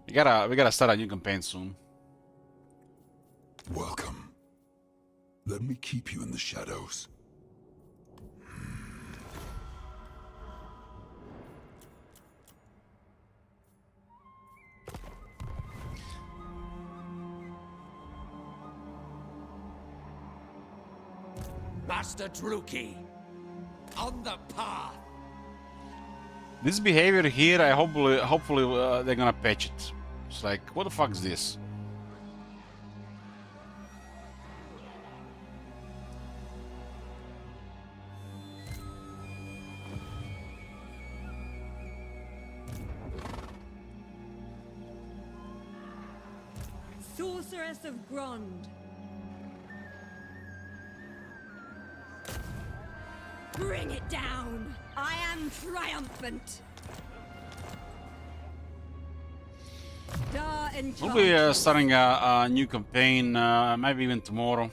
We gotta start a new campaign soon. Welcome. Let me keep you in the shadows. Master Druki, on the path. This behavior here, hopefully they're gonna patch it. It's like, what the fuck is this? Sorceress of Grond. Bring it down! I am triumphant! We'll be starting a new campaign, maybe even tomorrow.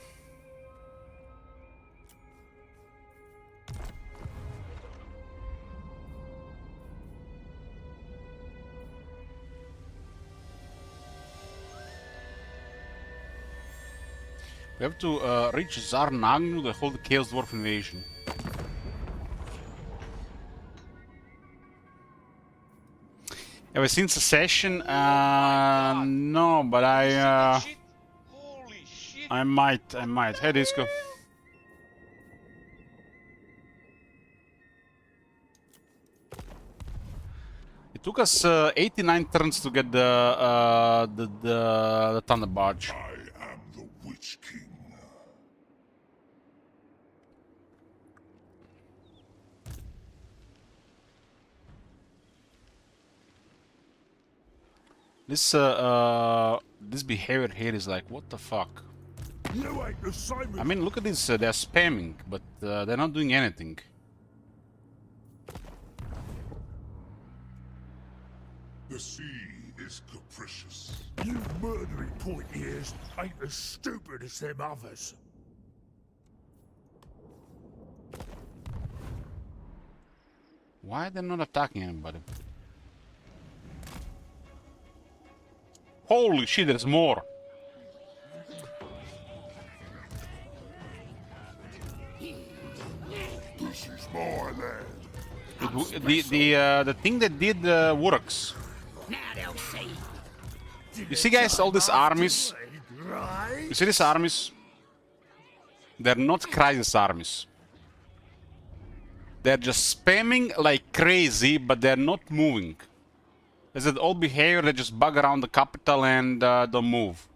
We have to reach Naggarond to hold the Chaos Dwarf invasion. Ever since the session? No, but I might. Hey, Disco. It took us 89 turns to get the Thunder Barge. I am the Witch King. This behavior here is like, what the fuck? You ain't the same. I mean, look at this. They're spamming, but they're not doing anything. The sea is capricious. You murdering point ears ain't as stupid as them others. Why are they not attacking anybody? Holy shit, there's more! This is my land. The thing that did works. You see, guys, all these armies. You see these armies? They're not crisis armies. They're just spamming like crazy, but they're not moving. Is it all behavior? They just bug around the capital and don't move.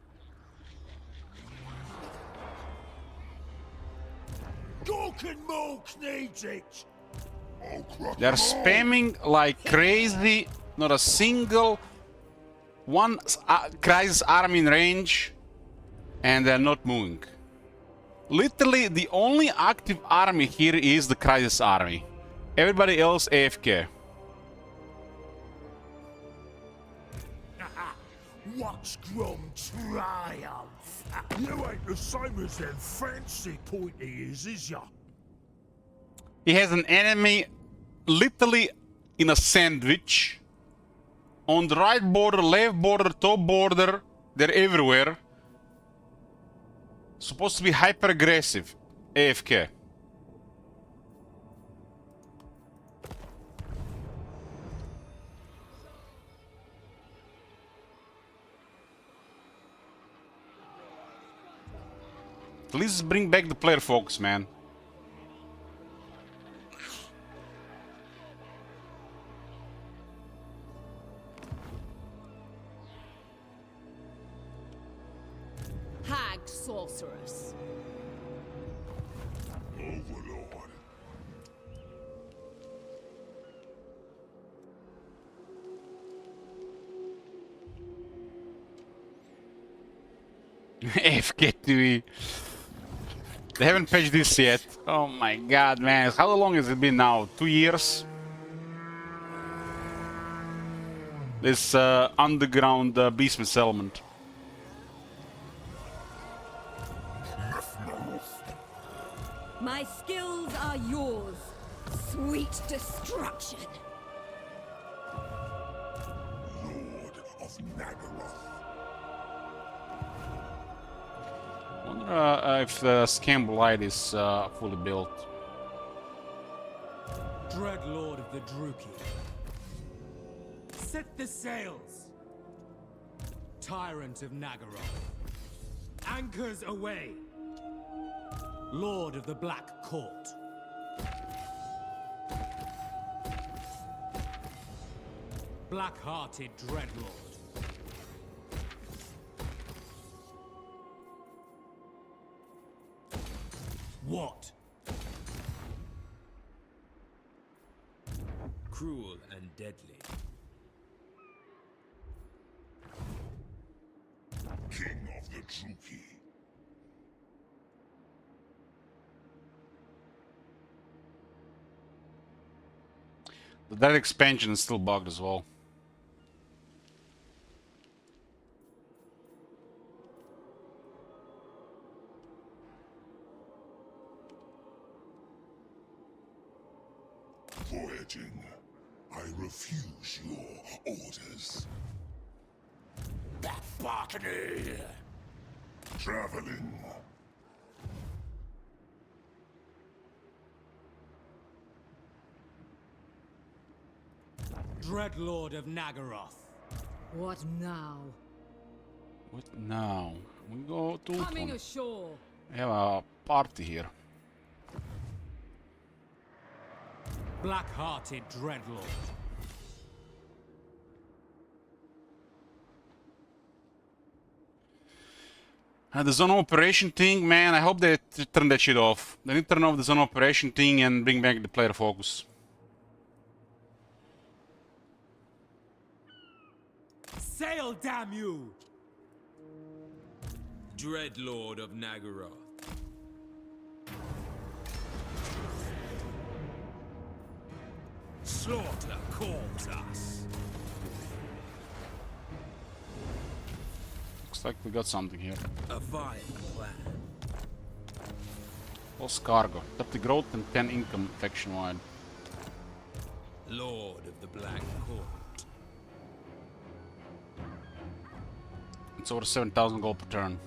They're spamming like crazy. Not a single one crisis army in range, and they're not moving. Literally, the only active army here is the crisis army. Everybody else AFK. Watch Grom triumph. You ain't the same as them fancy pointy is ya? He has an enemy literally in a sandwich. On the right border, left border, top border. They're everywhere. Supposed to be hyper aggressive. AFK. At least bring back the player focus, man. Hag sorceress. Overlord. AFK Tui. They haven't patched this yet. Oh my god, man. How long has it been now? 2 years? This underground beastman settlement. My skills are yours. Sweet destruction. Lord of Naggaroth. Wonder if the Scam Light is fully built. Dreadlord of the Druki. Set the sails! Tyrant of Naggarond. Anchors away! Lord of the Black Court. Black-hearted Dreadlord. What? Cruel and deadly. King of the Druki. That expansion is still bugged as well. Voyaging. I refuse your orders. That botany! Traveling. Dreadlord of Naggaroth. What now? What now? We go to Coming ashore. We have a party here. Black-hearted Dreadlord. The zone operation thing, man, I hope they turn that shit off. They need to turn off the zone operation thing and bring back the player focus. Sail, damn you! Dreadlord of Naggaroth. Slaughter calls us. Looks like we got something here. A vile plan. Lost cargo. 30 growth and 10 income faction wide. Lord of the Black Court. It's over 7,000 gold per turn.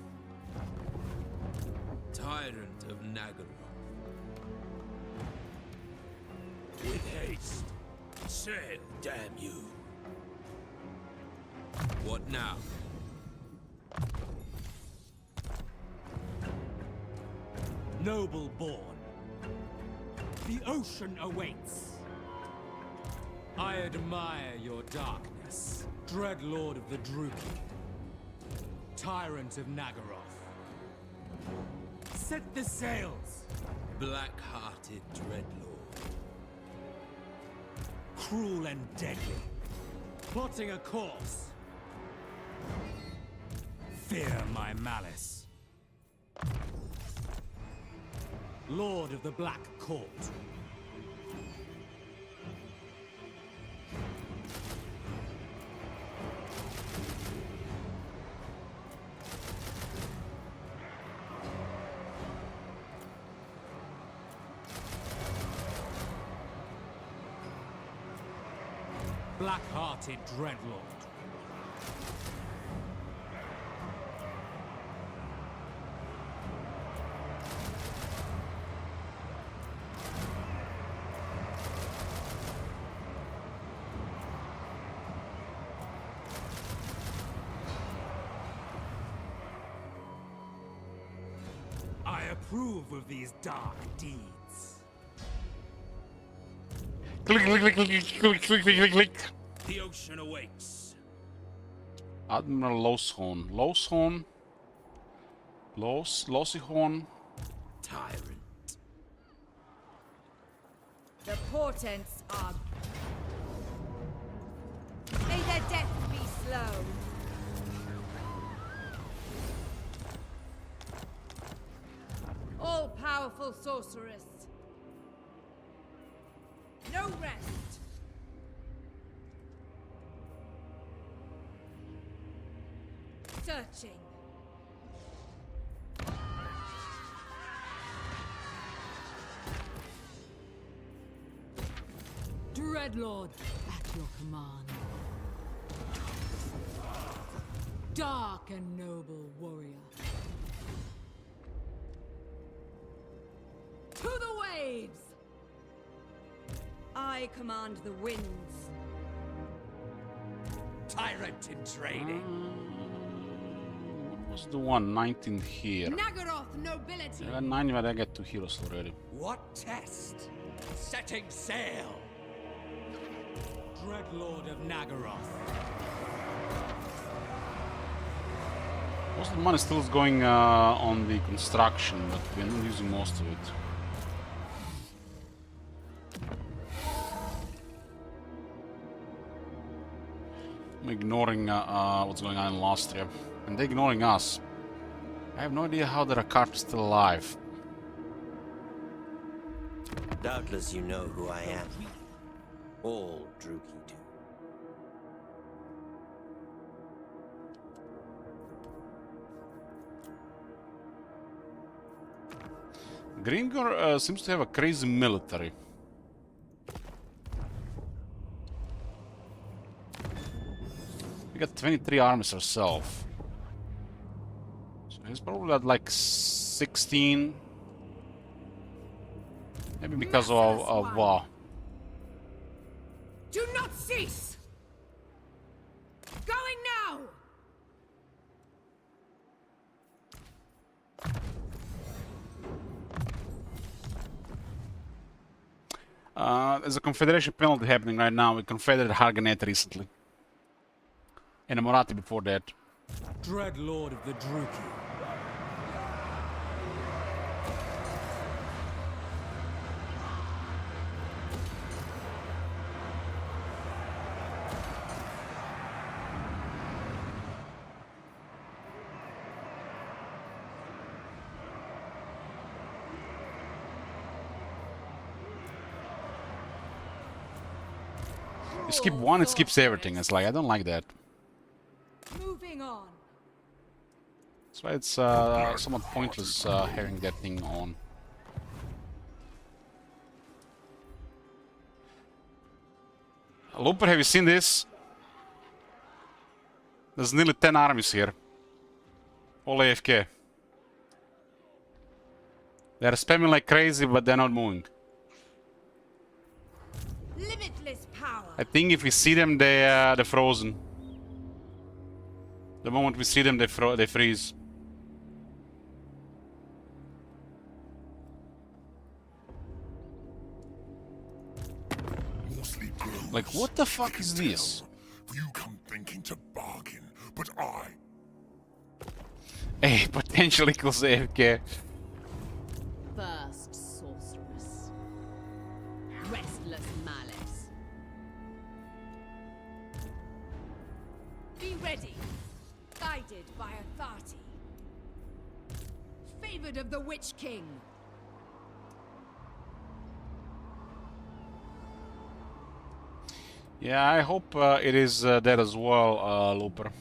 Tyrant of Naggaroth. With haste. Sail, damn you. What now? Noble born. The ocean awaits. I admire your darkness, Dreadlord of the Druki. Tyrant of Naggaroth. Set the sails! Black-hearted Dreadlord. Cruel and deadly. Plotting a course. Fear my malice. Lord of the Black Court. Black-hearted Dreadlord. I approve of these dark deeds. Click, click, click, click, click, click, click, click. The ocean awaits. Admiral Loshorn. Loshorn. Loshorn. Tyrant. The portents are... May their death be slow. All-powerful sorceress. No rest. Searching. Dreadlord, at your command. Dark and noble warrior. To the waves! I command the winds. Tyrant in training. What was the one? 19 here. Naggaroth nobility. I got 9, but I got 2 heroes already. What test? Setting sail. Dreadlord of Naggaroth. Most of the money still is going on the construction, but we're not using most of it. I'm ignoring what's going on in Lostria. And they're ignoring us. I have no idea how the Rakart is still alive. Doubtless you know who I am. All Druki do. Gringor seems to have a crazy military. We got 23 armies ourselves. So he's probably at like 16. Maybe because of Do not cease! Going now! There's a Confederation penalty happening right now. We confederated Harganet recently. And a Morati before that. Dreadlord of the Druki. You skip one, it skips everything. It's like, I don't like that. Moving on. That's why it's somewhat pointless having that thing on. Looper, have you seen this? There's nearly 10 armies here. All AFK. They're spamming like crazy, but they're not moving. Limitless power. I think if we see them, they're frozen. The moment we see them, they freeze. Like, what the fuck is this? You come thinking to bargain, but I... Hey, potential equals AFK. First sorceress. Restless malice. Be ready. Guided by authority. Favored of the Witch King. Yeah, I hope it is that as well, Looper.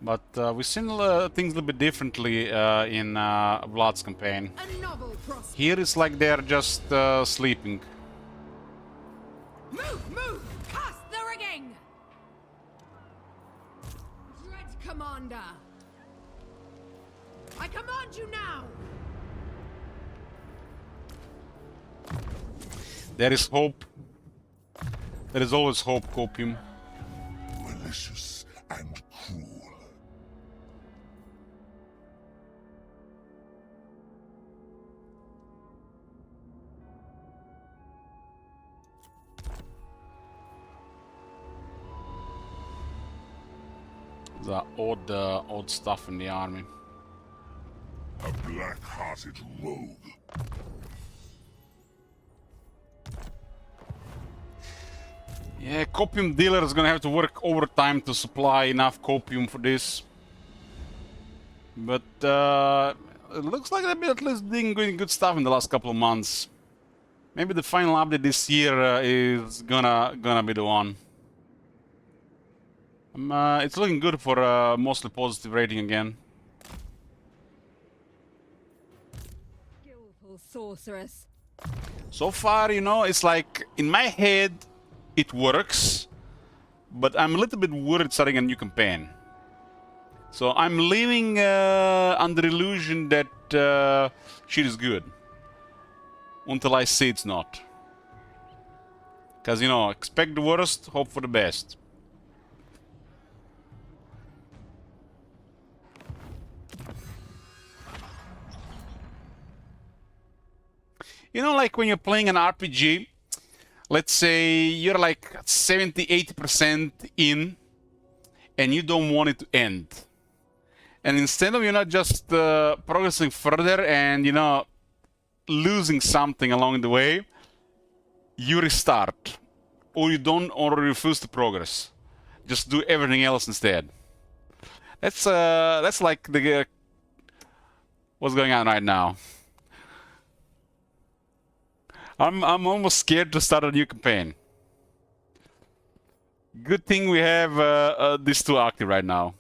But we've seen things a little bit differently in Vlad's campaign. Here it's like they're just sleeping. Move, move! Cast the rigging! Dread Commander! I command you now! There is hope. There is always hope, Copium. Malicious and cruel. The odd stuff in the army. A black-hearted rogue. Yeah, copium dealer is gonna have to work overtime to supply enough copium for this. But it looks like they've been at least doing good stuff in the last couple of months. Maybe the final update this year is gonna be the one. It's looking good for mostly positive rating again. Skillful sorceress. So far, you know, it's like in my head it works, but I'm a little bit worried starting a new campaign. So I'm living under illusion that shit is good until I see it's not. Because, you know, expect the worst, hope for the best. You know, like when you're playing an RPG, let's say you're like 70-80% in and you don't want it to end. And instead of, you know, just progressing further and, you know, losing something along the way, you restart. Or you don't, or refuse to progress. Just do everything else instead. That's like the what's going on right now. I'm almost scared to start a new campaign. Good thing we have these two active right now.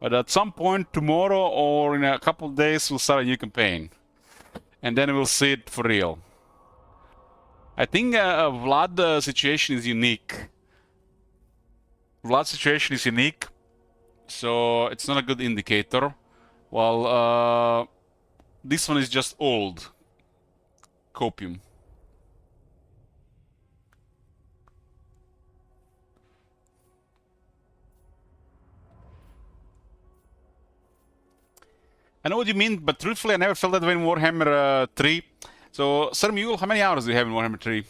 But at some point tomorrow or in a couple of days we'll start a new campaign. And then we'll see it for real. I think Vlad's situation is unique. Vlad's situation is unique. So it's not a good indicator. Well, this one is just old. Copium. I know what you mean, but truthfully, I never felt that way in Warhammer 3. So, Sir Mule, how many hours do you have in Warhammer 3?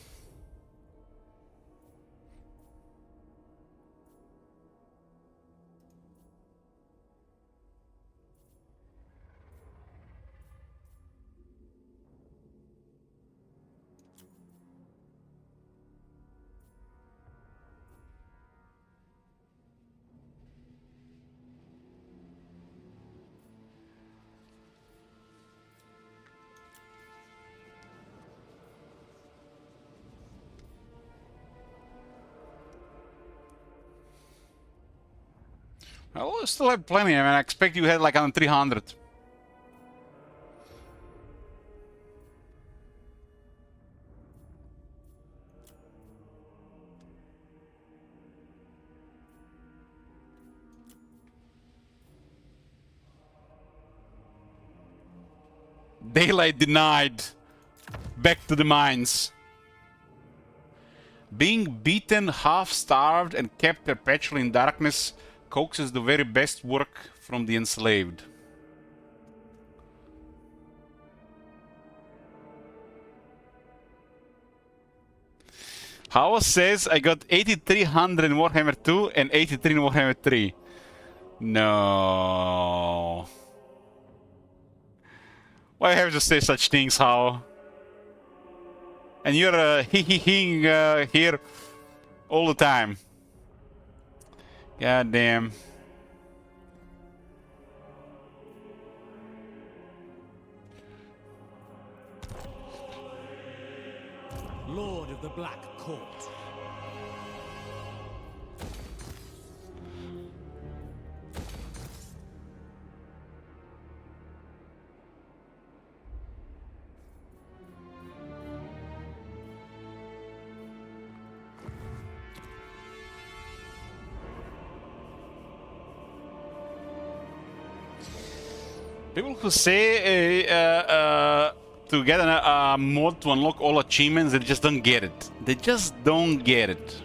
Well, I still have plenty. I mean, I expect you had like around 300. Daylight denied. Back to the mines. Being beaten, half-starved, and kept perpetually in darkness coaxes the very best work from the enslaved. Hao says I got 8300 in Warhammer 2 and 83 in Warhammer 3. No. Why have to say such things, Hao? And you're hee-hee-heeing here all the time. God damn. Lord of the Black Court. People who say to get a mod to unlock all achievements, they just don't get it. They just don't get it.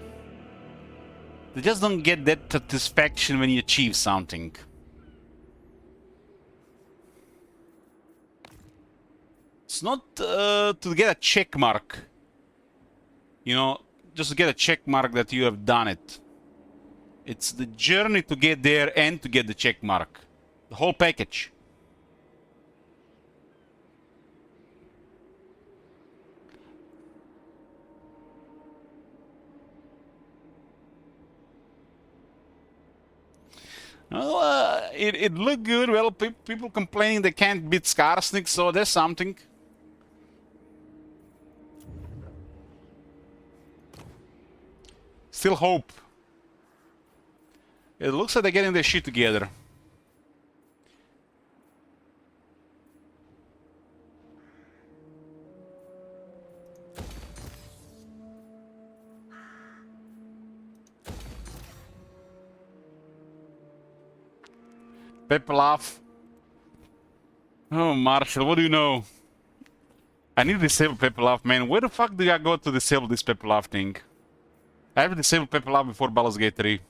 They just don't get that satisfaction when you achieve something. It's not to get a check mark. You know, just to get a check mark that you have done it. It's the journey to get there and to get the check mark. The whole package. Well, it looked good. Well, people complaining they can't beat Skarsnik, so there's something. Still hope. It looks like they're getting their shit together. Pepelaf. Oh, Marshall, what do you know? I need to disable Pepelaf, man. Where the fuck do I go to disable this Pepelaf thing? I have disabled Pepelaf before Baldur's Gate 3.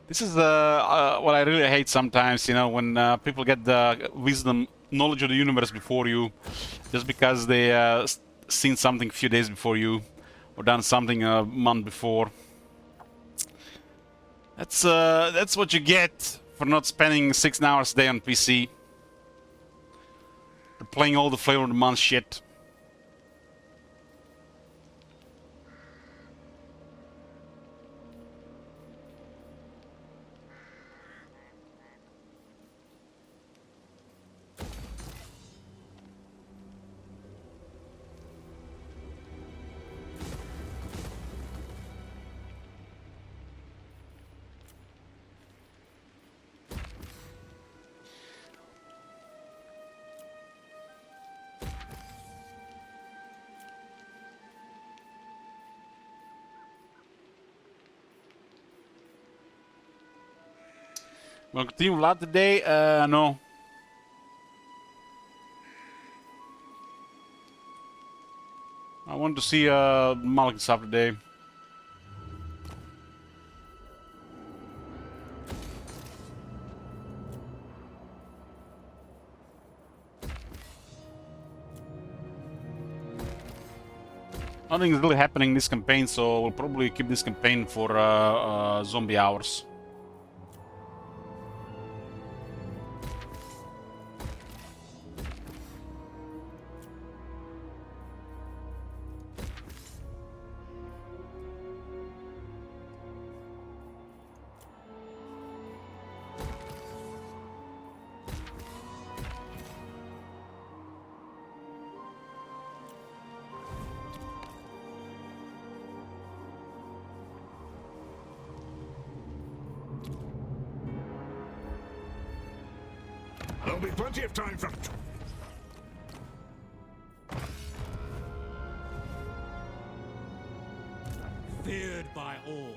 This is what I really hate sometimes, you know, when people get the wisdom, knowledge of the universe before you, just because they seen something a few days before you, or done something a month before. That's what you get for not spending 6 hours a day on PC. For playing all the flavor of the month shit. We'll continue Vlad today? No. I want to see Malik stuff today. Nothing is really happening in this campaign, so we'll probably keep this campaign for zombie hours. There'll be plenty of time for... Feared by all.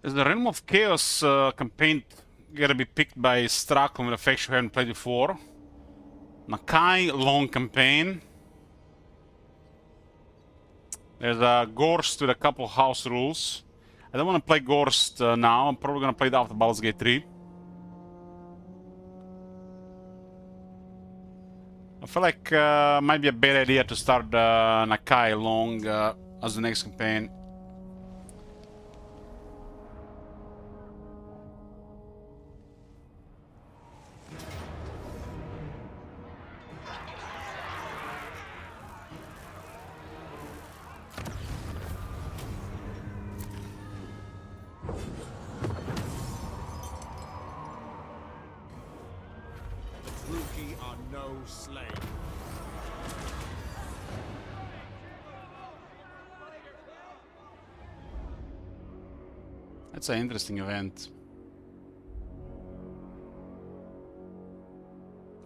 Is the Realm of Chaos campaign gonna be picked by Strakon with a faction we haven't played before? Nakai long campaign. There's a Gorst with a couple house rules. I don't want to play Gorst now. I'm probably gonna play it after Baldur's Gate 3. I feel like might be a bad idea to start Nakai long as the next campaign. Rookie are no slave. That's an interesting event.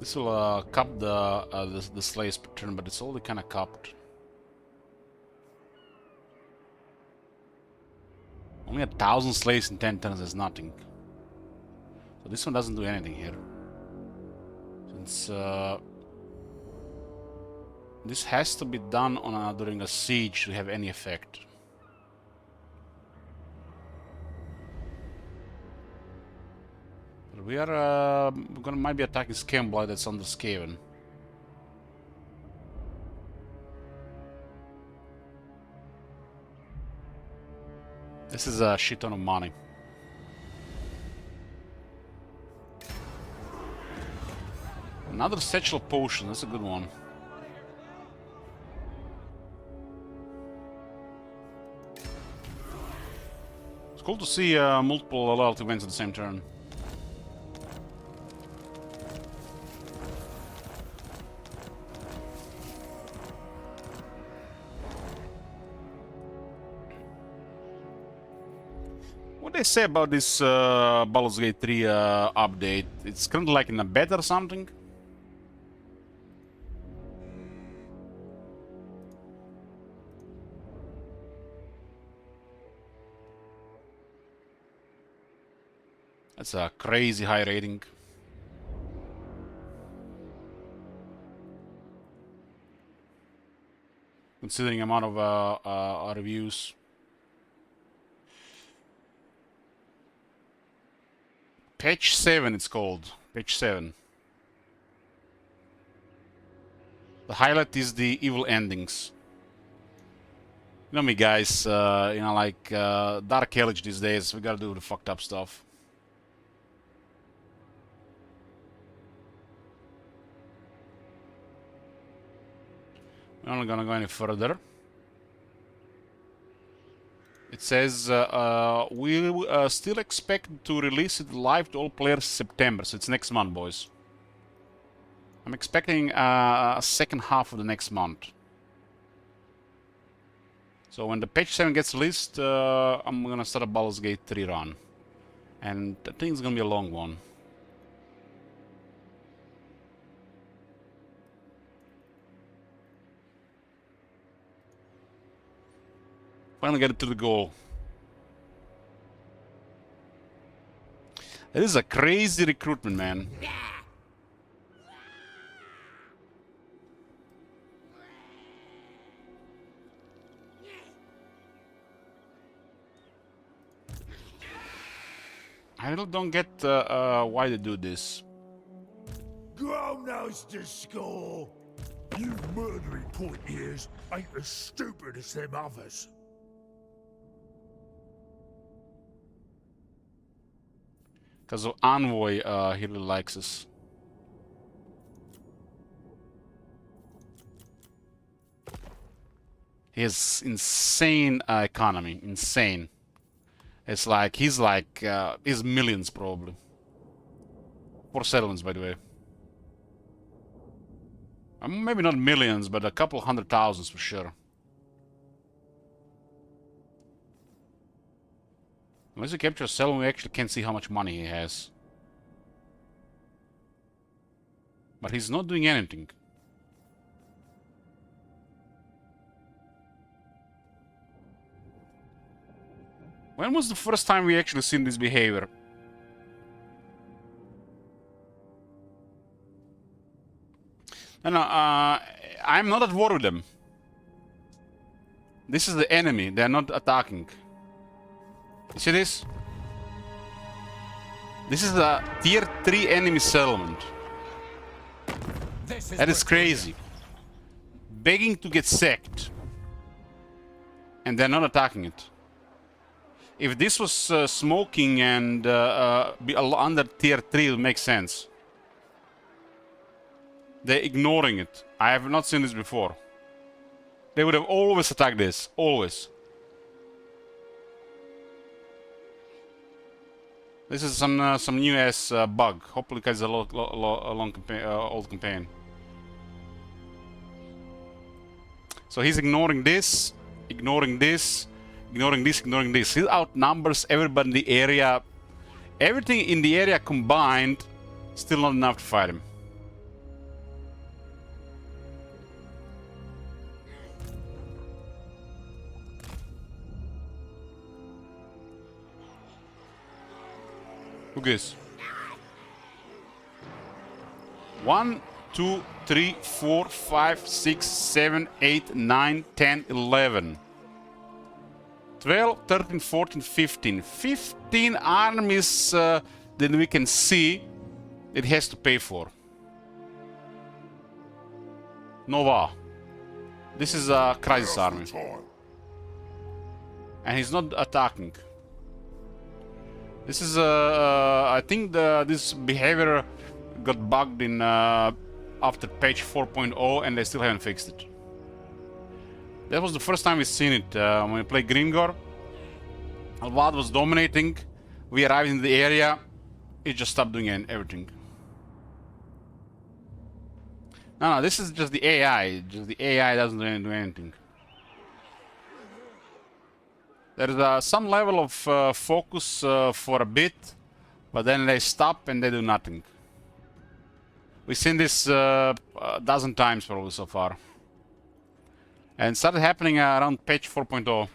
This will cap the slaves per turn, but it's already kind of capped. Only 1,000 slaves in 10 turns is nothing. So this one doesn't do anything here. Since this has to be done on during a siege to have any effect. But we are might be attacking Scambly that's under Skaven. This is a shit ton of money. Another satchel potion, that's a good one. It's cool to see multiple loyalty events at the same turn. What do they say about this Baldur's Gate 3 update? It's kind of like in a beta or something? That's a crazy high rating. Considering amount of reviews. Patch 7 it's called. Patch 7. The highlight is the evil endings. You know me guys, you know, like Dark Age these days, we gotta do the fucked up stuff. We're not gonna go any further. It says we still expect to release it live to all players September, so it's next month, boys. I'm expecting a second half of the next month. So when the patch 7 gets released, I'm gonna start a Baldur's Gate 3 run. And I think it's gonna be a long one. Finally get it to the goal. It is a crazy recruitment, man. I really don't get why they do this. Grown knows the score. You murdering point ears ain't as stupid as them others. Because of Envoy, he really likes us. He has insane economy, insane. It's like, he's millions probably. 4 settlements, by the way. Maybe not millions, but a couple 100,000s for sure. Unless you capture a settlement, we actually can't see how much money he has. But he's not doing anything. When was the first time we actually seen this behavior? No, I'm not at war with them. This is the enemy, they're not attacking. You see this? This is a tier 3 enemy settlement. That is crazy. Begging to get sacked. And they're not attacking it. If this was smoking and be under tier 3, it would make sense. They're ignoring it. I have not seen this before. They would have always attacked this. Always. This is some new ass bug. Hopefully, it's a long campaign, old campaign. So he's ignoring this, ignoring this, ignoring this, ignoring this. He outnumbers everybody in the area. Everything in the area combined, still not enough to fight him. Who gives? 1, 2, 3, 4, 5, 6, 7, 8, 9, 10, 11. 12, 13, 14, 15. 15 armies that we can see it has to pay for. Nova. This is a crisis army. And he's not attacking. This is I think this behavior got bugged in after patch 4.0 and they still haven't fixed it. That was the first time we've seen it when we played Gringor. Alvad was dominating. We arrived in the area. It just stopped doing everything. No, this is just the AI. Just the AI doesn't do anything. There is some level of focus for a bit, but then they stop and they do nothing. We've seen this a dozen times probably so far. And it started happening around patch 4.0.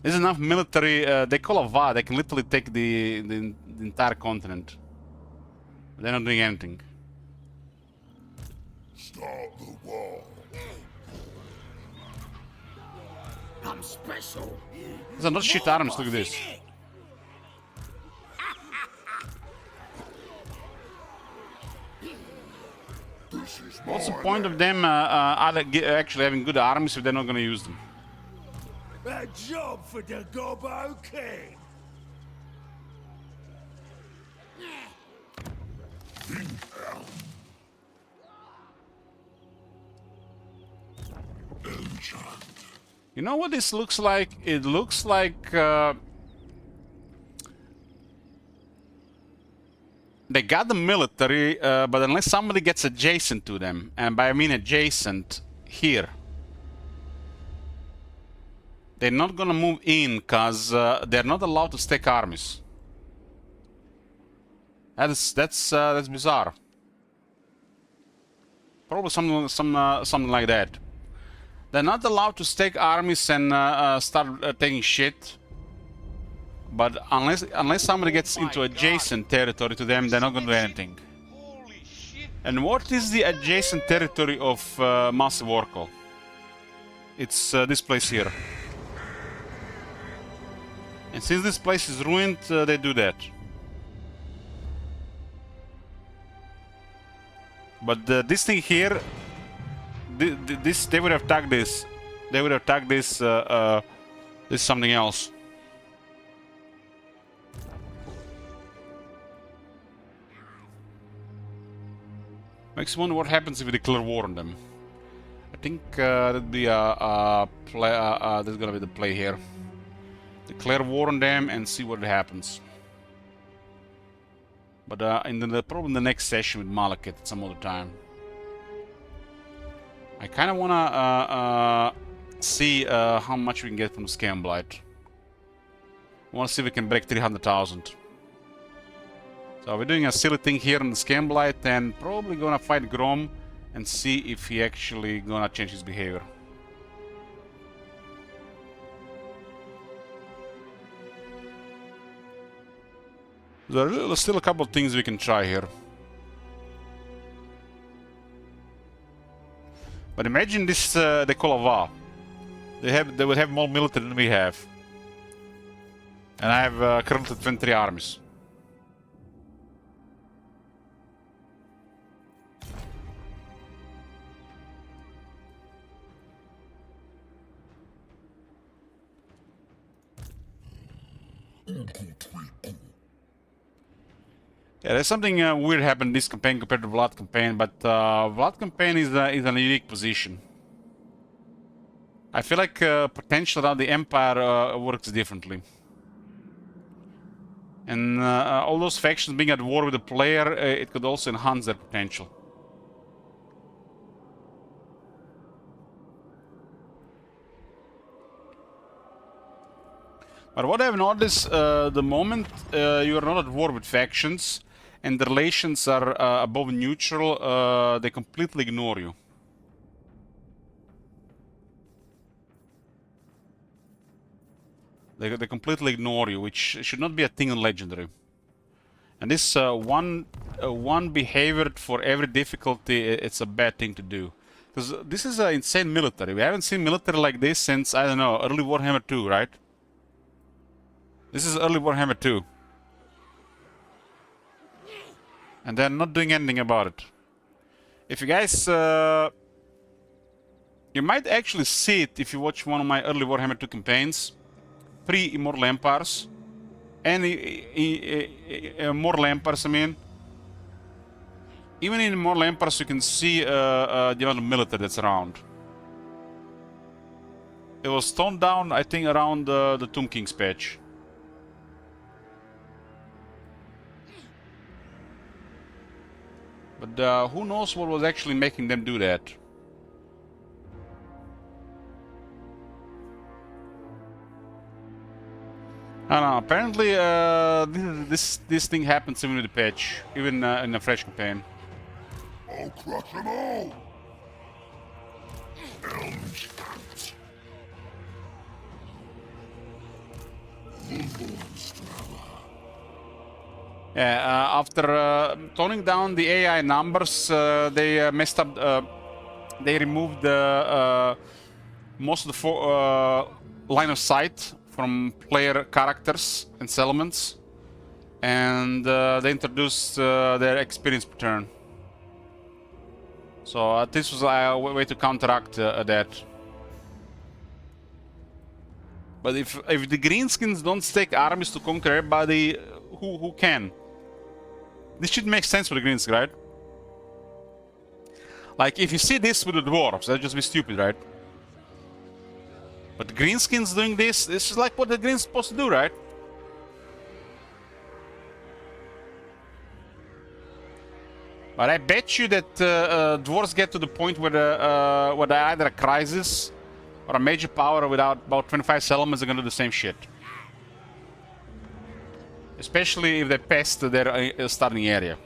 There's enough military, they call a VA, they can literally take the entire continent. They're not doing anything. Start the war. I'm special. These are not shit arms, look at this. What's the point of them actually having good armies if they're not gonna use them? A job for the Gobbo King. You know what this looks like? It looks like they got the military, but unless somebody gets adjacent to them, and by I mean adjacent here, they're not gonna move in because they're not allowed to stack armies. That's bizarre. Probably something like that. They're not allowed to stake armies and start taking shit. But unless somebody gets into adjacent territory to them, they're not gonna do anything. And what is the adjacent territory of Massive Oracle? It's this place here. And since this place is ruined, they do that. But this thing here, this they would have tagged this. They would have tagged this. This is something else. Makes me wonder what happens if we declare war on them. I think that'd be there's gonna be the play here. Declare war on them and see what happens. But probably in the next session with Malekith at some other time. I kind of wanna see how much we can get from Scamblight. I wanna see if we can break 300,000. So we're doing a silly thing here in the Scamblight and probably gonna fight Grom and see if he actually gonna change his behavior. There's still a couple of things we can try here. But imagine this, they call a VA. They would have more military than we have. And I have currently 23 armies. Yeah, there's something weird happened this campaign compared to Vlad campaign, but Vlad campaign is in a unique position. I feel like potential around the Empire works differently. And all those factions being at war with the player, it could also enhance their potential. But what I've noticed, the moment you are not at war with factions and the relations are above neutral, they completely ignore you. They completely ignore you, which should not be a thing in Legendary. And this one behavior for every difficulty, it's a bad thing to do. Because this is an insane military. We haven't seen military like this since, I don't know, early Warhammer 2, right? This is early Warhammer 2. And they're not doing anything about it. If you guys... you might actually see it if you watch one of my early Warhammer 2 campaigns. Pre-Immortal Empires. And Immortal Empires, I mean. Even in Immortal Empires you can see the amount of military that's around. It was toned down, I think, around the Tomb King's patch. But who knows what was actually making them do that? I don't know. Apparently, this thing happens even with the patch, even in a fresh campaign. I'll crush them all. Yeah, after toning down the AI numbers, they messed up. They removed most of the line of sight from player characters and settlements, and they introduced their experience per turn. So this was a way to counteract that. But if the greenskins don't stake armies to conquer everybody, who can? This should make sense for the greens, right? Like, if you see this with the dwarves, that'd just be stupid, right? But the greenskins doing this is like what the greens supposed to do, right? But I bet you that dwarves get to the point where they're either a crisis or a major power without about 25 settlements are gonna do the same shit. Especially if they pest their starting area.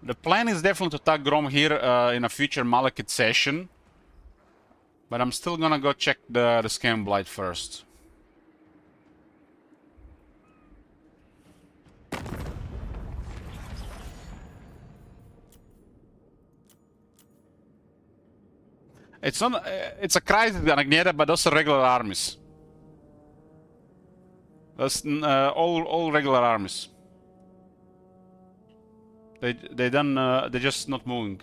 The plan is definitely to attack Grom here in a future Malekith session. But I'm still gonna go check the Scam Blight first. It's not. It's a crisis in Agneta, but also regular armies. That's all regular armies. They're just not moving.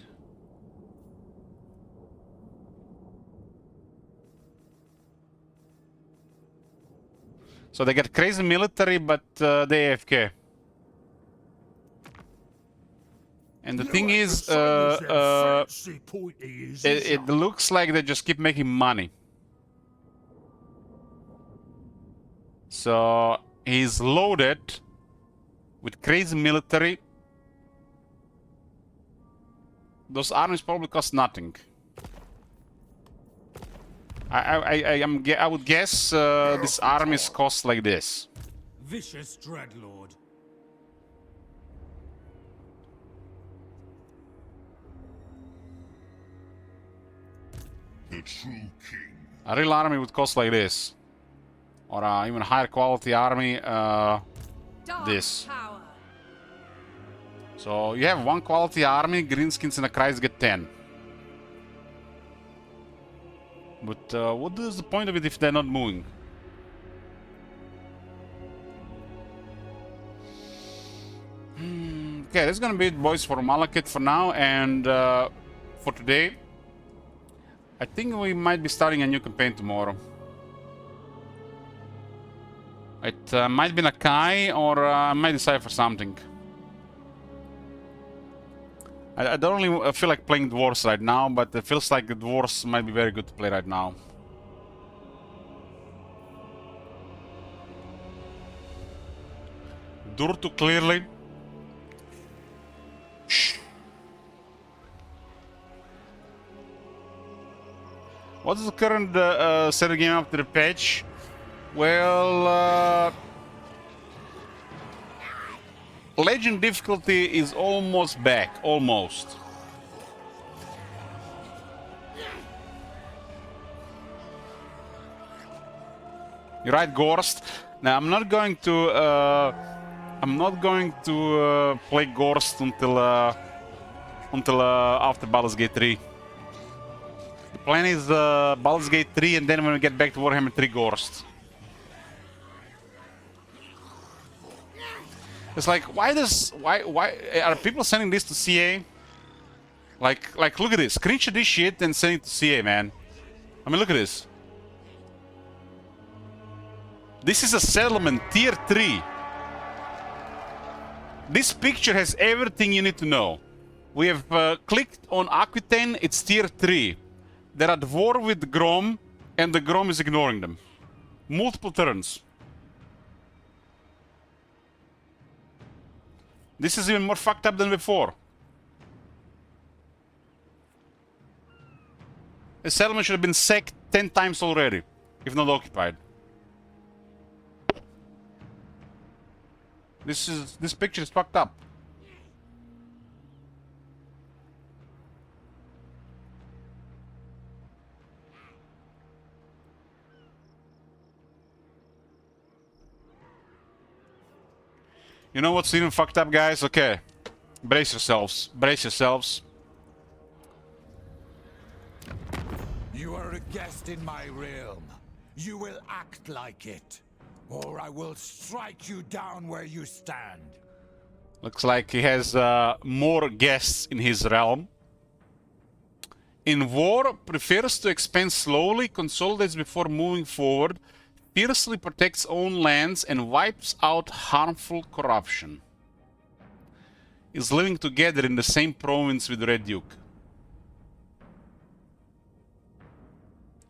So they get crazy military, but they AFK. And the thing is, it looks like they just keep making money. So he's loaded with crazy military. Those armies probably cost nothing. I would guess this armies cost like this. Vicious Dreadlord. The true king. A real army would cost like this. Or even higher quality army, this. Power. So you have one quality army, greenskins and a Christ get 10. But what is the point of it if they're not moving? Okay, that's gonna be it, boys, for Malekith for now, and for today. I think we might be starting a new campaign tomorrow. It might be Nakai, or I might decide for something. I don't really feel like playing dwarves right now, but it feels like the dwarves might be very good to play right now. Durtu clearly. Shh. What's the current set of game after the patch? Well, Legend difficulty is almost back. Almost. You're right, Gorst. Now I'm not going to play Gorst until after Baldur's Gate 3. The plan is Baldur's Gate 3, and then when we get back to Warhammer 3 Gorst. It's like, why are people sending this to CA? Like look at this, screenshot this shit and send it to CA, man. I mean, look at this. This is a settlement tier 3. This picture has everything you need to know. We have clicked on Aquitaine, it's tier 3. They're at war with Grom, and the Grom is ignoring them. Multiple turns. This is even more fucked up than before. The settlement should have been sacked 10 times already, if not occupied. This picture is fucked up. You know what's even fucked up, guys? Okay. Brace yourselves. Brace yourselves. You are a guest in my realm. You will act like it, or I will strike you down where you stand. Looks like he has more guests in his realm. In war, prefers to expand slowly, consolidates before moving forward, fiercely protects own lands, and wipes out harmful corruption. Is living together in the same province with Red Duke.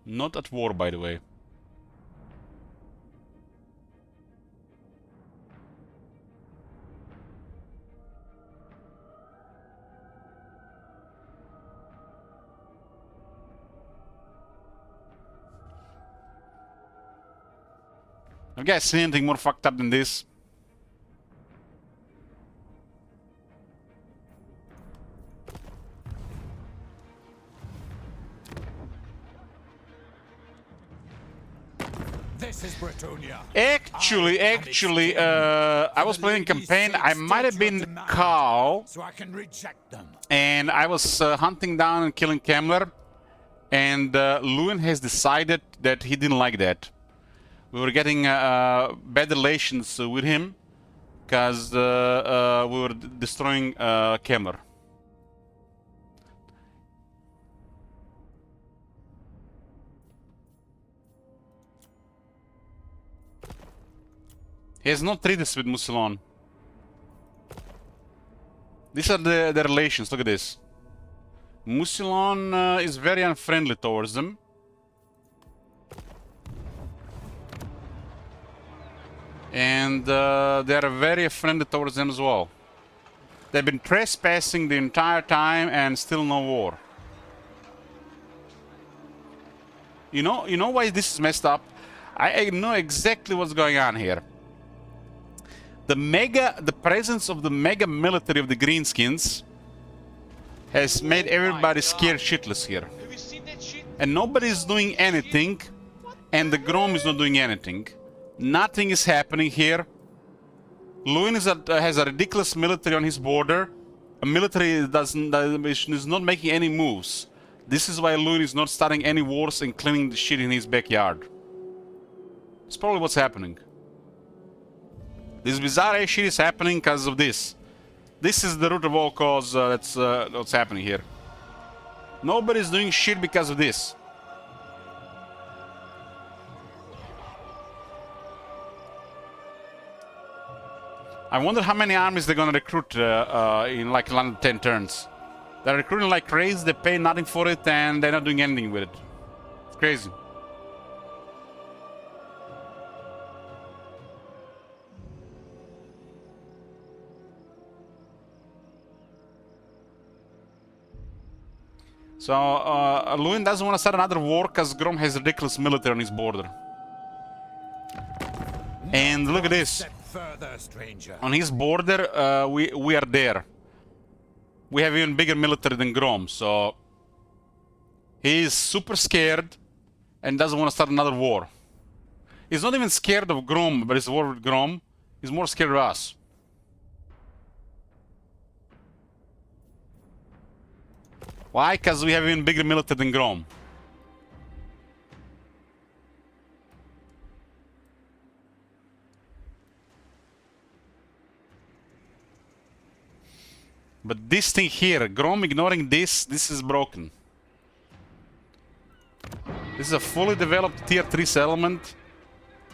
Not at war, by the way. Have you guys seen anything more fucked up than this? This is Bretonia. Actually, I was playing campaign. I might have been Carl, so I can reject them. And I was hunting down and killing Kemmler, and Lewin has decided that he didn't like that. We were getting bad relations with him because we were destroying Kemmler. He has no treaties with Musilon. These are the relations, look at this. Musilon is very unfriendly towards them. And they are very friendly towards them as well. They've been trespassing the entire time and still no war. You know why this is messed up? I know exactly what's going on here. The presence of the mega military of the Greenskins has made everybody scared shitless here. Have you seen that shit? And nobody's doing anything, and the Grom is not doing anything. Nothing is happening here. Lewin has a ridiculous military on his border. A military that is not making any moves. This is why Lewin is not starting any wars and cleaning the shit in his backyard. It's probably what's happening. This bizarre shit is happening because of this. This is the root of all cause that's what's happening here. Nobody's doing shit because of this. I wonder how many armies they're gonna recruit in like 10 turns. They're recruiting like crazy, they pay nothing for it, and they're not doing anything with it. It's crazy. So, Lewin doesn't want to start another war because Grom has ridiculous military on his border. And look at this. Further, stranger. On his border, we are there. We have even bigger military than Grom, so... He's super scared and doesn't want to start another war. He's not even scared of Grom, but he's war with Grom. He's more scared of us. Why? Because we have even bigger military than Grom. But this thing here, Grom ignoring this is broken. This is a fully developed tier 3 settlement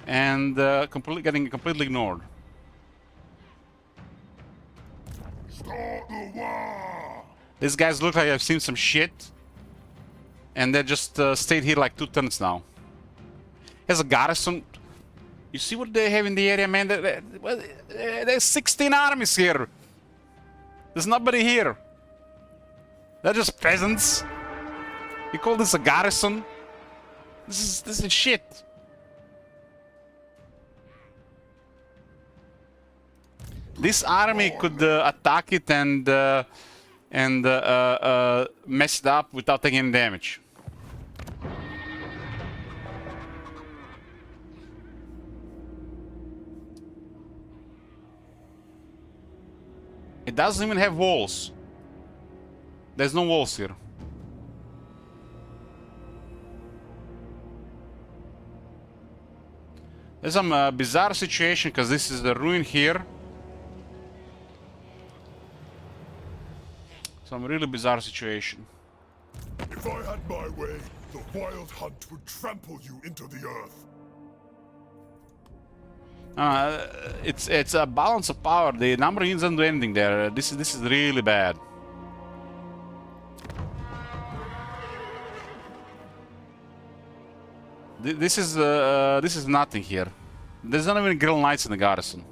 and getting completely ignored. Start the war! These guys look like I've seen some shit. And they just stayed here like 2 turns now. There's a garrison. You see what they have in the area, man? There's 16 armies here. There's nobody here. They're just peasants. You call this a garrison? This is shit. This army could attack it and mess it up without taking any damage. It doesn't even have walls. There's no walls here. There's some bizarre situation because this is the ruin here. Some really bizarre situation. If I had my way, the Wild Hunt would trample you into the earth. It's a balance of power. The number of units doesn't do anything there. This is really bad. This is nothing here. There's not even Grill Knights in the garrison.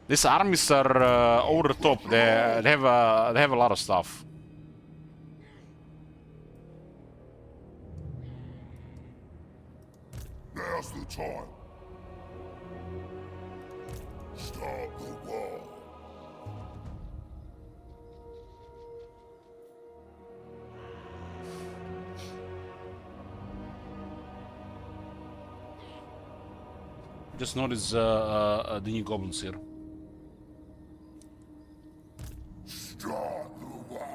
These armies are over the top. They have a lot of stuff. Now's the time. Start the war. Just notice the new goblins here. Start the war.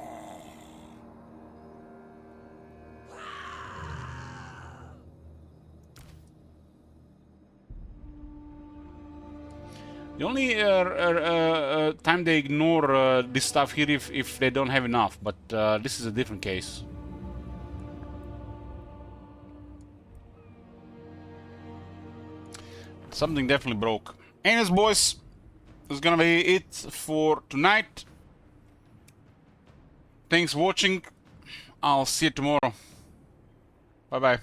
The only time they ignore this stuff here if they don't have enough, but this is a different case. Something definitely broke. Anyways, boys, that's gonna be it for tonight. Thanks for watching. I'll see you tomorrow. Bye bye.